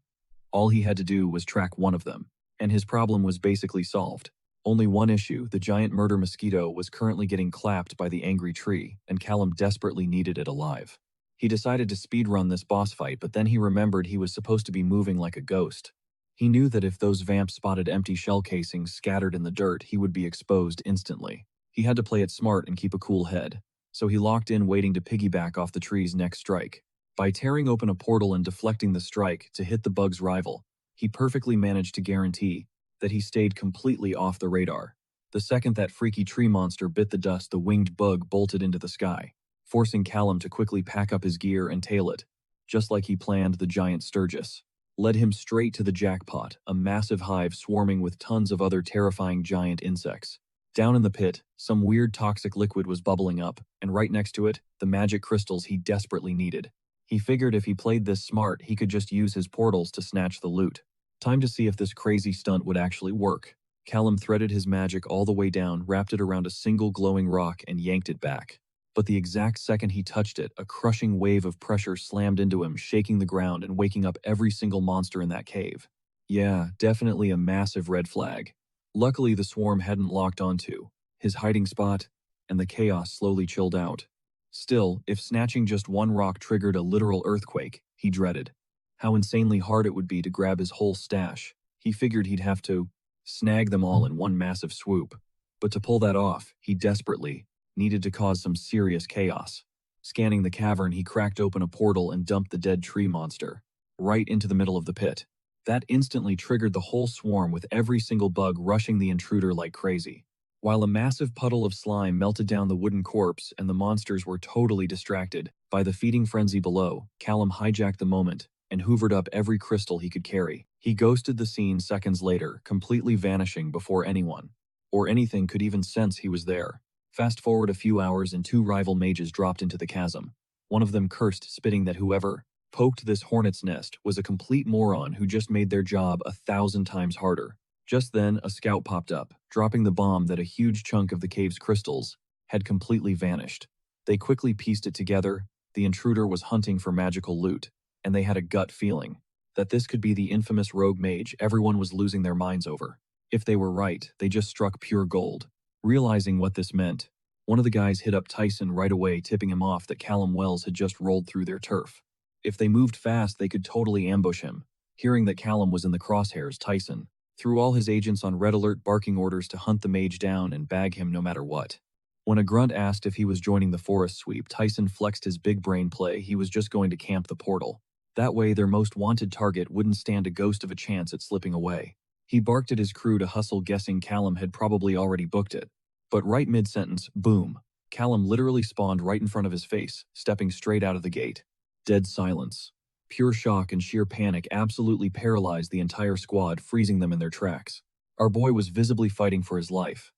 All he had to do was track one of them, and his problem was basically solved. Only one issue: the giant murder mosquito was currently getting clapped by the angry tree, and Callum desperately needed it alive. He decided to speedrun this boss fight, but then he remembered he was supposed to be moving like a ghost. He knew that if those vamps spotted empty shell casings scattered in the dirt, he would be exposed instantly. He had to play it smart and keep a cool head, so he locked in, waiting to piggyback off the tree's next strike. By tearing open a portal and deflecting the strike to hit the bug's rival, he perfectly managed to guarantee that he stayed completely off the radar. The second that freaky tree monster bit the dust, the winged bug bolted into the sky, forcing Callum to quickly pack up his gear and tail it. Just like he planned, the giant Sturgis led him straight to the jackpot, a massive hive swarming with tons of other terrifying giant insects. Down in the pit, some weird toxic liquid was bubbling up, and right next to it, the magic crystals he desperately needed. He figured if he played this smart, he could just use his portals to snatch the loot. Time to see if this crazy stunt would actually work. Callum threaded his magic all the way down, wrapped it around a single glowing rock, and yanked it back. But the exact second he touched it, a crushing wave of pressure slammed into him, shaking the ground and waking up every single monster in that cave. Yeah, definitely a massive red flag. Luckily, the swarm hadn't locked onto his hiding spot, and the chaos slowly chilled out. Still, if snatching just one rock triggered a literal earthquake, he dreaded how insanely hard it would be to grab his whole stash. He figured he'd have to snag them all in one massive swoop. But to pull that off, he desperately needed to cause some serious chaos. Scanning the cavern, he cracked open a portal and dumped the dead tree monster right into the middle of the pit. That instantly triggered the whole swarm, with every single bug rushing the intruder like crazy. While a massive puddle of slime melted down the wooden corpse and the monsters were totally distracted by the feeding frenzy below, Callum hijacked the moment and hoovered up every crystal he could carry. He ghosted the scene seconds later, completely vanishing before anyone or anything could even sense he was there. Fast forward a few hours and two rival mages dropped into the chasm. One of them cursed, spitting that whoever poked this hornet's nest was a complete moron who just made their job 1,000 times harder. Just then, a scout popped up, dropping the bomb that a huge chunk of the cave's crystals had completely vanished. They quickly pieced it together. The intruder was hunting for magical loot, and they had a gut feeling that this could be the infamous rogue mage everyone was losing their minds over. If they were right, they just struck pure gold. Realizing what this meant, one of the guys hit up Tyson right away, tipping him off that Callum Wells had just rolled through their turf. If they moved fast, they could totally ambush him. Hearing that Callum was in the crosshairs, Tyson threw all his agents on red alert, barking orders to hunt the mage down and bag him no matter what. When a grunt asked if he was joining the forest sweep, Tyson flexed his big brain play. He was just going to camp the portal. That way, their most wanted target wouldn't stand a ghost of a chance at slipping away. He barked at his crew to hustle, guessing Callum had probably already booked it. But right mid-sentence, boom, Callum literally spawned right in front of his face, stepping straight out of the gate. Dead silence. Pure shock and sheer panic absolutely paralyzed the entire squad, freezing them in their tracks. Our boy was visibly fighting for his life.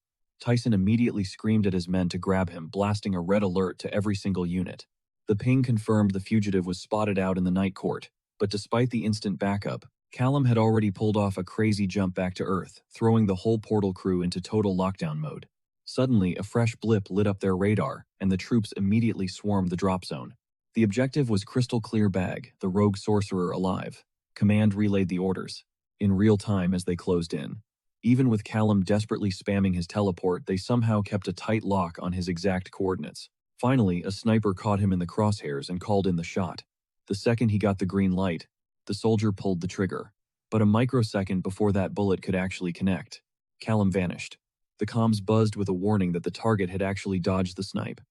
Tyson immediately screamed at his men to grab him, blasting a red alert to every single unit. The ping confirmed the fugitive was spotted out in the night court, but despite the instant backup, Callum had already pulled off a crazy jump back to Earth, throwing the whole portal crew into total lockdown mode. Suddenly, a fresh blip lit up their radar, and the troops immediately swarmed the drop zone. The objective was Crystal Clear Bag, the rogue sorcerer alive. Command relayed the orders, in real time as they closed in. Even with Callum desperately spamming his teleport, they somehow kept a tight lock on his exact coordinates. Finally, a sniper caught him in the crosshairs and called in the shot. The second he got the green light, the soldier pulled the trigger. But a microsecond before that bullet could actually connect, Callum vanished. The comms buzzed with a warning that the target had actually dodged the snipe.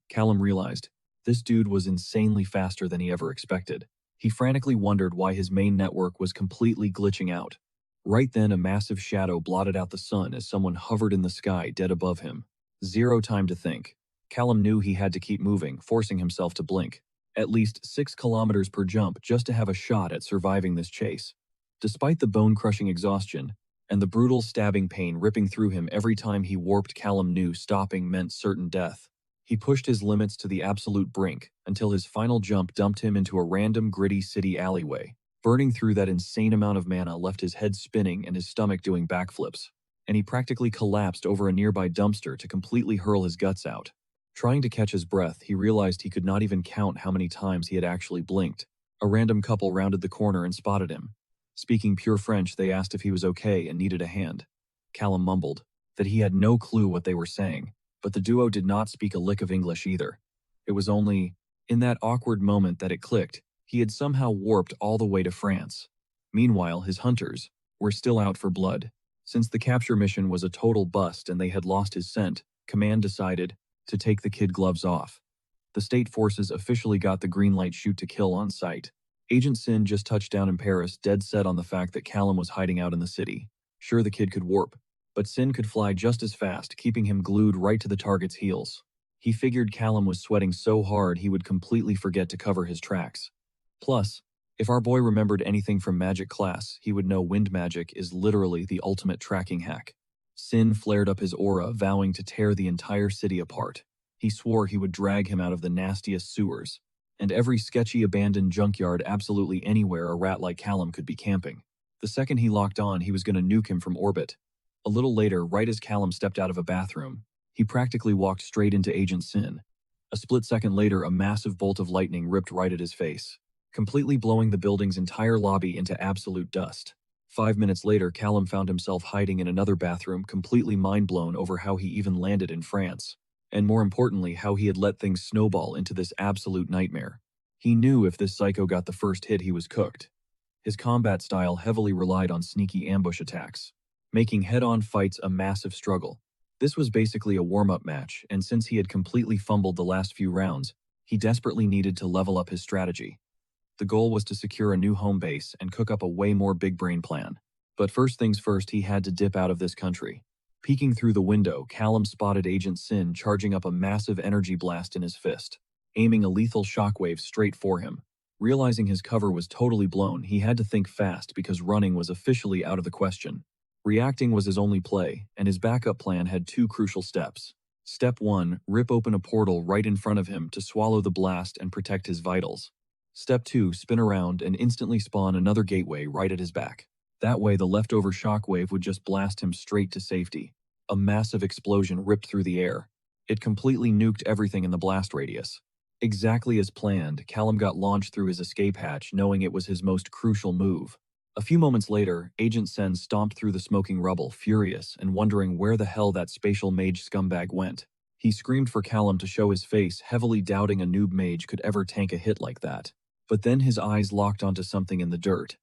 Callum realized, this dude was insanely faster than he ever expected. He frantically wondered why his main network was completely glitching out. Right then, a massive shadow blotted out the sun as someone hovered in the sky dead above him. Zero time to think. Callum knew he had to keep moving, forcing himself to blink. At least 6 kilometers per jump just to have a shot at surviving this chase. Despite the bone-crushing exhaustion, and the brutal stabbing pain ripping through him every time he warped, Callum knew stopping meant certain death. He pushed his limits to the absolute brink, until his final jump dumped him into a random gritty city alleyway. Burning through that insane amount of mana left his head spinning and his stomach doing backflips, and he practically collapsed over a nearby dumpster to completely hurl his guts out. Trying to catch his breath, he realized he could not even count how many times he had actually blinked. A random couple rounded the corner and spotted him. Speaking pure French, they asked if he was okay and needed a hand. Callum mumbled that he had no clue what they were saying, but the duo did not speak a lick of English either. It was only in that awkward moment that it clicked. He had somehow warped all the way to France. Meanwhile, his hunters were still out for blood. Since the capture mission was a total bust and they had lost his scent, Command decided to take the kid gloves off. The state forces officially got the green light shoot to kill on sight. Agent Sin just touched down in Paris, dead set on the fact that Callum was hiding out in the city. Sure, the kid could warp, but Sin could fly just as fast, keeping him glued right to the target's heels. He figured Callum was sweating so hard he would completely forget to cover his tracks. Plus, if our boy remembered anything from magic class, he would know wind magic is literally the ultimate tracking hack. Sin flared up his aura, vowing to tear the entire city apart. He swore he would drag him out of the nastiest sewers, and every sketchy abandoned junkyard absolutely anywhere a rat like Callum could be camping. The second he locked on, he was going to nuke him from orbit. A little later, right as Callum stepped out of a bathroom, he practically walked straight into Agent Sin. A split second later, a massive bolt of lightning ripped right at his face, completely blowing the building's entire lobby into absolute dust. 5 minutes later, Callum found himself hiding in another bathroom, completely mind-blown over how he even landed in France. And more importantly, how he had let things snowball into this absolute nightmare. He knew if this psycho got the first hit, he was cooked. His combat style heavily relied on sneaky ambush attacks, making head-on fights a massive struggle. This was basically a warm-up match, and since he had completely fumbled the last few rounds, he desperately needed to level up his strategy. The goal was to secure a new home base and cook up a way more big-brain plan. But first things first, he had to dip out of this country. Peeking through the window, Callum spotted Agent Sin charging up a massive energy blast in his fist, aiming a lethal shockwave straight for him. Realizing his cover was totally blown, he had to think fast because running was officially out of the question. Reacting was his only play, and his backup plan had 2 crucial steps. Step 1, rip open a portal right in front of him to swallow the blast and protect his vitals. Step 2, spin around and instantly spawn another gateway right at his back. That way, the leftover shockwave would just blast him straight to safety. A massive explosion ripped through the air. It completely nuked everything in the blast radius. Exactly as planned, Callum got launched through his escape hatch, knowing it was his most crucial move. A few moments later, Agent Sen stomped through the smoking rubble, furious and wondering where the hell that spatial mage scumbag went. He screamed for Callum to show his face, heavily doubting a noob mage could ever tank a hit like that. But then his eyes locked onto something in the dirt.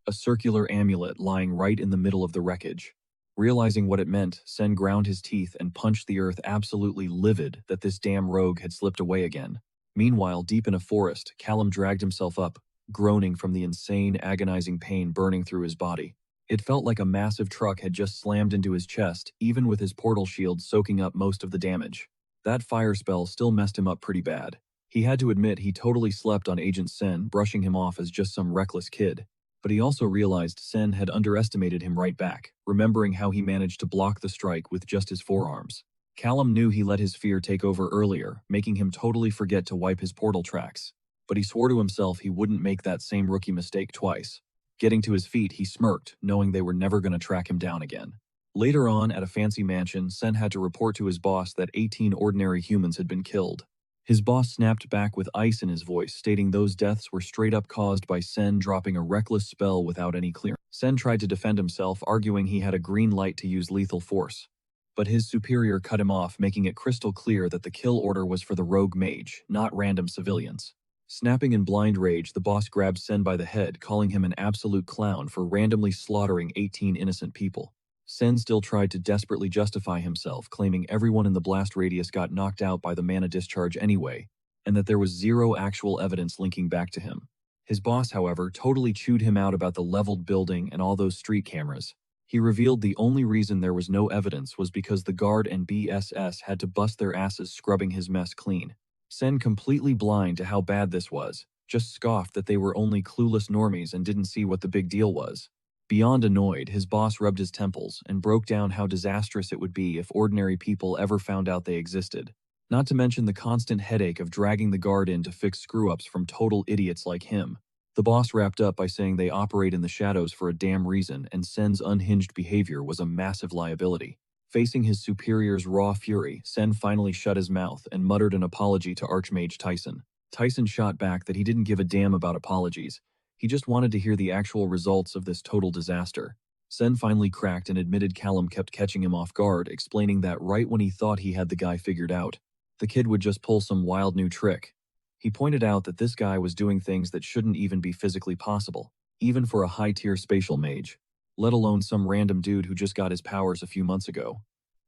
A circular amulet lying right in the middle of the wreckage. Realizing what it meant, Sen ground his teeth and punched the earth, absolutely livid that this damn rogue had slipped away again. Meanwhile, deep in a forest, Callum dragged himself up, groaning from the insane, agonizing pain burning through his body. It felt like a massive truck had just slammed into his chest, even with his portal shield soaking up most of the damage. That fire spell still messed him up pretty bad. He had to admit he totally slept on Agent Sen, brushing him off as just some reckless kid. But he also realized Sen had underestimated him right back, remembering how he managed to block the strike with just his forearms. Callum knew he let his fear take over earlier, making him totally forget to wipe his portal tracks. But he swore to himself he wouldn't make that same rookie mistake twice. Getting to his feet, he smirked, knowing they were never going to track him down again. Later on, at a fancy mansion, Sen had to report to his boss that 18 ordinary humans had been killed. His boss snapped back with ice in his voice, stating those deaths were straight up caused by Sen dropping a reckless spell without any clearance. Sen tried to defend himself, arguing he had a green light to use lethal force. But his superior cut him off, making it crystal clear that the kill order was for the rogue mage, not random civilians. Snapping in blind rage, the boss grabbed Sen by the head, calling him an absolute clown for randomly slaughtering 18 innocent people. Sen still tried to desperately justify himself, claiming everyone in the blast radius got knocked out by the mana discharge anyway, and that there was zero actual evidence linking back to him. His boss, however, totally chewed him out about the leveled building and all those street cameras. He revealed the only reason there was no evidence was because the guard and BSS had to bust their asses scrubbing his mess clean. Sen, completely blind to how bad this was, just scoffed that they were only clueless normies and didn't see what the big deal was. Beyond annoyed, his boss rubbed his temples and broke down how disastrous it would be if ordinary people ever found out they existed. Not to mention the constant headache of dragging the guard in to fix screw-ups from total idiots like him. The boss wrapped up by saying they operate in the shadows for a damn reason, and Sen's unhinged behavior was a massive liability. Facing his superior's raw fury, Sen finally shut his mouth and muttered an apology to Archmage Tyson. Tyson shot back that he didn't give a damn about apologies. He just wanted to hear the actual results of this total disaster. Sen finally cracked and admitted Callum kept catching him off guard, explaining that right when he thought he had the guy figured out, the kid would just pull some wild new trick. He pointed out that this guy was doing things that shouldn't even be physically possible, even for a high-tier spatial mage, let alone some random dude who just got his powers a few months ago.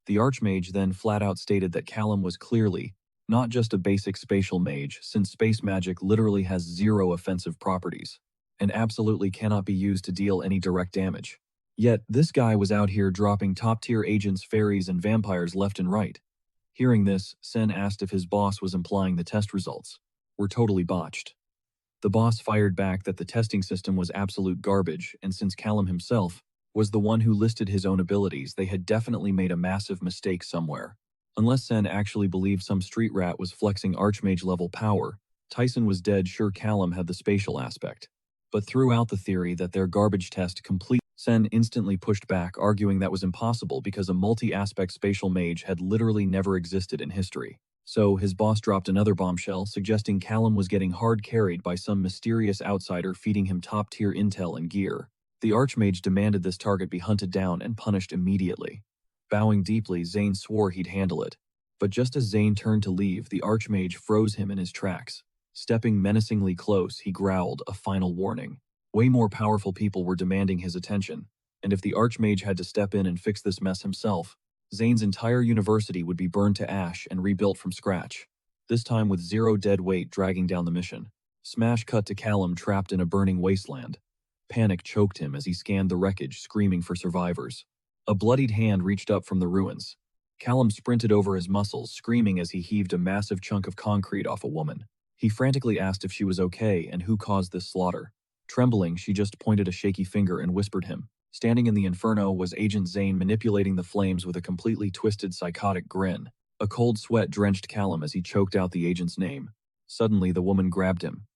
The Archmage then flat-out stated that Callum was clearly not just a basic spatial mage, since space magic literally has zero offensive properties and absolutely cannot be used to deal any direct damage. Yet, this guy was out here dropping top-tier agents, fairies, and vampires left and right. Hearing this, Sen asked if his boss was implying the test results were totally botched. The boss fired back that the testing system was absolute garbage, and since Callum himself was the one who listed his own abilities, they had definitely made a massive mistake somewhere. Unless Sen actually believed some street rat was flexing Archmage-level power, Tyson was dead sure Callum had the spatial aspect. But threw out the theory that their garbage test complete. Sen instantly pushed back, arguing that was impossible because a multi-aspect spatial mage had literally never existed in history. So, his boss dropped another bombshell, suggesting Callum was getting hard carried by some mysterious outsider feeding him top-tier intel and gear. The Archmage demanded this target be hunted down and punished immediately. Bowing deeply, Zane swore he'd handle it. But just as Zane turned to leave, the Archmage froze him in his tracks. Stepping menacingly close, he growled a final warning. Way more powerful people were demanding his attention, and if the Archmage had to step in and fix this mess himself, Zane's entire university would be burned to ash and rebuilt from scratch, this time with zero dead weight dragging down the mission. Smash cut to Callum trapped in a burning wasteland. Panic choked him as he scanned the wreckage, screaming for survivors. A bloodied hand reached up from the ruins. Callum sprinted over his muscles, screaming as he heaved a massive chunk of concrete off a woman. He frantically asked if she was okay and who caused this slaughter. Trembling, she just pointed a shaky finger and whispered him. Standing in the inferno was Agent Zane, manipulating the flames with a completely twisted, psychotic grin. A cold sweat drenched Callum as he choked out the agent's name. Suddenly, the woman grabbed him.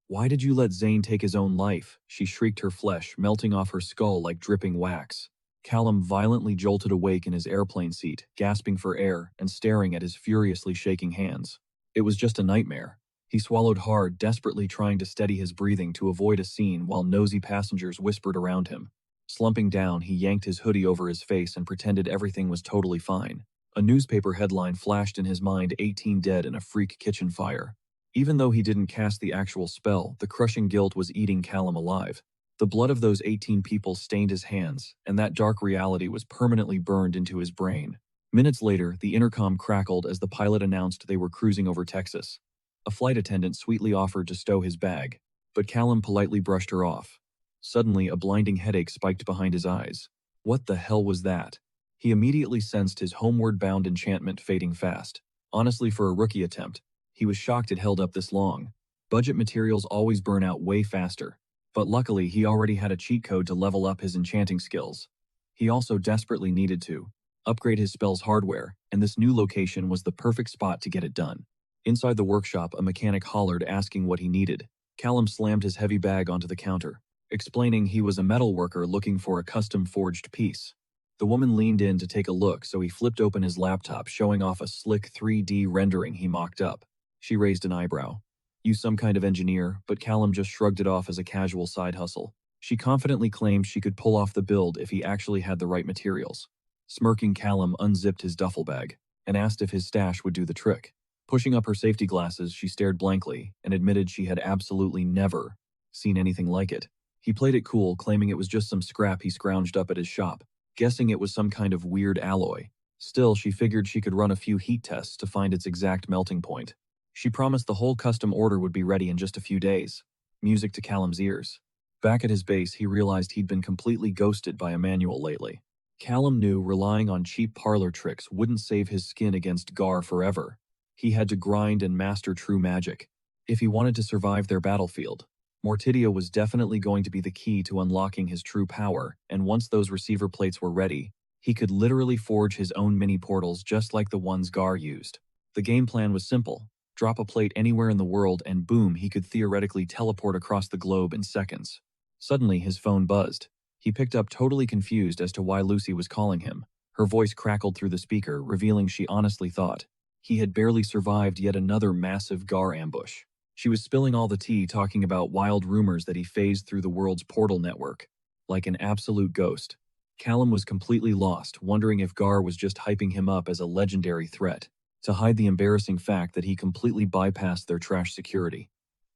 "Why did you let Zane take his own life?" she shrieked, her flesh melting off her skull like dripping wax. Callum violently jolted awake in his airplane seat, gasping for air and staring at his furiously shaking hands. It was just a nightmare. He swallowed hard, desperately trying to steady his breathing to avoid a scene while nosy passengers whispered around him. Slumping down, he yanked his hoodie over his face and pretended everything was totally fine. A newspaper headline flashed in his mind: 18 dead in a freak kitchen fire. Even though he didn't cast the actual spell, the crushing guilt was eating Callum alive. The blood of those 18 people stained his hands, and that dark reality was permanently burned into his brain. Minutes later, the intercom crackled as the pilot announced they were cruising over Texas. A flight attendant sweetly offered to stow his bag, but Callum politely brushed her off. Suddenly, a blinding headache spiked behind his eyes. What the hell was that? He immediately sensed his homeward-bound enchantment fading fast. Honestly, for a rookie attempt, he was shocked it held up this long. Budget materials always burn out way faster. But luckily, he already had a cheat code to level up his enchanting skills. He also desperately needed to upgrade his spell's hardware, and this new location was the perfect spot to get it done. Inside the workshop, a mechanic hollered asking what he needed. Callum slammed his heavy bag onto the counter, explaining he was a metal worker looking for a custom-forged piece. The woman leaned in to take a look, so he flipped open his laptop, showing off a slick 3D rendering he mocked up. She raised an eyebrow. "You some kind of engineer?" But Callum just shrugged it off as a casual side hustle. She confidently claimed she could pull off the build if he actually had the right materials. Smirking, Callum unzipped his duffel bag and asked if his stash would do the trick. Pushing up her safety glasses, she stared blankly and admitted she had absolutely never seen anything like it. He played it cool, claiming it was just some scrap he scrounged up at his shop, guessing it was some kind of weird alloy. Still, she figured she could run a few heat tests to find its exact melting point. She promised the whole custom order would be ready in just a few days. Music to Callum's ears. Back at his base, he realized he'd been completely ghosted by a manual lately. Callum knew relying on cheap parlor tricks wouldn't save his skin against Gar forever. He had to grind and master true magic if he wanted to survive their battlefield. Mortidia was definitely going to be the key to unlocking his true power, and once those receiver plates were ready, he could literally forge his own mini portals just like the ones Gar used. The game plan was simple. Drop a plate anywhere in the world and boom, he could theoretically teleport across the globe in seconds. Suddenly, his phone buzzed. He picked up, totally confused as to why Lucy was calling him. Her voice crackled through the speaker, revealing she honestly thought he had barely survived yet another massive Gar ambush. She was spilling all the tea, talking about wild rumors that he phased through the world's portal network. Like an absolute ghost. Callum was completely lost, wondering if Gar was just hyping him up as a legendary threat to hide the embarrassing fact that he completely bypassed their trash security.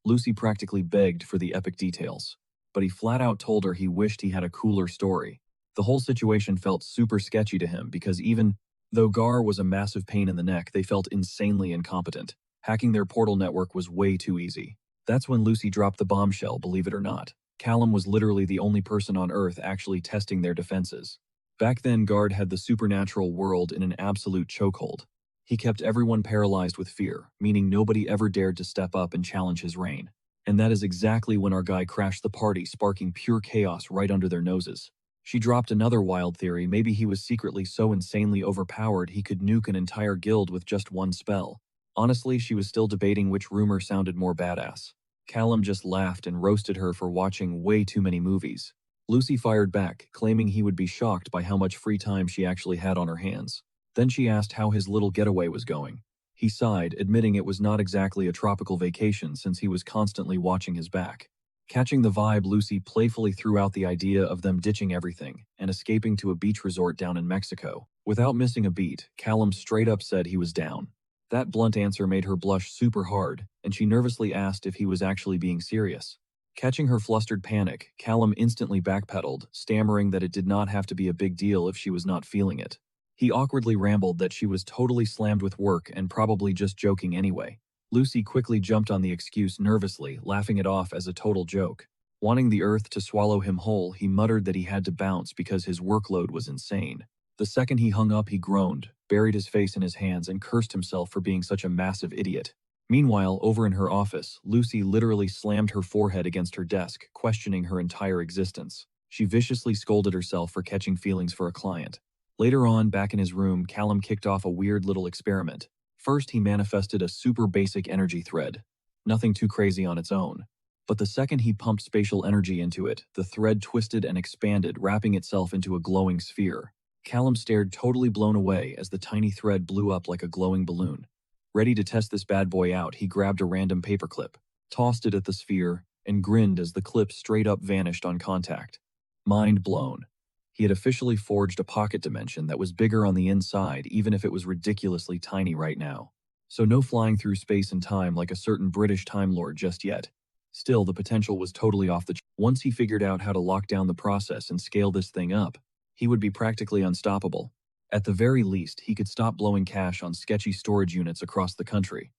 Lucy practically begged for the epic details, but he flat out told her he wished he had a cooler story. The whole situation felt super sketchy to him because even though Gar was a massive pain in the neck, they felt insanely incompetent. Hacking their portal network was way too easy. That's when Lucy dropped the bombshell, believe it or not. Callum was literally the only person on Earth actually testing their defenses. Back then, Guard had the supernatural world in an absolute chokehold. He kept everyone paralyzed with fear, meaning nobody ever dared to step up and challenge his reign. And that is exactly when our guy crashed the party, sparking pure chaos right under their noses. She dropped another wild theory. Maybe he was secretly so insanely overpowered he could nuke an entire guild with just one spell. Honestly, she was still debating which rumor sounded more badass. Callum just laughed and roasted her for watching way too many movies. Lucy fired back, claiming he would be shocked by how much free time she actually had on her hands. Then she asked how his little getaway was going. He sighed, admitting it was not exactly a tropical vacation since he was constantly watching his back. Catching the vibe, Lucy playfully threw out the idea of them ditching everything and escaping to a beach resort down in Mexico. Without missing a beat, Callum straight up said he was down. That blunt answer made her blush super hard, and she nervously asked if he was actually being serious. Catching her flustered panic, Callum instantly backpedaled, stammering that it did not have to be a big deal if she was not feeling it. He awkwardly rambled that she was totally slammed with work and probably just joking anyway. Lucy quickly jumped on the excuse nervously, laughing it off as a total joke. Wanting the earth to swallow him whole, he muttered that he had to bounce because his workload was insane. The second he hung up, he groaned, buried his face in his hands, and cursed himself for being such a massive idiot. Meanwhile, over in her office, Lucy literally slammed her forehead against her desk, questioning her entire existence. She viciously scolded herself for catching feelings for a client. Later on, back in his room, Callum kicked off a weird little experiment. First, he manifested a super basic energy thread. Nothing too crazy on its own. But the second he pumped spatial energy into it, the thread twisted and expanded, wrapping itself into a glowing sphere. Callum stared, totally blown away, as the tiny thread blew up like a glowing balloon. Ready to test this bad boy out, he grabbed a random paperclip, tossed it at the sphere, and grinned as the clip straight up vanished on contact. Mind blown. He had officially forged a pocket dimension that was bigger on the inside, even if it was ridiculously tiny right now. So no flying through space and time like a certain British Time Lord just yet. Still, the potential was totally off the charts. Once he figured out how to lock down the process and scale this thing up, he would be practically unstoppable. At the very least, he could stop blowing cash on sketchy storage units across the country.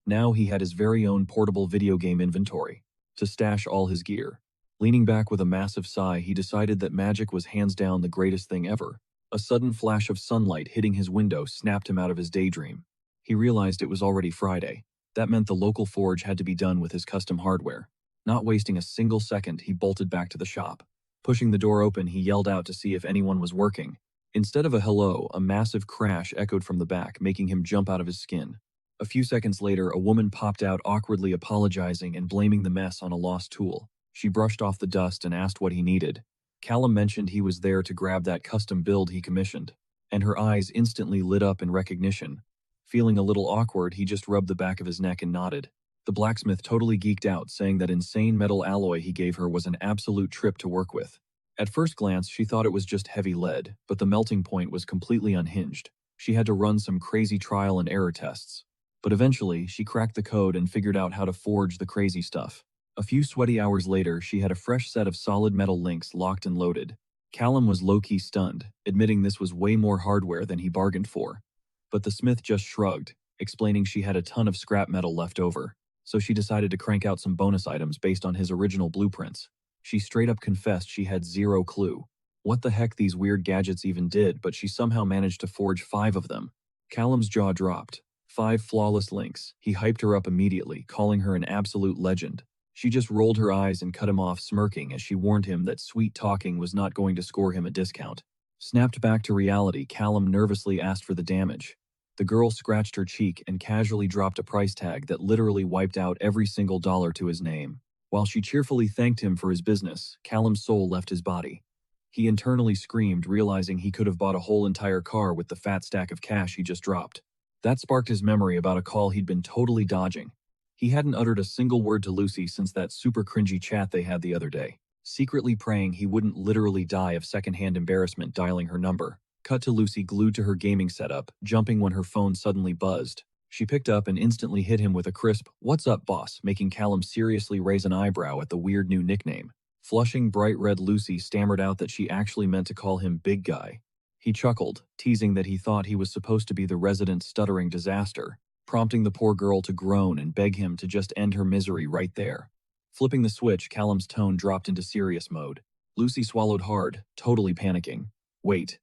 Now he had his very own portable video game inventory to stash all his gear. Leaning back with a massive sigh, he decided that magic was hands down the greatest thing ever. A sudden flash of sunlight hitting his window snapped him out of his daydream. He realized it was already Friday. That meant the local forge had to be done with his custom hardware. Not wasting a single second, he bolted back to the shop. Pushing the door open, he yelled out to see if anyone was working. Instead of a hello, a massive crash echoed from the back, making him jump out of his skin. A few seconds later, a woman popped out, awkwardly apologizing and blaming the mess on a lost tool. She brushed off the dust and asked what he needed. Callum mentioned he was there to grab that custom build he commissioned, and her eyes instantly lit up in recognition. Feeling a little awkward, he just rubbed the back of his neck and nodded. The blacksmith totally geeked out, saying that insane metal alloy he gave her was an absolute trip to work with. At first glance, she thought it was just heavy lead, but the melting point was completely unhinged. She had to run some crazy trial and error tests. But eventually, she cracked the code and figured out how to forge the crazy stuff. A few sweaty hours later, she had a fresh set of solid metal links locked and loaded. Callum was low-key stunned, admitting this was way more hardware than he bargained for. But the smith just shrugged, explaining she had a ton of scrap metal left over, so she decided to crank out some bonus items based on his original blueprints. She straight up confessed she had zero clue what the heck these weird gadgets even did, but she somehow managed to forge 5 of them. Callum's jaw dropped. 5 flawless links. He hyped her up immediately, calling her an absolute legend. She just rolled her eyes and cut him off, smirking as she warned him that sweet talking was not going to score him a discount. Snapped back to reality, Callum nervously asked for the damage. The girl scratched her cheek and casually dropped a price tag that literally wiped out every single dollar to his name. While she cheerfully thanked him for his business, Callum's soul left his body. He internally screamed, realizing he could have bought a whole entire car with the fat stack of cash he just dropped. That sparked his memory about a call he'd been totally dodging. He hadn't uttered a single word to Lucy since that super cringy chat they had the other day, secretly praying he wouldn't literally die of secondhand embarrassment dialing her number. Cut to Lucy glued to her gaming setup, jumping when her phone suddenly buzzed. She picked up and instantly hit him with a crisp, "What's up, boss?" making Callum seriously raise an eyebrow at the weird new nickname. Flushing bright red, Lucy stammered out that she actually meant to call him Big Guy. He chuckled, teasing that he thought he was supposed to be the resident stuttering disaster, prompting the poor girl to groan and beg him to just end her misery right there. Flipping the switch, Callum's tone dropped into serious mode. Lucy swallowed hard, totally panicking. "Wait,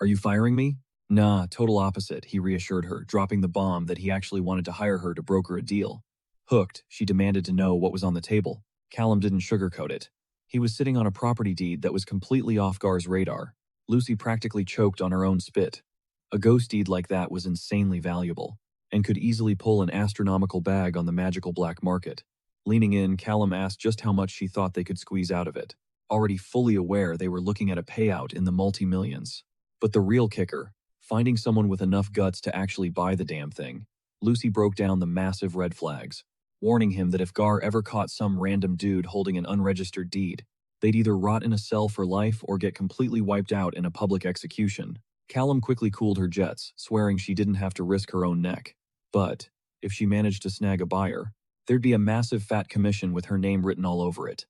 are you firing me?" "Nah, total opposite," he reassured her, dropping the bomb that he actually wanted to hire her to broker a deal. Hooked, she demanded to know what was on the table. Callum didn't sugarcoat it. He was sitting on a property deed that was completely off Gar's radar. Lucy practically choked on her own spit. A ghost deed like that was insanely valuable, and could easily pull an astronomical bag on the magical black market. Leaning in, Callum asked just how much she thought they could squeeze out of it, already fully aware they were looking at a payout in the multi-millions. But the real kicker, finding someone with enough guts to actually buy the damn thing. Lucy broke down the massive red flags, warning him that if Gar ever caught some random dude holding an unregistered deed, they'd either rot in a cell for life or get completely wiped out in a public execution. Callum quickly cooled her jets, swearing she didn't have to risk her own neck. But if she managed to snag a buyer, there'd be a massive fat commission with her name written all over it.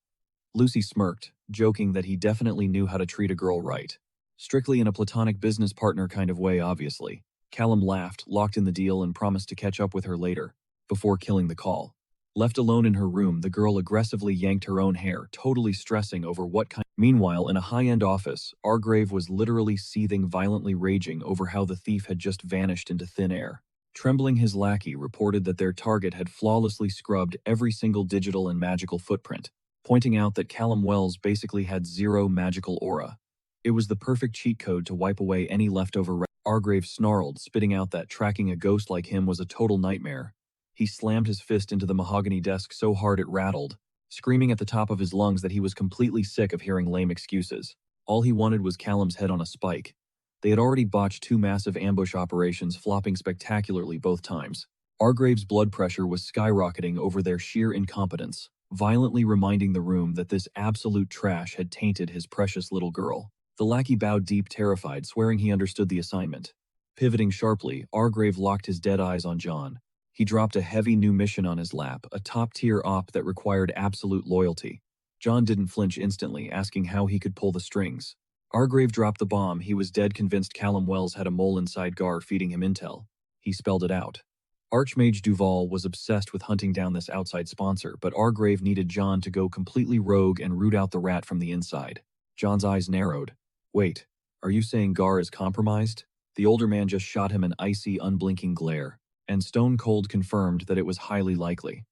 Lucy smirked, joking that he definitely knew how to treat a girl right. Strictly in a platonic business partner kind of way, obviously. Callum laughed, locked in the deal, and promised to catch up with her later, before killing the call. Left alone in her room, the girl aggressively yanked her own hair, totally stressing over what kind. Meanwhile, in a high-end office, Argrave was literally seething, violently raging over how the thief had just vanished into thin air. Trembling, his lackey reported that their target had flawlessly scrubbed every single digital and magical footprint, pointing out that Callum Wells basically had zero magical aura. It was the perfect cheat code to wipe away any leftover. Argrave snarled, spitting out that tracking a ghost like him was a total nightmare. He slammed his fist into the mahogany desk so hard it rattled, screaming at the top of his lungs that he was completely sick of hearing lame excuses. All he wanted was Callum's head on a spike. They had already botched 2 massive ambush operations, flopping spectacularly both times. Argrave's blood pressure was skyrocketing over their sheer incompetence, violently reminding the room that this absolute trash had tainted his precious little girl. The lackey bowed deep, terrified, swearing he understood the assignment. Pivoting sharply, Argrave locked his dead eyes on John. He dropped a heavy new mission on his lap, a top-tier op that required absolute loyalty. John didn't flinch instantly, asking how he could pull the strings. Argrave dropped the bomb. He was dead convinced Callum Wells had a mole inside Gar feeding him intel. He spelled it out. Archmage Duval was obsessed with hunting down this outside sponsor, but Argrave needed John to go completely rogue and root out the rat from the inside. John's eyes narrowed. "Wait, are you saying Gar is compromised?" The older man just shot him an icy, unblinking glare, and stone cold confirmed that it was highly likely.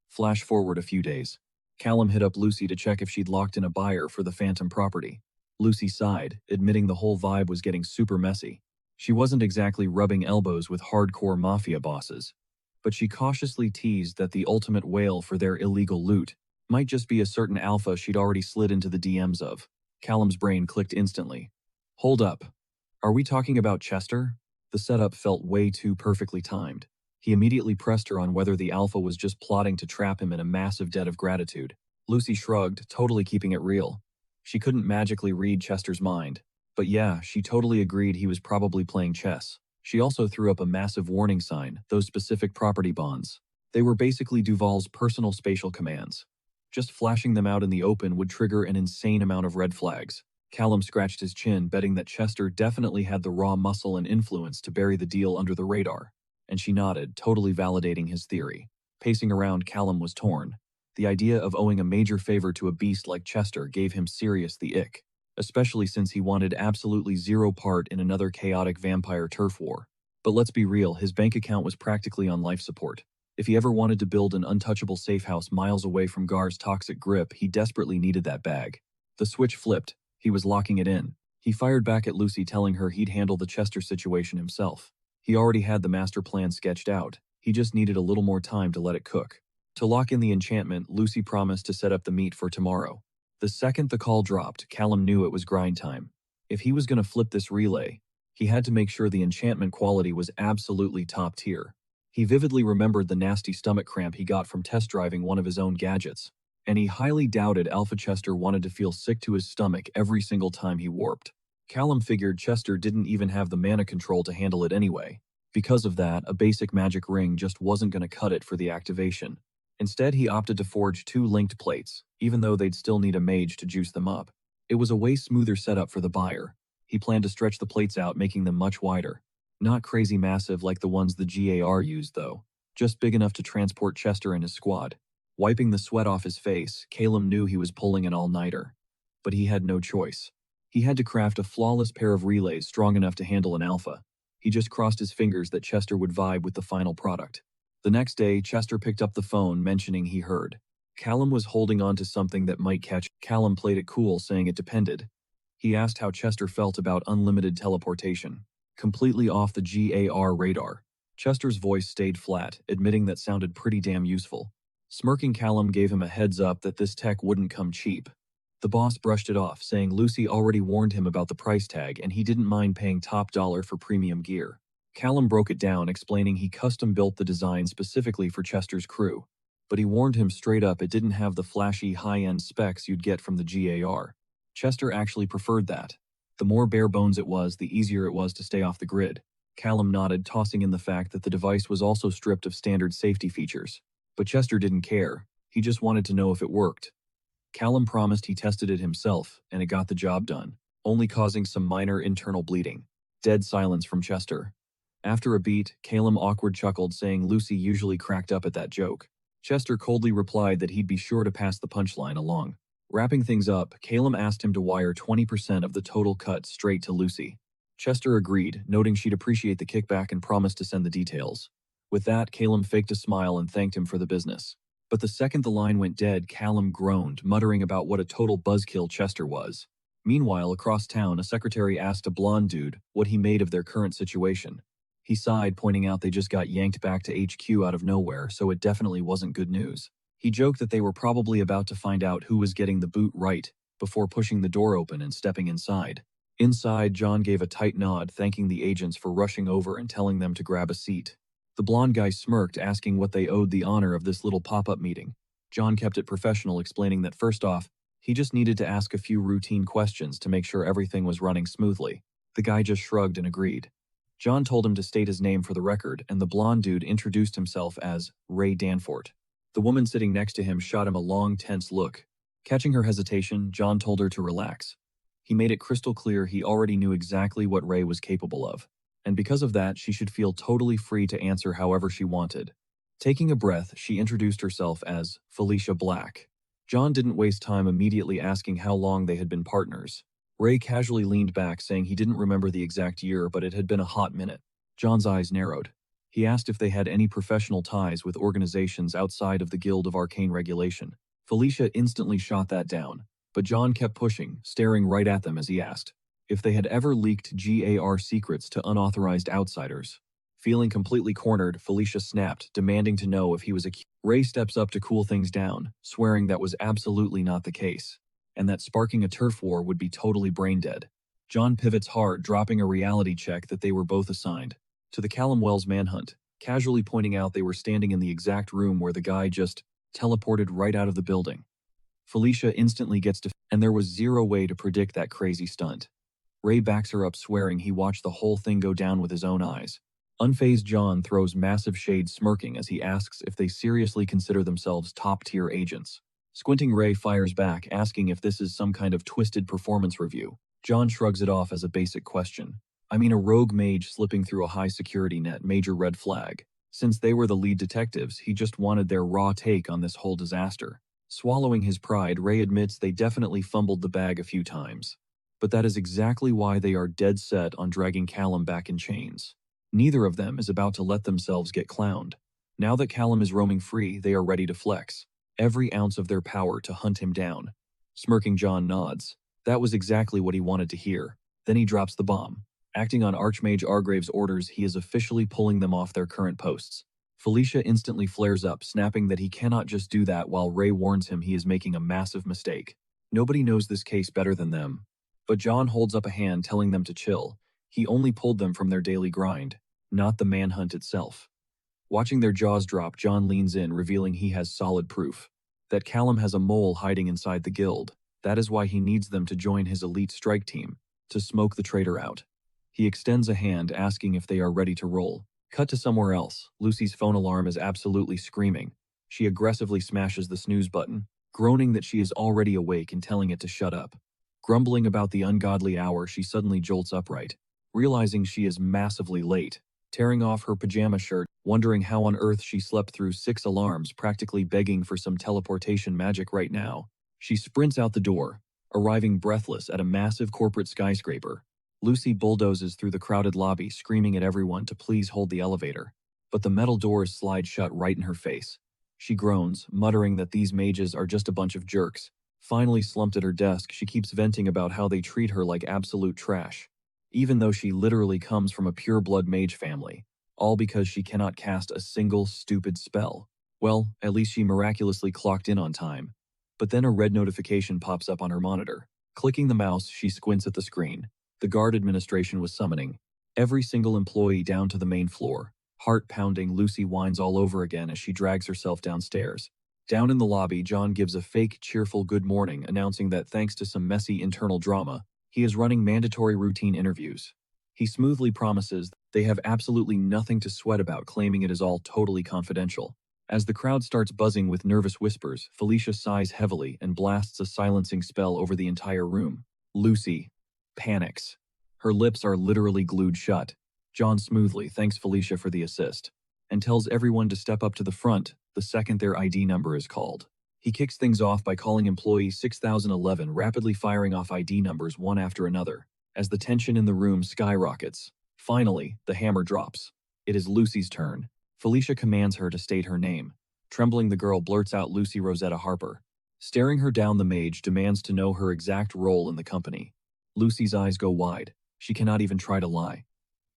Flash forward a few days. Callum hit up Lucy to check if she'd locked in a buyer for the phantom property. Lucy sighed, admitting the whole vibe was getting super messy. She wasn't exactly rubbing elbows with hardcore mafia bosses, but she cautiously teased that the ultimate whale for their illegal loot might just be a certain alpha she'd already slid into the DMs of. Callum's brain clicked instantly. Hold up. Are we talking about Chester? The setup felt way too perfectly timed. He immediately pressed her on whether the alpha was just plotting to trap him in a massive debt of gratitude. Lucy shrugged, totally keeping it real. She couldn't magically read Chester's mind. But yeah, she totally agreed he was probably playing chess. She also threw up a massive warning sign, those specific property bonds. They were basically Duval's personal spatial commands. Just flashing them out in the open would trigger an insane amount of red flags. Callum scratched his chin, betting that Chester definitely had the raw muscle and influence to bury the deal under the radar. And she nodded, totally validating his theory. Pacing around, Callum was torn. The idea of owing a major favor to a beast like Chester gave him serious the ick, especially since he wanted absolutely zero part in another chaotic vampire turf war. But let's be real, his bank account was practically on life support. If he ever wanted to build an untouchable safe house miles away from Gar's toxic grip, he desperately needed that bag. The switch flipped. He was locking it in. He fired back at Lucy, telling her he'd handle the Chester situation himself. He already had the master plan sketched out. He just needed a little more time to let it cook. To lock in the enchantment, Lucy promised to set up the meet for tomorrow. The second the call dropped, Callum knew it was grind time. If he was going to flip this relay, he had to make sure the enchantment quality was absolutely top tier. He vividly remembered the nasty stomach cramp he got from test driving one of his own gadgets, and he highly doubted Alpha Chester wanted to feel sick to his stomach every single time he warped. Callum figured Chester didn't even have the mana control to handle it anyway. Because of that, a basic magic ring just wasn't going to cut it for the activation. Instead, he opted to forge 2 linked plates, even though they'd still need a mage to juice them up. It was a way smoother setup for the buyer. He planned to stretch the plates out, making them much wider. Not crazy massive like the ones the GAR used, though. Just big enough to transport Chester and his squad. Wiping the sweat off his face, Callum knew he was pulling an all-nighter. But he had no choice. He had to craft a flawless pair of relays strong enough to handle an alpha. He just crossed his fingers that Chester would vibe with the final product. The next day, Chester picked up the phone, mentioning he heard. Callum was holding on to something that might catch. Callum played it cool, saying it depended. He asked how Chester felt about unlimited teleportation. Completely off the GAR radar. Chester's voice stayed flat, admitting that sounded pretty damn useful. Smirking, Callum gave him a heads up that this tech wouldn't come cheap. The boss brushed it off, saying Lucy already warned him about the price tag and he didn't mind paying top dollar for premium gear. Callum broke it down, explaining he custom-built the design specifically for Chester's crew. But he warned him straight up it didn't have the flashy, high-end specs you'd get from the GAR. Chester actually preferred that. The more bare bones it was, the easier it was to stay off the grid. Callum nodded, tossing in the fact that the device was also stripped of standard safety features. But Chester didn't care. He just wanted to know if it worked. Callum promised he tested it himself, and it got the job done, only causing some minor internal bleeding. Dead silence from Chester. After a beat, Callum awkward chuckled, saying Lucy usually cracked up at that joke. Chester coldly replied that he'd be sure to pass the punchline along. Wrapping things up, Callum asked him to wire 20% of the total cut straight to Lucy. Chester agreed, noting she'd appreciate the kickback and promised to send the details. With that, Callum faked a smile and thanked him for the business. But the second the line went dead, Callum groaned, muttering about what a total buzzkill Chester was. Meanwhile, across town, a secretary asked a blonde dude what he made of their current situation. He sighed, pointing out they just got yanked back to HQ out of nowhere, so it definitely wasn't good news. He joked that they were probably about to find out who was getting the boot right, before pushing the door open and stepping inside. Inside, John gave a tight nod, thanking the agents for rushing over and telling them to grab a seat. The blonde guy smirked, asking what they owed the honor of this little pop-up meeting. John kept it professional, explaining that first off, he just needed to ask a few routine questions to make sure everything was running smoothly. The guy just shrugged and agreed. John told him to state his name for the record, and the blonde dude introduced himself as Ray Danforth. The woman sitting next to him shot him a long, tense look. Catching her hesitation, John told her to relax. He made it crystal clear he already knew exactly what Ray was capable of, and because of that, she should feel totally free to answer however she wanted. Taking a breath, she introduced herself as Felicia Black. John didn't waste time immediately asking how long they had been partners. Ray casually leaned back, saying he didn't remember the exact year, but it had been a hot minute. John's eyes narrowed. He asked if they had any professional ties with organizations outside of the Guild of Arcane Regulation. Felicia instantly shot that down, but John kept pushing, staring right at them as he asked if they had ever leaked GAR secrets to unauthorized outsiders. Feeling completely cornered, Felicia snapped, demanding to know if he was accused. Ray steps up to cool things down, swearing that was absolutely not the case, and that sparking a turf war would be totally brain-dead. John pivots hard, dropping a reality check that they were both assigned to the Callum Wells manhunt, casually pointing out they were standing in the exact room where the guy just teleported right out of the building. Felicia instantly gets and there was zero way to predict that crazy stunt. Ray backs her up, swearing he watched the whole thing go down with his own eyes. Unfazed John throws massive shade, smirking as he asks if they seriously consider themselves top-tier agents. Squinting, Ray fires back, asking if this is some kind of twisted performance review. John shrugs it off as a basic question. I mean, a rogue mage slipping through a high-security net, major red flag. Since they were the lead detectives, he just wanted their raw take on this whole disaster. Swallowing his pride, Ray admits they definitely fumbled the bag a few times. But that is exactly why they are dead set on dragging Callum back in chains. Neither of them is about to let themselves get clowned. Now that Callum is roaming free, they are ready to flex every ounce of their power to hunt him down. Smirking, John nods. That was exactly what he wanted to hear. Then he drops the bomb. Acting on Archmage Argrave's orders, he is officially pulling them off their current posts. Felicia instantly flares up, snapping that he cannot just do that, while Ray warns him he is making a massive mistake. Nobody knows this case better than them. But John holds up a hand, telling them to chill. He only pulled them from their daily grind, not the manhunt itself. Watching their jaws drop, John leans in, revealing he has solid proof that Callum has a mole hiding inside the guild. That is why he needs them to join his elite strike team, to smoke the traitor out. He extends a hand, asking if they are ready to roll. Cut to somewhere else. Lucy's phone alarm is absolutely screaming. She aggressively smashes the snooze button, groaning that she is already awake and telling it to shut up. Grumbling about the ungodly hour, she suddenly jolts upright, realizing she is massively late. Tearing off her pajama shirt, wondering how on earth she slept through 6 alarms, practically begging for some teleportation magic right now, she sprints out the door, arriving breathless at a massive corporate skyscraper. Lucy bulldozes through the crowded lobby, screaming at everyone to please hold the elevator. But the metal doors slide shut right in her face. She groans, muttering that these mages are just a bunch of jerks. Finally slumped at her desk, she keeps venting about how they treat her like absolute trash, even though she literally comes from a pure-blood mage family, all because she cannot cast a single stupid spell. Well, at least she miraculously clocked in on time. But then a red notification pops up on her monitor. Clicking the mouse, she squints at the screen. The guard administration was summoning every single employee down to the main floor. Heart pounding, Lucy whines all over again as she drags herself downstairs. Down in the lobby, John gives a fake, cheerful good morning, announcing that thanks to some messy internal drama, he is running mandatory routine interviews. He smoothly promises they have absolutely nothing to sweat about, claiming it is all totally confidential. As the crowd starts buzzing with nervous whispers, Felicia sighs heavily and blasts a silencing spell over the entire room. Lucy panics. Her lips are literally glued shut. John smoothly thanks Felicia for the assist and tells everyone to step up to the front the second their ID number is called. He kicks things off by calling employee 6011, rapidly firing off ID numbers one after another, as the tension in the room skyrockets. Finally, the hammer drops. It is Lucy's turn. Felicia commands her to state her name. Trembling, the girl blurts out Lucy Rosetta Harper. Staring her down, the mage demands to know her exact role in the company. Lucy's eyes go wide. She cannot even try to lie.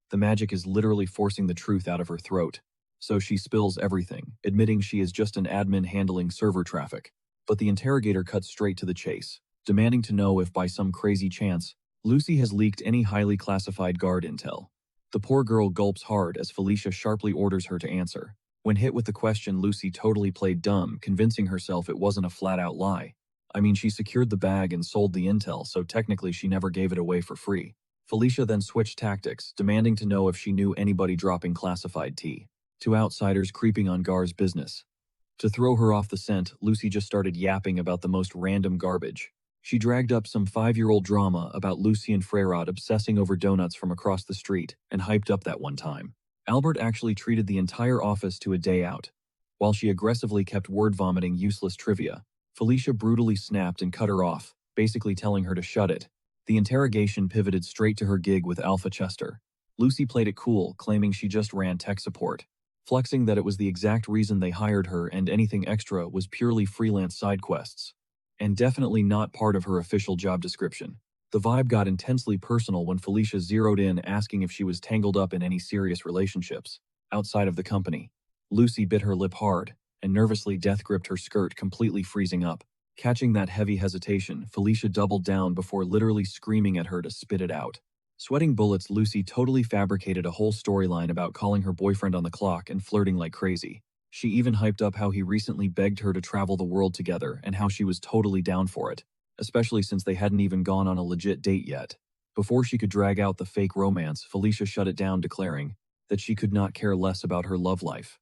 The magic is literally forcing the truth out of her throat. So she spills everything, admitting she is just an admin handling server traffic. But the interrogator cuts straight to the chase, demanding to know if by some crazy chance, Lucy has leaked any highly classified guard intel. The poor girl gulps hard as Felicia sharply orders her to answer. When hit with the question, Lucy totally played dumb, convincing herself it wasn't a flat-out lie. I mean, she secured the bag and sold the intel, so technically she never gave it away for free. Felicia then switched tactics, demanding to know if she knew anybody dropping classified tea to outsiders creeping on Gar's business. To throw her off the scent, Lucy just started yapping about the most random garbage. She dragged up some 5-year-old drama about Lucy and Freyrod obsessing over donuts from across the street and hyped up that one time Albert actually treated the entire office to a day out. While she aggressively kept word-vomiting useless trivia, Felicia brutally snapped and cut her off, basically telling her to shut it. The interrogation pivoted straight to her gig with Alpha Chester. Lucy played it cool, claiming she just ran tech support. flexing that it was the exact reason they hired her and anything extra was purely freelance side quests, and definitely not part of her official job description. The vibe got intensely personal when Felicia zeroed in asking if she was tangled up in any serious relationships outside of the company. Lucy bit her lip hard and nervously death-gripped her skirt, completely freezing up. Catching that heavy hesitation, Felicia doubled down before literally screaming at her to spit it out. Sweating bullets, Lucy totally fabricated a whole storyline about calling her boyfriend on the clock and flirting like crazy. She even hyped up how he recently begged her to travel the world together and how she was totally down for it, especially since they hadn't even gone on a legit date yet. Before she could drag out the fake romance, Felicia shut it down, declaring that she could not care less about her love life.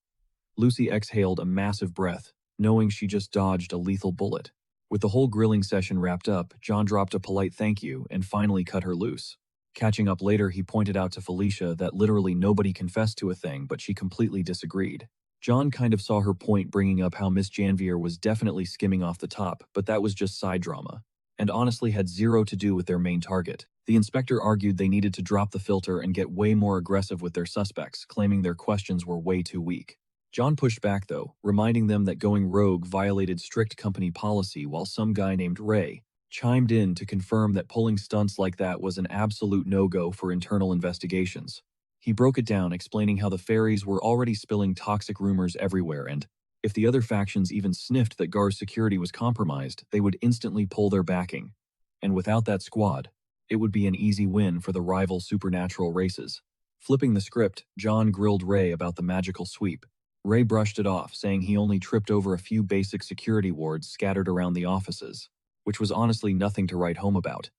Lucy exhaled a massive breath, knowing she just dodged a lethal bullet. With the whole grilling session wrapped up, John dropped a polite thank you and finally cut her loose. Catching up later, he pointed out to Felicia that literally nobody confessed to a thing, but she completely disagreed. John kind of saw her point, bringing up how Miss Janvier was definitely skimming off the top, but that was just side drama, and honestly had zero to do with their main target. The inspector argued they needed to drop the filter and get way more aggressive with their suspects, claiming their questions were way too weak. John pushed back though, reminding them that going rogue violated strict company policy, while some guy named Ray chimed in to confirm that pulling stunts like that was an absolute no-go for internal investigations. He broke it down, explaining how the fairies were already spilling toxic rumors everywhere, and if the other factions even sniffed that Gar's security was compromised, they would instantly pull their backing. And without that squad, it would be an easy win for the rival supernatural races. Flipping the script, John grilled Ray about the magical sweep. Ray brushed it off, saying he only tripped over a few basic security wards scattered around the offices, which was honestly nothing to write home about.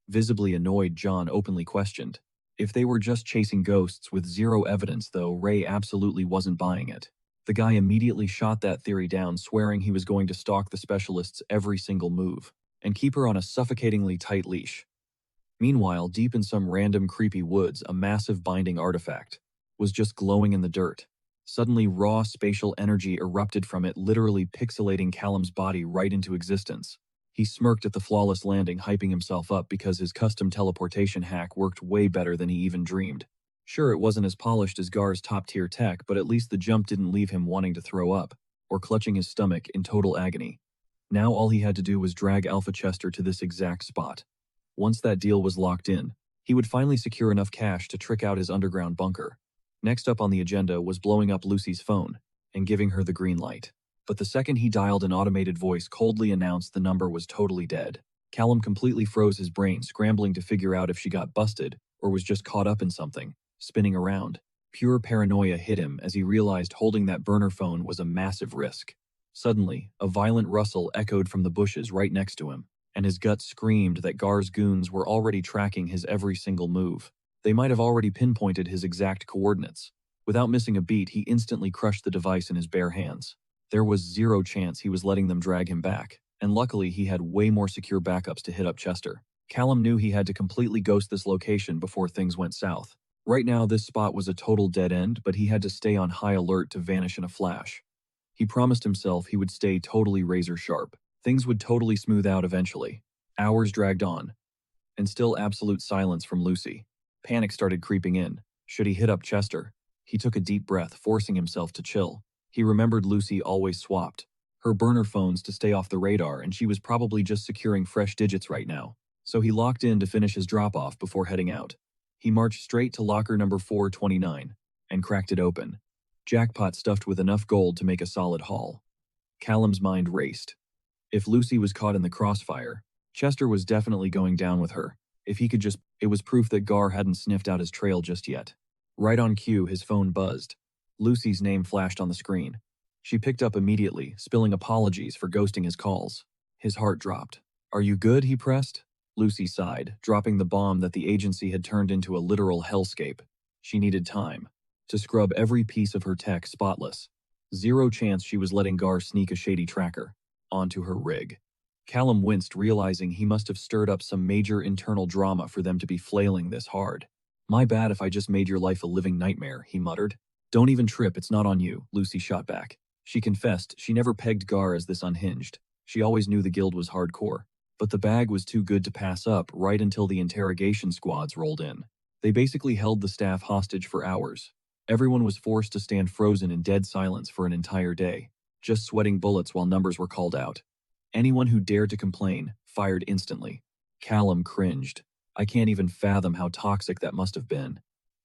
Visibly annoyed, John openly questioned if they were just chasing ghosts with zero evidence, though Ray absolutely wasn't buying it. The guy immediately shot that theory down, swearing he was going to stalk the specialist's every single move and keep her on a suffocatingly tight leash. Meanwhile, deep in some random creepy woods, a massive binding artifact was just glowing in the dirt. Suddenly, raw spatial energy erupted from it, literally pixelating Callum's body right into existence. He smirked at the flawless landing, hyping himself up because his custom teleportation hack worked way better than he even dreamed. Sure, it wasn't as polished as Gar's top-tier tech, but at least the jump didn't leave him wanting to throw up or clutching his stomach in total agony. Now all he had to do was drag Alpha Chester to this exact spot. Once that deal was locked in, he would finally secure enough cash to trick out his underground bunker. Next up on the agenda was blowing up Lucy's phone and giving her the green light. But the second he dialed, an automated voice coldly announced the number was totally dead. Callum completely froze his brain, scrambling to figure out if she got busted or was just caught up in something, spinning around. Pure paranoia hit him as he realized holding that burner phone was a massive risk. Suddenly, a violent rustle echoed from the bushes right next to him, and his gut screamed that Gar's goons were already tracking his every single move. They might have already pinpointed his exact coordinates. Without missing a beat, he instantly crushed the device in his bare hands. There was zero chance he was letting them drag him back, and luckily he had way more secure backups to hit up Chester. Callum knew he had to completely ghost this location before things went south. Right now, this spot was a total dead end, but he had to stay on high alert to vanish in a flash. He promised himself he would stay totally razor sharp. Things would totally smooth out eventually. Hours dragged on, and still absolute silence from Lucy. Panic started creeping in. Should he hit up Chester? He took a deep breath, forcing himself to chill. He remembered Lucy always swapped her burner phones to stay off the radar, and she was probably just securing fresh digits right now. So he locked in to finish his drop-off before heading out. He marched straight to locker number 429 and cracked it open. Jackpot stuffed with enough gold to make a solid haul. Callum's mind raced. If Lucy was caught in the crossfire, Chester was definitely going down with her. If he could just, it was proof that Gar hadn't sniffed out his trail just yet. Right on cue, his phone buzzed. Lucy's name flashed on the screen. She picked up immediately, spilling apologies for ghosting his calls. His heart dropped. "Are you good?" he pressed. Lucy sighed, dropping the bomb that the agency had turned into a literal hellscape. She needed time to scrub every piece of her tech spotless. Zero chance she was letting Gar sneak a shady tracker onto her rig. Callum winced, realizing he must have stirred up some major internal drama for them to be flailing this hard. "My bad if I just made your life a living nightmare," he muttered. "Don't even trip, it's not on you," Lucy shot back. She confessed she never pegged Gar as this unhinged. She always knew the guild was hardcore. But the bag was too good to pass up right until the interrogation squads rolled in. They basically held the staff hostage for hours, Everyone was forced to stand frozen in dead silence for an entire day, just sweating bullets while numbers were called out. Anyone who dared to complain, fired instantly. Callum cringed. I can't even fathom how toxic that must have been.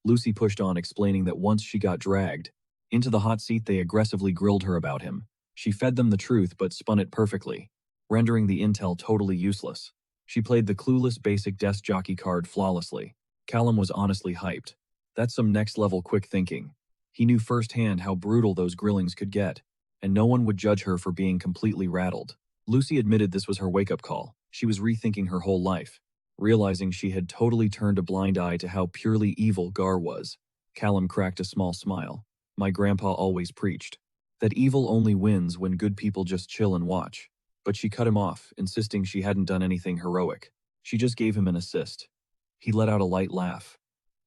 Lucy pushed on, explaining that once she got dragged into the hot seat, they aggressively grilled her about him. She fed them the truth but spun it perfectly, rendering the intel totally useless. She played the clueless basic desk jockey card flawlessly. Callum was honestly hyped. That's some next-level quick thinking. He knew firsthand how brutal those grillings could get, and no one would judge her for being completely rattled. Lucy admitted this was her wake-up call. She was rethinking her whole life, realizing she had totally turned a blind eye to how purely evil Gar was. Callum cracked a small smile. My grandpa always preached that evil only wins when good people just chill and watch. But she cut him off, insisting she hadn't done anything heroic. She just gave him an assist. He let out a light laugh.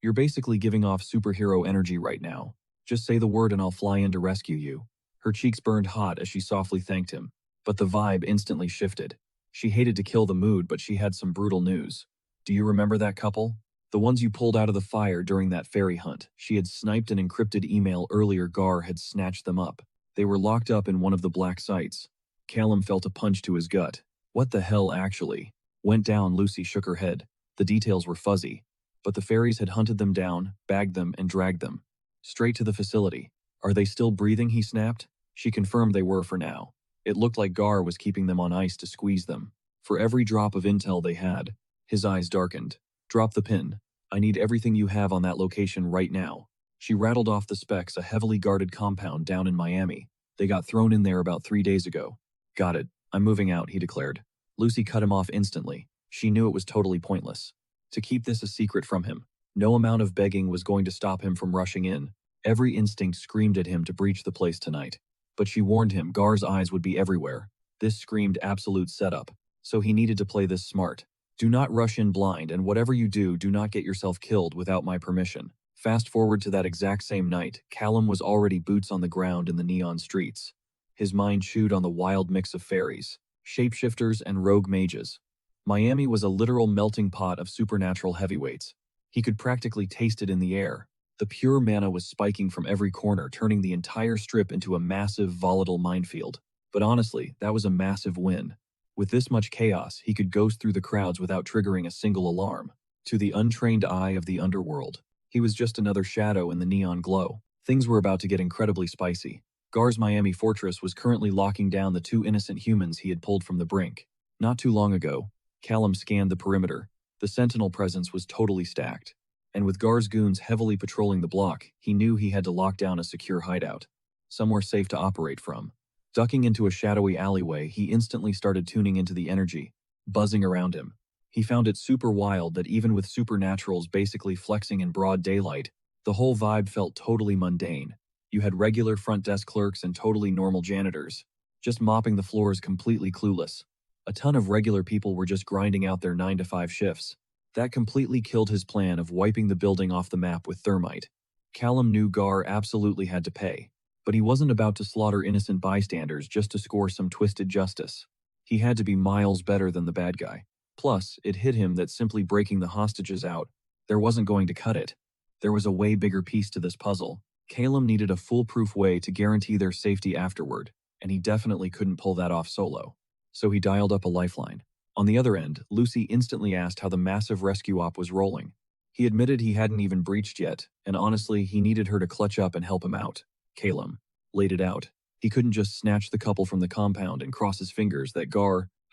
You're basically giving off superhero energy right now. Just say the word and I'll fly in to rescue you. Her cheeks burned hot as she softly thanked him, but the vibe instantly shifted. She hated to kill the mood, but she had some brutal news. Do you remember that couple? The ones you pulled out of the fire during that fairy hunt. She had sniped an encrypted email earlier. Gar had snatched them up. They were locked up in one of the black sites. Callum felt a punch to his gut. What the hell actually went down? Lucy shook her head. The details were fuzzy, but the fairies had hunted them down, bagged them, and dragged them straight to the facility. Are they still breathing? He snapped. She confirmed they were for now. It looked like Gar was keeping them on ice to squeeze them. For every drop of intel they had, his eyes darkened. Drop the pin. I need everything you have on that location right now. She rattled off the specs. A heavily guarded compound down in Miami. They got thrown in there about 3 days ago. Got it. I'm moving out, he declared. Lucy cut him off instantly. She knew it was totally pointless to keep this a secret from him. No amount of begging was going to stop him from rushing in. Every instinct screamed at him to breach the place tonight. But she warned him Gar's eyes would be everywhere. This screamed absolute setup, so he needed to play this smart. Do not rush in blind, and whatever you do, do not get yourself killed without my permission. Fast forward to that exact same night, Callum was already boots on the ground in the neon streets. His mind chewed on the wild mix of fairies, shapeshifters, and rogue mages. Miami was a literal melting pot of supernatural heavyweights. He could practically taste it in the air. The pure mana was spiking from every corner, turning the entire strip into a massive, volatile minefield. But honestly, that was a massive win. With this much chaos, he could ghost through the crowds without triggering a single alarm. To the untrained eye of the underworld, he was just another shadow in the neon glow. Things were about to get incredibly spicy. Gar's Miami fortress was currently locking down the 2 innocent humans he had pulled from the brink. Not too long ago, Callum scanned the perimeter. The sentinel presence was totally stacked. And with Gar's goons heavily patrolling the block, he knew he had to lock down a secure hideout. Somewhere safe to operate from. Ducking into a shadowy alleyway, he instantly started tuning into the energy, buzzing around him. He found it super wild that even with supernaturals basically flexing in broad daylight, the whole vibe felt totally mundane. You had regular front desk clerks and totally normal janitors, just mopping the floors completely clueless. A ton of regular people were just grinding out their 9-to-5 shifts. That completely killed his plan of wiping the building off the map with thermite. Callum knew Gar absolutely had to pay, but he wasn't about to slaughter innocent bystanders just to score some twisted justice. He had to be miles better than the bad guy. Plus, it hit him that simply breaking the hostages out, there wasn't going to cut it. There was a way bigger piece to this puzzle. Callum needed a foolproof way to guarantee their safety afterward, and he definitely couldn't pull that off solo. So he dialed up a lifeline. On the other end, Lucy instantly asked how the massive rescue op was rolling. He admitted he hadn't even breached yet, and honestly, he needed her to clutch up and help him out. Callum laid it out. He couldn't just snatch the couple from the compound and cross his fingers that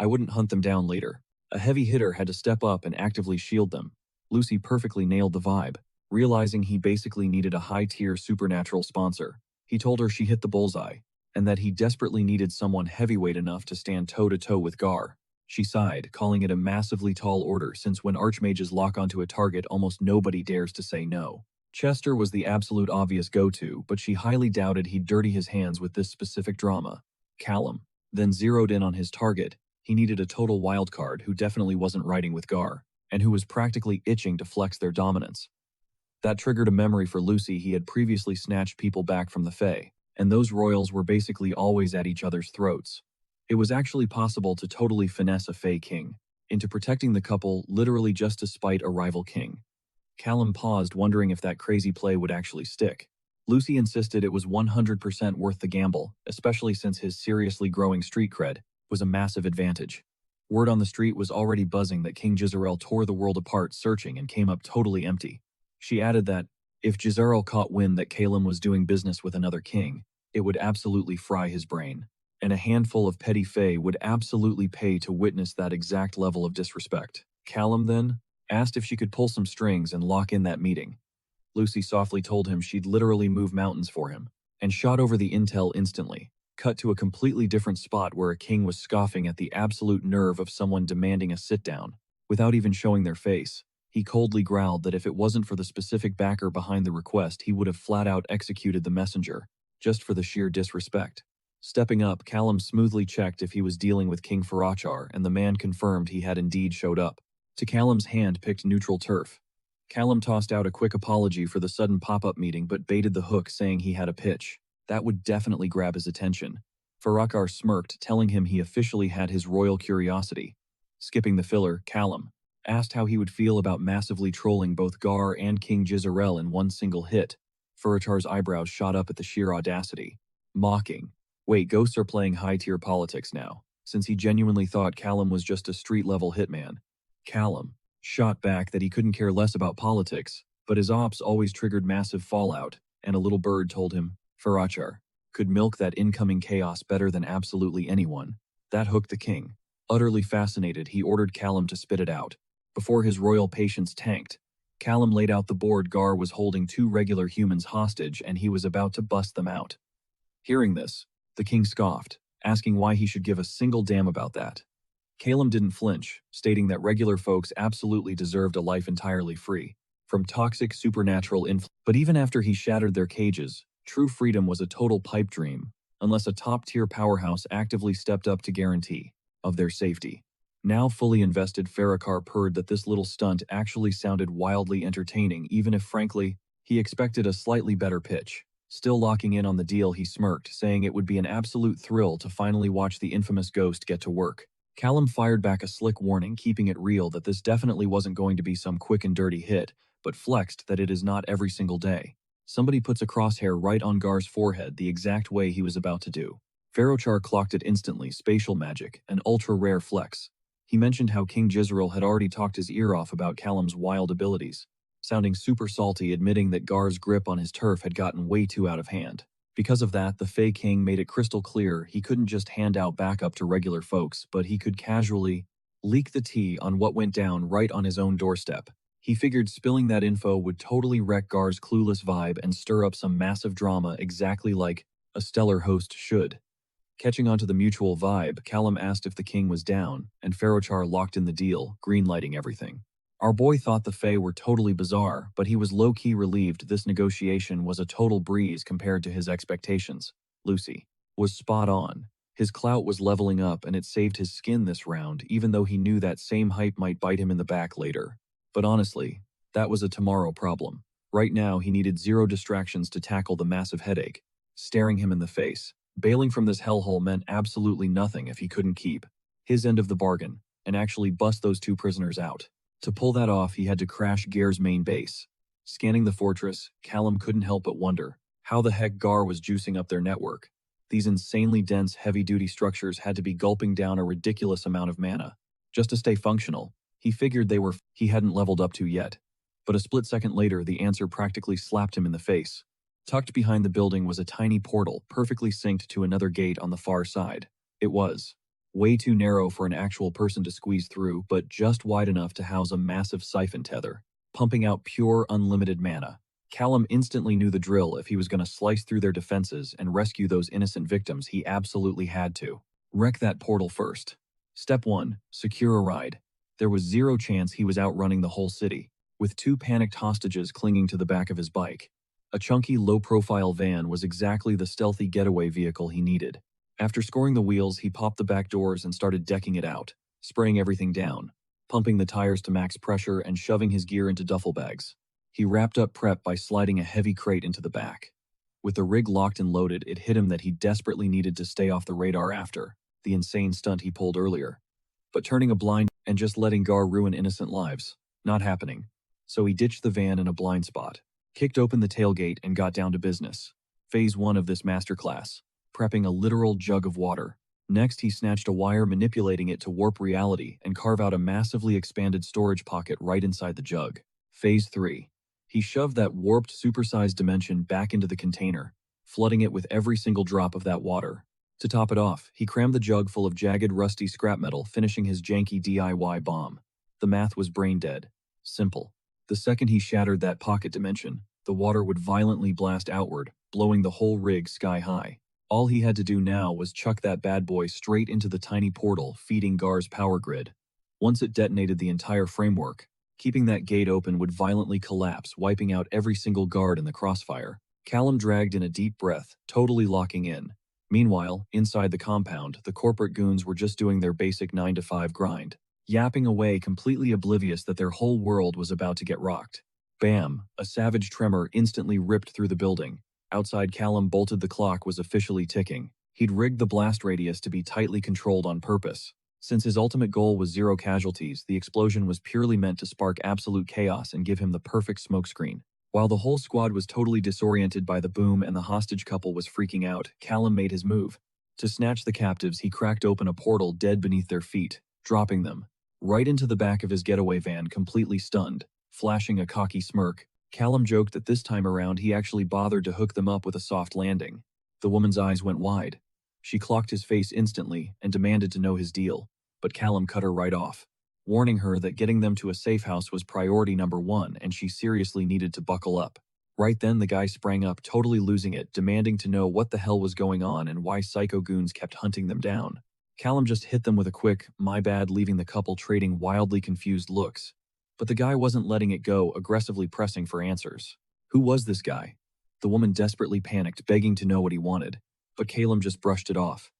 I wouldn't hunt them down later. A heavy hitter had to step up and actively shield them. Lucy perfectly nailed the vibe, realizing he basically needed a high-tier supernatural sponsor. He told her she hit the bullseye, and that he desperately needed someone heavyweight enough to stand toe-to-toe with Gar. She sighed, calling it a massively tall order since when archmages lock onto a target almost nobody dares to say no. Chester was the absolute obvious go-to, but she highly doubted he'd dirty his hands with this specific drama. Callum then zeroed in on his target. He needed a total wildcard who definitely wasn't riding with Gar, and who was practically itching to flex their dominance. That triggered a memory for Lucy. He had previously snatched people back from the Fae, and those royals were basically always at each other's throats. It was actually possible to totally finesse a Fae king into protecting the couple literally just to spite a rival king. Callum paused, wondering if that crazy play would actually stick. Lucy insisted it was 100% worth the gamble, especially since his seriously growing street cred was a massive advantage. Word on the street was already buzzing that King Jizarel tore the world apart searching and came up totally empty. She added that, if Jizarel caught wind that Calum was doing business with another king, it would absolutely fry his brain. And a handful of petty fae would absolutely pay to witness that exact level of disrespect. Calum then asked if she could pull some strings and lock in that meeting. Lucy softly told him she'd literally move mountains for him, and shot over the intel instantly. Cut to a completely different spot where a king was scoffing at the absolute nerve of someone demanding a sit-down. Without even showing their face, he coldly growled that if it wasn't for the specific backer behind the request, he would have flat-out executed the messenger, just for the sheer disrespect. Stepping up, Callum smoothly checked if he was dealing with King Farachar, and the man confirmed he had indeed showed up. To Callum's hand-picked neutral turf, Callum tossed out a quick apology for the sudden pop-up meeting but baited the hook saying he had a pitch. That would definitely grab his attention. Farakar smirked, telling him he officially had his royal curiosity. Skipping the filler, Callum asked how he would feel about massively trolling both Gar and King Jizarel in one single hit. Farachar's eyebrows shot up at the sheer audacity. Mocking. Wait, ghosts are playing high-tier politics now, since he genuinely thought Callum was just a street-level hitman. Callum shot back that he couldn't care less about politics, but his ops always triggered massive fallout, and a little bird told him Farachar could milk that incoming chaos better than absolutely anyone. That hooked the king. Utterly fascinated, he ordered Callum to spit it out. Before his royal patience tanked, Callum laid out the board. Gar was holding 2 regular humans hostage and he was about to bust them out. Hearing this, the king scoffed, asking why he should give a single damn about that. Callum didn't flinch, stating that regular folks absolutely deserved a life entirely free from toxic supernatural influence. But even after he shattered their cages, true freedom was a total pipe dream, unless a top-tier powerhouse actively stepped up to guarantee of their safety. Now fully invested, Farakar purred that this little stunt actually sounded wildly entertaining, even if frankly, he expected a slightly better pitch. Still locking in on the deal, he smirked, saying it would be an absolute thrill to finally watch the infamous ghost get to work. Callum fired back a slick warning, keeping it real that this definitely wasn't going to be some quick and dirty hit, but flexed that it is not every single day. Somebody puts a crosshair right on Gar's forehead the exact way he was about to do. Farochar clocked it instantly, spatial magic, an ultra-rare flex. He mentioned how King Jizarel had already talked his ear off about Callum's wild abilities, sounding super salty, admitting that Gar's grip on his turf had gotten way too out of hand. Because of that, the Fey King made it crystal clear he couldn't just hand out backup to regular folks, but he could casually leak the tea on what went down right on his own doorstep. He figured spilling that info would totally wreck Gar's clueless vibe and stir up some massive drama exactly like a stellar host should. Catching onto the mutual vibe, Callum asked if the king was down, and Farochar locked in the deal, greenlighting everything. Our boy thought the Fae were totally bizarre, but he was low-key relieved this negotiation was a total breeze compared to his expectations. Lucy was spot on. His clout was leveling up and it saved his skin this round, even though he knew that same hype might bite him in the back later. But honestly, that was a tomorrow problem. Right now, he needed 0 distractions to tackle the massive headache staring him in the face. Bailing from this hellhole meant absolutely nothing if he couldn't keep his end of the bargain and actually bust those 2 prisoners out. To pull that off, he had to crash Gar's main base. Scanning the fortress, Callum couldn't help but wonder how the heck Gar was juicing up their network. These insanely dense, heavy-duty structures had to be gulping down a ridiculous amount of mana just to stay functional. He figured he hadn't leveled up to yet. But a split second later, the answer practically slapped him in the face. Tucked behind the building was a tiny portal, perfectly synced to another gate on the far side. It was way too narrow for an actual person to squeeze through, but just wide enough to house a massive siphon tether, pumping out pure, unlimited mana. Callum instantly knew the drill. If he was going to slice through their defenses and rescue those innocent victims, he absolutely had to wreck that portal first. Step 1. Secure a ride. There was 0 chance he was outrunning the whole city, with 2 panicked hostages clinging to the back of his bike. A chunky, low-profile van was exactly the stealthy getaway vehicle he needed. After scoring the wheels, he popped the back doors and started decking it out, spraying everything down, pumping the tires to max pressure and shoving his gear into duffel bags. He wrapped up prep by sliding a heavy crate into the back. With the rig locked and loaded, it hit him that he desperately needed to stay off the radar after the insane stunt he pulled earlier. But turning a blind and just letting Gar ruin innocent lives, not happening. So he ditched the van in a blind spot. kicked open the tailgate and got down to business. Phase 1 of this masterclass, prepping a literal jug of water. Next, he snatched a wire, manipulating it to warp reality and carve out a massively expanded storage pocket right inside the jug. Phase 3. He shoved that warped, supersized dimension back into the container, flooding it with every single drop of that water. To top it off, he crammed the jug full of jagged, rusty scrap metal, finishing his janky DIY bomb. The math was brain dead. Simple. The second he shattered that pocket dimension, the water would violently blast outward, blowing the whole rig sky high. All he had to do now was chuck that bad boy straight into the tiny portal feeding Gar's power grid. Once it detonated the entire framework, keeping that gate open would violently collapse, wiping out every single guard in the crossfire. Callum dragged in a deep breath, totally locking in. Meanwhile, inside the compound, the corporate goons were just doing their basic 9-to-5 grind, yapping away, completely oblivious that their whole world was about to get rocked. Bam! A savage tremor instantly ripped through the building. Outside, Callum bolted the clock was officially ticking. He'd rigged the blast radius to be tightly controlled on purpose. Since his ultimate goal was 0 casualties, the explosion was purely meant to spark absolute chaos and give him the perfect smokescreen. While the whole squad was totally disoriented by the boom and the hostage couple was freaking out, Callum made his move. To snatch the captives, he cracked open a portal dead beneath their feet, dropping them right into the back of his getaway van, completely stunned. Flashing a cocky smirk, Callum joked that this time around he actually bothered to hook them up with a soft landing. The woman's eyes went wide. She clocked his face instantly and demanded to know his deal, but Callum cut her right off, warning her that getting them to a safe house was priority number 1 and she seriously needed to buckle up. Right then the guy sprang up, totally losing it, demanding to know what the hell was going on and why psycho goons kept hunting them down. Callum just hit them with a quick, "my bad," leaving the couple trading wildly confused looks. But the guy wasn't letting it go, aggressively pressing for answers. Who was this guy? The woman desperately panicked, begging to know what he wanted, but Callum just brushed it off.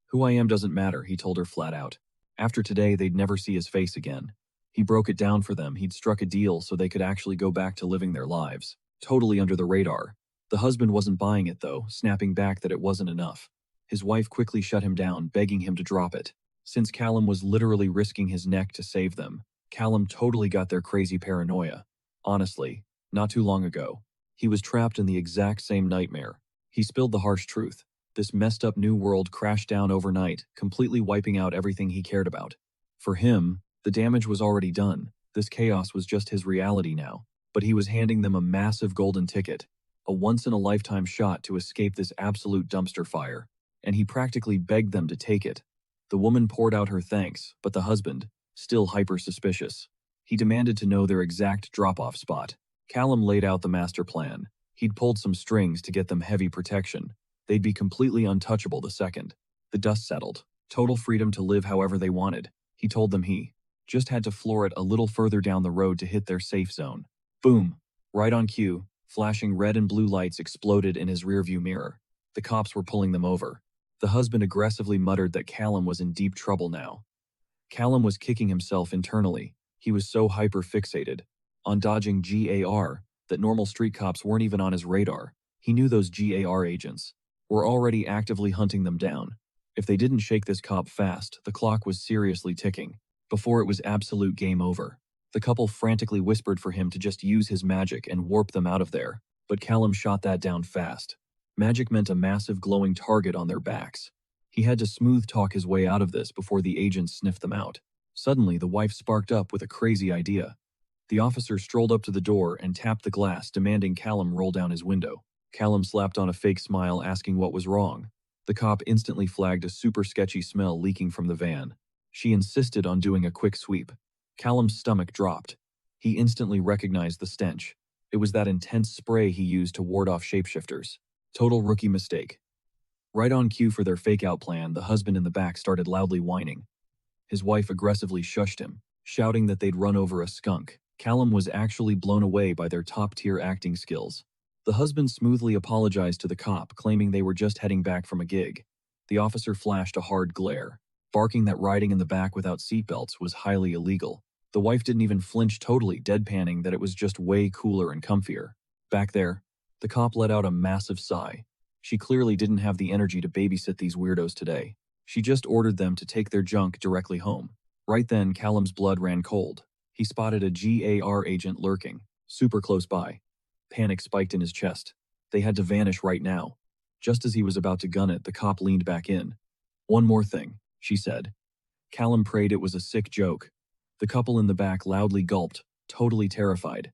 "Who I am doesn't matter," he told her flat out. After today, they'd never see his face again. He broke it down for them. He'd struck a deal so they could actually go back to living their lives, totally under the radar. The husband wasn't buying it though, snapping back that it wasn't enough. His wife quickly shut him down, begging him to drop it. Since Callum was literally risking his neck to save them, Callum totally got their crazy paranoia. Honestly, not too long ago, he was trapped in the exact same nightmare. He spilled the harsh truth. This messed up new world crashed down overnight, completely wiping out everything he cared about. For him, the damage was already done. This chaos was just his reality now. But he was handing them a massive golden ticket, a once-in-a-lifetime shot to escape this absolute dumpster fire. And he practically begged them to take it. The woman poured out her thanks, but the husband, still hyper-suspicious. He demanded to know their exact drop-off spot. Callum laid out the master plan. He'd pulled some strings to get them heavy protection. They'd be completely untouchable the second the dust settled. Total freedom to live however they wanted. He told them he just had to floor it a little further down the road to hit their safe zone. Boom! Right on cue, flashing red and blue lights exploded in his rearview mirror. The cops were pulling them over. The husband aggressively muttered that Callum was in deep trouble now. Callum was kicking himself internally. He was so hyper-fixated on dodging GAR that normal street cops weren't even on his radar. He knew those GAR agents were already actively hunting them down. If they didn't shake this cop fast, the clock was seriously ticking. Before it was absolute game over. The couple frantically whispered for him to just use his magic and warp them out of there, but Callum shot that down fast. Magic meant a massive glowing target on their backs. He had to smooth talk his way out of this before the agents sniffed them out. Suddenly, the wife sparked up with a crazy idea. The officer strolled up to the door and tapped the glass, demanding Callum roll down his window. Callum slapped on a fake smile, asking what was wrong. The cop instantly flagged a super sketchy smell leaking from the van. She insisted on doing a quick sweep. Callum's stomach dropped. He instantly recognized the stench. It was that intense spray he used to ward off shapeshifters. Total rookie mistake. Right on cue for their fake-out plan, the husband in the back started loudly whining. His wife aggressively shushed him, shouting that they'd run over a skunk. Callum was actually blown away by their top-tier acting skills. The husband smoothly apologized to the cop, claiming they were just heading back from a gig. The officer flashed a hard glare, barking that riding in the back without seatbelts was highly illegal. The wife didn't even flinch, totally deadpanning that it was just way cooler and comfier. Back there, the cop let out a massive sigh. She clearly didn't have the energy to babysit these weirdos today. She just ordered them to take their junk directly home. Right then, Callum's blood ran cold. He spotted a GAR agent lurking, super close by. Panic spiked in his chest. They had to vanish right now. Just as he was about to gun it, the cop leaned back in. "One more thing," she said. Callum prayed it was a sick joke. The couple in the back loudly gulped, totally terrified.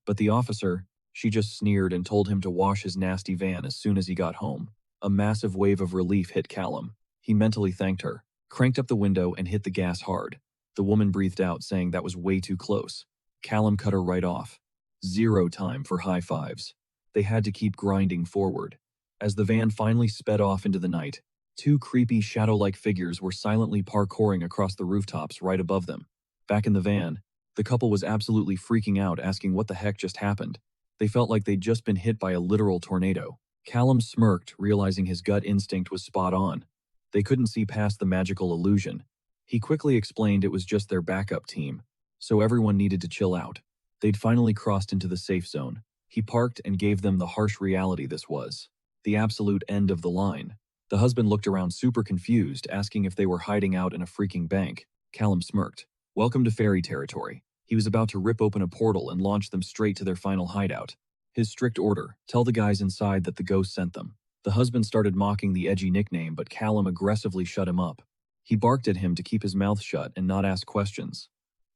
But the officer, she just sneered and told him to wash his nasty van as soon as he got home. A massive wave of relief hit Callum. He mentally thanked her, cranked up the window, and hit the gas hard. The woman breathed out, saying that was way too close. Callum cut her right off. Zero time for high fives. They had to keep grinding forward. As the van finally sped off into the night, two creepy shadow-like figures were silently parkouring across the rooftops right above them. Back in the van, the couple was absolutely freaking out, asking what the heck just happened. They felt like they'd just been hit by a literal tornado. Callum smirked, realizing his gut instinct was spot on. They couldn't see past the magical illusion. He quickly explained it was just their backup team, so everyone needed to chill out. They'd finally crossed into the safe zone. He parked and gave them the harsh reality this was. The absolute end of the line. The husband looked around super confused, asking if they were hiding out in a freaking bank. Callum smirked. Welcome to fairy territory. He was about to rip open a portal and launch them straight to their final hideout. His strict order: tell the guys inside that the ghost sent them. The husband started mocking the edgy nickname, but Callum aggressively shut him up. He barked at him to keep his mouth shut and not ask questions.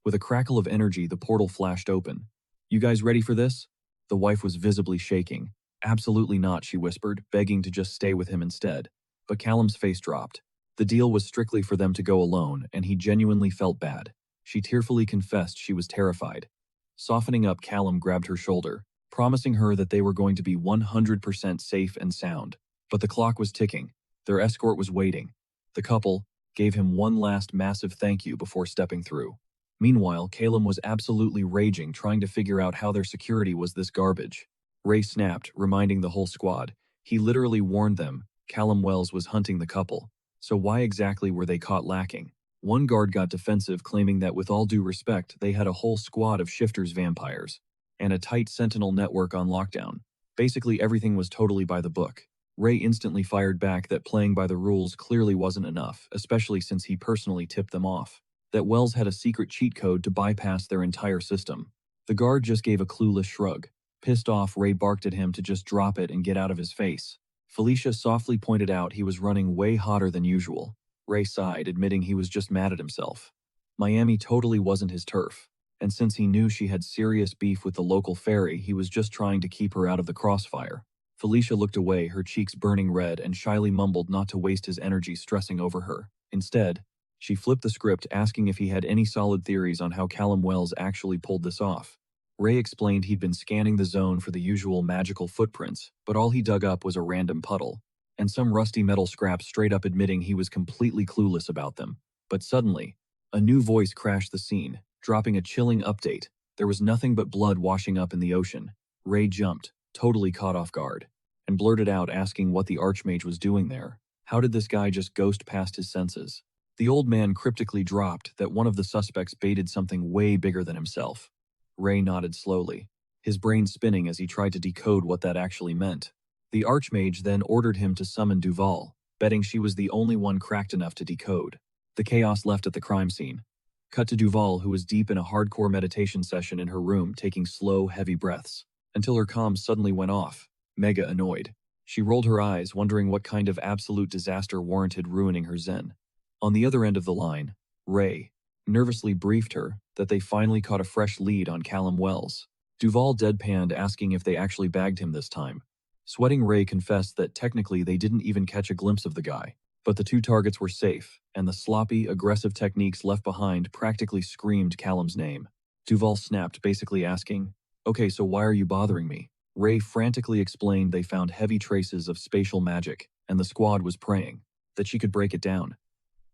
With a crackle of energy, the portal flashed open. "You guys ready for this?" The wife was visibly shaking. "Absolutely not," she whispered, begging to just stay with him instead. But Callum's face dropped. The deal was strictly for them to go alone, and he genuinely felt bad. She tearfully confessed she was terrified. Softening up, Callum grabbed her shoulder, promising her that they were going to be 100% safe and sound. But the clock was ticking. Their escort was waiting. The couple gave him one last massive thank you before stepping through. Meanwhile, Callum was absolutely raging, trying to figure out how their security was this garbage. Ray snapped, reminding the whole squad. He literally warned them Callum Wells was hunting the couple. So why exactly were they caught lacking? One guard got defensive, claiming that with all due respect, they had a whole squad of shifters vampires and a tight sentinel network on lockdown. Basically, everything was totally by the book. Ray instantly fired back that playing by the rules clearly wasn't enough, especially since he personally tipped them off that Wells had a secret cheat code to bypass their entire system. The guard just gave a clueless shrug. Pissed off, Ray barked at him to just drop it and get out of his face. Felicia softly pointed out he was running way hotter than usual. Ray sighed, admitting he was just mad at himself. Miami totally wasn't his turf, and since he knew she had serious beef with the local ferry, he was just trying to keep her out of the crossfire. Felicia looked away, her cheeks burning red, and shyly mumbled not to waste his energy stressing over her. Instead, she flipped the script, asking if he had any solid theories on how Callum Wells actually pulled this off. Ray explained he'd been scanning the zone for the usual magical footprints, but all he dug up was a random puddle, and some rusty metal scraps, straight up admitting he was completely clueless about them. But suddenly, a new voice crashed the scene, dropping a chilling update. There was nothing but blood washing up in the ocean. Ray jumped, totally caught off guard, and blurted out, asking what the Archmage was doing there. How did this guy just ghost past his senses? The old man cryptically dropped that one of the suspects baited something way bigger than himself. Ray nodded slowly, his brain spinning as he tried to decode what that actually meant. The Archmage then ordered him to summon Duval, betting she was the only one cracked enough to decode. The chaos left at the crime scene. Cut to Duval, who was deep in a hardcore meditation session in her room, taking slow, heavy breaths, until her comms suddenly went off, mega annoyed. She rolled her eyes, wondering what kind of absolute disaster warranted ruining her zen. On the other end of the line, Ray nervously briefed her that they finally caught a fresh lead on Callum Wells. Duval deadpanned, asking if they actually bagged him this time. Sweating, Ray confessed that technically they didn't even catch a glimpse of the guy, but the two targets were safe, and the sloppy, aggressive techniques left behind practically screamed Callum's name. Duval snapped, basically asking, "Okay, so why are you bothering me?" Ray frantically explained they found heavy traces of spatial magic, and the squad was praying that she could break it down.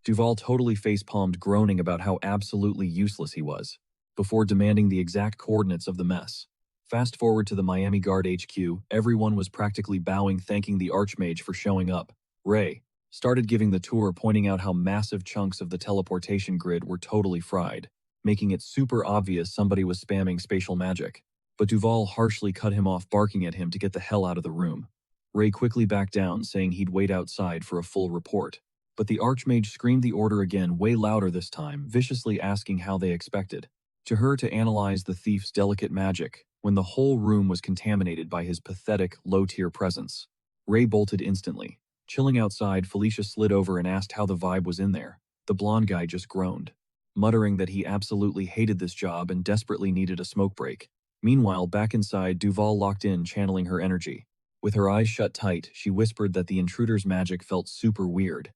Duval totally face-palmed, groaning about how absolutely useless he was, before demanding the exact coordinates of the mess. Fast forward to the Miami Guard HQ, everyone was practically bowing, thanking the Archmage for showing up. Ray started giving the tour, pointing out how massive chunks of the teleportation grid were totally fried, making it super obvious somebody was spamming spatial magic. But Duval harshly cut him off, barking at him to get the hell out of the room. Ray quickly backed down, saying he'd wait outside for a full report. But the Archmage screamed the order again, way louder this time, viciously asking how they expected to her to analyze the thief's delicate magic when the whole room was contaminated by his pathetic, low-tier presence. Ray bolted instantly. Chilling outside, Felicia slid over and asked how the vibe was in there. The blonde guy just groaned, muttering that he absolutely hated this job and desperately needed a smoke break. Meanwhile, back inside, Duval locked in, channeling her energy. With her eyes shut tight, she whispered that the intruder's magic felt super weird.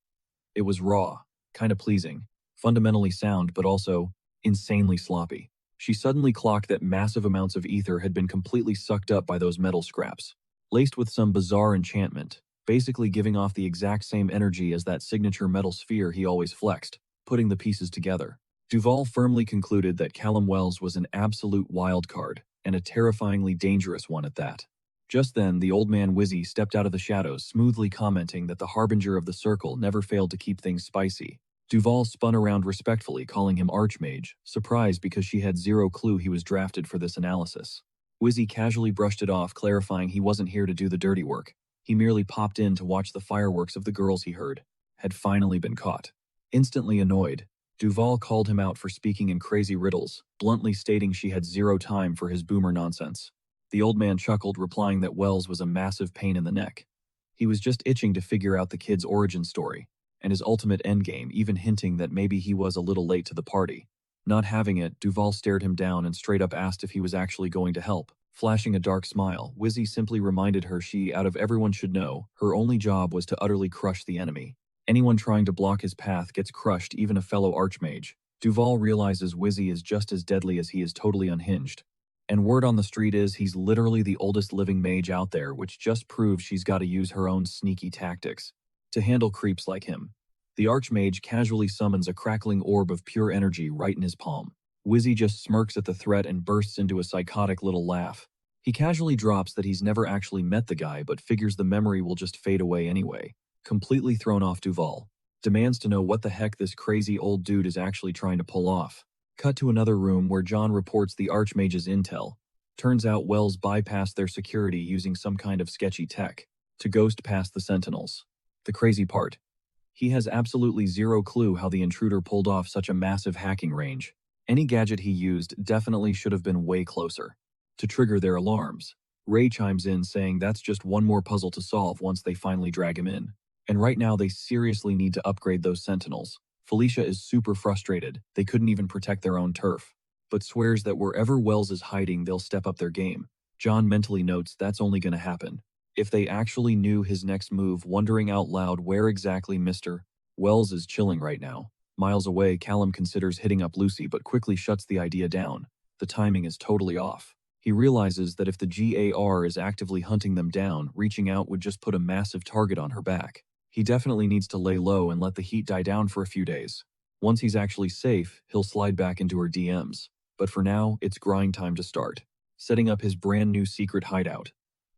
It was raw, kinda pleasing, fundamentally sound, but also insanely sloppy. She suddenly clocked that massive amounts of ether had been completely sucked up by those metal scraps, laced with some bizarre enchantment, basically giving off the exact same energy as that signature metal sphere he always flexed, putting the pieces together. Duval firmly concluded that Callum Wells was an absolute wild card, and a terrifyingly dangerous one at that. Just then, the old man Wizzy stepped out of the shadows, smoothly commenting that the harbinger of the circle never failed to keep things spicy. Duval spun around respectfully, calling him Archmage, surprised because she had zero clue he was drafted for this analysis. Wizzy casually brushed it off, clarifying he wasn't here to do the dirty work. He merely popped in to watch the fireworks of the girls he heard had finally been caught. Instantly annoyed, Duval called him out for speaking in crazy riddles, bluntly stating she had zero time for his boomer nonsense. The old man chuckled, replying that Wells was a massive pain in the neck. He was just itching to figure out the kid's origin story, and his ultimate endgame, even hinting that maybe he was a little late to the party. Not having it, Duval stared him down and straight up asked if he was actually going to help. Flashing a dark smile, Wizzy simply reminded her she, out of everyone should know, her only job was to utterly crush the enemy. Anyone trying to block his path gets crushed, even a fellow Archmage. Duval realizes Wizzy is just as deadly as he is totally unhinged. And word on the street is he's literally the oldest living mage out there, which just proves she's got to use her own sneaky tactics to handle creeps like him. The Archmage casually summons a crackling orb of pure energy right in his palm. Wizzy just smirks at the threat and bursts into a psychotic little laugh. He casually drops that he's never actually met the guy, but figures the memory will just fade away anyway. Completely thrown off, Duval demands to know what the heck this crazy old dude is actually trying to pull off. Cut to another room where John reports the Archmage's intel. Turns out Wells bypassed their security using some kind of sketchy tech to ghost past the Sentinels. The crazy part, he has absolutely zero clue how the intruder pulled off such a massive hacking range. Any gadget he used definitely should have been way closer to trigger their alarms. Ray chimes in, saying that's just one more puzzle to solve once they finally drag him in. And right now they seriously need to upgrade those Sentinels. Felicia is super frustrated, they couldn't even protect their own turf, but swears that wherever Wells is hiding they'll step up their game. John mentally notes that's only gonna happen if they actually knew his next move, wondering out loud where exactly Mr. Wells is chilling right now. Miles away, Callum considers hitting up Lucy but quickly shuts the idea down. The timing is totally off. He realizes that if the GAR is actively hunting them down, reaching out would just put a massive target on her back. He definitely needs to lay low and let the heat die down for a few days. Once he's actually safe, he'll slide back into her DMs. But for now, it's grind time to start, setting up his brand new secret hideout.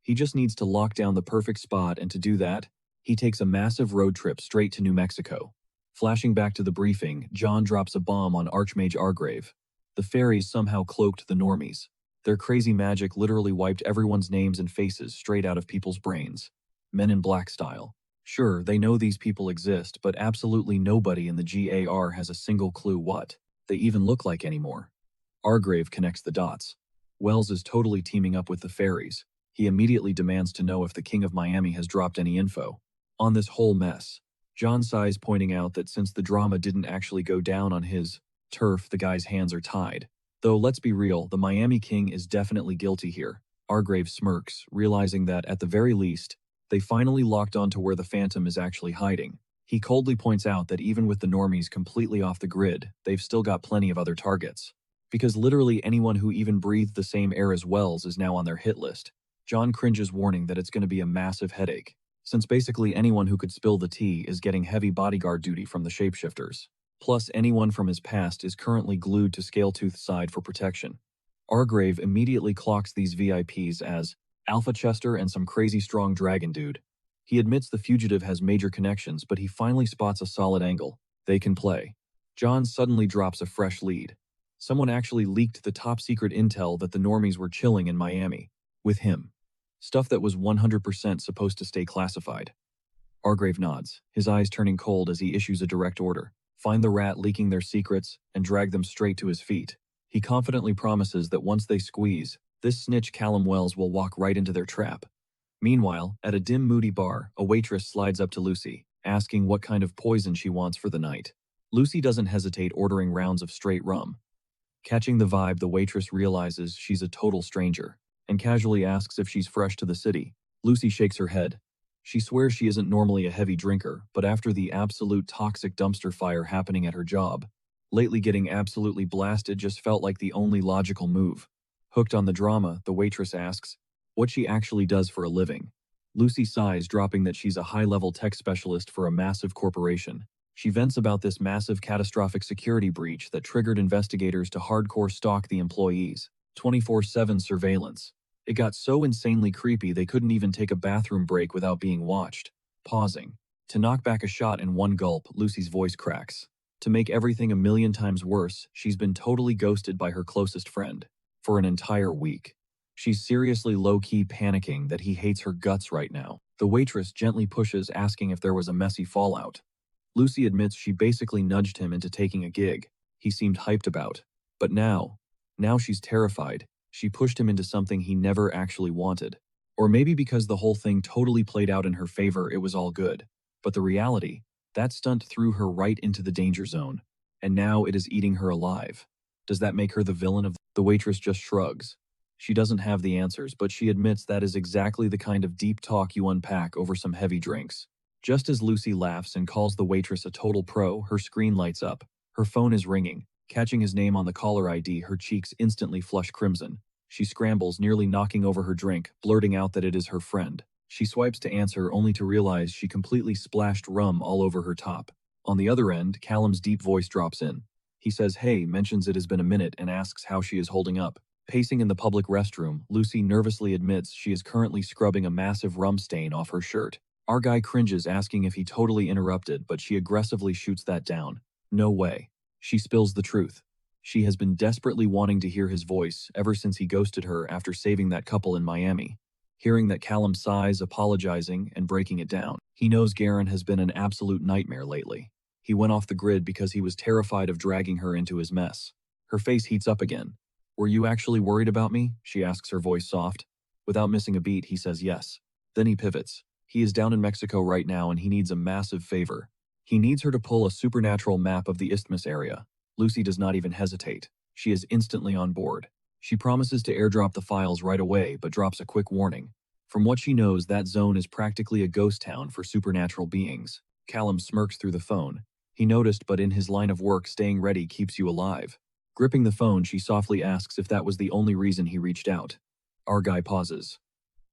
He just needs to lock down the perfect spot, and to do that, he takes a massive road trip straight to New Mexico. Flashing back to the briefing, John drops a bomb on Archmage Argrave. The fairies somehow cloaked the normies. Their crazy magic literally wiped everyone's names and faces straight out of people's brains. Men in Black style. Sure, they know these people exist, but absolutely nobody in the GAR has a single clue what they even look like anymore. Argrave connects the dots. Wells is totally teaming up with the fairies. He immediately demands to know if the King of Miami has dropped any info on this whole mess. John sighs, pointing out that since the drama didn't actually go down on his turf, the guy's hands are tied. Though let's be real, the Miami King is definitely guilty here. Argrave smirks, realizing that at the very least, they finally locked onto where the Phantom is actually hiding. He coldly points out that even with the normies completely off the grid, they've still got plenty of other targets. Because literally anyone who even breathed the same air as Wells is now on their hit list. John cringes, warning that it's going to be a massive headache, since basically anyone who could spill the tea is getting heavy bodyguard duty from the shapeshifters. Plus, anyone from his past is currently glued to Scaletooth's side for protection. Argrave immediately clocks these VIPs as Alpha Chester and some crazy strong dragon dude. He admits the fugitive has major connections, but he finally spots a solid angle. They can play. John suddenly drops a fresh lead. Someone actually leaked the top secret intel that the normies were chilling in Miami with him. Stuff that was 100% supposed to stay classified. Argrave nods, his eyes turning cold as he issues a direct order. Find the rat leaking their secrets and drag them straight to his feet. He confidently promises that once they squeeze, This snitch Callum Wells will walk right into their trap. Meanwhile, at a dim, moody bar, a waitress slides up to Lucy, asking what kind of poison she wants for the night. Lucy doesn't hesitate, ordering rounds of straight rum. Catching the vibe, the waitress realizes she's a total stranger and casually asks if she's fresh to the city. Lucy shakes her head. She swears she isn't normally a heavy drinker, but after the absolute toxic dumpster fire happening at her job, lately getting absolutely blasted just felt like the only logical move. Hooked on the drama, the waitress asks what she actually does for a living. Lucy sighs, dropping that she's a high-level tech specialist for a massive corporation. She vents about this massive catastrophic security breach that triggered investigators to hardcore stalk the employees. 24/7 surveillance. It got so insanely creepy they couldn't even take a bathroom break without being watched. Pausing. To knock back a shot in one gulp, Lucy's voice cracks. To make everything a million times worse, she's been totally ghosted by her closest friend. For an entire week. She's seriously low-key panicking that he hates her guts right now. The waitress gently pushes, asking if there was a messy fallout. Lucy admits she basically nudged him into taking a gig he seemed hyped about. But now she's terrified. She pushed him into something he never actually wanted. Or maybe because the whole thing totally played out in her favor, it was all good. But the reality, that stunt threw her right into the danger zone. And now it is eating her alive. Does that make her the villain of the waitress? Just shrugs. She doesn't have the answers, but she admits that is exactly the kind of deep talk you unpack over some heavy drinks. Just as Lucy laughs and calls the waitress a total pro, her screen lights up. Her phone is ringing. Catching his name on the caller ID, her cheeks instantly flush crimson. She scrambles, nearly knocking over her drink, blurting out that it is her friend. She swipes to answer, only to realize she completely splashed rum all over her top. On the other end, Callum's deep voice drops in. He says, "Hey," mentions it has been a minute, and asks how she is holding up. Pacing in the public restroom, Lucy nervously admits she is currently scrubbing a massive rum stain off her shirt. Our guy cringes, asking if he totally interrupted, but she aggressively shoots that down. No way. She spills the truth. She has been desperately wanting to hear his voice ever since he ghosted her after saving that couple in Miami. Hearing that, Callum sighs, apologizing and breaking it down. He knows Garen has been an absolute nightmare lately. He went off the grid because he was terrified of dragging her into his mess. Her face heats up again. "Were you actually worried about me?" she asks, her voice soft. Without missing a beat, he says yes. Then he pivots. He is down in Mexico right now and he needs a massive favor. He needs her to pull a supernatural map of the Isthmus area. Lucy does not even hesitate. She is instantly on board. She promises to airdrop the files right away, but drops a quick warning. From what she knows, that zone is practically a ghost town for supernatural beings. Callum smirks through the phone. He noticed, but in his line of work, staying ready keeps you alive. Gripping the phone, she softly asks if that was the only reason he reached out. Our guy pauses.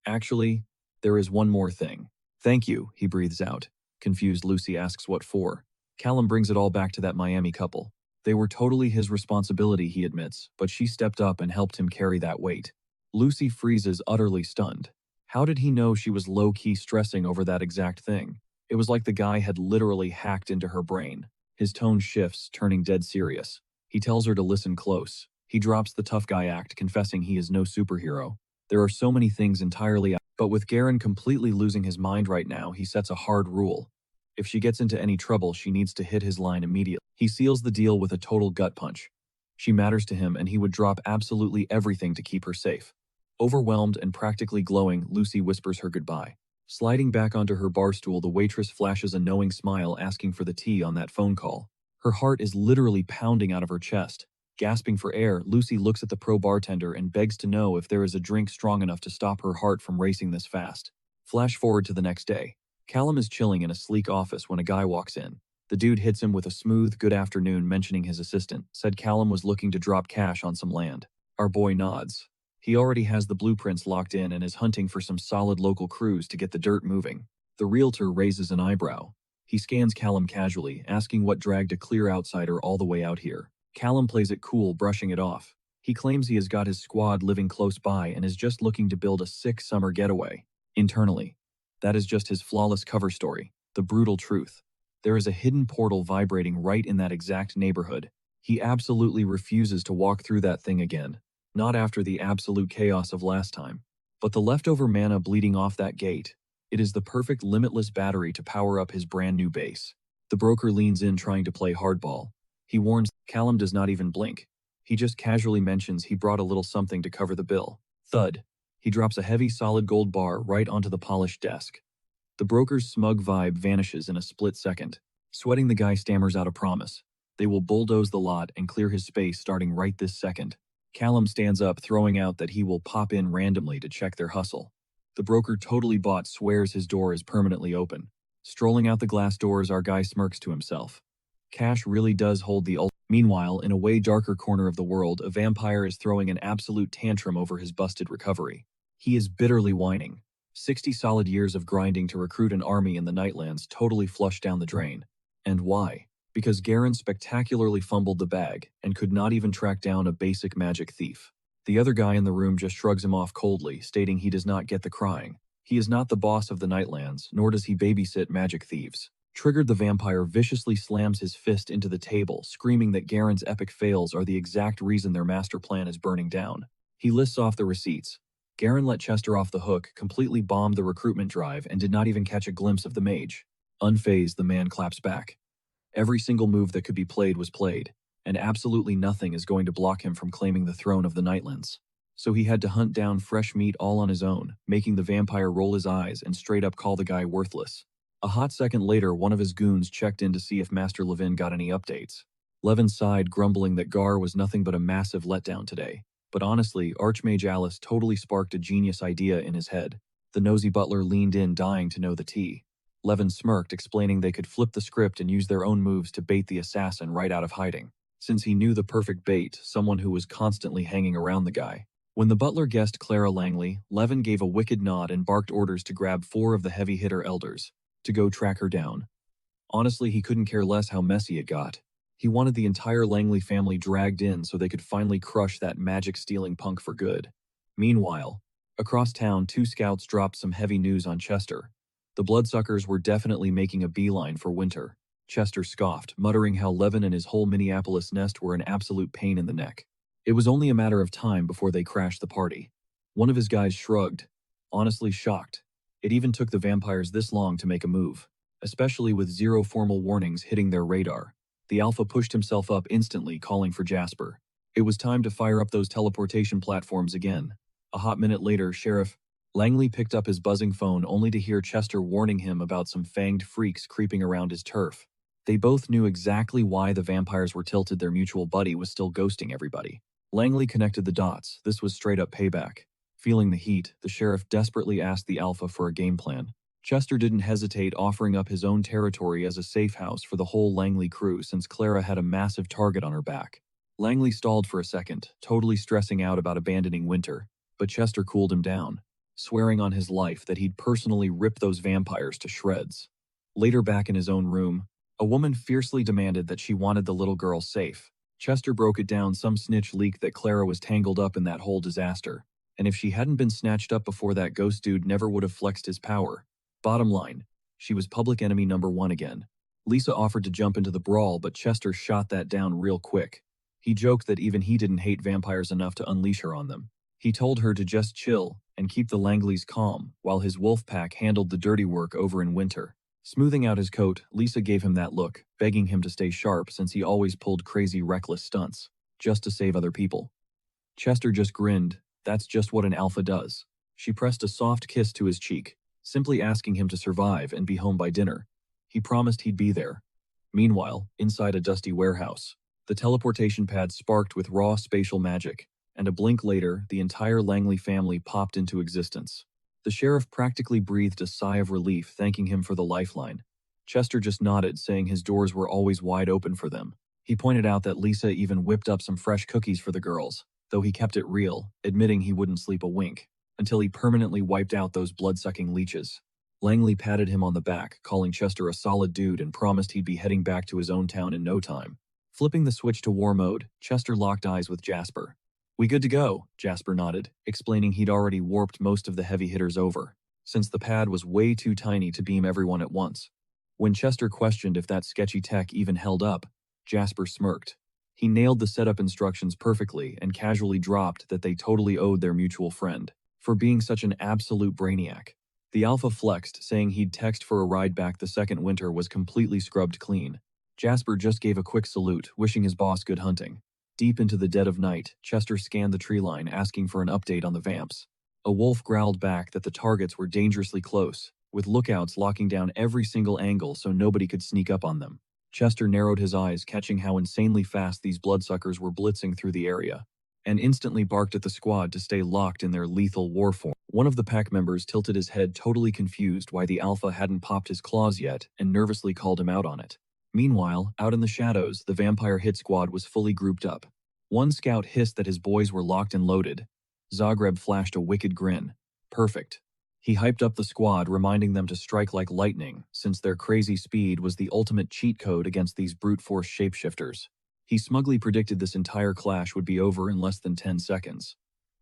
"Actually, there is one more thing." "Thank you," he breathes out. Confused, Lucy asks what for. Callum brings it all back to that Miami couple. They were totally his responsibility, he admits, but she stepped up and helped him carry that weight. Lucy freezes, utterly stunned. How did he know she was low-key stressing over that exact thing? It was like the guy had literally hacked into her brain. His tone shifts, turning dead serious. He tells her to listen close. He drops the tough guy act, confessing he is no superhero. There are so many things entirely out. But with Garen completely losing his mind right now, he sets a hard rule. If she gets into any trouble, she needs to hit his line immediately. He seals the deal with a total gut punch. She matters to him and he would drop absolutely everything to keep her safe. Overwhelmed and practically glowing, Lucy whispers her goodbye. Sliding back onto her bar stool, the waitress flashes a knowing smile, asking for the tea on that phone call. Her heart is literally pounding out of her chest. Gasping for air, Lucy looks at the pro bartender and begs to know if there is a drink strong enough to stop her heart from racing this fast. Flash forward to the next day. Callum is chilling in a sleek office when a guy walks in. The dude hits him with a smooth "good afternoon," mentioning his assistant said Callum was looking to drop cash on some land. Our boy nods. He already has the blueprints locked in and is hunting for some solid local crews to get the dirt moving. The realtor raises an eyebrow. He scans Callum casually, asking what dragged a clear outsider all the way out here. Callum plays it cool, brushing it off. He claims he has got his squad living close by and is just looking to build a sick summer getaway. Internally, that is just his flawless cover story, the brutal truth. There is a hidden portal vibrating right in that exact neighborhood. He absolutely refuses to walk through that thing again. Not after the absolute chaos of last time. But the leftover mana bleeding off that gate, it is the perfect limitless battery to power up his brand new base. The broker leans in, trying to play hardball. He warns. Callum does not even blink. He just casually mentions he brought a little something to cover the bill. Thud. He drops a heavy solid gold bar right onto the polished desk. The broker's smug vibe vanishes in a split second. Sweating, the guy stammers out a promise. They will bulldoze the lot and clear his space starting right this second. Callum stands up, throwing out that he will pop in randomly to check their hustle. The broker, totally bought, swears his door is permanently open. Strolling out the glass doors, our guy smirks to himself. Cash really does hold the ultimate. Meanwhile, in a way darker corner of the world, a vampire is throwing an absolute tantrum over his busted recovery. He is bitterly whining. 60 solid years of grinding to recruit an army in the Nightlands totally flushed down the drain. And why? Because Garen spectacularly fumbled the bag and could not even track down a basic magic thief. The other guy in the room just shrugs him off coldly, stating he does not get the crying. He is not the boss of the Nightlands, nor does he babysit magic thieves. Triggered, the vampire viciously slams his fist into the table, screaming that Garen's epic fails are the exact reason their master plan is burning down. He lists off the receipts. Garen let Chester off the hook, completely bombed the recruitment drive, and did not even catch a glimpse of the mage. Unfazed, the man claps back. Every single move that could be played was played, and absolutely nothing is going to block him from claiming the throne of the Nightlands. So he had to hunt down fresh meat all on his own, making the vampire roll his eyes and straight up call the guy worthless. A hot second later, one of his goons checked in to see if Master Levin got any updates. Levin sighed, grumbling that Gar was nothing but a massive letdown today. But honestly, Archmage Alice totally sparked a genius idea in his head. The nosy butler leaned in, dying to know the tea. Levin smirked, explaining they could flip the script and use their own moves to bait the assassin right out of hiding. Since he knew the perfect bait, someone who was constantly hanging around the guy. When the butler guessed Clara Langley, Levin gave a wicked nod and barked orders to grab 4 of the heavy hitter elders to go track her down. Honestly, he couldn't care less how messy it got. He wanted the entire Langley family dragged in so they could finally crush that magic-stealing punk for good. Meanwhile, across town, 2 scouts dropped some heavy news on Chester. The bloodsuckers were definitely making a beeline for Winter. Chester scoffed, muttering how Levin and his whole Minneapolis nest were an absolute pain in the neck. It was only a matter of time before they crashed the party. One of his guys shrugged, honestly shocked. It even took the vampires this long to make a move, especially with 0 formal warnings hitting their radar. The Alpha pushed himself up instantly, calling for Jasper. It was time to fire up those teleportation platforms again. A hot minute later, Sheriff Langley picked up his buzzing phone only to hear Chester warning him about some fanged freaks creeping around his turf. They both knew exactly why the vampires were tilted. Their mutual buddy was still ghosting everybody. Langley connected the dots. This was straight up payback. Feeling the heat, the sheriff desperately asked the Alpha for a game plan. Chester didn't hesitate, offering up his own territory as a safe house for the whole Langley crew since Clara had a massive target on her back. Langley stalled for a second, totally stressing out about abandoning Winter, but Chester cooled him down, swearing on his life that he'd personally rip those vampires to shreds. Later, back in his own room, a woman fiercely demanded that she wanted the little girl safe. Chester broke it down. Some snitch leaked that Clara was tangled up in that whole disaster, and if she hadn't been snatched up before, that ghost dude never would have flexed his power. Bottom line, she was public enemy number 1 again. Lisa offered to jump into the brawl, but Chester shot that down real quick. He joked that even he didn't hate vampires enough to unleash her on them. He told her to just chill and keep the Langleys calm while his wolf pack handled the dirty work over in Winter. Smoothing out his coat, Lisa gave him that look, begging him to stay sharp since he always pulled crazy, reckless stunts, just to save other people. Chester just grinned. That's just what an alpha does. She pressed a soft kiss to his cheek, simply asking him to survive and be home by dinner. He promised he'd be there. Meanwhile, inside a dusty warehouse, the teleportation pad sparked with raw spatial magic, and a blink later, the entire Langley family popped into existence. The sheriff practically breathed a sigh of relief, thanking him for the lifeline. Chester just nodded, saying his doors were always wide open for them. He pointed out that Lisa even whipped up some fresh cookies for the girls, though he kept it real, admitting he wouldn't sleep a wink until he permanently wiped out those blood-sucking leeches. Langley patted him on the back, calling Chester a solid dude, and promised he'd be heading back to his own town in no time. Flipping the switch to war mode, Chester locked eyes with Jasper. "We good to go," Jasper nodded, explaining he'd already warped most of the heavy hitters over, since the pad was way too tiny to beam everyone at once. When Chester questioned if that sketchy tech even held up, Jasper smirked. He nailed the setup instructions perfectly and casually dropped that they totally owed their mutual friend for being such an absolute brainiac. The Alpha flexed, saying he'd text for a ride back the second Winter was completely scrubbed clean. Jasper just gave a quick salute, wishing his boss good hunting. Deep into the dead of night, Chester scanned the tree line asking for an update on the vamps. A wolf growled back that the targets were dangerously close, with lookouts locking down every single angle so nobody could sneak up on them. Chester narrowed his eyes, catching how insanely fast these bloodsuckers were blitzing through the area, and instantly barked at the squad to stay locked in their lethal war form. One of the pack members tilted his head, totally confused why the alpha hadn't popped his claws yet, and nervously called him out on it. Meanwhile, out in the shadows, the vampire hit squad was fully grouped up. One scout hissed that his boys were locked and loaded. Zagreb flashed a wicked grin. Perfect. He hyped up the squad, reminding them to strike like lightning, since their crazy speed was the ultimate cheat code against these brute force shapeshifters. He smugly predicted this entire clash would be over in less than 10 seconds.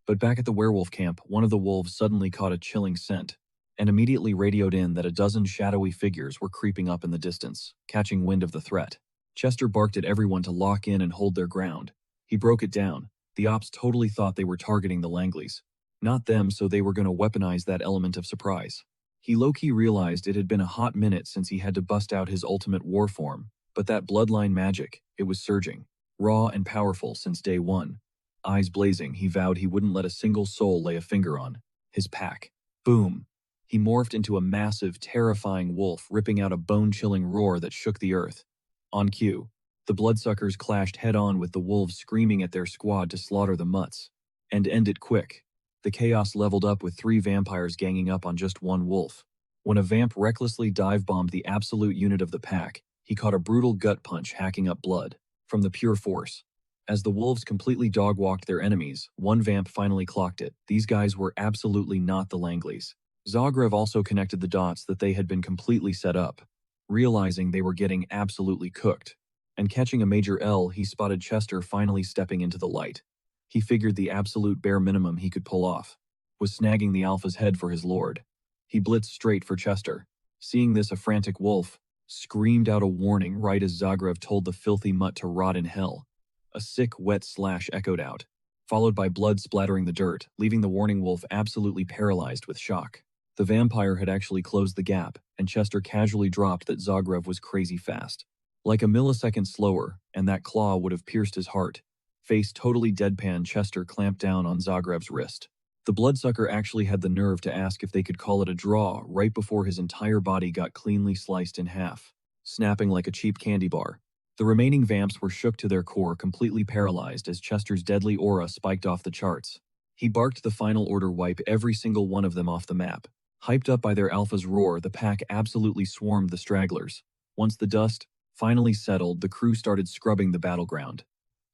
But back at the werewolf camp, one of the wolves suddenly caught a chilling scent, and immediately radioed in that a dozen shadowy figures were creeping up in the distance, catching wind of the threat. Chester barked at everyone to lock in and hold their ground. He broke it down. The ops totally thought they were targeting the Langleys. Not them, so they were going to weaponize that element of surprise. He low-key realized it had been a hot minute since he had to bust out his ultimate war form, but that bloodline magic, it was surging. Raw and powerful since day one. Eyes blazing, he vowed he wouldn't let a single soul lay a finger on his pack. Boom. He morphed into a massive, terrifying wolf, ripping out a bone-chilling roar that shook the earth. On cue, the bloodsuckers clashed head-on with the wolves screaming at their squad to slaughter the mutts. And end it quick. The chaos leveled up with 3 vampires ganging up on just one wolf. When a vamp recklessly dive-bombed the absolute unit of the pack, he caught a brutal gut punch hacking up blood from the pure force. As the wolves completely dog-walked their enemies, one vamp finally clocked it. These guys were absolutely not the Langleys. Zagreb also connected the dots that they had been completely set up, realizing they were getting absolutely cooked. And catching a major L, he spotted Chester finally stepping into the light. He figured the absolute bare minimum he could pull off was snagging the alpha's head for his lord. He blitzed straight for Chester. Seeing this, a frantic wolf screamed out a warning right as Zagreb told the filthy mutt to rot in hell. A sick, wet slash echoed out, followed by blood splattering the dirt, leaving the warning wolf absolutely paralyzed with shock. The vampire had actually closed the gap, and Chester casually dropped that Zagreb was crazy fast. Like a millisecond slower, and that claw would have pierced his heart. Face totally deadpan, Chester clamped down on Zagreb's wrist. The bloodsucker actually had the nerve to ask if they could call it a draw right before his entire body got cleanly sliced in half, snapping like a cheap candy bar. The remaining vamps were shook to their core, completely paralyzed as Chester's deadly aura spiked off the charts. He barked the final order, wipe every single one of them off the map. Hyped up by their alpha's roar, the pack absolutely swarmed the stragglers. Once the dust finally settled, the crew started scrubbing the battleground.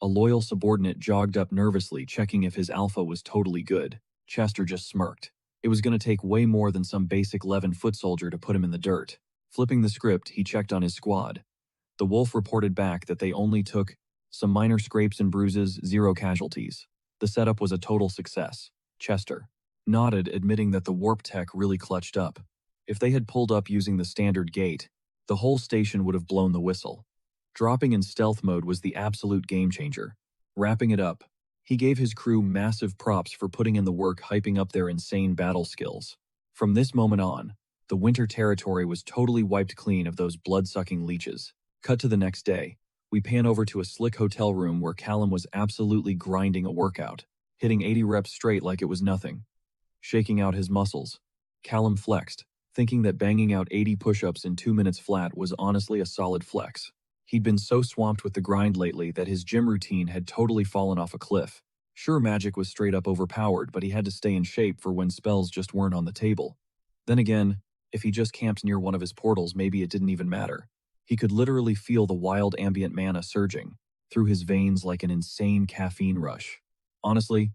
A loyal subordinate jogged up nervously, checking if his alpha was totally good. Chester just smirked. It was going to take way more than some basic 11-foot soldier to put him in the dirt. Flipping the script, he checked on his squad. The wolf reported back that they only took some minor scrapes and bruises, 0 casualties. The setup was a total success. Chester nodded, admitting that the warp tech really clutched up. If they had pulled up using the standard gate, the whole station would have blown the whistle. Dropping in stealth mode was the absolute game-changer. Wrapping it up, he gave his crew massive props for putting in the work, hyping up their insane battle skills. From this moment on, the winter territory was totally wiped clean of those blood-sucking leeches. Cut to the next day, we pan over to a slick hotel room where Callum was absolutely grinding a workout, hitting 80 reps straight like it was nothing. Shaking out his muscles, Callum flexed, thinking that banging out 80 push-ups in 2 minutes flat was honestly a solid flex. He'd been so swamped with the grind lately that his gym routine had totally fallen off a cliff. Sure, magic was straight up overpowered, but he had to stay in shape for when spells just weren't on the table. Then again, if he just camped near one of his portals, maybe it didn't even matter. He could literally feel the wild ambient mana surging through his veins like an insane caffeine rush. Honestly,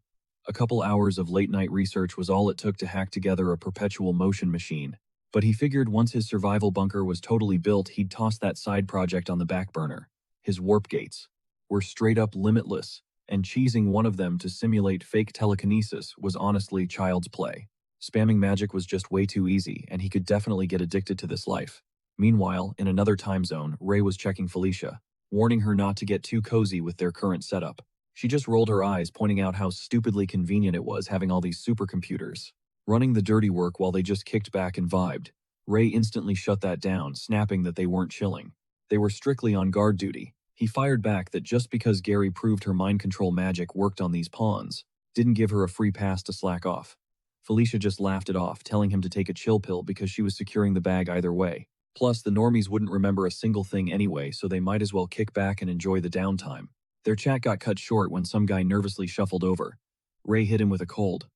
a couple hours of late-night research was all it took to hack together a perpetual motion machine. But he figured once his survival bunker was totally built, he'd toss that side project on the back burner. His warp gates were straight up limitless, and cheesing one of them to simulate fake telekinesis was honestly child's play. Spamming magic was just way too easy, and he could definitely get addicted to this life. Meanwhile, in another time zone, Ray was checking Felicia, warning her not to get too cozy with their current setup. She just rolled her eyes, pointing out how stupidly convenient it was having all these supercomputers running the dirty work while they just kicked back and vibed. Ray instantly shut that down, snapping that they weren't chilling. They were strictly on guard duty. He fired back that just because Gary proved her mind control magic worked on these pawns, didn't give her a free pass to slack off. Felicia just laughed it off, telling him to take a chill pill because she was securing the bag either way. Plus, the normies wouldn't remember a single thing anyway, so they might as well kick back and enjoy the downtime. Their chat got cut short when some guy nervously shuffled over. Ray hit him with a cold.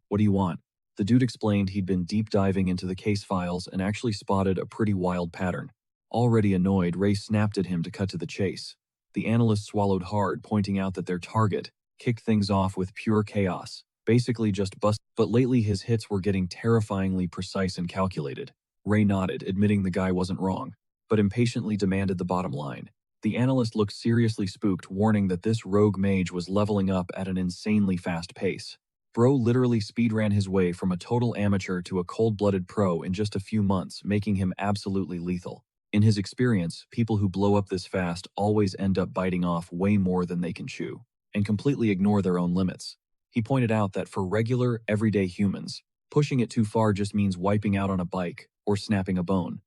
"What do you want?" The dude explained he'd been deep diving into the case files and actually spotted a pretty wild pattern. Already annoyed, Ray snapped at him to cut to the chase. The analyst swallowed hard, pointing out that their target kicked things off with pure chaos, basically just bust. But lately his hits were getting terrifyingly precise and calculated. Ray nodded, admitting the guy wasn't wrong, but impatiently demanded the bottom line. The analyst looked seriously spooked, warning that this rogue mage was leveling up at an insanely fast pace. Bro literally speedran his way from a total amateur to a cold-blooded pro in just a few months, making him absolutely lethal. In his experience, people who blow up this fast always end up biting off way more than they can chew, and completely ignore their own limits. He pointed out that for regular, everyday humans, pushing it too far just means wiping out on a bike or snapping a bone.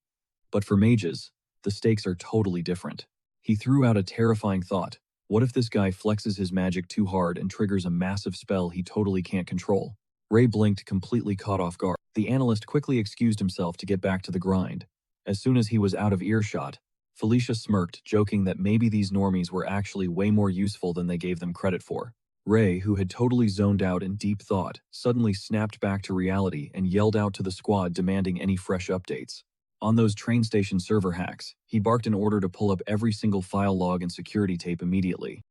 But for mages, the stakes are totally different. He threw out a terrifying thought. What if this guy flexes his magic too hard and triggers a massive spell he totally can't control? Ray blinked, completely caught off guard. The analyst quickly excused himself to get back to the grind. As soon as he was out of earshot, Felicia smirked, joking that maybe these normies were actually way more useful than they gave them credit for. Ray, who had totally zoned out in deep thought, suddenly snapped back to reality and yelled out to the squad demanding any fresh updates. On those train station server hacks, he barked an order to pull up every single file log and security tape immediately.